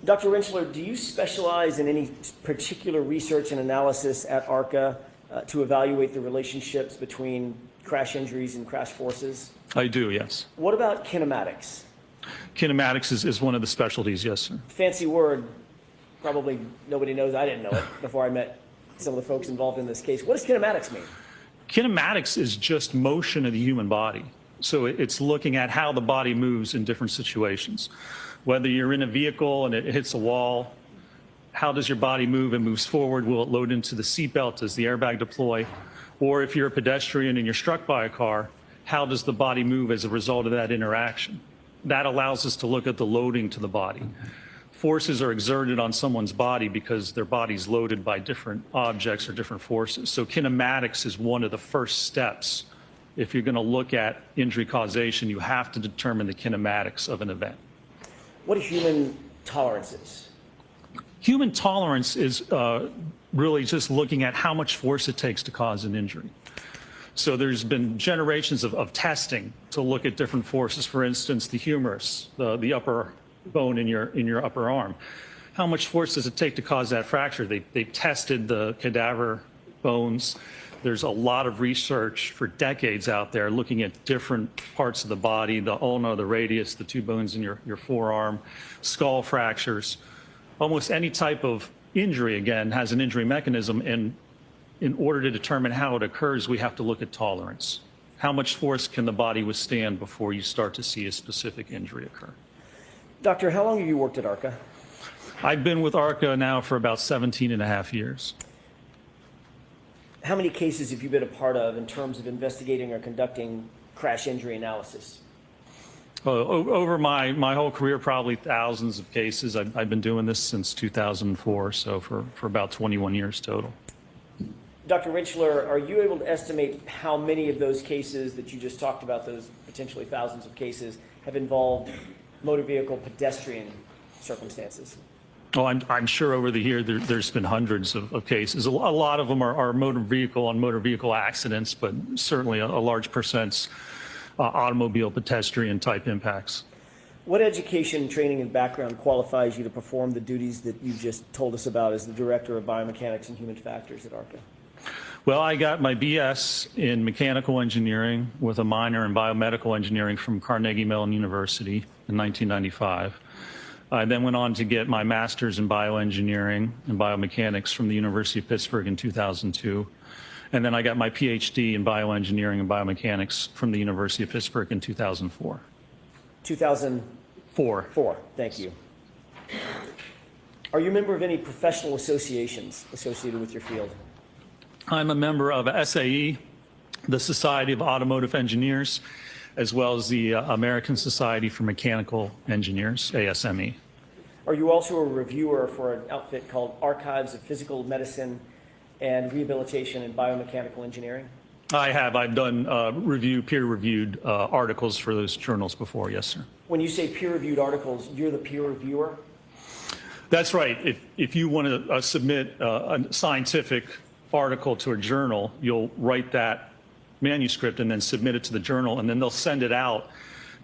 S1: Dr. Rentschler, do you specialize in any particular research and analysis at ARCA to evaluate the relationships between crash injuries and crash forces?
S10: I do, yes.
S1: What about kinematics?
S10: Kinematics is one of the specialties, yes, sir.
S1: Fancy word, probably nobody knows. I didn't know it before I met some of the folks involved in this case. What does kinematics mean?
S10: Kinematics is just motion of the human body. So it's looking at how the body moves in different situations. Whether you're in a vehicle and it hits a wall, how does your body move? It moves forward. Will it load into the seatbelt? Does the airbag deploy? Or if you're a pedestrian and you're struck by a car, how does the body move as a result of that interaction? That allows us to look at the loading to the body. Forces are exerted on someone's body because their body's loaded by different objects or different forces. So kinematics is one of the first steps. If you're going to look at injury causation, you have to determine the kinematics of an event.
S1: What are human tolerances?
S10: Human tolerance is really just looking at how much force it takes to cause an injury. So there's been generations of testing to look at different forces. For instance, the humerus, the upper bone in your upper arm. How much force does it take to cause that fracture? They've tested the cadaver bones. There's a lot of research for decades out there looking at different parts of the body, the ulna, the radius, the two bones in your forearm, skull fractures. Almost any type of injury, again, has an injury mechanism, and in order to determine how it occurs, we have to look at tolerance. How much force can the body withstand before you start to see a specific injury occur?
S1: Doctor, how long have you worked at ARCA?
S10: I've been with ARCA now for about 17 and a half years.
S1: How many cases have you been a part of in terms of investigating or conducting crash injury analysis?
S10: Over my whole career, probably thousands of cases. I've been doing this since 2004, so for about 21 years total.
S1: Dr. Rentschler, are you able to estimate how many of those cases that you just talked about, those potentially thousands of cases, have involved motor vehicle pedestrian circumstances?
S10: Oh, I'm sure over the year there's been hundreds of cases. A lot of them are motor vehicle accidents, but certainly a large percent's automobile pedestrian type impacts.
S1: What education, training, and background qualifies you to perform the duties that you just told us about as the Director of Biomechanics and Human Factors at ARCA?
S10: Well, I got my BS in mechanical engineering with a minor in biomedical engineering from Carnegie Mellon University in 1995. I then went on to get my master's in bioengineering and biomechanics from the University of Pittsburgh in 2002. And then I got my PhD in bioengineering and biomechanics from the University of Pittsburgh in 2004.
S1: 2004. Thank you. Are you a member of any professional associations associated with your field?
S10: I'm a member of SAE, the Society of Automotive Engineers, as well as the American Society for Mechanical Engineers, ASME.
S1: Are you also a reviewer for an outfit called Archives of Physical Medicine and Rehabilitation in Biomechanical Engineering?
S10: I have. I've done peer-reviewed articles for those journals before, yes, sir.
S1: When you say peer-reviewed articles, you're the peer reviewer?
S10: That's right. If you want to submit a scientific article to a journal, you'll write that manuscript and then submit it to the journal, and then they'll send it out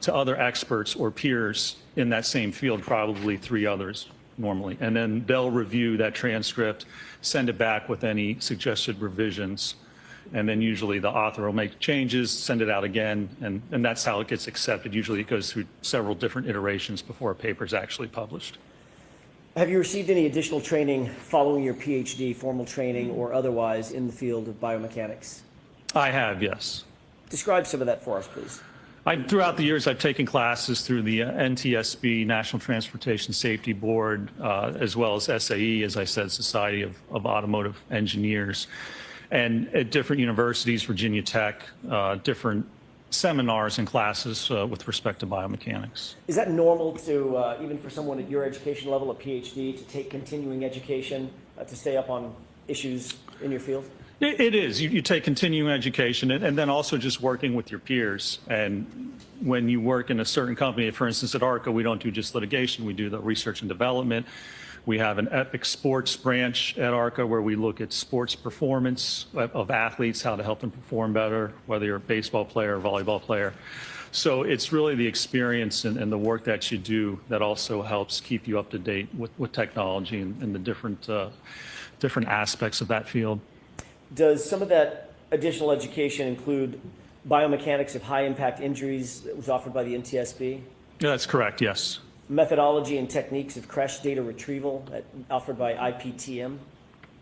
S10: to other experts or peers in that same field, probably 3 others normally. And then they'll review that transcript, send it back with any suggested revisions, and then usually the author will make changes, send it out again, and that's how it gets accepted. Usually it goes through several different iterations before a paper is actually published.
S1: Have you received any additional training following your PhD, formal training or otherwise, in the field of biomechanics?
S10: I have, yes.
S1: Describe some of that for us, please.
S10: Throughout the years, I've taken classes through the NTSB, National Transportation Safety Board, as well as SAE, as I said, Society of Automotive Engineers, and at different universities, Virginia Tech, different seminars and classes with respect to biomechanics.
S1: Is that normal to, even for someone at your education level, a PhD, to take continuing education to stay up on issues in your field?
S10: It is. You take continuing education and then also just working with your peers. And when you work in a certain company, for instance, at ARCA, we don't do just litigation. We do the research and development. We have an epic sports branch at ARCA where we look at sports performance of athletes, how to help them perform better, whether you're a baseball player or volleyball player. So it's really the experience and the work that you do that also helps keep you up to date with technology and the different aspects of that field.
S1: Does some of that additional education include biomechanics of high-impact injuries that was offered by the NTSB?
S10: That's correct, yes.
S1: Methodology and techniques of crash data retrieval offered by IPTM?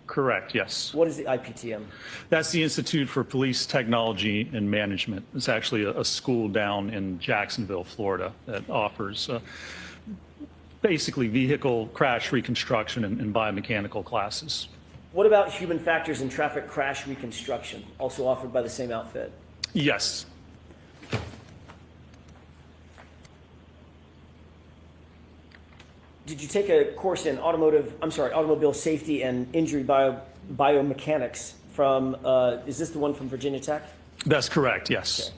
S10: Correct, yes.
S1: What is the IPTM?
S10: That's the Institute for Police Technology and Management. It's actually a school down in Jacksonville, Florida, that offers basically vehicle crash reconstruction and biomechanical classes.
S1: What about human factors in traffic crash reconstruction, also offered by the same outfit?
S10: Yes.
S1: Did you take a course in automobile safety and injury biomechanics from, is this the one from Virginia Tech?
S10: That's correct, yes.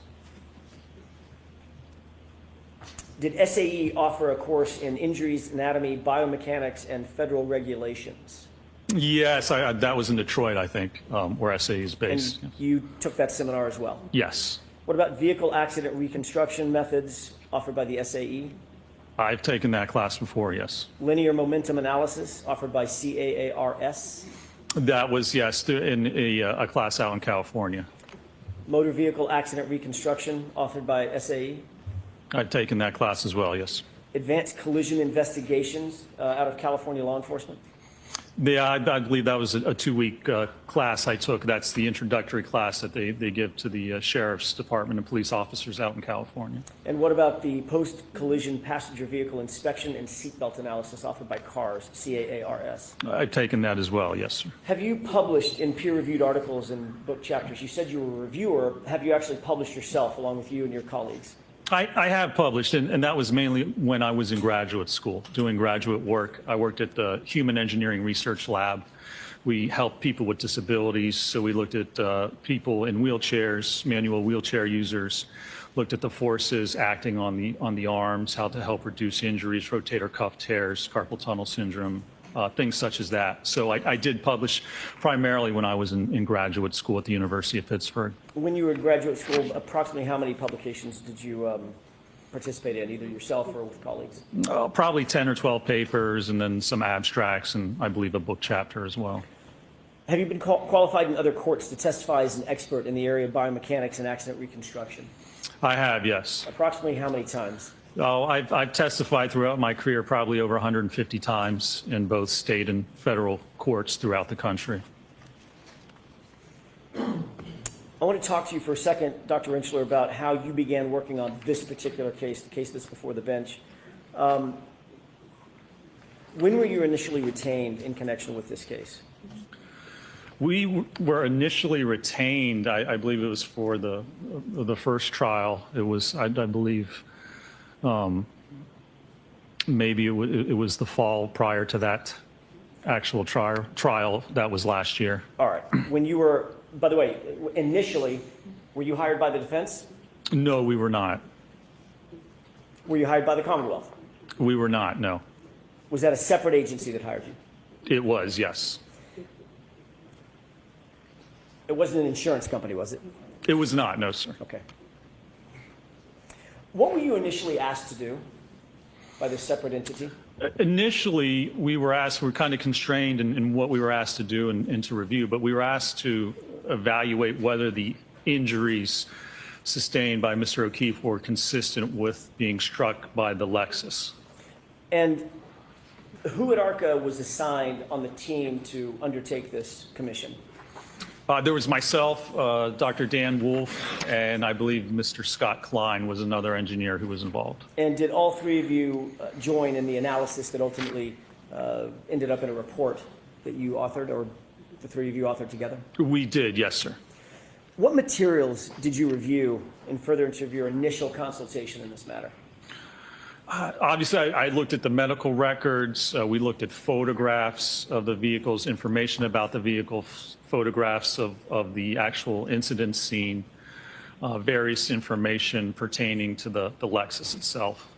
S1: Okay. Did SAE offer a course in injuries, anatomy, biomechanics, and federal regulations?
S10: Yes, that was in Detroit, I think, where SAE is based.
S1: And you took that seminar as well?
S10: Yes.
S1: What about vehicle accident reconstruction methods offered by the SAE?
S10: I've taken that class before, yes.
S1: Linear momentum analysis offered by CAARS?
S10: That was, yes, in a class out in California.
S1: Motor vehicle accident reconstruction authored by SAE?
S10: I've taken that class as well, yes.
S1: Advanced collision investigations out of California law enforcement?
S10: Yeah, I believe that was a 2-week class I took. That's the introductory class that they give to the sheriff's department and police officers out in California.
S1: And what about the post-collision passenger vehicle inspection and seatbelt analysis offered by CARS, C-A-A-R-S?
S10: I've taken that as well, yes, sir.
S1: Have you published in peer-reviewed articles and book chapters? You said you were a reviewer. Have you actually published yourself along with you and your colleagues?
S10: I have published, and that was mainly when I was in graduate school, doing graduate work. I worked at the Human Engineering Research Lab. We helped people with disabilities, so we looked at people in wheelchairs, manual wheelchair users, looked at the forces acting on the arms, how to help reduce injuries, rotator cuff tears, carpal tunnel syndrome, things such as that. So I did publish primarily when I was in graduate school at the University of Pittsburgh.
S1: When you were in graduate school, approximately how many publications did you participate in, either yourself or with colleagues?
S10: Probably 10 or 12 papers, and then some abstracts, and I believe a book chapter as well.
S1: Have you been qualified in other courts to testify as an expert in the area of biomechanics and accident reconstruction?
S10: I have, yes.
S1: Approximately how many times?
S10: Oh, I've testified throughout my career probably over 150 times in both state and federal courts throughout the country.
S1: I want to talk to you for a second, Dr. Rentschler, about how you began working on this particular case, the case that's before the bench. When were you initially retained in connection with this case?
S10: We were initially retained, I believe it was for the first trial. It was, I believe, maybe it was the fall prior to that actual trial that was last year.
S1: All right. When you were, by the way, initially, were you hired by the defense?
S10: No, we were not.
S1: Were you hired by the Commonwealth?
S10: We were not, no.
S1: Was that a separate agency that hired you?
S10: It was, yes.
S1: It wasn't an insurance company, was it?
S10: It was not, no, sir.
S1: Okay. What were you initially asked to do by this separate entity?
S10: Initially, we were kind of constrained in what we were asked to do and to review, but we were asked to evaluate whether the injuries sustained by Mr. O'Keefe were consistent with being struck by the Lexus.
S1: And who at ARCA was assigned on the team to undertake this commission?
S10: There was myself, Dr. Dan Wolf, and I believe Mr. Scott Klein was another engineer who was involved.
S1: And did all three of you join in the analysis that ultimately ended up in a report that you authored, or the three of you authored together?
S10: We did, yes, sir.
S1: What materials did you review in furtherance of your initial consultation in this matter?
S10: Obviously, I looked at the medical records. We looked at photographs of the vehicles, information about the vehicle, photographs of the actual incident scene, various information pertaining to the Lexus itself.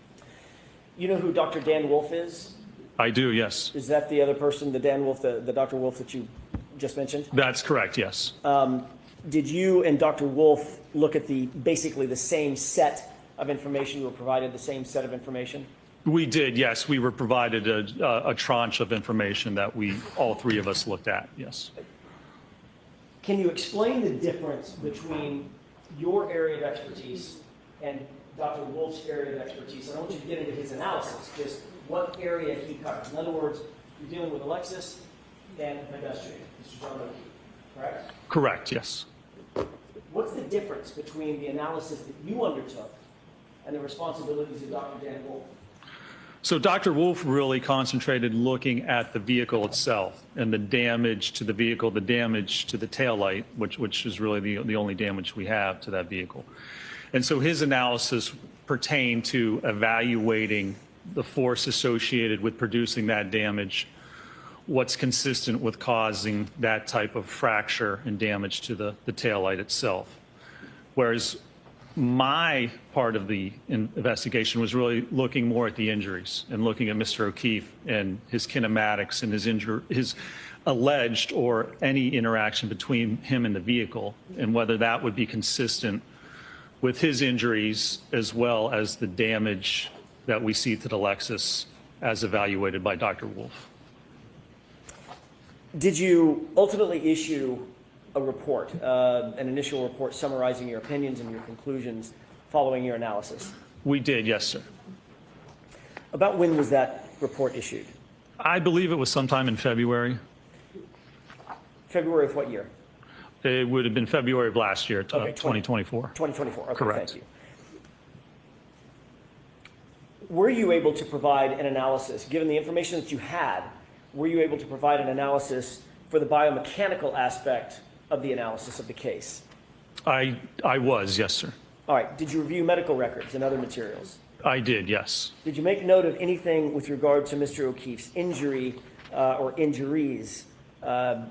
S1: You know who Dr. Dan Wolf is?
S10: I do, yes.
S1: Is that the other person, the Dan Wolf, the Dr. Wolf that you just mentioned?
S10: That's correct, yes.
S1: Did you and Dr. Wolf look at basically the same set of information? You were provided the same set of information?
S10: We did, yes. We were provided a tranche of information that all three of us looked at, yes.
S1: Can you explain the difference between your area of expertise and Dr. Wolf's area of expertise? I don't want you to get into his analysis, just what area he covers. In other words, you're dealing with a Lexus and a pedestrian, Mr. John O'Keefe, correct?
S10: Correct, yes.
S1: What's the difference between the analysis that you undertook and the responsibilities of Dr. Dan Wolf?
S10: So Dr. Wolf really concentrated looking at the vehicle itself and the damage to the vehicle, the damage to the taillight, which is really the only damage we have to that vehicle. And so his analysis pertained to evaluating the force associated with producing that damage, what's consistent with causing that type of fracture and damage to the taillight itself. Whereas my part of the investigation was really looking more at the injuries and looking at Mr. O'Keefe and his kinematics and his alleged or any interaction between him and the vehicle, and whether that would be consistent with his injuries as well as the damage that we see to the Lexus as evaluated by Dr. Wolf.
S1: Did you ultimately issue a report, an initial report summarizing your opinions and your conclusions following your analysis?
S10: We did, yes, sir.
S1: About when was that report issued?
S10: I believe it was sometime in February.
S1: February of what year?
S10: It would have been February of last year,
S1: Okay,
S10: 2024.
S1: 2024, okay,
S10: Correct.
S1: thank you. Were you able to provide an analysis, given the information that you had, were you able to provide an analysis for the biomechanical aspect of the analysis of the case?
S10: I was, yes, sir.
S1: All right, did you review medical records and other materials?
S10: I did, yes.
S1: Did you make note of anything with regard to Mr. O'Keefe's injury or injuries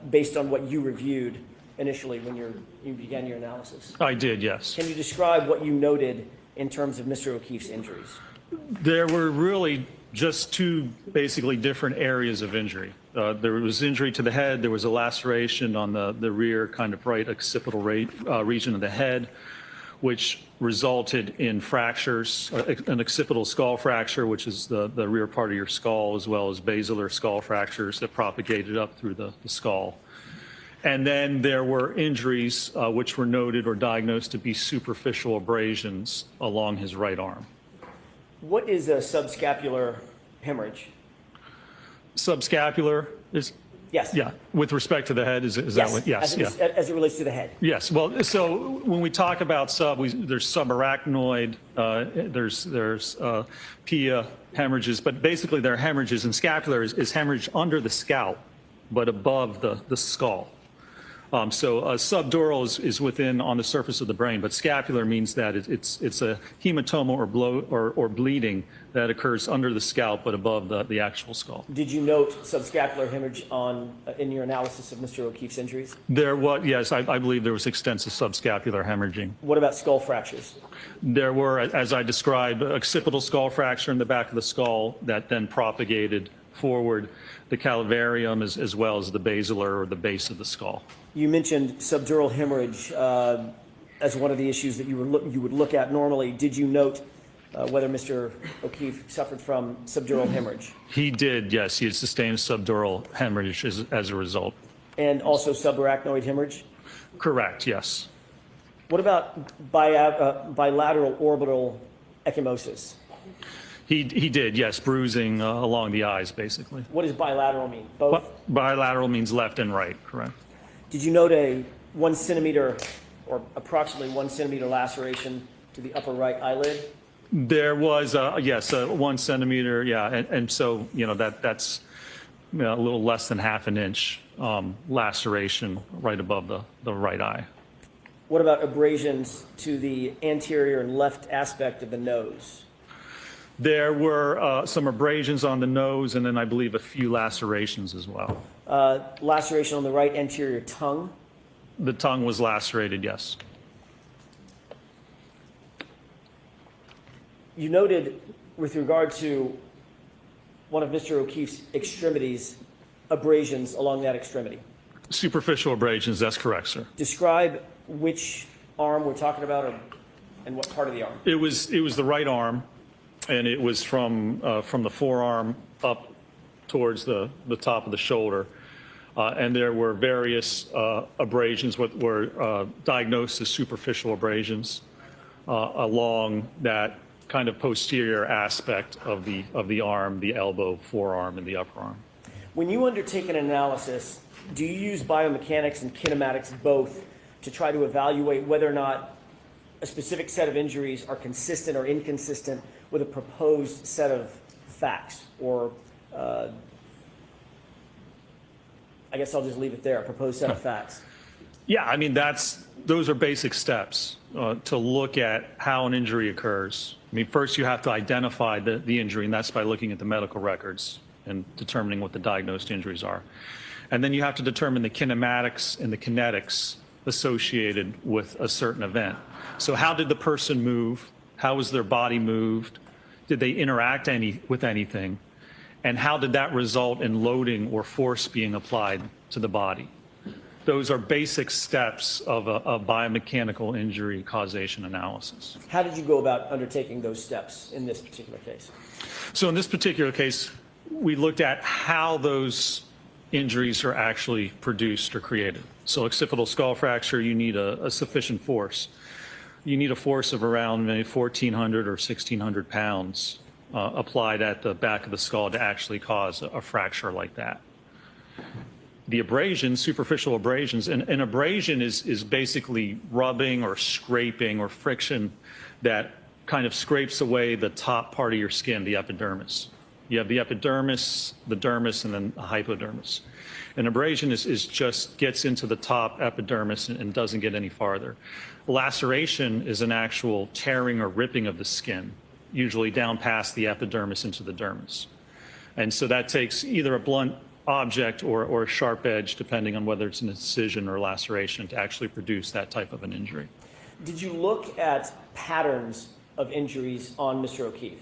S1: based on what you reviewed initially when you began your analysis?
S10: I did, yes.
S1: Can you describe what you noted in terms of Mr. O'Keefe's injuries?
S10: There were really just two basically different areas of injury. There was injury to the head. There was a laceration on the rear kind of right occipital region of the head, which resulted in fractures, an occipital skull fracture, which is the rear part of your skull, as well as basilar skull fractures that propagated up through the skull. And then there were injuries which were noted or diagnosed to be superficial abrasions along his right arm.
S1: What is a subscapular hemorrhage?
S10: Subscapular is,
S1: Yes.
S10: yeah, with respect to the head, is that what? Yes,
S1: as it relates to the head.
S10: Yes, well, so when we talk about there's subarachnoid, there's pia hemorrhages, but basically they're hemorrhages, and scapular is hemorrhage under the scalp, but above the skull. So subdural is within on the surface of the brain, but scapular means that it's a hematoma or bleeding that occurs under the scalp but above the actual skull.
S1: Did you note subscapular hemorrhage in your analysis of Mr. O'Keefe's injuries?
S10: There was, yes, I believe there was extensive subscapular hemorrhaging.
S1: What about skull fractures?
S10: There were, as I described, occipital skull fracture in the back of the skull that then propagated forward, the calvarium as well as the basilar or the base of the skull.
S1: You mentioned subdural hemorrhage as one of the issues that you would look at normally. Did you note whether Mr. O'Keefe suffered from subdural hemorrhage?
S10: He did, yes. He had sustained subdural hemorrhage as a result.
S1: And also subarachnoid hemorrhage?
S10: Correct, yes.
S1: What about bilateral orbital ecchymosis?
S10: He did, yes, bruising along the eyes, basically.
S1: What does bilateral mean? Both?
S10: Bilateral means left and right, correct.
S1: Did you note a 1 centimeter or approximately 1 centimeter laceration to the upper right eyelid?
S10: There was, yes, 1 centimeter, yeah, and so, that's a little less than half an inch laceration right above the right eye.
S1: What about abrasions to the anterior and left aspect of the nose?
S10: There were some abrasions on the nose, and then I believe a few lacerations as well.
S1: Laceration on the right anterior tongue?
S10: The tongue was lacerated, yes.
S1: You noted, with regard to one of Mr. O'Keefe's extremities, abrasions along that extremity.
S10: Superficial abrasions, that's correct, sir.
S1: Describe which arm we're talking about and what part of the arm.
S10: It was the right arm, and it was from the forearm up towards the top of the shoulder. And there were various abrasions, what were diagnosed as superficial abrasions along that kind of posterior aspect of the arm, the elbow, forearm, and the upper arm.
S1: When you undertake an analysis, do you use biomechanics and kinematics both to try to evaluate whether or not a specific set of injuries are consistent or inconsistent with a proposed set of facts? Or I guess I'll just leave it there, a proposed set of facts.
S10: Yeah, I mean, those are basic steps to look at how an injury occurs. I mean, first you have to identify the injury, and that's by looking at the medical records and determining what the diagnosed injuries are. And then you have to determine the kinematics and the kinetics associated with a certain event. So how did the person move? How was their body moved? Did they interact with anything? And how did that result in loading or force being applied to the body? Those are basic steps of a biomechanical injury causation analysis.
S1: How did you go about undertaking those steps in this particular case?
S10: So in this particular case, we looked at how those injuries are actually produced or created. So occipital skull fracture, you need a sufficient force. You need a force of around maybe 1,400 or 1,600 pounds applied at the back of the skull to actually cause a fracture like that. The abrasions, superficial abrasions, and an abrasion is basically rubbing or scraping or friction that kind of scrapes away the top part of your skin, the epidermis. You have the epidermis, the dermis, and then the hypodermis. An abrasion is just gets into the top epidermis and doesn't get any farther. Laceration is an actual tearing or ripping of the skin, usually down past the epidermis into the dermis. And so that takes either a blunt object or a sharp edge, depending on whether it's an incision or laceration, to actually produce that type of an injury.
S1: Did you look at patterns of injuries on Mr. O'Keefe?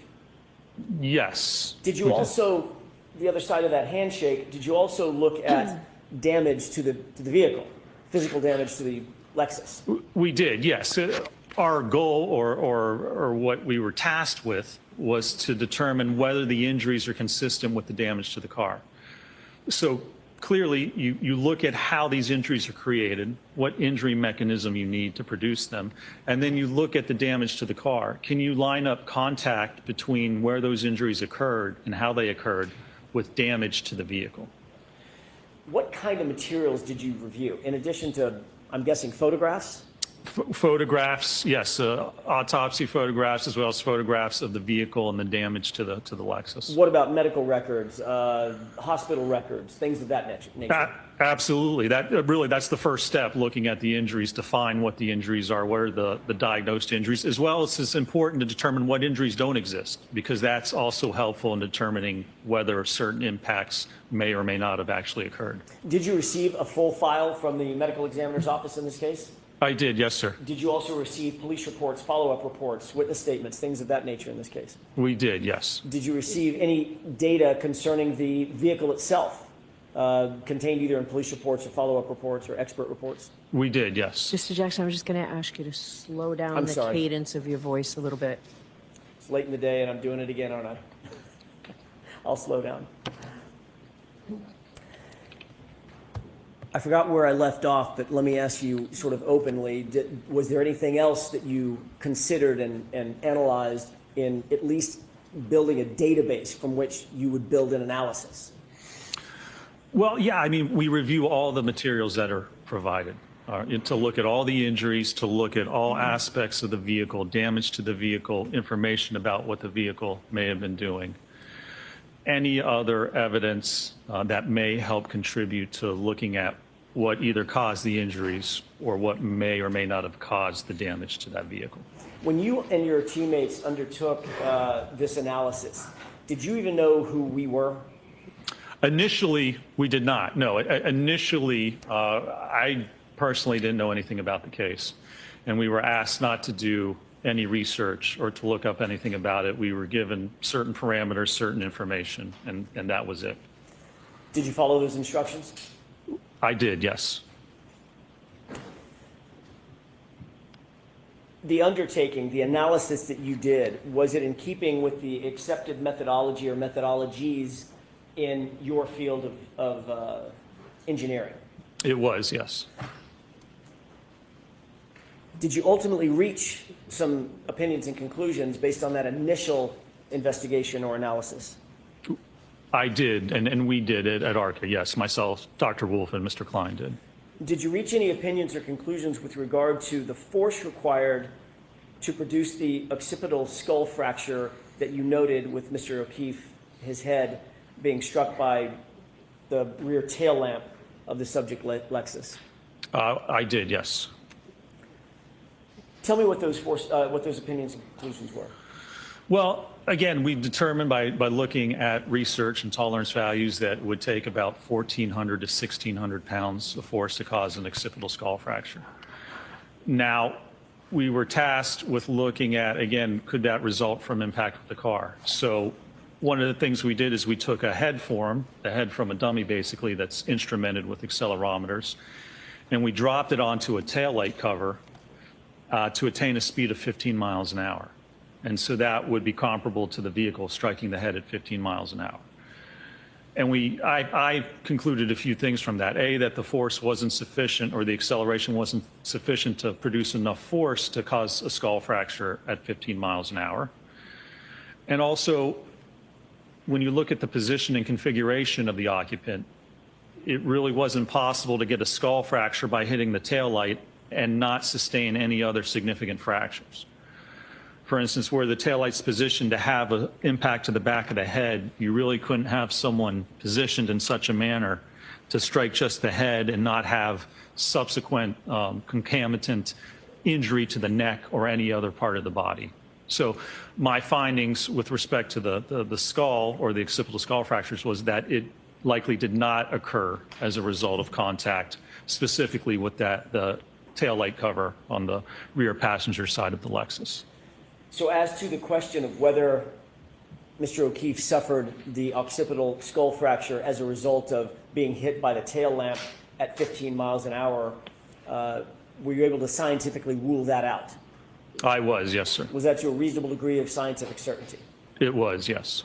S10: Yes.
S1: Did you also, the other side of that handshake, did you also look at damage to the vehicle, physical damage to the Lexus?
S10: We did, yes. Our goal or what we were tasked with was to determine whether the injuries are consistent with the damage to the car. So clearly, you look at how these injuries are created, what injury mechanism you need to produce them, and then you look at the damage to the car. Can you line up contact between where those injuries occurred and how they occurred with damage to the vehicle?
S1: What kind of materials did you review, in addition to, I'm guessing, photographs?
S10: Photographs, yes, autopsy photographs, as well as photographs of the vehicle and the damage to the Lexus.
S1: What about medical records, hospital records, things of that nature?
S10: Absolutely. That's the first step, looking at the injuries to find what the injuries are, what are the diagnosed injuries, as well as it's important to determine what injuries don't exist, because that's also helpful in determining whether certain impacts may or may not have actually occurred.
S1: Did you receive a full file from the medical examiner's office in this case?
S10: I did, yes, sir.
S1: Did you also receive police reports, follow-up reports, witness statements, things of that nature in this case?
S10: We did, yes.
S1: Did you receive any data concerning the vehicle itself, contained either in police reports or follow-up reports or expert reports?
S10: We did, yes.
S3: Mr. Jackson, I'm just going to ask you to slow down
S1: I'm
S3: the
S1: sorry.
S3: cadence of your voice a little bit.
S1: It's late in the day and I'm doing it again, aren't I? I'll slow down. I forgot where I left off, but let me ask you sort of openly, was there anything else that you considered and analyzed in at least building a database from which you would build an analysis?
S10: Well, yeah, I mean, we review all the materials that are provided to look at all the injuries, to look at all aspects of the vehicle, damage to the vehicle, information about what the vehicle may have been doing. Any other evidence that may help contribute to looking at what either caused the injuries or what may or may not have caused the damage to that vehicle.
S1: When you and your teammates undertook this analysis, did you even know who we were?
S10: Initially, we did not. No, initially, I personally didn't know anything about the case. And we were asked not to do any research or to look up anything about it. We were given certain parameters, certain information, and that was it.
S1: Did you follow those instructions?
S10: I did, yes.
S1: The undertaking, the analysis that you did, was it in keeping with the accepted methodology or methodologies in your field of engineering?
S10: It was, yes.
S1: Did you ultimately reach some opinions and conclusions based on that initial investigation or analysis?
S10: I did, and we did it at ARCA, yes. Myself, Dr. Wolf, and Mr. Klein did.
S1: Did you reach any opinions or conclusions with regard to the force required to produce the occipital skull fracture that you noted with Mr. O'Keefe, his head being struck by the rear tail lamp of the subject Lexus?
S10: I did, yes.
S1: Tell me what those opinions and conclusions were.
S10: Well, again, we determined by looking at research and tolerance values that would take about 1,400 to 1,600 pounds of force to cause an occipital skull fracture. Now, we were tasked with looking at, again, could that result from impact with the car? So one of the things we did is we took a head form, a head from a dummy basically that's instrumented with accelerometers, and we dropped it onto a taillight cover to attain a speed of 15 miles an hour. And so that would be comparable to the vehicle striking the head at 15 miles an hour. And I concluded a few things from that. A, that the force wasn't sufficient, or the acceleration wasn't sufficient to produce enough force to cause a skull fracture at 15 miles an hour. And also, when you look at the position and configuration of the occupant, it really wasn't possible to get a skull fracture by hitting the taillight and not sustain any other significant fractures. For instance, where the taillight's positioned to have an impact to the back of the head, you really couldn't have someone positioned in such a manner to strike just the head and not have subsequent concomitant injury to the neck or any other part of the body. So my findings with respect to the skull or the occipital skull fractures was that it likely did not occur as a result of contact, specifically with the taillight cover on the rear passenger side of the Lexus.
S1: So as to the question of whether Mr. O'Keefe suffered the occipital skull fracture as a result of being hit by the tail lamp at 15 miles an hour, were you able to scientifically rule that out?
S10: I was, yes, sir.
S1: Was that to a reasonable degree of scientific certainty?
S10: It was, yes.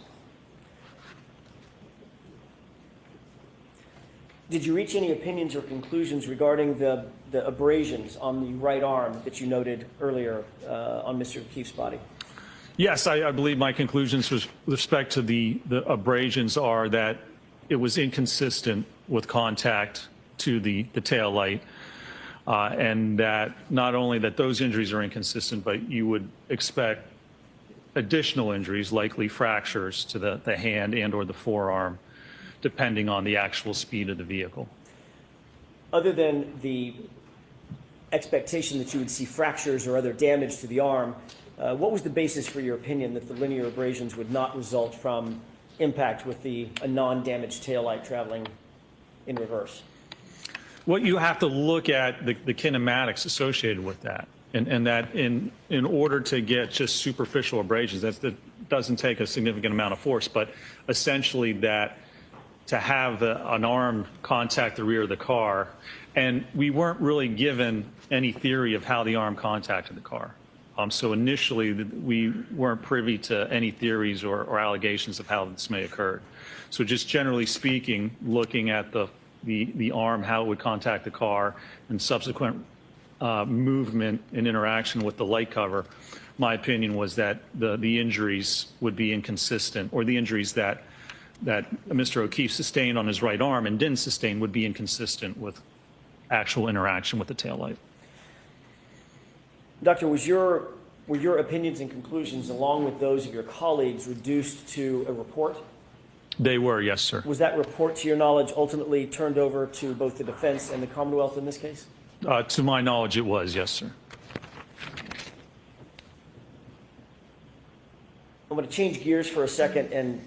S1: Did you reach any opinions or conclusions regarding the abrasions on the right arm that you noted earlier on Mr. O'Keefe's body?
S10: Yes, I believe my conclusions with respect to the abrasions are that it was inconsistent with contact to the tail light, and that not only that those injuries are inconsistent, but you would expect additional injuries, likely fractures to the hand and or the forearm, depending on the actual speed of the vehicle.
S1: Other than the expectation that you would see fractures or other damage to the arm, what was the basis for your opinion that the linear abrasions would not result from impact with a non-damaged taillight traveling in reverse?
S10: What you have to look at the kinematics associated with that, and that in order to get just superficial abrasions, that doesn't take a significant amount of force, but essentially that to have an arm contact the rear of the car, and we weren't really given any theory of how the arm contacted the car. So initially, we weren't privy to any theories or allegations of how this may occur. So just generally speaking, looking at the arm, how it would contact the car, and subsequent movement and interaction with the light cover, my opinion was that the injuries would be inconsistent, or the injuries that Mr. O'Keefe sustained on his right arm and didn't sustain would be inconsistent with actual interaction with the taillight.
S1: Doctor, were your opinions and conclusions, along with those of your colleagues, reduced to a report?
S10: They were, yes, sir.
S1: Was that report, to your knowledge, ultimately turned over to both the defense and the Commonwealth in this case?
S10: To my knowledge, it was, yes, sir.
S1: I'm going to change gears for a second and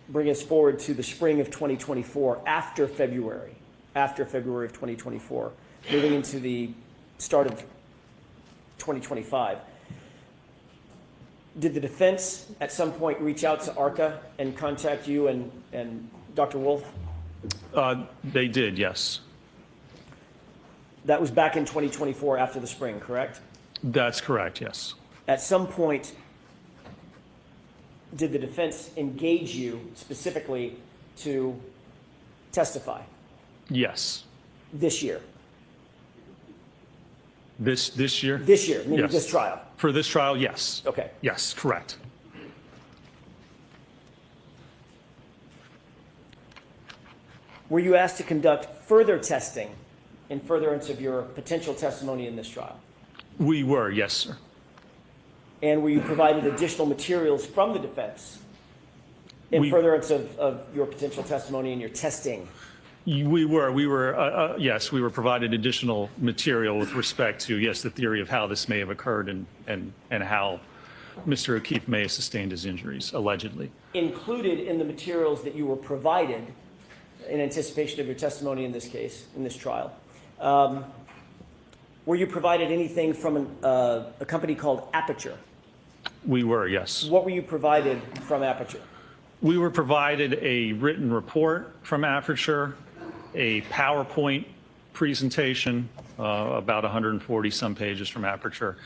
S1: bring us forward to the spring of 2024, after February of 2024, moving into the start of 2025. Did the defense at some point reach out to ARCA and contact you and Dr. Wolf?
S10: They did, yes.
S1: That was back in 2024 after the spring, correct?
S10: That's correct, yes.
S1: At some point, did the defense engage you specifically to testify
S10: Yes.
S1: this year?
S10: This year?
S1: This year, meaning
S10: Yes.
S1: this trial?
S10: For this trial, yes.
S1: Okay.
S10: Yes, correct.
S1: Were you asked to conduct further testing in furtherance of your potential testimony in this trial?
S10: We were, yes, sir.
S1: And were you provided additional materials from the defense in furtherance of your potential testimony and your testing?
S10: We were, yes, we were provided additional material with respect to, yes, the theory of how this may have occurred and how Mr. O'Keefe may have sustained his injuries, allegedly.
S1: Included in the materials that you were provided in anticipation of your testimony in this case, in this trial, were you provided anything from a company called Aperture?
S10: We were, yes.
S1: What were you provided from Aperture?
S10: We were provided a written report from Aperture, a PowerPoint presentation, about 140 some pages from Aperture,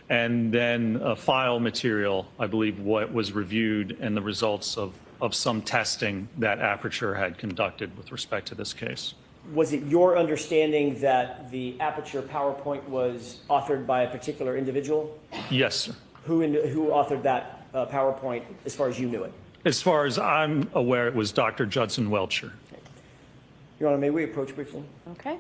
S10: and then a file material, I believe what was reviewed and the results of some testing that Aperture had conducted with respect to this case.
S1: Was it your understanding that the Aperture PowerPoint was authored by a particular individual?
S10: Yes, sir.
S1: Who authored that PowerPoint as far as you knew it?
S10: As far as I'm aware, it was Dr. Judson Welcher.
S1: Your Honor, may we approach briefly?
S3: Okay.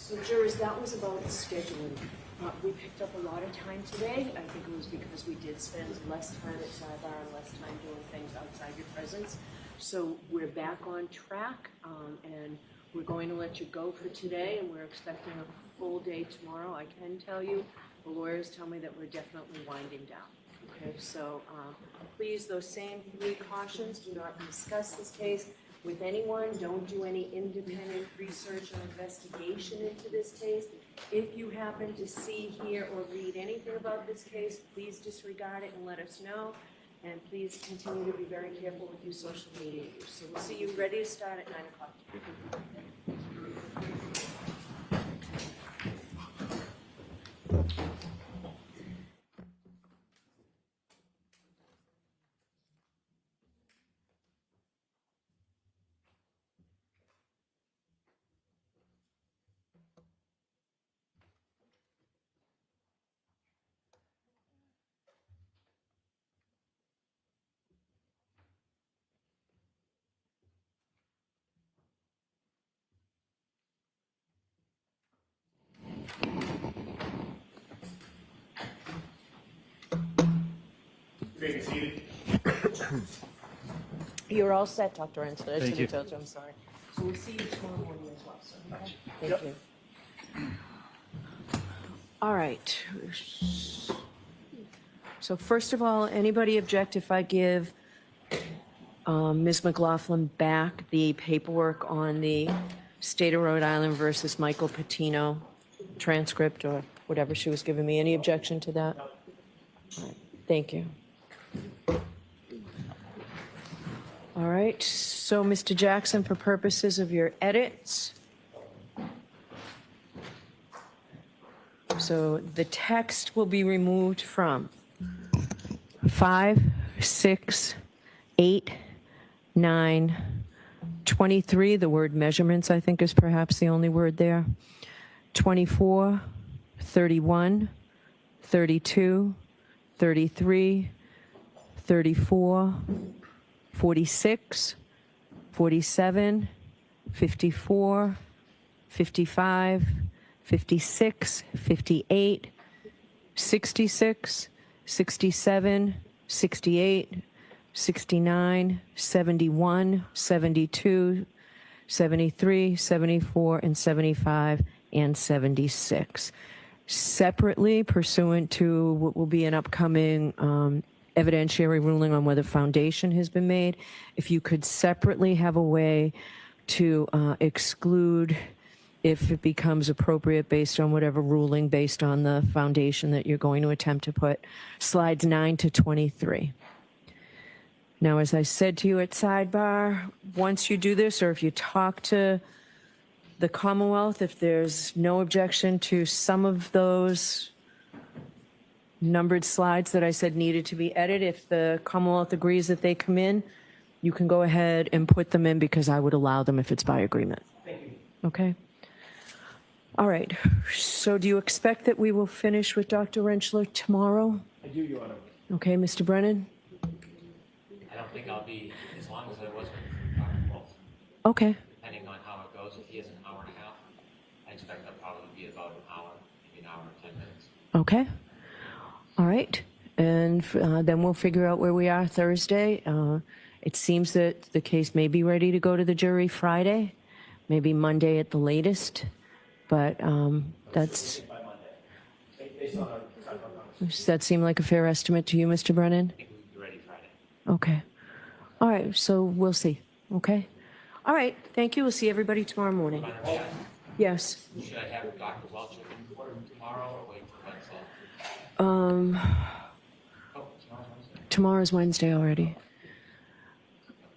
S3: So jurors, that was about scheduling. We picked up a lot of time today. I think it was because we did spend less time at sidebar and less time doing things outside your presence. So we're back on track, and we're going to let you go for today, and we're expecting a full day tomorrow. I can tell you, the lawyers tell me that we're definitely winding down. Okay, so please, those same 3 cautions, do not discuss this case with anyone. Don't do any independent research or investigation into this case. If you happen to see, hear, or read anything about this case, please disregard it and let us know. And please continue to be very careful with your social media use. So we'll see you ready to start at 9 o'clock.
S2: You may be seated.
S3: You're all set, Dr. Ensler. I should
S10: you.
S3: have told you, I'm sorry. So we'll see you tomorrow morning as well, sir. Thank you. All right. So first of all, anybody object if I give Ms. McLaughlin back the paperwork on the State of Rhode Island versus Michael Patino transcript or whatever she was giving me? Any objection to that? All right. Thank you. All right, so Mr. Jackson, for purposes of your edits, so the text will be removed from 5, 6, 8, 9, 23, the word measurements, I think, is perhaps the only word there, 24, 31, 32, 33, 34, 46, 47, 54, 55, 56, 58, 66, 67, 68, 69, 71, 72, 73, 74, and 75, and 76. Separately, pursuant to what will be an upcoming evidentiary ruling on whether foundation has been made, if you could separately have a way to exclude, if it becomes appropriate based on whatever ruling, based on the foundation that you're going to attempt to put, slides 9 to 23. Now, as I said to you at sidebar, once you do this, or if you talk to the Commonwealth, if there's no objection to some of those numbered slides that I said needed to be edited, if the Commonwealth agrees that they come in, you can go ahead and put them in because I would allow them if it's by agreement.
S4: Thank you.
S3: Okay? All right. So do you expect that we will finish with Dr. Rentschler tomorrow?
S1: I do, Your Honor.
S3: Okay, Mr. Brennan?
S6: I don't think I'll be as long as I was with Dr. Wolf,
S3: Okay.
S6: depending on how it goes. If he has an hour and a half, I expect that'll probably be about an hour, maybe an hour and 10 minutes.
S3: Okay. All right. And then we'll figure out where we are Thursday. It seems that the case may be ready to go to the jury Friday, maybe Monday at the latest. But that's,
S1: By Monday, based on our sidebar
S3: does that seem like a fair estimate to you, Mr. Brennan?
S6: I think we'll be ready Friday.
S3: Okay. All right. So we'll see. Okay. All right. Thank you. We'll see everybody tomorrow morning. Yes.
S6: Should I have Dr. Welch in for tomorrow or wait for Wednesday?
S3: Um,
S6: Oh, tomorrow's Wednesday.
S3: tomorrow's Wednesday already.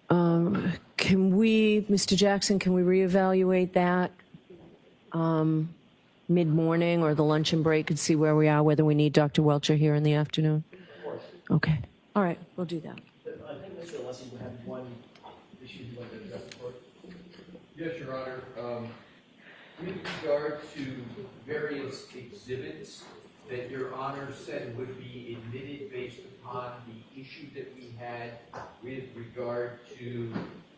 S3: Can we, Mr. Jackson, can we reevaluate that mid-morning or the luncheon break and see where we are, whether we need Dr. Welcher here in the afternoon?
S1: Of course.
S3: Okay. All right. We'll do that.
S1: I think Mr. Alessi would have one issue he'd like to address the court.
S11: Yes, Your Honor. With regard to various exhibits that Your Honor said would be admitted based upon the issue that we had with regard to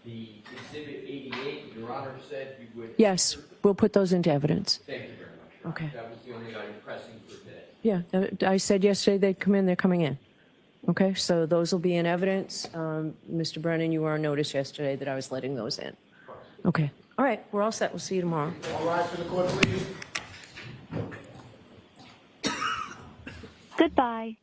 S11: the Exhibit 88, Your Honor said you would...
S3: Yes. we'll put those into evidence.
S11: Thank you very much. Your Honor.
S3: Okay.
S11: That was the only item pressing for today.
S3: Yeah, I said yesterday they'd come in, they're coming in. Okay, so those will be in evidence. Mr. Brennan, you were on notice yesterday that I was letting those in. Okay, all right, we're all set. We'll see you tomorrow.
S2: All rise for the court, please.
S9: Goodbye.